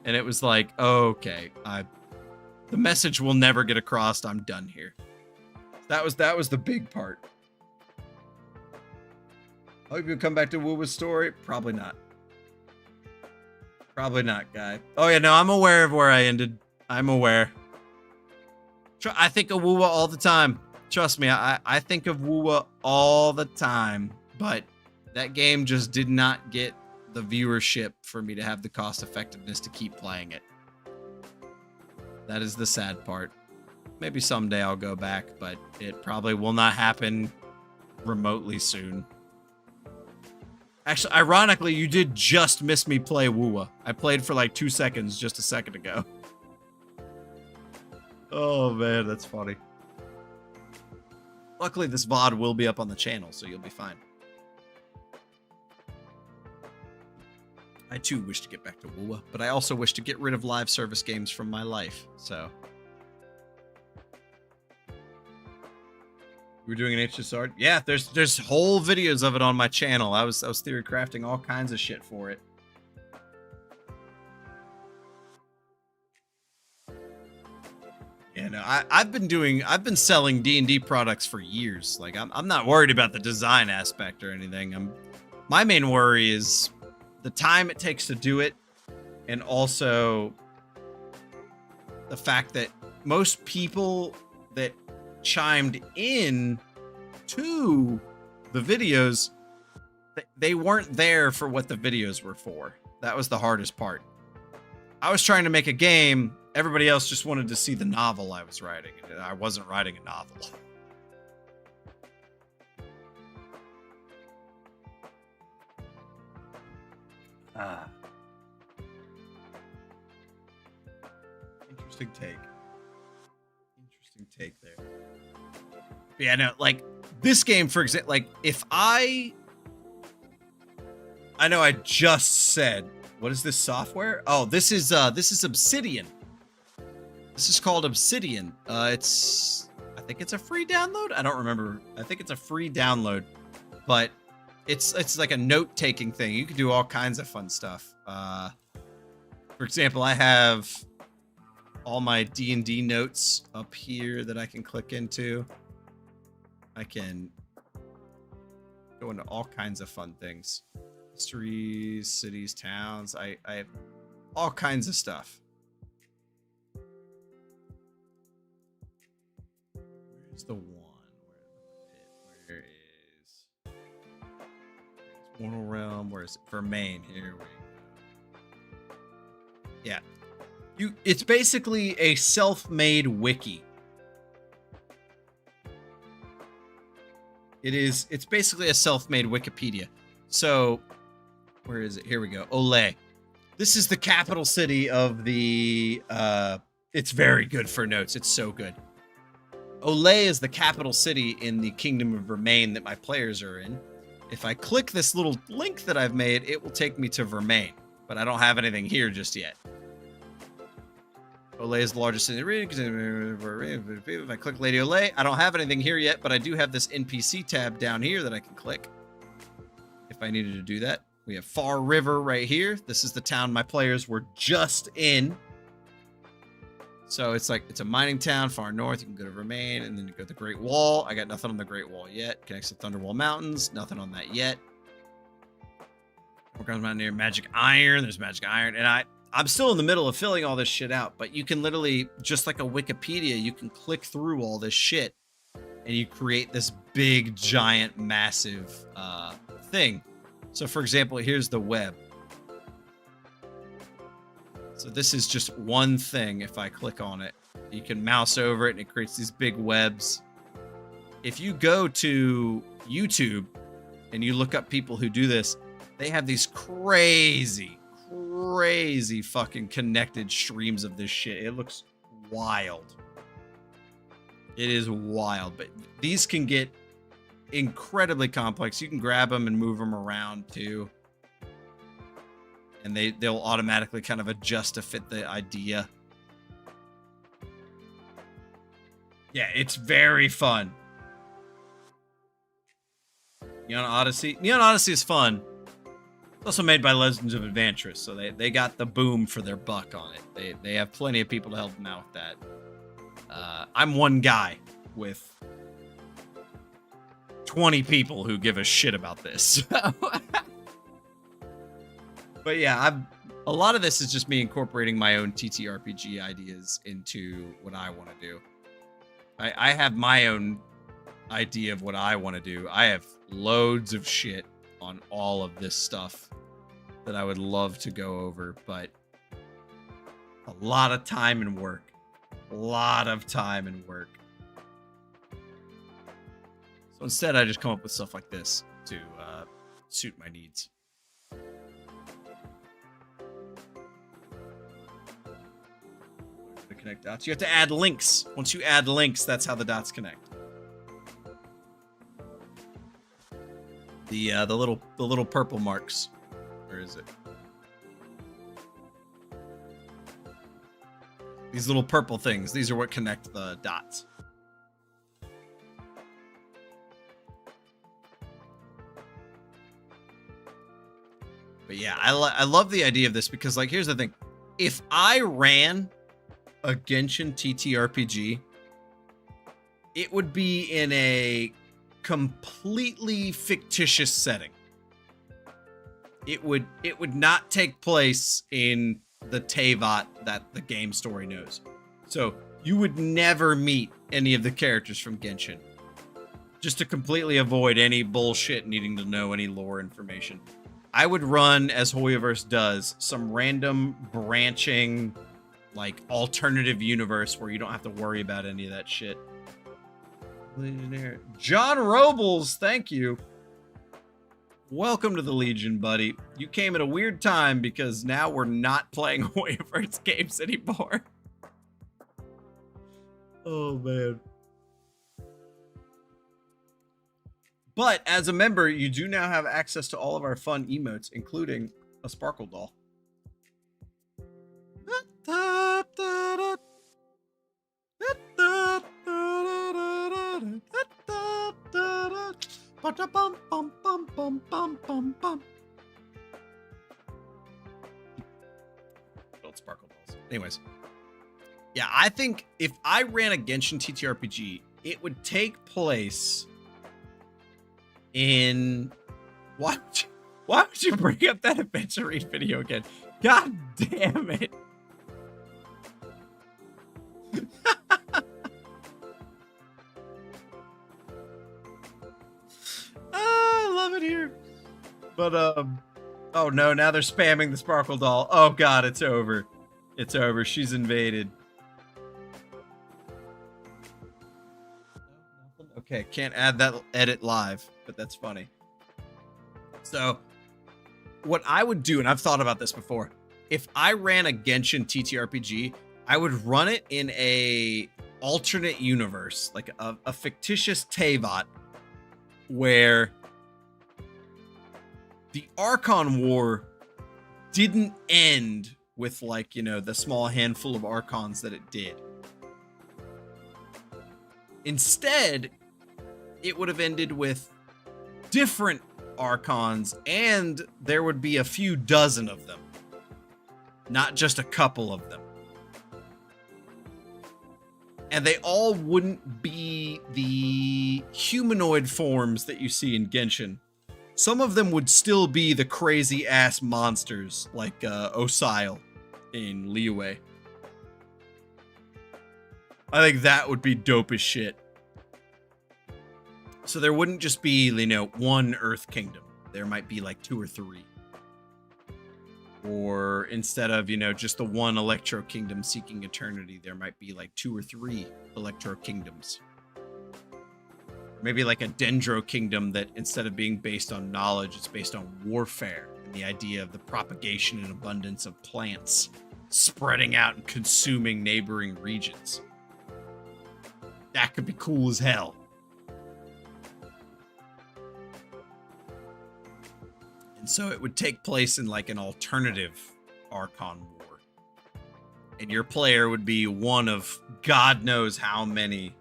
And it was like, okay, the message will never get across. I'm done here. That was the big part. Hope you'll come back to Wuwa's story. Probably not. Probably not, guy. Oh yeah, no, I'm aware of where I ended. I'm aware. I think of Wuwa all the time. Trust me, I think of Wuwa all the time. But that game just did not get the viewership for me to have the cost effectiveness to keep playing it. That is the sad part. Maybe someday I'll go back, but it probably will not happen remotely soon. Actually, ironically, you did just miss me play Wuwa. I played for like 2 seconds just a second ago. Oh man, that's funny. Luckily, this VOD will be up on the channel, so you'll be fine. I too wish to get back to Wuwa, but I also wish to get rid of live service games from my life, so. We're doing an HSR? Yeah, there's whole videos of it on my channel. I was theory crafting all kinds of shit for it. Yeah, no, I've been selling D&D products for years. Like I'm not worried about the design aspect or anything. My main worry is the time it takes to do it, and also the fact that most people that chimed in to the videos, they weren't there for what the videos were for. That was the hardest part. I was trying to make a game. Everybody else just wanted to see the novel I was writing, and I wasn't writing a novel. Interesting take. Interesting take there. But yeah, no, like this game, for example, like if I know I just said, what is this software? Oh, this is Obsidian. This is called Obsidian. I think it's a free download. I don't remember. I think it's a free download, but it's like a note-taking thing. You can do all kinds of fun stuff. For example, I have all my D&D notes up here that I can click into. I can go into all kinds of fun things. Histories, cities, towns. I have all kinds of stuff. Where's the one? Where is Mortal Realm? Where is it? Vermain. Here we go. Yeah. It's basically a self-made wiki. It's basically a self-made Wikipedia. So, where is it? Here we go. Olay. This is the capital city of the, it's very good for notes. It's so good. Olay is the capital city in the Kingdom of Vermain that my players are in. If I click this little link that I've made, it will take me to Vermain, but I don't have anything here just yet. Olay is the largest city in the region. If I click Lady Olay, I don't have anything here yet, but I do have this NPC tab down here that I can click if I needed to do that. We have Far River right here. This is the town my players were just in. So it's like, it's a mining town far north. You can go to Vermain, and then you go to the Great Wall. I got nothing on the Great Wall yet. Connects to Thunderwall Mountains. Nothing on that yet. Work on Mountain near Magic Iron. There's Magic Iron. And I'm still in the middle of filling all this shit out, but you can literally, just like a Wikipedia, you can click through all this shit and you create this big, giant, massive thing. So for example, here's the web. So this is just one thing. If I click on it, you can mouse over it and it creates these big webs. If you go to YouTube and you look up people who do this, they have these crazy fucking connected streams of this shit. It looks wild. It is wild, but these can get incredibly complex. You can grab them and move them around too. And they'll automatically kind of adjust to fit the idea. Yeah, it's very fun. Neon Odyssey. Neon Odyssey is fun. It's also made by Legends of Adventurous, so they got the boom for their buck on it. They have plenty of people to help them out with that. I'm one guy with 20 people who give a shit about this. But yeah, a lot of this is just me incorporating my own TTRPG ideas into what I want to do. I have my own idea of what I want to do. I have loads of shit on all of this stuff that I would love to go over, but a lot of time and work. A lot of time and work. So instead, I just come up with stuff like this to suit my needs. To connect dots, you have to add links. Once you add links, that's how the dots connect. The little purple marks. Where is it? These little purple things. These are what connect the dots. But yeah, I love the idea of this because, like, here's the thing. If I ran a Genshin TTRPG, it would be in a completely fictitious setting. It would not take place in the Teyvat that the game story knows. So you would never meet any of the characters from Genshin. Just to completely avoid any bullshit needing to know any lore information. I would run, as Hoyoverse does, some random branching, like, alternative universe where you don't have to worry about any of that shit. Legionnaire. John Robles, thank you. Welcome to the Legion, buddy. You came at a weird time because now we're not playing Hoyoverse games anymore. Oh, man. But as a member, you do now have access to all of our fun emotes, including a sparkle doll. Build sparkle dolls. Anyways. Yeah, I think if I ran a Genshin TTRPG, it would take place in... Why would you bring up that Adventure Read video again? God damn it. I love it here. But, oh no, now they're spamming the sparkle doll. Oh god, it's over. It's over. She's invaded. Okay, can't add that edit live, but that's funny. So, what I would do, and I've thought about this before, if I ran a Genshin TTRPG, I would run it in a alternate universe, like a fictitious Teyvat, where the Archon War didn't end with, like, you know, the small handful of Archons that it did. Instead, it would have ended with different Archons, and there would be a few dozen of them. Not just a couple of them. And they all wouldn't be the humanoid forms that you see in Genshin. Some of them would still be the crazy-ass monsters, like Osile in Liyue. I think that would be dope as shit. So there wouldn't just be, you know, one Earth Kingdom. There might be like 2 or 3. Or instead of, you know, just the one Electro Kingdom seeking eternity, there might be like 2 or 3 Electro Kingdoms. Maybe like a Dendro Kingdom that instead of being based on knowledge, it's based on warfare and the idea of the propagation and abundance of plants spreading out and consuming neighboring regions. That could be cool as hell. So it would take place in like an alternative Archon War. And your player would be one of God knows how many.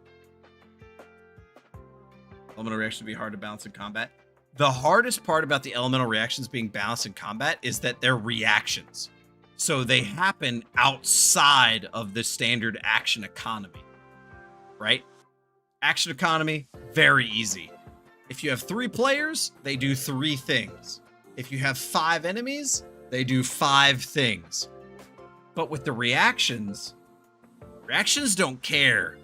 Elemental reactions would be hard to balance in combat. The hardest part about the elemental reactions being balanced in combat is that they're reactions. So they happen outside of the standard action economy, right? Action economy, very easy. If you have 3 players, they do 3 things. If you have 5 enemies, they do 5 things. But with the reactions don't care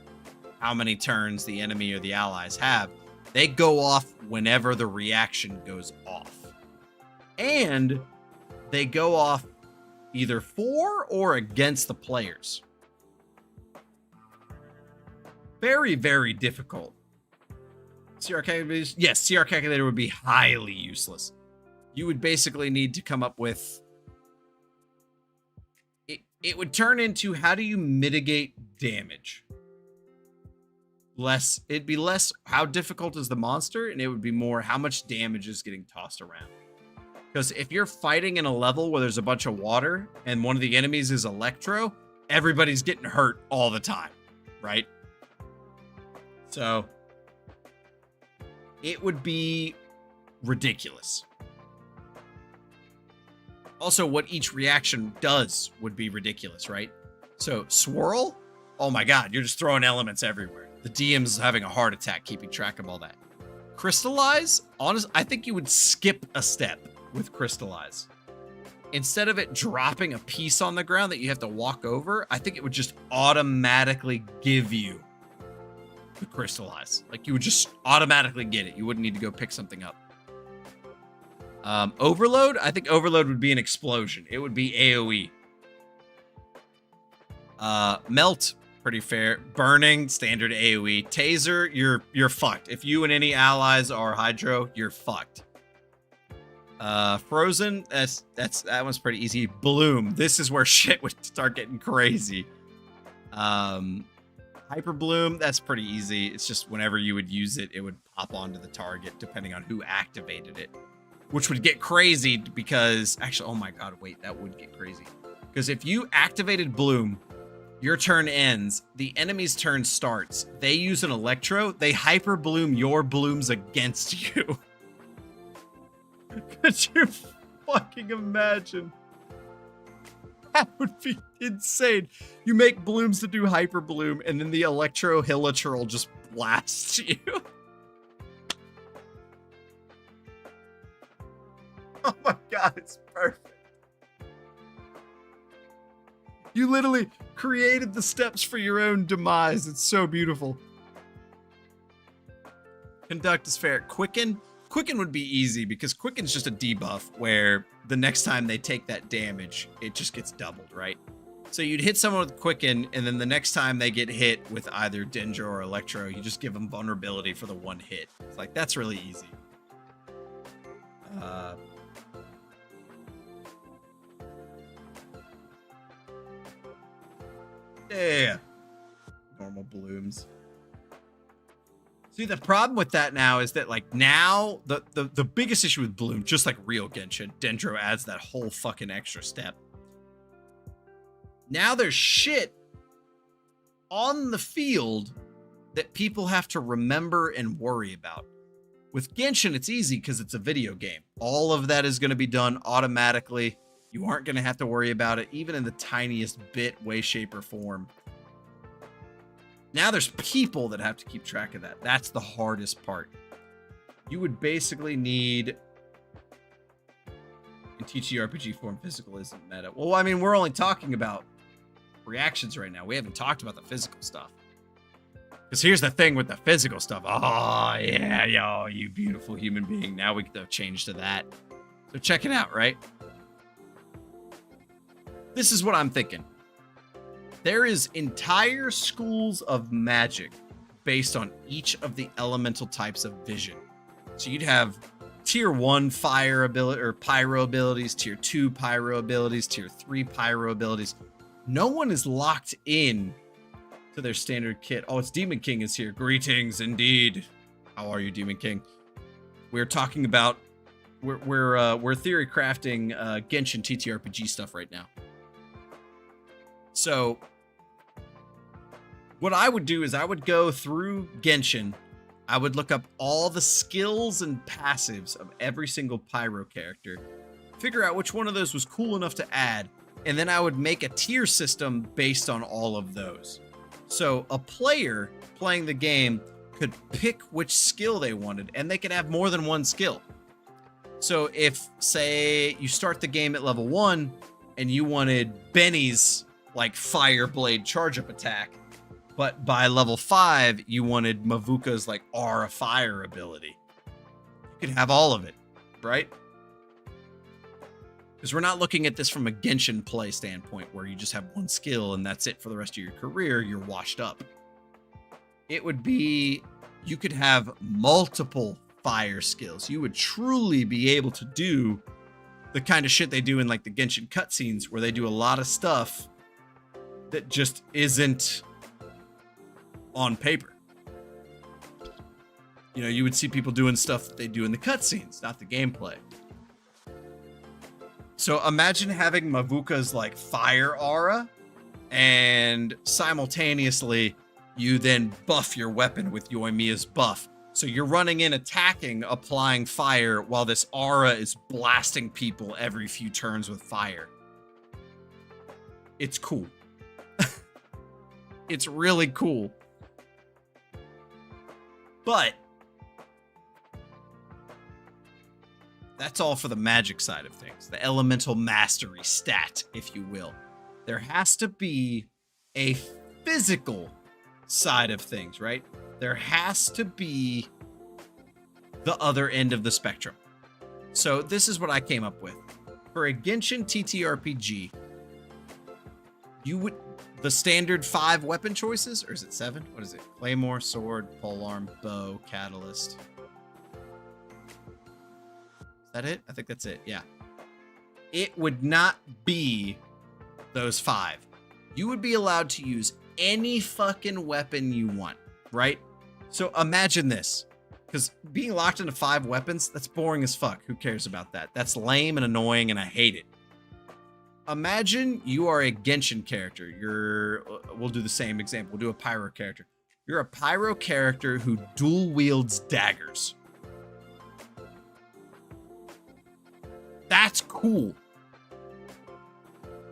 how many turns the enemy or the allies have. They go off whenever the reaction goes off. And they go off either for or against the players. Very, very difficult. CR calculators? Yes, CR calculator would be highly useless. You would basically need to come up with... It would turn into how do you mitigate damage? It'd be less how difficult is the monster, and it would be more how much damage is getting tossed around. Because if you're fighting in a level where there's a bunch of water and one of the enemies is Electro, everybody's getting hurt all the time, right? So it would be ridiculous. Also, what each reaction does would be ridiculous, right? So swirl, oh my God, you're just throwing elements everywhere. The DM's having a heart attack keeping track of all that. Crystallize, I think you would skip a step with crystallize. Instead of it dropping a piece on the ground that you have to walk over, I think it would just automatically give you the crystallize. Like you would just automatically get it. You wouldn't need to go pick something up. Overload, I think overload would be an explosion. It would be AoE. Melt, pretty fair. Burning, standard AoE. Taser, you're fucked. If you and any allies are Hydro, you're fucked. Frozen, that one's pretty easy. Bloom, this is where shit would start getting crazy. Hyper Bloom, that's pretty easy. It's just whenever you would use it, it would pop onto the target depending on who activated it. Which would get crazy because, actually, oh my God, wait, that would get crazy. Because if you activated Bloom, your turn ends, the enemy's turn starts. They use an Electro, they Hyper Bloom your blooms against you. Could you fucking imagine? That would be insane. You make blooms to do Hyper Bloom, and then the Electro Hilichurl just blasts you. Oh my God, it's perfect. You literally created the steps for your own demise. It's so beautiful. Conduct is fair. Quicken would be easy because Quicken's just a debuff where the next time they take that damage, it just gets doubled, right? So you'd hit someone with Quicken, and then the next time they get hit with either Dendro or Electro, you just give them vulnerability for the one hit. It's like, that's really easy. Yeah. Normal blooms. See, the problem with that now is that, like, now the biggest issue with Bloom, just like real Genshin, Dendro adds that whole fucking extra step. Now there's shit on the field that people have to remember and worry about. With Genshin, it's easy because it's a video game. All of that is going to be done automatically. You aren't going to have to worry about it, even in the tiniest bit, way, shape, or form. Now there's people that have to keep track of that. That's the hardest part. You would basically need... In TTRPG form, physical isn't meta. Well, I mean, we're only talking about reactions right now. We haven't talked about the physical stuff. Because here's the thing with the physical stuff. Oh, yeah, yo, you beautiful human being. Now we can change to that. So check it out, right? This is what I'm thinking. There is entire schools of magic based on each of the elemental types of vision. So you'd have tier 1 fire ability or pyro abilities, tier 2 pyro abilities, tier 3 pyro abilities. No one is locked in to their standard kit. Oh, it's Demon King is here. Greetings indeed. How are you, Demon King? We're talking about we're theory crafting Genshin TTRPG stuff right now. So what I would do is I would go through Genshin. I would look up all the skills and passives of every single Pyro character, figure out which one of those was cool enough to add, and then I would make a tier system based on all of those. So a player playing the game could pick which skill they wanted, and they could have more than one skill. So if, say, you start the game at level 1 and you wanted Benny's like fire blade charge up attack, but by level 5 you wanted Mavuka's like aura fire ability, you could have all of it, right? Because we're not looking at this from a Genshin play standpoint where you just have one skill and that's it for the rest of your career, you're washed up. It would be, you could have multiple fire skills. You would truly be able to do the kind of shit they do in like the Genshin cutscenes where they do a lot of stuff that just isn't on paper. You know, you would see people doing stuff that they do in the cutscenes, not the gameplay. So imagine having Mavuka's like fire aura, and simultaneously you then buff your weapon with Yoimiya's buff. So you're running in, attacking, applying fire, while this aura is blasting people every few turns with fire. It's cool. It's really cool. But that's all for the magic side of things, the elemental mastery stat, if you will. There has to be a physical side of things, right? There has to be the other end of the spectrum. So this is what I came up with. For a Genshin TTRPG, you would, the standard 5 weapon choices, or is it 7? What is it? Claymore, sword, polearm, bow, catalyst. Is that it? I think that's it, yeah. It would not be those 5. You would be allowed to use any fucking weapon you want, right? So imagine this, because being locked into 5 weapons, that's boring as fuck. Who cares about that? That's lame and annoying, and I hate it. Imagine you are a Genshin character. We'll do the same example. We'll do a Pyro character. You're a Pyro character who dual wields daggers. That's cool.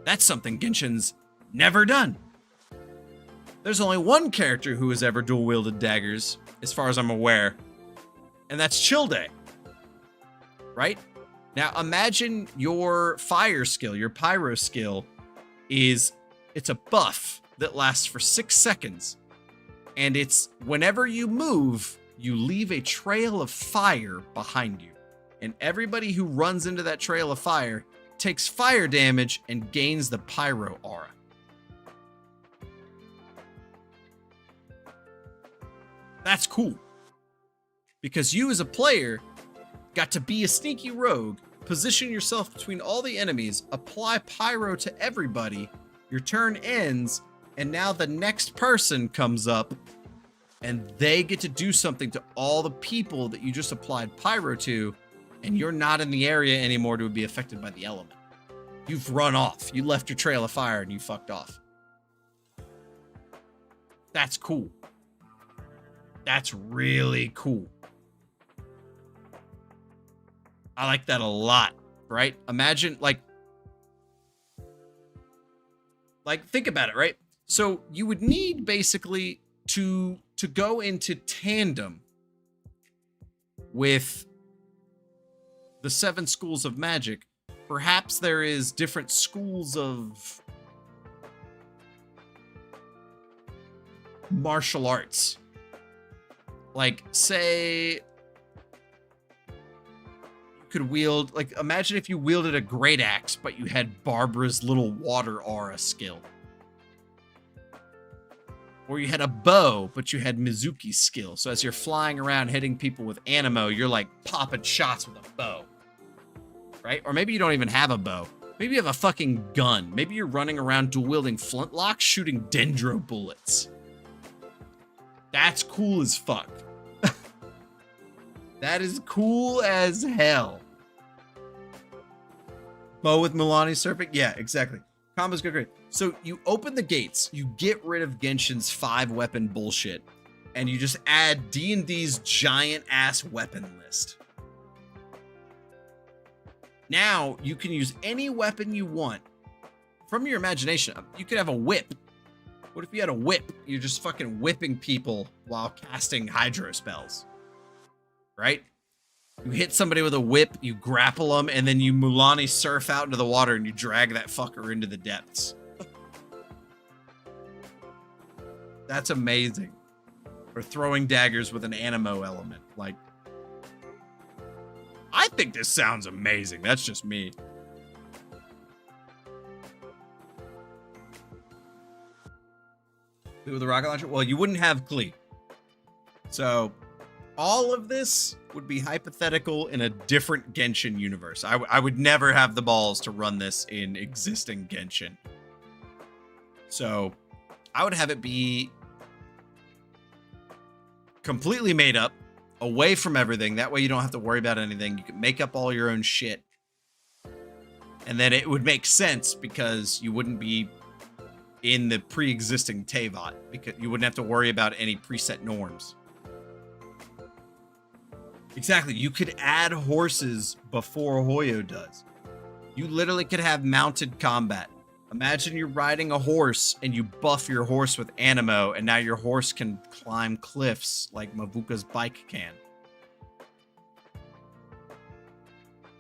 That's something Genshin's never done. There's only one character who has ever dual wielded daggers, as far as I'm aware, and that's Childe. Right? Now imagine your fire skill, your pyro skill, it's a buff that lasts for 6 seconds. And it's whenever you move, you leave a trail of fire behind you. And everybody who runs into that trail of fire takes fire damage and gains the pyro aura. That's cool. Because you as a player got to be a sneaky rogue, position yourself between all the enemies, apply pyro to everybody, your turn ends, and now the next person comes up and they get to do something to all the people that you just applied pyro to, and you're not in the area anymore to be affected by the element. You've run off. You left your trail of fire and you fucked off. That's cool. That's really cool. I like that a lot, right? Imagine, like, think about it, right? So you would need basically to go into tandem with the 7 schools of magic. Perhaps there is different schools of martial arts. Like, say, could wield, like, imagine if you wielded a great axe, but you had Barbara's little water aura skill. Or you had a bow, but you had Mizuki's skill. So as you're flying around hitting people with anemo, you're like popping shots with a bow. Right? Or maybe you don't even have a bow. Maybe you have a fucking gun. Maybe you're running around dual wielding flintlocks, shooting dendro bullets. That's cool as fuck. That is cool as hell. Mo with Milani surfing. Yeah, exactly. Combos go great. So you open the gates, you get rid of Genshin's 5-weapon bullshit, and you just add D&D's giant ass weapon list. Now you can use any weapon you want from your imagination. You could have a whip. What if you had a whip? You're just fucking whipping people while casting hydro spells, right? You hit somebody with a whip, you grapple them, and then you Mulani surf out into the water and you drag that fucker into the depths. That's amazing. Or throwing daggers with an animo element. Like, I think this sounds amazing. That's just me. With a rocket launcher? Well, you wouldn't have Klee. So, all of this would be hypothetical in a different Genshin universe. I would never have the balls to run this in existing Genshin. So, I would have it be completely made up, away from everything. That way you don't have to worry about anything. You can make up all your own shit. And then it would make sense because you wouldn't be in the pre-existing Teyvat, because you wouldn't have to worry about any preset norms. Exactly. You could add horses before Hoyo does. You literally could have mounted combat. Imagine you're riding a horse and you buff your horse with animo, and now your horse can climb cliffs like Mavuka's bike can.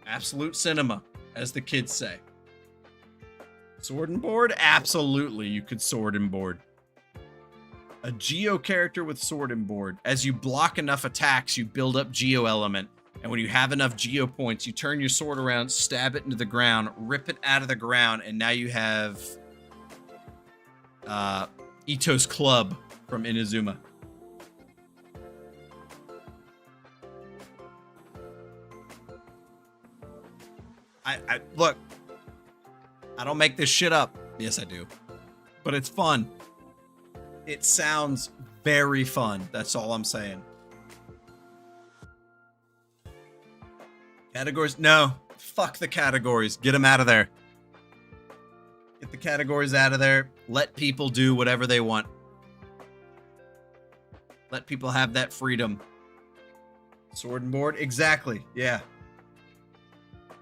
Absolute cinema, as the kids say. Sword and board? Absolutely, you could sword and board. A Geo character with sword and board. As you block enough attacks, you build up Geo element. And when you have enough Geo points, you turn your sword around, stab it into the ground, rip it out of the ground, and now you have Ito's club from Inazuma. Look, I don't make this shit up. Yes, I do. But it's fun. It sounds very fun. That's all I'm saying. Categories? No. Fuck the categories. Get them out of there. Get the categories out of there. Let people do whatever they want. Let people have that freedom. Sword and board? Exactly. Yeah.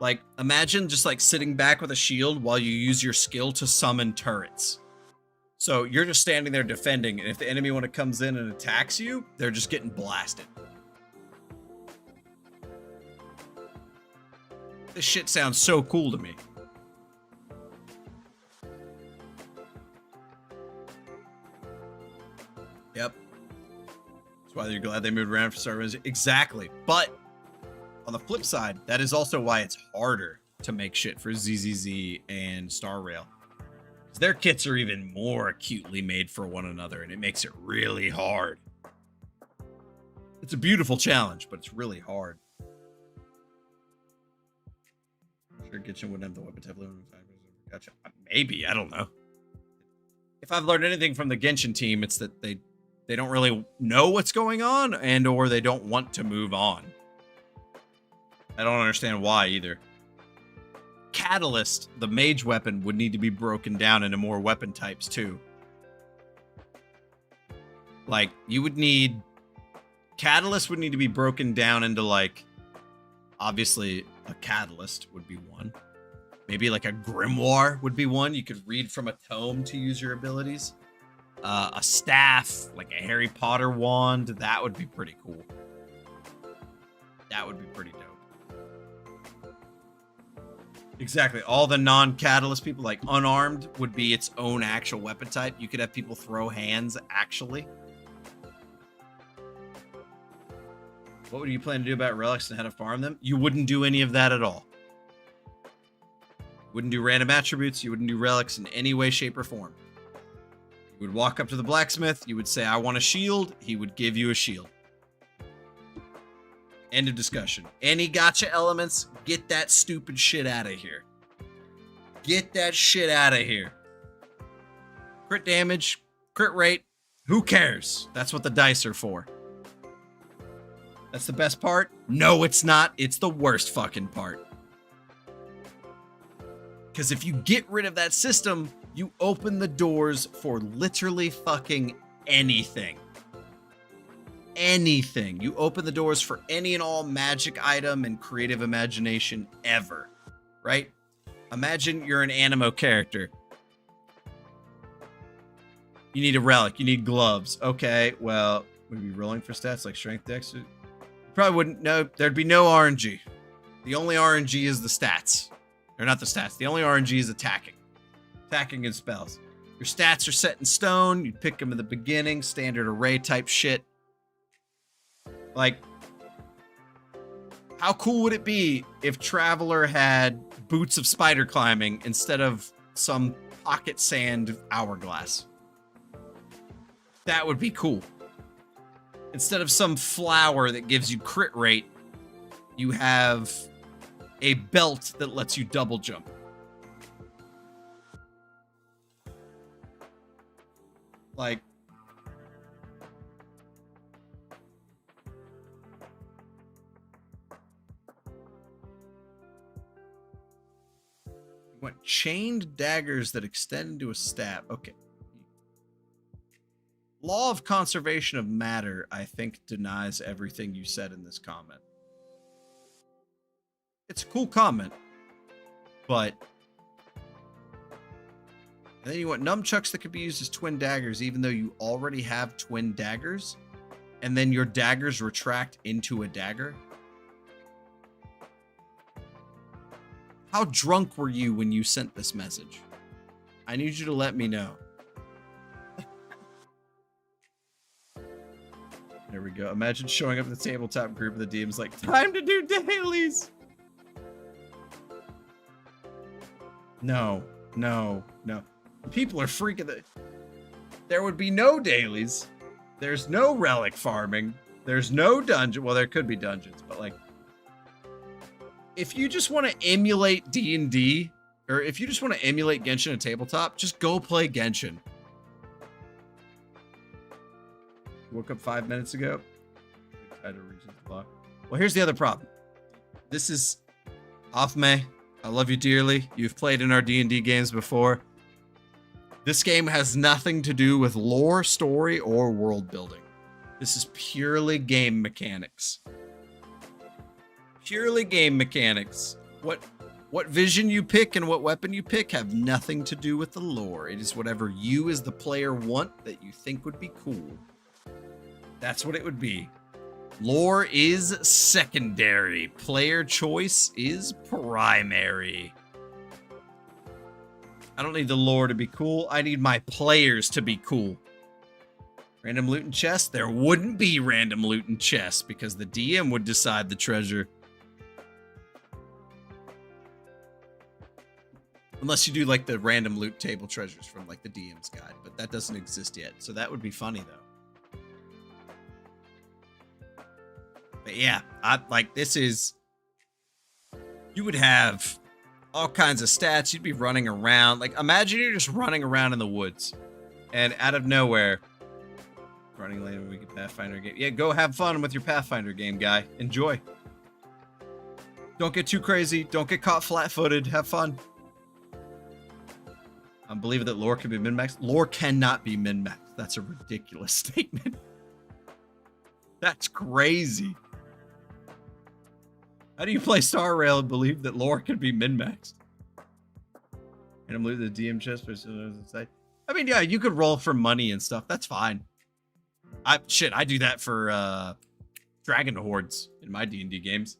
Like, imagine just like sitting back with a shield while you use your skill to summon turrets. So you're just standing there defending, and if the enemy comes in and attacks you, they're just getting blasted. This shit sounds so cool to me. Yep. That's why you're glad they moved around for servers. Exactly. But on the flip side, that is also why it's harder to make shit for ZZZ and starrail. Their kits are even more acutely made for one another, and it makes it really hard. It's a beautiful challenge, but it's really hard. I'm sure Genshin wouldn't have the weapon type limit. Gotcha. Maybe, I don't know. If I've learned anything from the Genshin team, it's that they don't really know what's going on, and or they don't want to move on. I don't understand why either. Catalyst, the mage weapon, would need to be broken down into more weapon types too. Like, you would need... Catalyst would need to be broken down into, like... Obviously, a catalyst would be one. Maybe like a grimoire would be one. You could read from a tome to use your abilities. A staff, like a Harry Potter wand, that would be pretty cool. That would be pretty dope. Exactly. All the non-catalyst people, like unarmed, would be its own actual weapon type. You could have people throw hands, actually. What would you plan to do about relics and how to farm them? You wouldn't do any of that at all. You wouldn't do random attributes. You wouldn't do relics in any way, shape, or form. You would walk up to the blacksmith. You would say, I want a shield. He would give you a shield. End of discussion. Any gacha elements, get that stupid shit out of here. Get that shit out of here. Crit damage, crit rate, who cares? That's what the dice are for. That's the best part? No, it's not. It's the worst fucking part. Because if you get rid of that system, you open the doors for literally fucking anything. Anything. You open the doors for any and all magic item and creative imagination ever, right? Imagine you're an animo character. You need a relic. You need gloves. Okay, well, would we be rolling for stats like strength, dex? You probably wouldn't. No, there'd be no RNG. The only RNG is the stats. Or not the stats. The only RNG is attacking. Attacking and spells. Your stats are set in stone. You pick them in the beginning. Standard array type shit. Like, how cool would it be if Traveler had boots of spider climbing instead of some pocket sand hourglass? That would be cool. Instead of some flower that gives you crit rate, you have a belt that lets you double jump. Like, you want chained daggers that extend into a stab. Okay. Law of conservation of matter, I think, denies everything you said in this comment. It's a cool comment, but... And then you want nunchucks that could be used as twin daggers, even though you already have twin daggers, and then your daggers retract into a dagger. How drunk were you when you sent this message? I need you to let me know. There we go. Imagine showing up at the tabletop group and the DM's like, time to do dailies. No. People are freaking. There would be no dailies. There's no relic farming. There's no dungeon. Well, there could be dungeons, but like, if you just want to emulate D&D, or if you just want to emulate Genshin and tabletop, just go play Genshin. Woke up 5 minutes ago. Well, here's the other problem. This is Afme. I love you dearly. You've played in our D&D games before. This game has nothing to do with lore, story, or world building. This is purely game mechanics. Purely game mechanics. What vision you pick and what weapon you pick have nothing to do with the lore. It is whatever you as the player want that you think would be cool. That's what it would be. Lore is secondary. Player choice is primary. I don't need the lore to be cool. I need my players to be cool. Random loot and chest? There wouldn't be random loot and chest because the DM would decide the treasure. Unless you do like the random loot table treasures from like the DM's guide, but that doesn't exist yet. So that would be funny though. But yeah, this is, you would have all kinds of stats. You'd be running around. Like, imagine you're just running around in the woods and out of nowhere, running lane when we get Pathfinder game. Yeah, go have fun with your Pathfinder game, guy. Enjoy. Don't get too crazy. Don't get caught flat-footed. Have fun. I believe that lore can be min-maxed. Lore cannot be min-maxed. That's a ridiculous statement. That's crazy. How do you play starrail and believe that lore can be min-maxed? And I'm losing the DM chest versus the side. I mean, yeah, you could roll for money and stuff. That's fine. I do that for dragon hordes in my D&D games.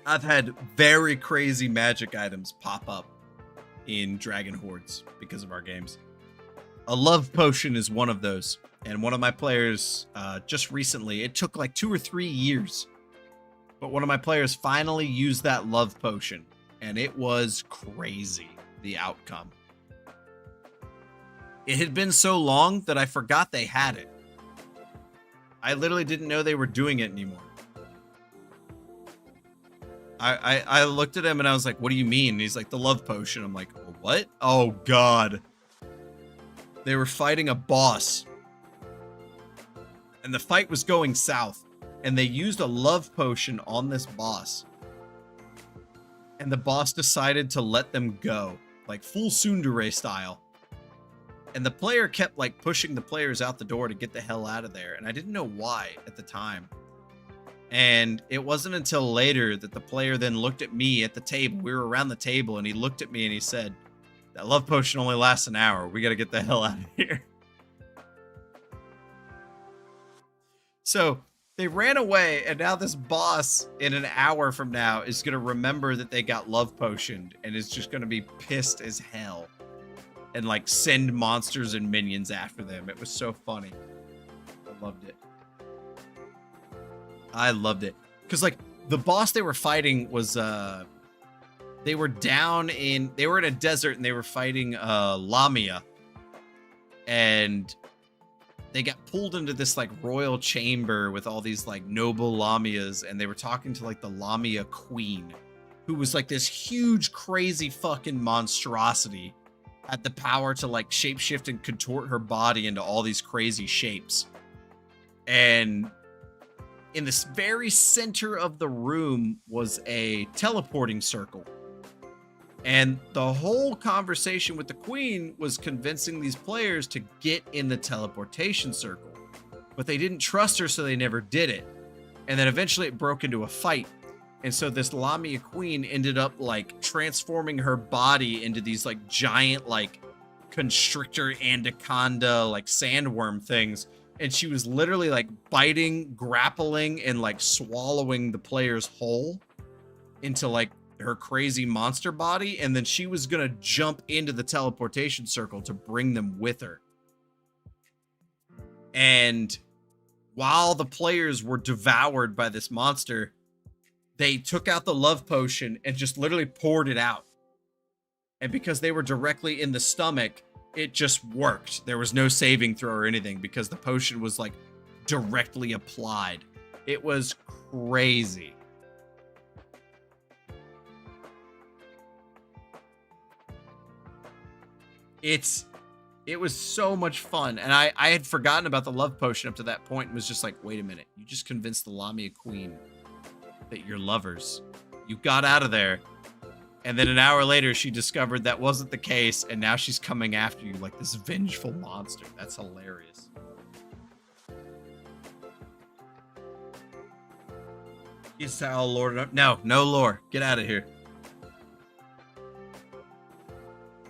I've had very crazy magic items pop up in dragon hordes because of our games. A love potion is one of those. And one of my players, just recently, it took like 2 or 3 years, but one of my players finally used that love potion, and it was crazy, the outcome. It had been so long that I forgot they had it. I literally didn't know they were doing it anymore. I looked at him and I was like, what do you mean? And he's like, the love potion. I'm like, what? Oh, God. They were fighting a boss. And the fight was going south. and they used a love potion on this boss. And the boss decided to let them go, like full tsundere style. And the player kept like pushing the players out the door to get the hell out of there. And I didn't know why at the time. And it wasn't until later that the player then looked at me at the table. We were around the table and he looked at me and he said, "That love potion only lasts an hour. We got to get the hell out of here." So they ran away, and now this boss in an hour from now is going to remember that they got love potioned and is just going to be pissed as hell and like send monsters and minions after them. It was so funny. I loved it. I loved it. Because like the boss they were fighting was they were in a desert and they were fighting Lamia. And they got pulled into this like royal chamber with all these like noble Lamias, and they were talking to like the Lamia queen, who was like this huge, crazy fucking monstrosity, had the power to like shapeshift and contort her body into all these crazy shapes. And in this very center of the room was a teleporting circle. And the whole conversation with the queen was convincing these players to get in the teleportation circle. But they didn't trust her, so they never did it. And then eventually it broke into a fight. And so this Lamia queen ended up like transforming her body into these like giant like constrictor anaconda like sandworm things. And she was literally like biting, grappling, and like swallowing the players whole into like her crazy monster body, and then she was gonna jump into the teleportation circle to bring them with her. And while the players were devoured by this monster, they took out the love potion and just literally poured it out. And because they were directly in the stomach, it just worked. There was no saving throw or anything because the potion was like directly applied. It was crazy. It was so much fun. And I had forgotten about the love potion up to that point and was just like, wait a minute. You just convinced the Lamia queen that you're lovers. You got out of there. And then an hour later, she discovered that wasn't the case. And now she's coming after you like this vengeful monster. That's hilarious. Is how Lord? No lore. Get out of here.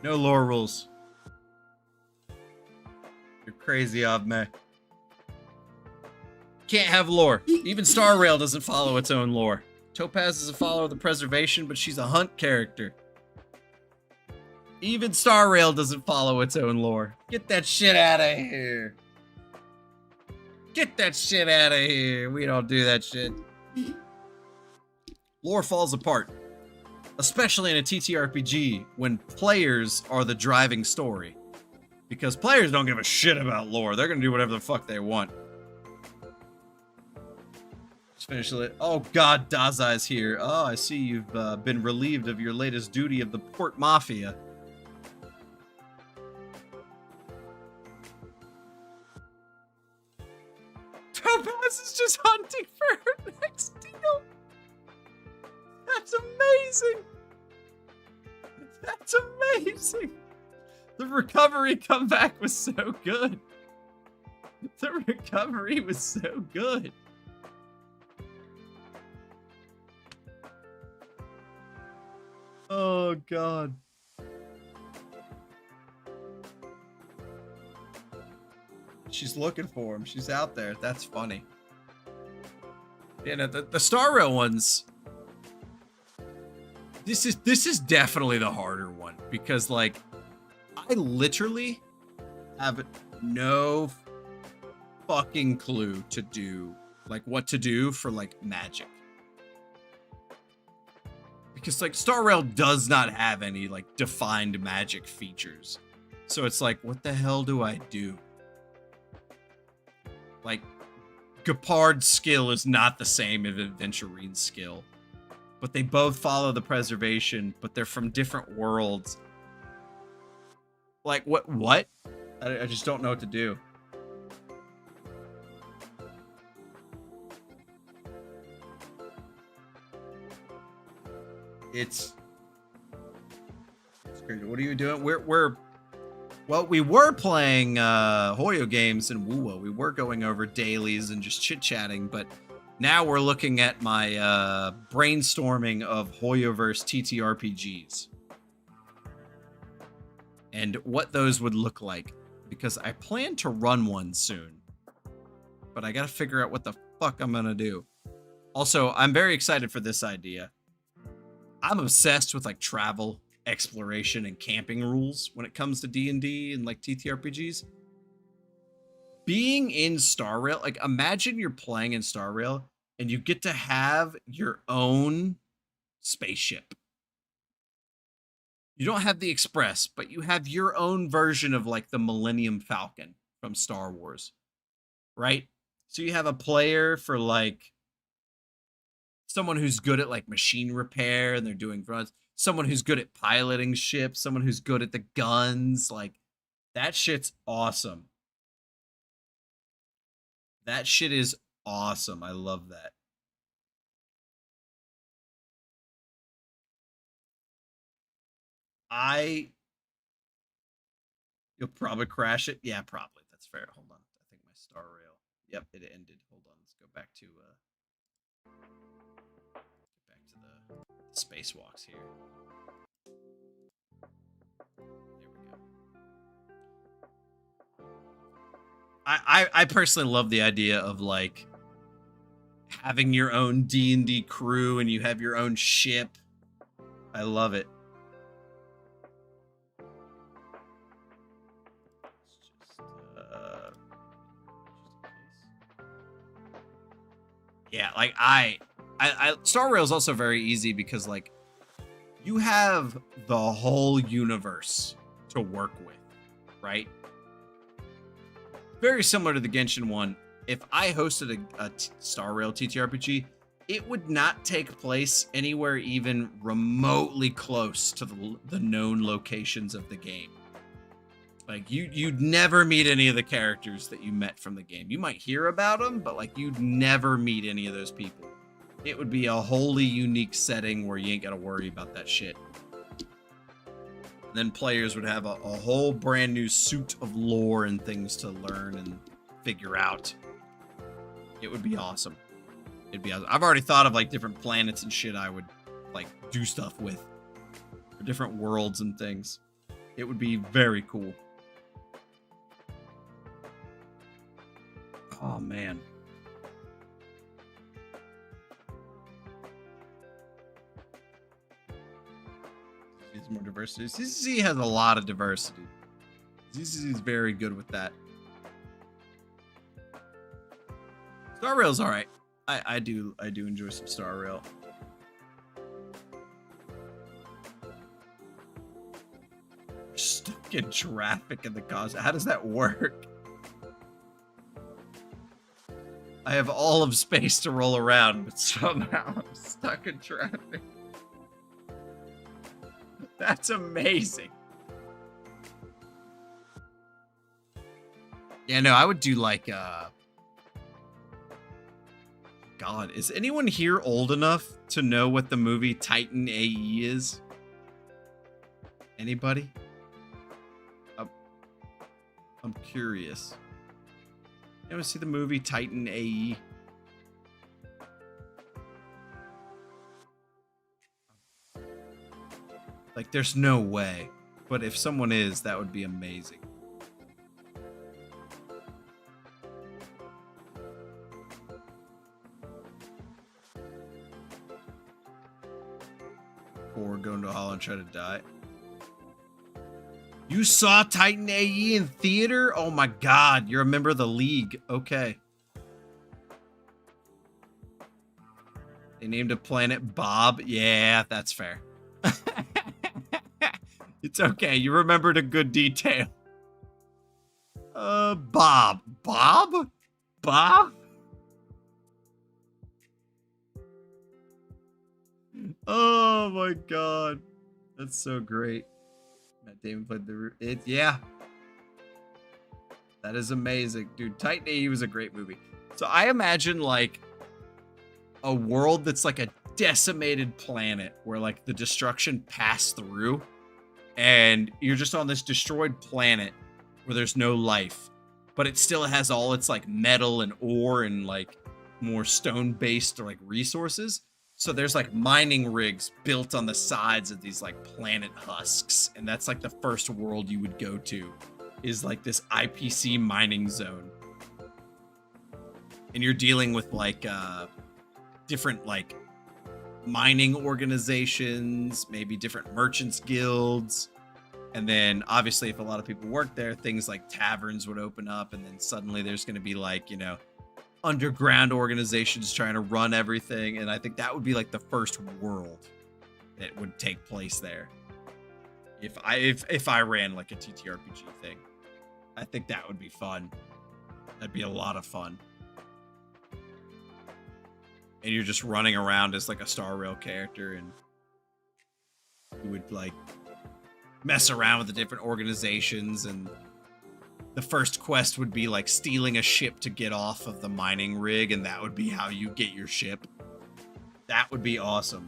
No lore rules. You're crazy, Avme. Can't have lore. Even Starrail doesn't follow its own lore. Topaz is a follower of the preservation, but she's a hunt character. Even Starrail doesn't follow its own lore. Get that shit out of here. Get that shit out of here. We don't do that shit. Lore falls apart. Especially in a TTRPG when players are the driving story. Because players don't give a shit about lore. They're gonna do whatever the fuck they want. Just finish it. Oh god, Dazai's here. Oh, I see you've been relieved of your latest duty of the Port Mafia. Topaz is just hunting for her next deal. That's amazing. That's amazing. The recovery comeback was so good. The recovery was so good. Oh, God. She's looking for him. She's out there. That's funny. You know, the starrail ones. This is definitely the harder one because, like, I literally have no fucking clue to do, like, what to do for, like, magic. Because, like, starrail does not have any, like, defined magic features. So it's like, what the hell do I do? Like, Gepard's skill is not the same as Adventurine's skill. But they both follow the preservation, but they're from different worlds. Like, what? I just don't know what to do. It's crazy. What are you doing? Well, we were playing Hoyo games in Wuwa. We were going over dailies and just chit-chatting, but now we're looking at my brainstorming of Hoyoverse TTRPGs and what those would look like, because I plan to run one soon, but I gotta figure out what the fuck I'm gonna do. Also, I'm very excited for this idea. I'm obsessed with like travel, exploration, and camping rules when it comes to D&D and like TTRPGs. Being in starrail, like imagine you're playing in starrail and you get to have your own spaceship. You don't have the Express, but you have your own version of like the Millennium Falcon from Star Wars, right? So you have a player for like someone who's good at like machine repair and they're doing runs, someone who's good at piloting ships, someone who's good at the guns. Like that shit's awesome. That shit is awesome. I love that. You'll probably crash it. Yeah, probably. That's fair. Hold on. I think my star rail. Yep, it ended. Hold on. Let's go back to the spacewalks here. There we go. I personally love the idea of like having your own D&D crew and you have your own ship. I love it. Yeah, like I Star Rail is also very easy because like you have the whole universe to work with, right? Very similar to the Genshin one. If I hosted a Star Rail TTRPG, it would not take place anywhere even remotely close to the known locations of the game. Like you'd never meet any of the characters that you met from the game. You might hear about them, but like you'd never meet any of those people. It would be a wholly unique setting where you ain't got to worry about that shit. And then players would have a whole brand new suit of lore and things to learn and figure out. It would be awesome. It'd be awesome. I've already thought of like different planets and shit I would like do stuff with. Or different worlds and things. It would be very cool. Oh, man. It's more diversity. CCC has a lot of diversity. CCC is very good with that. Star Rail's all right. I do enjoy some Star Rail. Stuck in traffic in the cause. How does that work? I have all of space to roll around, but somehow I'm stuck in traffic. That's amazing. Yeah, no, I would do like, God, is anyone here old enough to know what the movie Titan AE is? Anybody? I'm curious. You ever see the movie Titan AE? Like, there's no way. But if someone is, that would be amazing. Or go into a hall and try to die. You saw Titan AE in theater? Oh my God, you're a member of the League. Okay. They named a planet Bob. Yeah, that's fair. It's okay. You remembered a good detail. Bob. Bob? Bob? Oh my God. That's so great. Matt Damon played yeah. That is amazing. Dude, Titan AE was a great movie. So I imagine like a world that's like a decimated planet where like the destruction passed through, and you're just on this destroyed planet where there's no life, but it still has all its like metal and ore and like more stone-based like resources. So there's like mining rigs built on the sides of these like planet husks, and that's like the first world you would go to, is like this IPC mining zone. And you're dealing with like different like mining organizations, maybe different merchants guilds. And then obviously if a lot of people work there, things like taverns would open up, and then suddenly there's going to be like, you know, underground organizations trying to run everything. And I think that would be like the first world that would take place there. If I ran like a TTRPG thing, I think that would be fun. That'd be a lot of fun. And you're just running around as like a starrail character, and you would like mess around with the different organizations, and the first quest would be like stealing a ship to get off of the mining rig, and that would be how you get your ship. That would be awesome.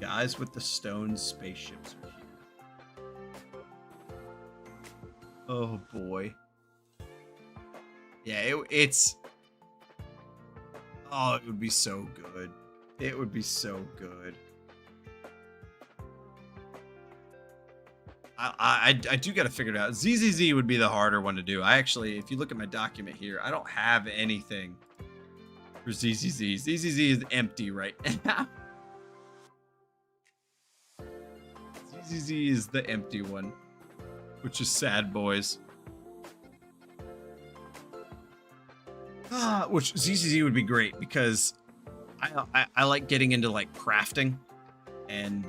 Guys with the stone spaceships are here. Oh boy. Yeah, it's... Oh, it would be so good. It would be so good. I do gotta figure it out. ZZZ would be the harder one to do. I actually, if you look at my document here, I don't have anything for ZZZ. ZZZ is empty right now. ZZZ is the empty one, which is sad, boys. Which ZZZ would be great because I like getting into like crafting and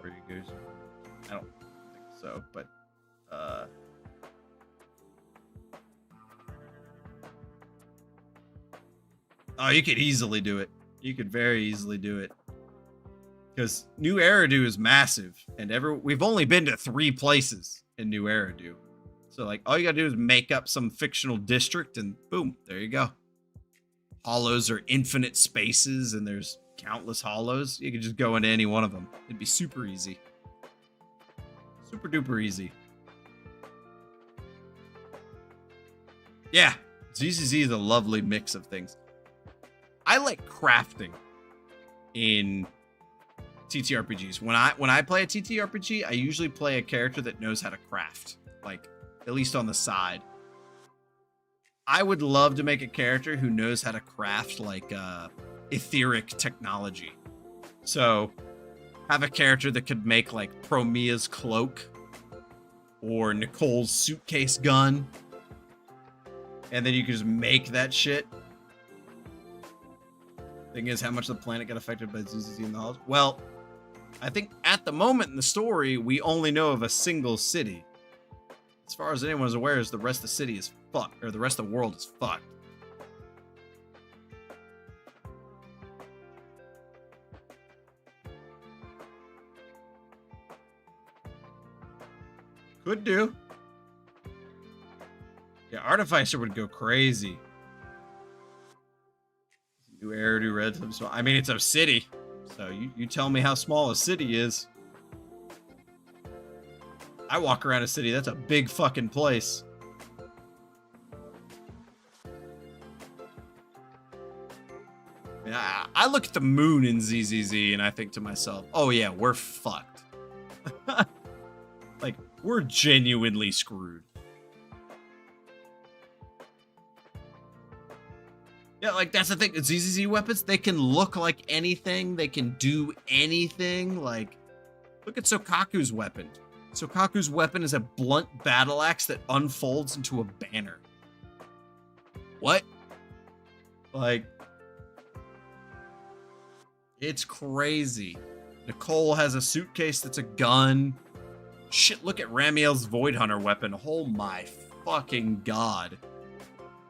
pretty good. I don't think so, but oh, you could easily do it. You could very easily do it. Because New Eridu is massive, and we've only been to 3 places in New Eridu. So, like, all you gotta do is make up some fictional district, and boom, there you go. Hollows are infinite spaces, and there's countless hollows. You could just go into any one of them. It'd be super easy. Super duper easy. Yeah, ZZZ is a lovely mix of things. I like crafting in TTRPGs. When I play a TTRPG, I usually play a character that knows how to craft, like at least on the side. I would love to make a character who knows how to craft like etheric technology. So have a character that could make like Promea's cloak or Nicole's suitcase gun, and then you can just make that shit. Thing is, how much the planet got affected by ZZZ in the halls? Well, I think at the moment in the story, we only know of a single city. As far as anyone is aware, the rest of the city is fucked, or the rest of the world is fucked. Could do. Yeah, Artificer would go crazy. New Eridu Red. I mean, it's a city. So you tell me how small a city is. I walk around a city. That's a big fucking place. Yeah, I look at the moon in ZZZ and I think to myself, oh yeah, we're fucked. Like, we're genuinely screwed. Yeah, like, that's the thing. ZZZ weapons, they can look like anything. They can do anything. Like, look at Sokaku's weapon. Sokaku's weapon is a blunt battle axe that unfolds into a banner. What? Like, it's crazy. Nicole has a suitcase that's a gun. Shit, look at Ramiel's Void Hunter weapon. Oh my fucking god.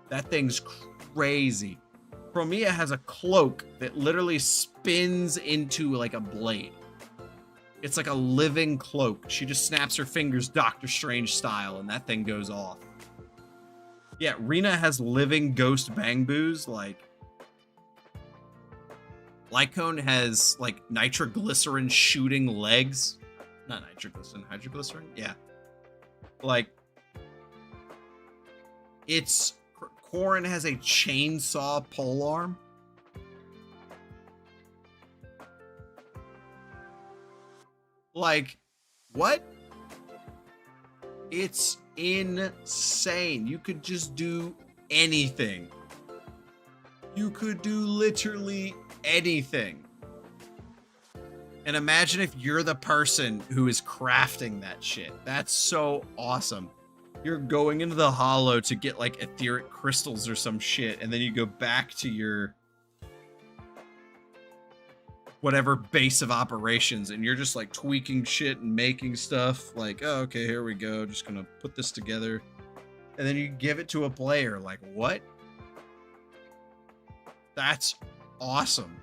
That thing's crazy. Promea has a cloak that literally spins into like a blade. It's like a living cloak. She just snaps her fingers Doctor Strange style, and that thing goes off. Yeah, Rena has living ghost bangboos. Like, Lycone has, like, nitroglycerin shooting legs. Not nitroglycerin, hydroglycerin? Yeah. Like, it's... Corrin has a chainsaw polearm. Like, what? It's insane. You could just do anything. You could do literally anything. And imagine if you're the person who is crafting that shit. That's so awesome. You're going into the hollow to get like etheric crystals or some shit, and then you go back to your whatever base of operations, and you're just like tweaking shit and making stuff like, oh, okay, here we go, just gonna put this together, and then you give it to a player. Like, what? That's awesome.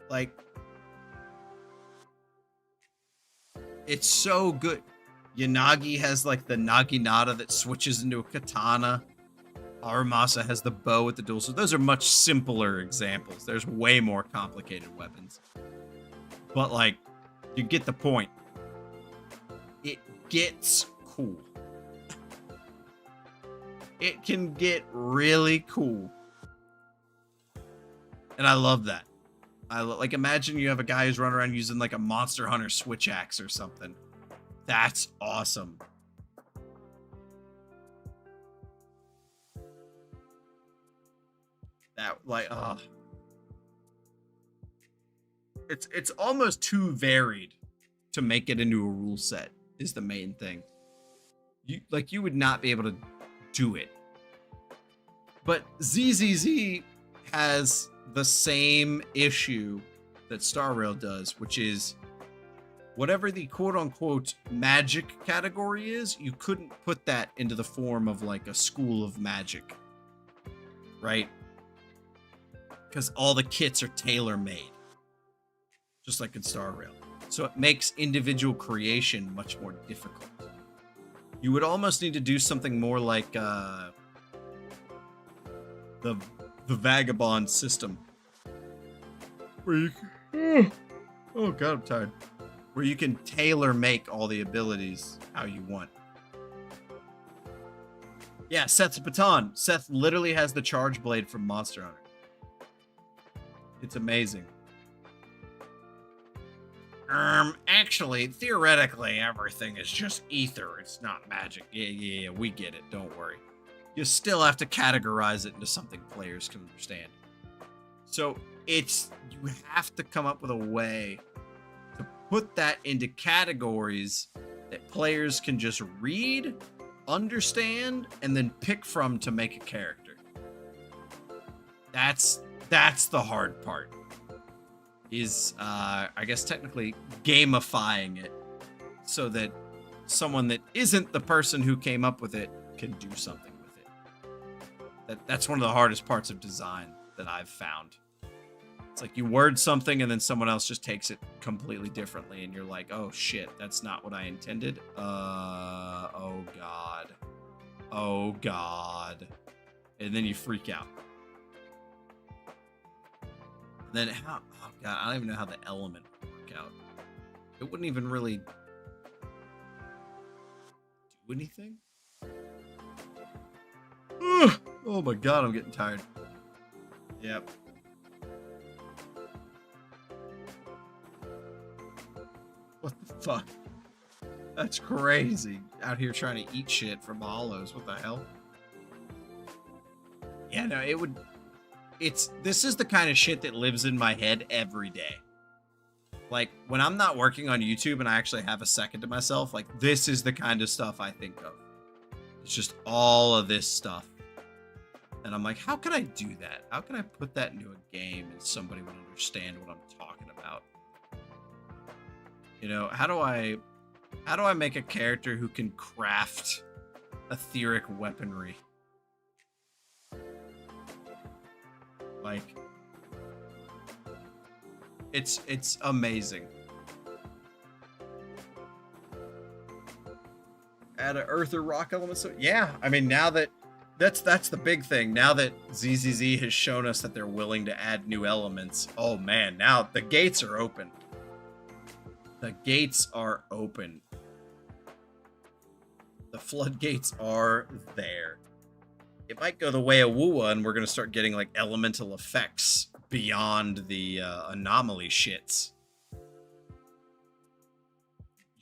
Like, it's so good. Yanagi has like the naginata that switches into a katana. Aramasa has the bow with the dual sword. Those are much simpler examples. There's way more complicated weapons. But like, you get the point. It gets cool. It can get really cool. And I love that. Like, imagine you have a guy who's running around using like a Monster Hunter switch axe or something. That's awesome. That, like, it's almost too varied to make it into a rule set is the main thing. You would not be able to do it. But ZZZ has the same issue that Starrail does, which is whatever the quote-unquote magic category is, you couldn't put that into the form of like a school of magic, right? Because all the kits are tailor-made, just like in Starrail. So it makes individual creation much more difficult. You would almost need to do something more like the Vagabond system. Where you can, oh god, I'm tired. Where you can tailor-make all the abilities how you want. Yeah, Seth's baton. Seth literally has the charge blade from Monster Hunter. It's amazing. Actually, theoretically, everything is just ether. It's not magic. Yeah, we get it. Don't worry. You still have to categorize it into something players can understand. So you have to come up with a way to put that into categories that players can just read, understand, and then pick from to make a character. That's the hard part. Is I guess technically gamifying it so that someone that isn't the person who came up with it can do something with it. That's one of the hardest parts of design that I've found. It's like you word something and then someone else just takes it completely differently and you're like, oh shit, that's not what I intended. Oh god. And then you freak out. Then how? Oh god, I don't even know how the element would work out. It wouldn't even really do anything. Oh my god, I'm getting tired. Yep. What the fuck? That's crazy. Out here trying to eat shit from hollows. What the hell? Yeah, no, it would. This is the kind of shit that lives in my head every day. Like, when I'm not working on YouTube and I actually have a second to myself, like, this is the kind of stuff I think of. It's just all of this stuff. And I'm like, how can I do that? How can I put that into a game and somebody would understand what I'm talking about? You know, how do I make a character who can craft etheric weaponry? Like, It's amazing. Add an earth or rock element. So yeah, I mean, now that that's the big thing. Now that ZZZ has shown us that they're willing to add new elements. Oh man, now the gates are open. The gates are open. The floodgates are there. It might go the way of Wuwa, and we're gonna start getting like elemental effects beyond the anomaly shits.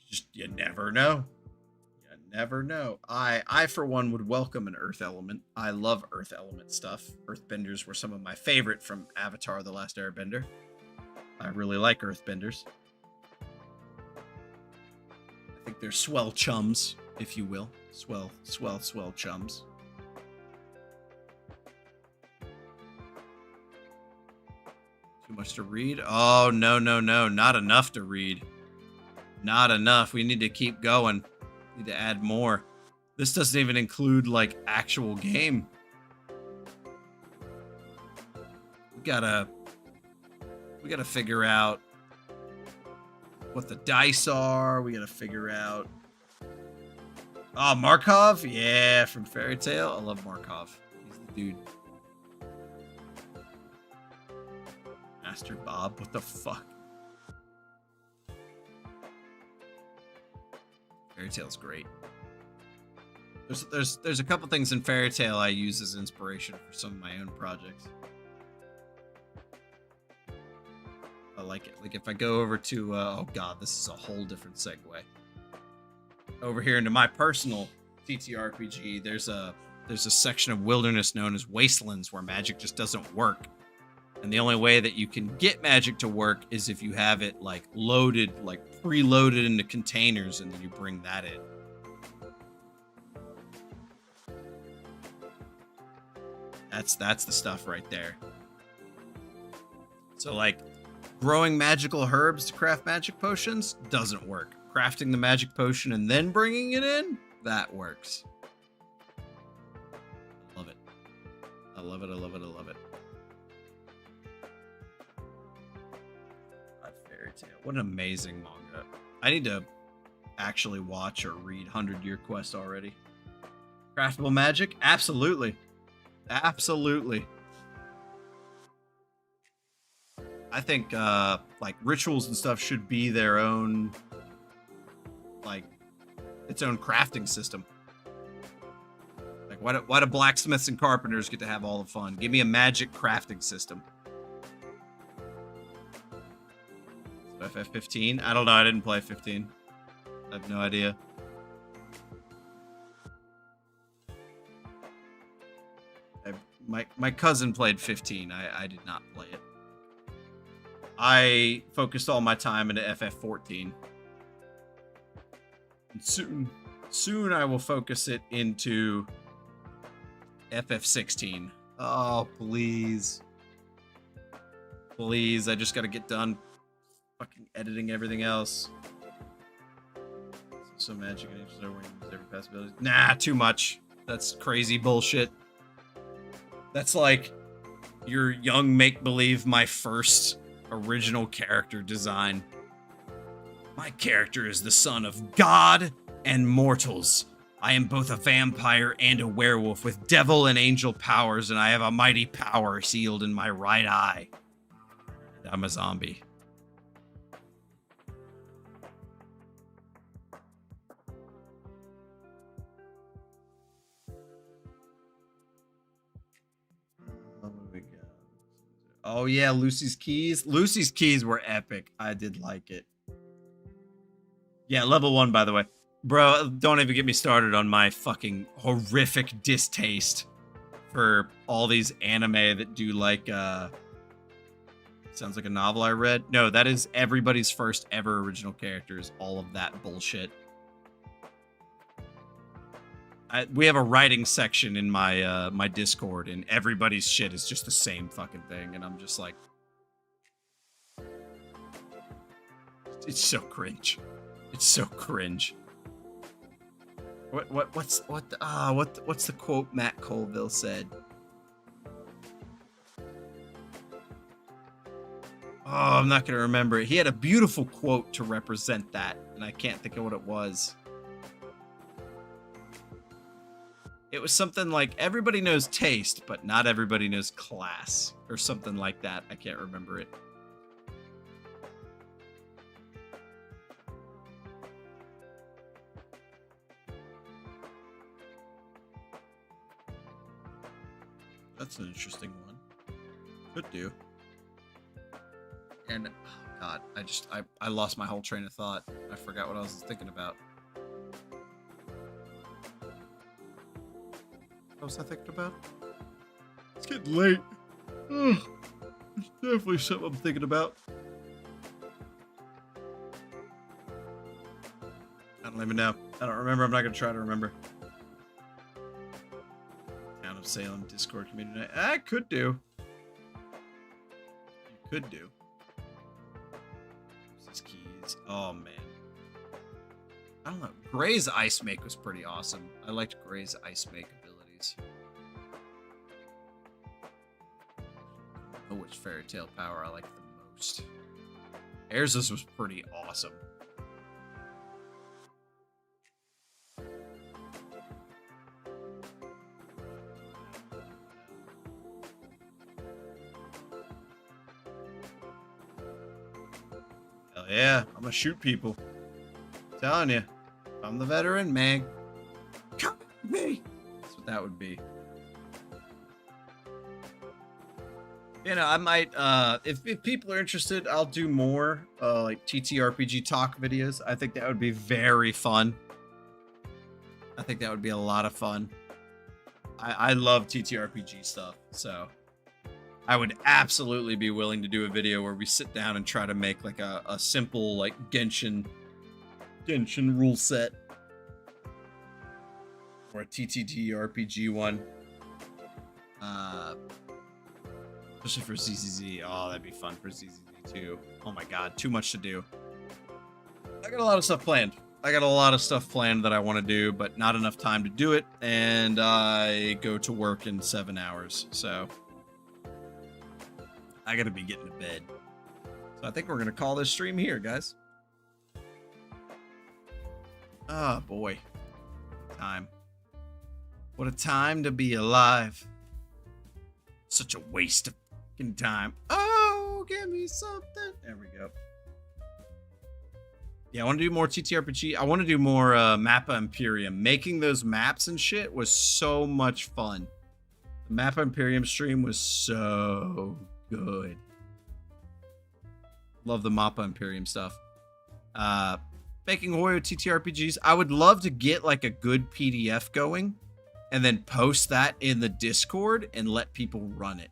Just you never know. Never know. I for one would welcome an earth element. I love earth element stuff. Earthbenders were some of my favorite from Avatar: The Last Airbender. I really like earthbenders. I think they're swell chums, if you will. Swell chums. Too much to read? Oh, no. Not enough to read. Not enough. We need to keep going. Need to add more. This doesn't even include like actual game. We gotta figure out what the dice are. We gotta figure out. Oh, Markov? Yeah, from Fairy Tail. I love Markov. He's the dude. Master Bob, what the fuck? Fairy Tail's great. There's a couple things in Fairy Tail I use as inspiration for some of my own projects. I like it. Like if I go over to oh god, this is a whole different segue. Over here into my personal TTRPG, there's a section of wilderness known as Wastelands where magic just doesn't work. And the only way that you can get magic to work is if you have it like loaded, like preloaded into containers, and then you bring that in. That's the stuff right there. So like growing magical herbs to craft magic potions doesn't work. Crafting the magic potion and then bringing it in, that works. I love it. I love it. Fairy Tail. What an amazing manga. I need to actually watch or read 100 Year Quest already. Craftable magic? Absolutely. Absolutely. I think like rituals and stuff should be their own, like its own crafting system. Like why do blacksmiths and carpenters get to have all the fun? Give me a magic crafting system. FF15? I don't know. I didn't play 15. I have no idea. My cousin played 15. I did not play it. I focused all my time into FF14. And soon I will focus it into FF16. Oh, please. Please, I just gotta get done fucking editing everything else. So magic and every possibility. Nah, too much. That's crazy bullshit. That's like your young make-believe my first original character design. My character is the son of God and mortals. I am both a vampire and a werewolf with devil and angel powers, and I have a mighty power sealed in my right eye. I'm a zombie. Oh yeah, Lucy's Keys. Lucy's Keys were epic. I did like it. Yeah, level 1, by the way. Bro, don't even get me started on my fucking horrific distaste for all these anime that do like, sounds like a novel I read. No, that is everybody's first ever original characters. All of that bullshit. We have a writing section in my my Discord, and everybody's shit is just the same fucking thing, and I'm just like, it's so cringe. It's so cringe. What's the quote Matt Colville said? Oh, I'm not gonna remember it. He had a beautiful quote to represent that, and I can't think of what it was. It was something like, everybody knows taste, but not everybody knows class, or something like that. I can't remember it. That's an interesting one. Could do. And, oh God, I lost my whole train of thought. I forgot what I was thinking about. What was I thinking about? It's getting late. Ugh. It's definitely something I'm thinking about. I don't even know. I don't remember. I'm not going to try to remember. Town of Salem Discord community night. I could do. You could do. These keys. Oh, man. I don't know. Gray's Ice Make was pretty awesome. I liked Gray's Ice Make abilities. I don't know which fairy tale power I like the most. Erza's was pretty awesome. Hell yeah, I'm gonna shoot people. I'm telling you, I'm the veteran, man. Come with me. That's what that would be. You know, I might, if people are interested, I'll do more, like TTRPG talk videos. I think that would be very fun. I think that would be a lot of fun. I love TTRPG stuff, so I would absolutely be willing to do a video where we sit down and try to make like a simple, like Genshin rule set. Or a TTRPG one. Especially for ZZZ. Oh, that'd be fun for ZZZ too. Oh my god, too much to do. I got a lot of stuff planned. That I want to do, but not enough time to do it. And I go to work in 7 hours, so I gotta be getting to bed. So I think we're gonna call this stream here, guys. Oh boy. Time. What a time to be alive. Such a waste of fucking time. Oh, give me something. There we go. Yeah, I want to do more TTRPG. I want to do more Mappa Imperium. Making those maps and shit was so much fun. The Mappa Imperium stream was so good. Love the Mappa Imperium stuff. Making Hoyo TTRPGs. I would love to get like a good PDF going and then post that in the Discord and let people run it.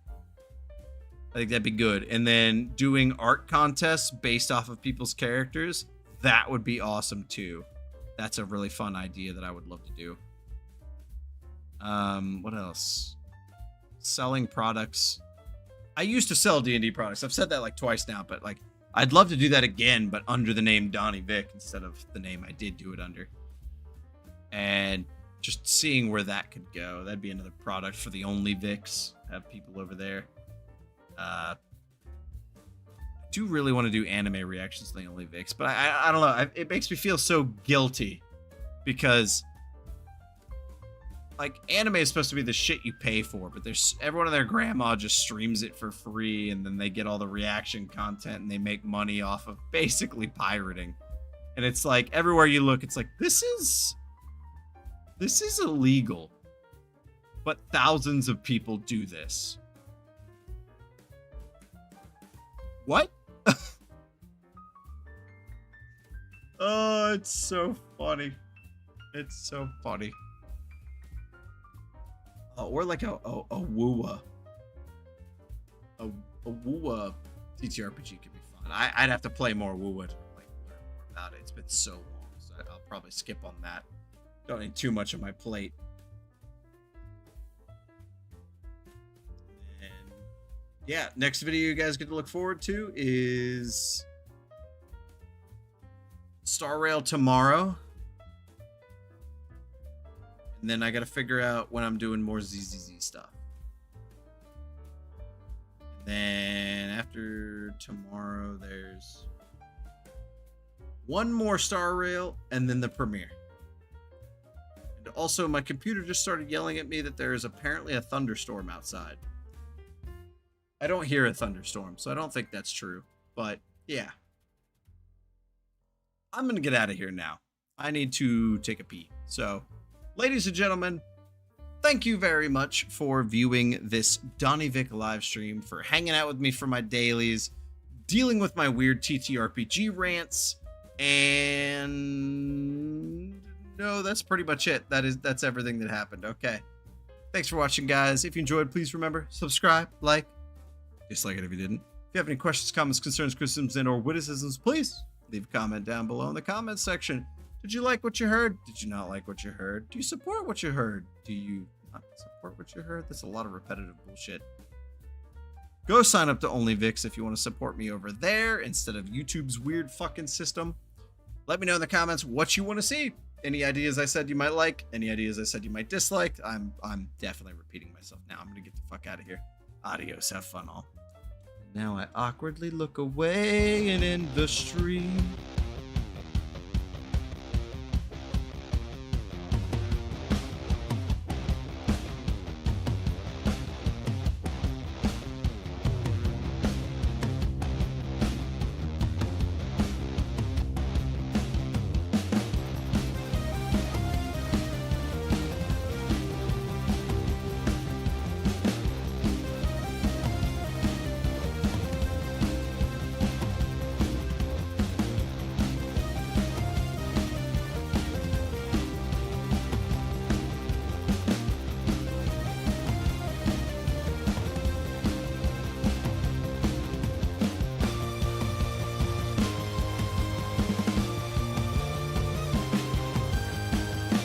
I think that'd be good. And then doing art contests based off of people's characters, that would be awesome too. That's a really fun idea that I would love to do. What else? Selling products. I used to sell D&D products. I've said that like twice now, but like I'd love to do that again, but under the name DonnyVick instead of the name I did do it under. And just seeing where that could go. That'd be another product for the Only Vicks. Have people over there. I do really want to do anime reactions to the Only Vicks, but I don't know. It makes me feel so guilty because like anime is supposed to be the shit you pay for, but there's everyone and their grandma just streams it for free, and then they get all the reaction content and they make money off of basically pirating. And it's like everywhere you look, it's like this is illegal, but thousands of people do this. What? Oh, it's so funny. It's so funny. Or like a Wuwa. A Wuwa TTRPG could be fun. I'd have to play more Wuwa to like learn more about it. It's been so long, so I'll probably skip on that. Don't need too much on my plate. And yeah, next video you guys get to look forward to is Starrail tomorrow. And then I gotta figure out when I'm doing more ZZZ stuff. Then after tomorrow, there's one more starrail and then the premiere. And also, my computer just started yelling at me that there is apparently a thunderstorm outside. I don't hear a thunderstorm, so I don't think that's true. But yeah. I'm going to get out of here now. I need to take a pee. So, ladies and gentlemen, thank you very much for viewing this DonnyVick live stream, for hanging out with me for my dailies, dealing with my weird TTRPG rants, and no, that's pretty much it. That's everything that happened. Okay. Thanks for watching, guys. If you enjoyed, please remember, subscribe, like, dislike it if you didn't. If you have any questions, comments, concerns, criticisms, and or witticisms, please leave a comment down below in the comments section. Did you like what you heard? Did you not like what you heard? Do you support what you heard? Do you not support what you heard? That's a lot of repetitive bullshit. Go sign up to OnlyVix if you want to support me over there instead of YouTube's weird fucking system. Let me know in the comments what you want to see. Any ideas I said you might like? Any ideas I said you might dislike? I'm definitely repeating myself now. I'm gonna get the fuck out of here. Adios. Have fun all. Now I awkwardly look away and end the stream.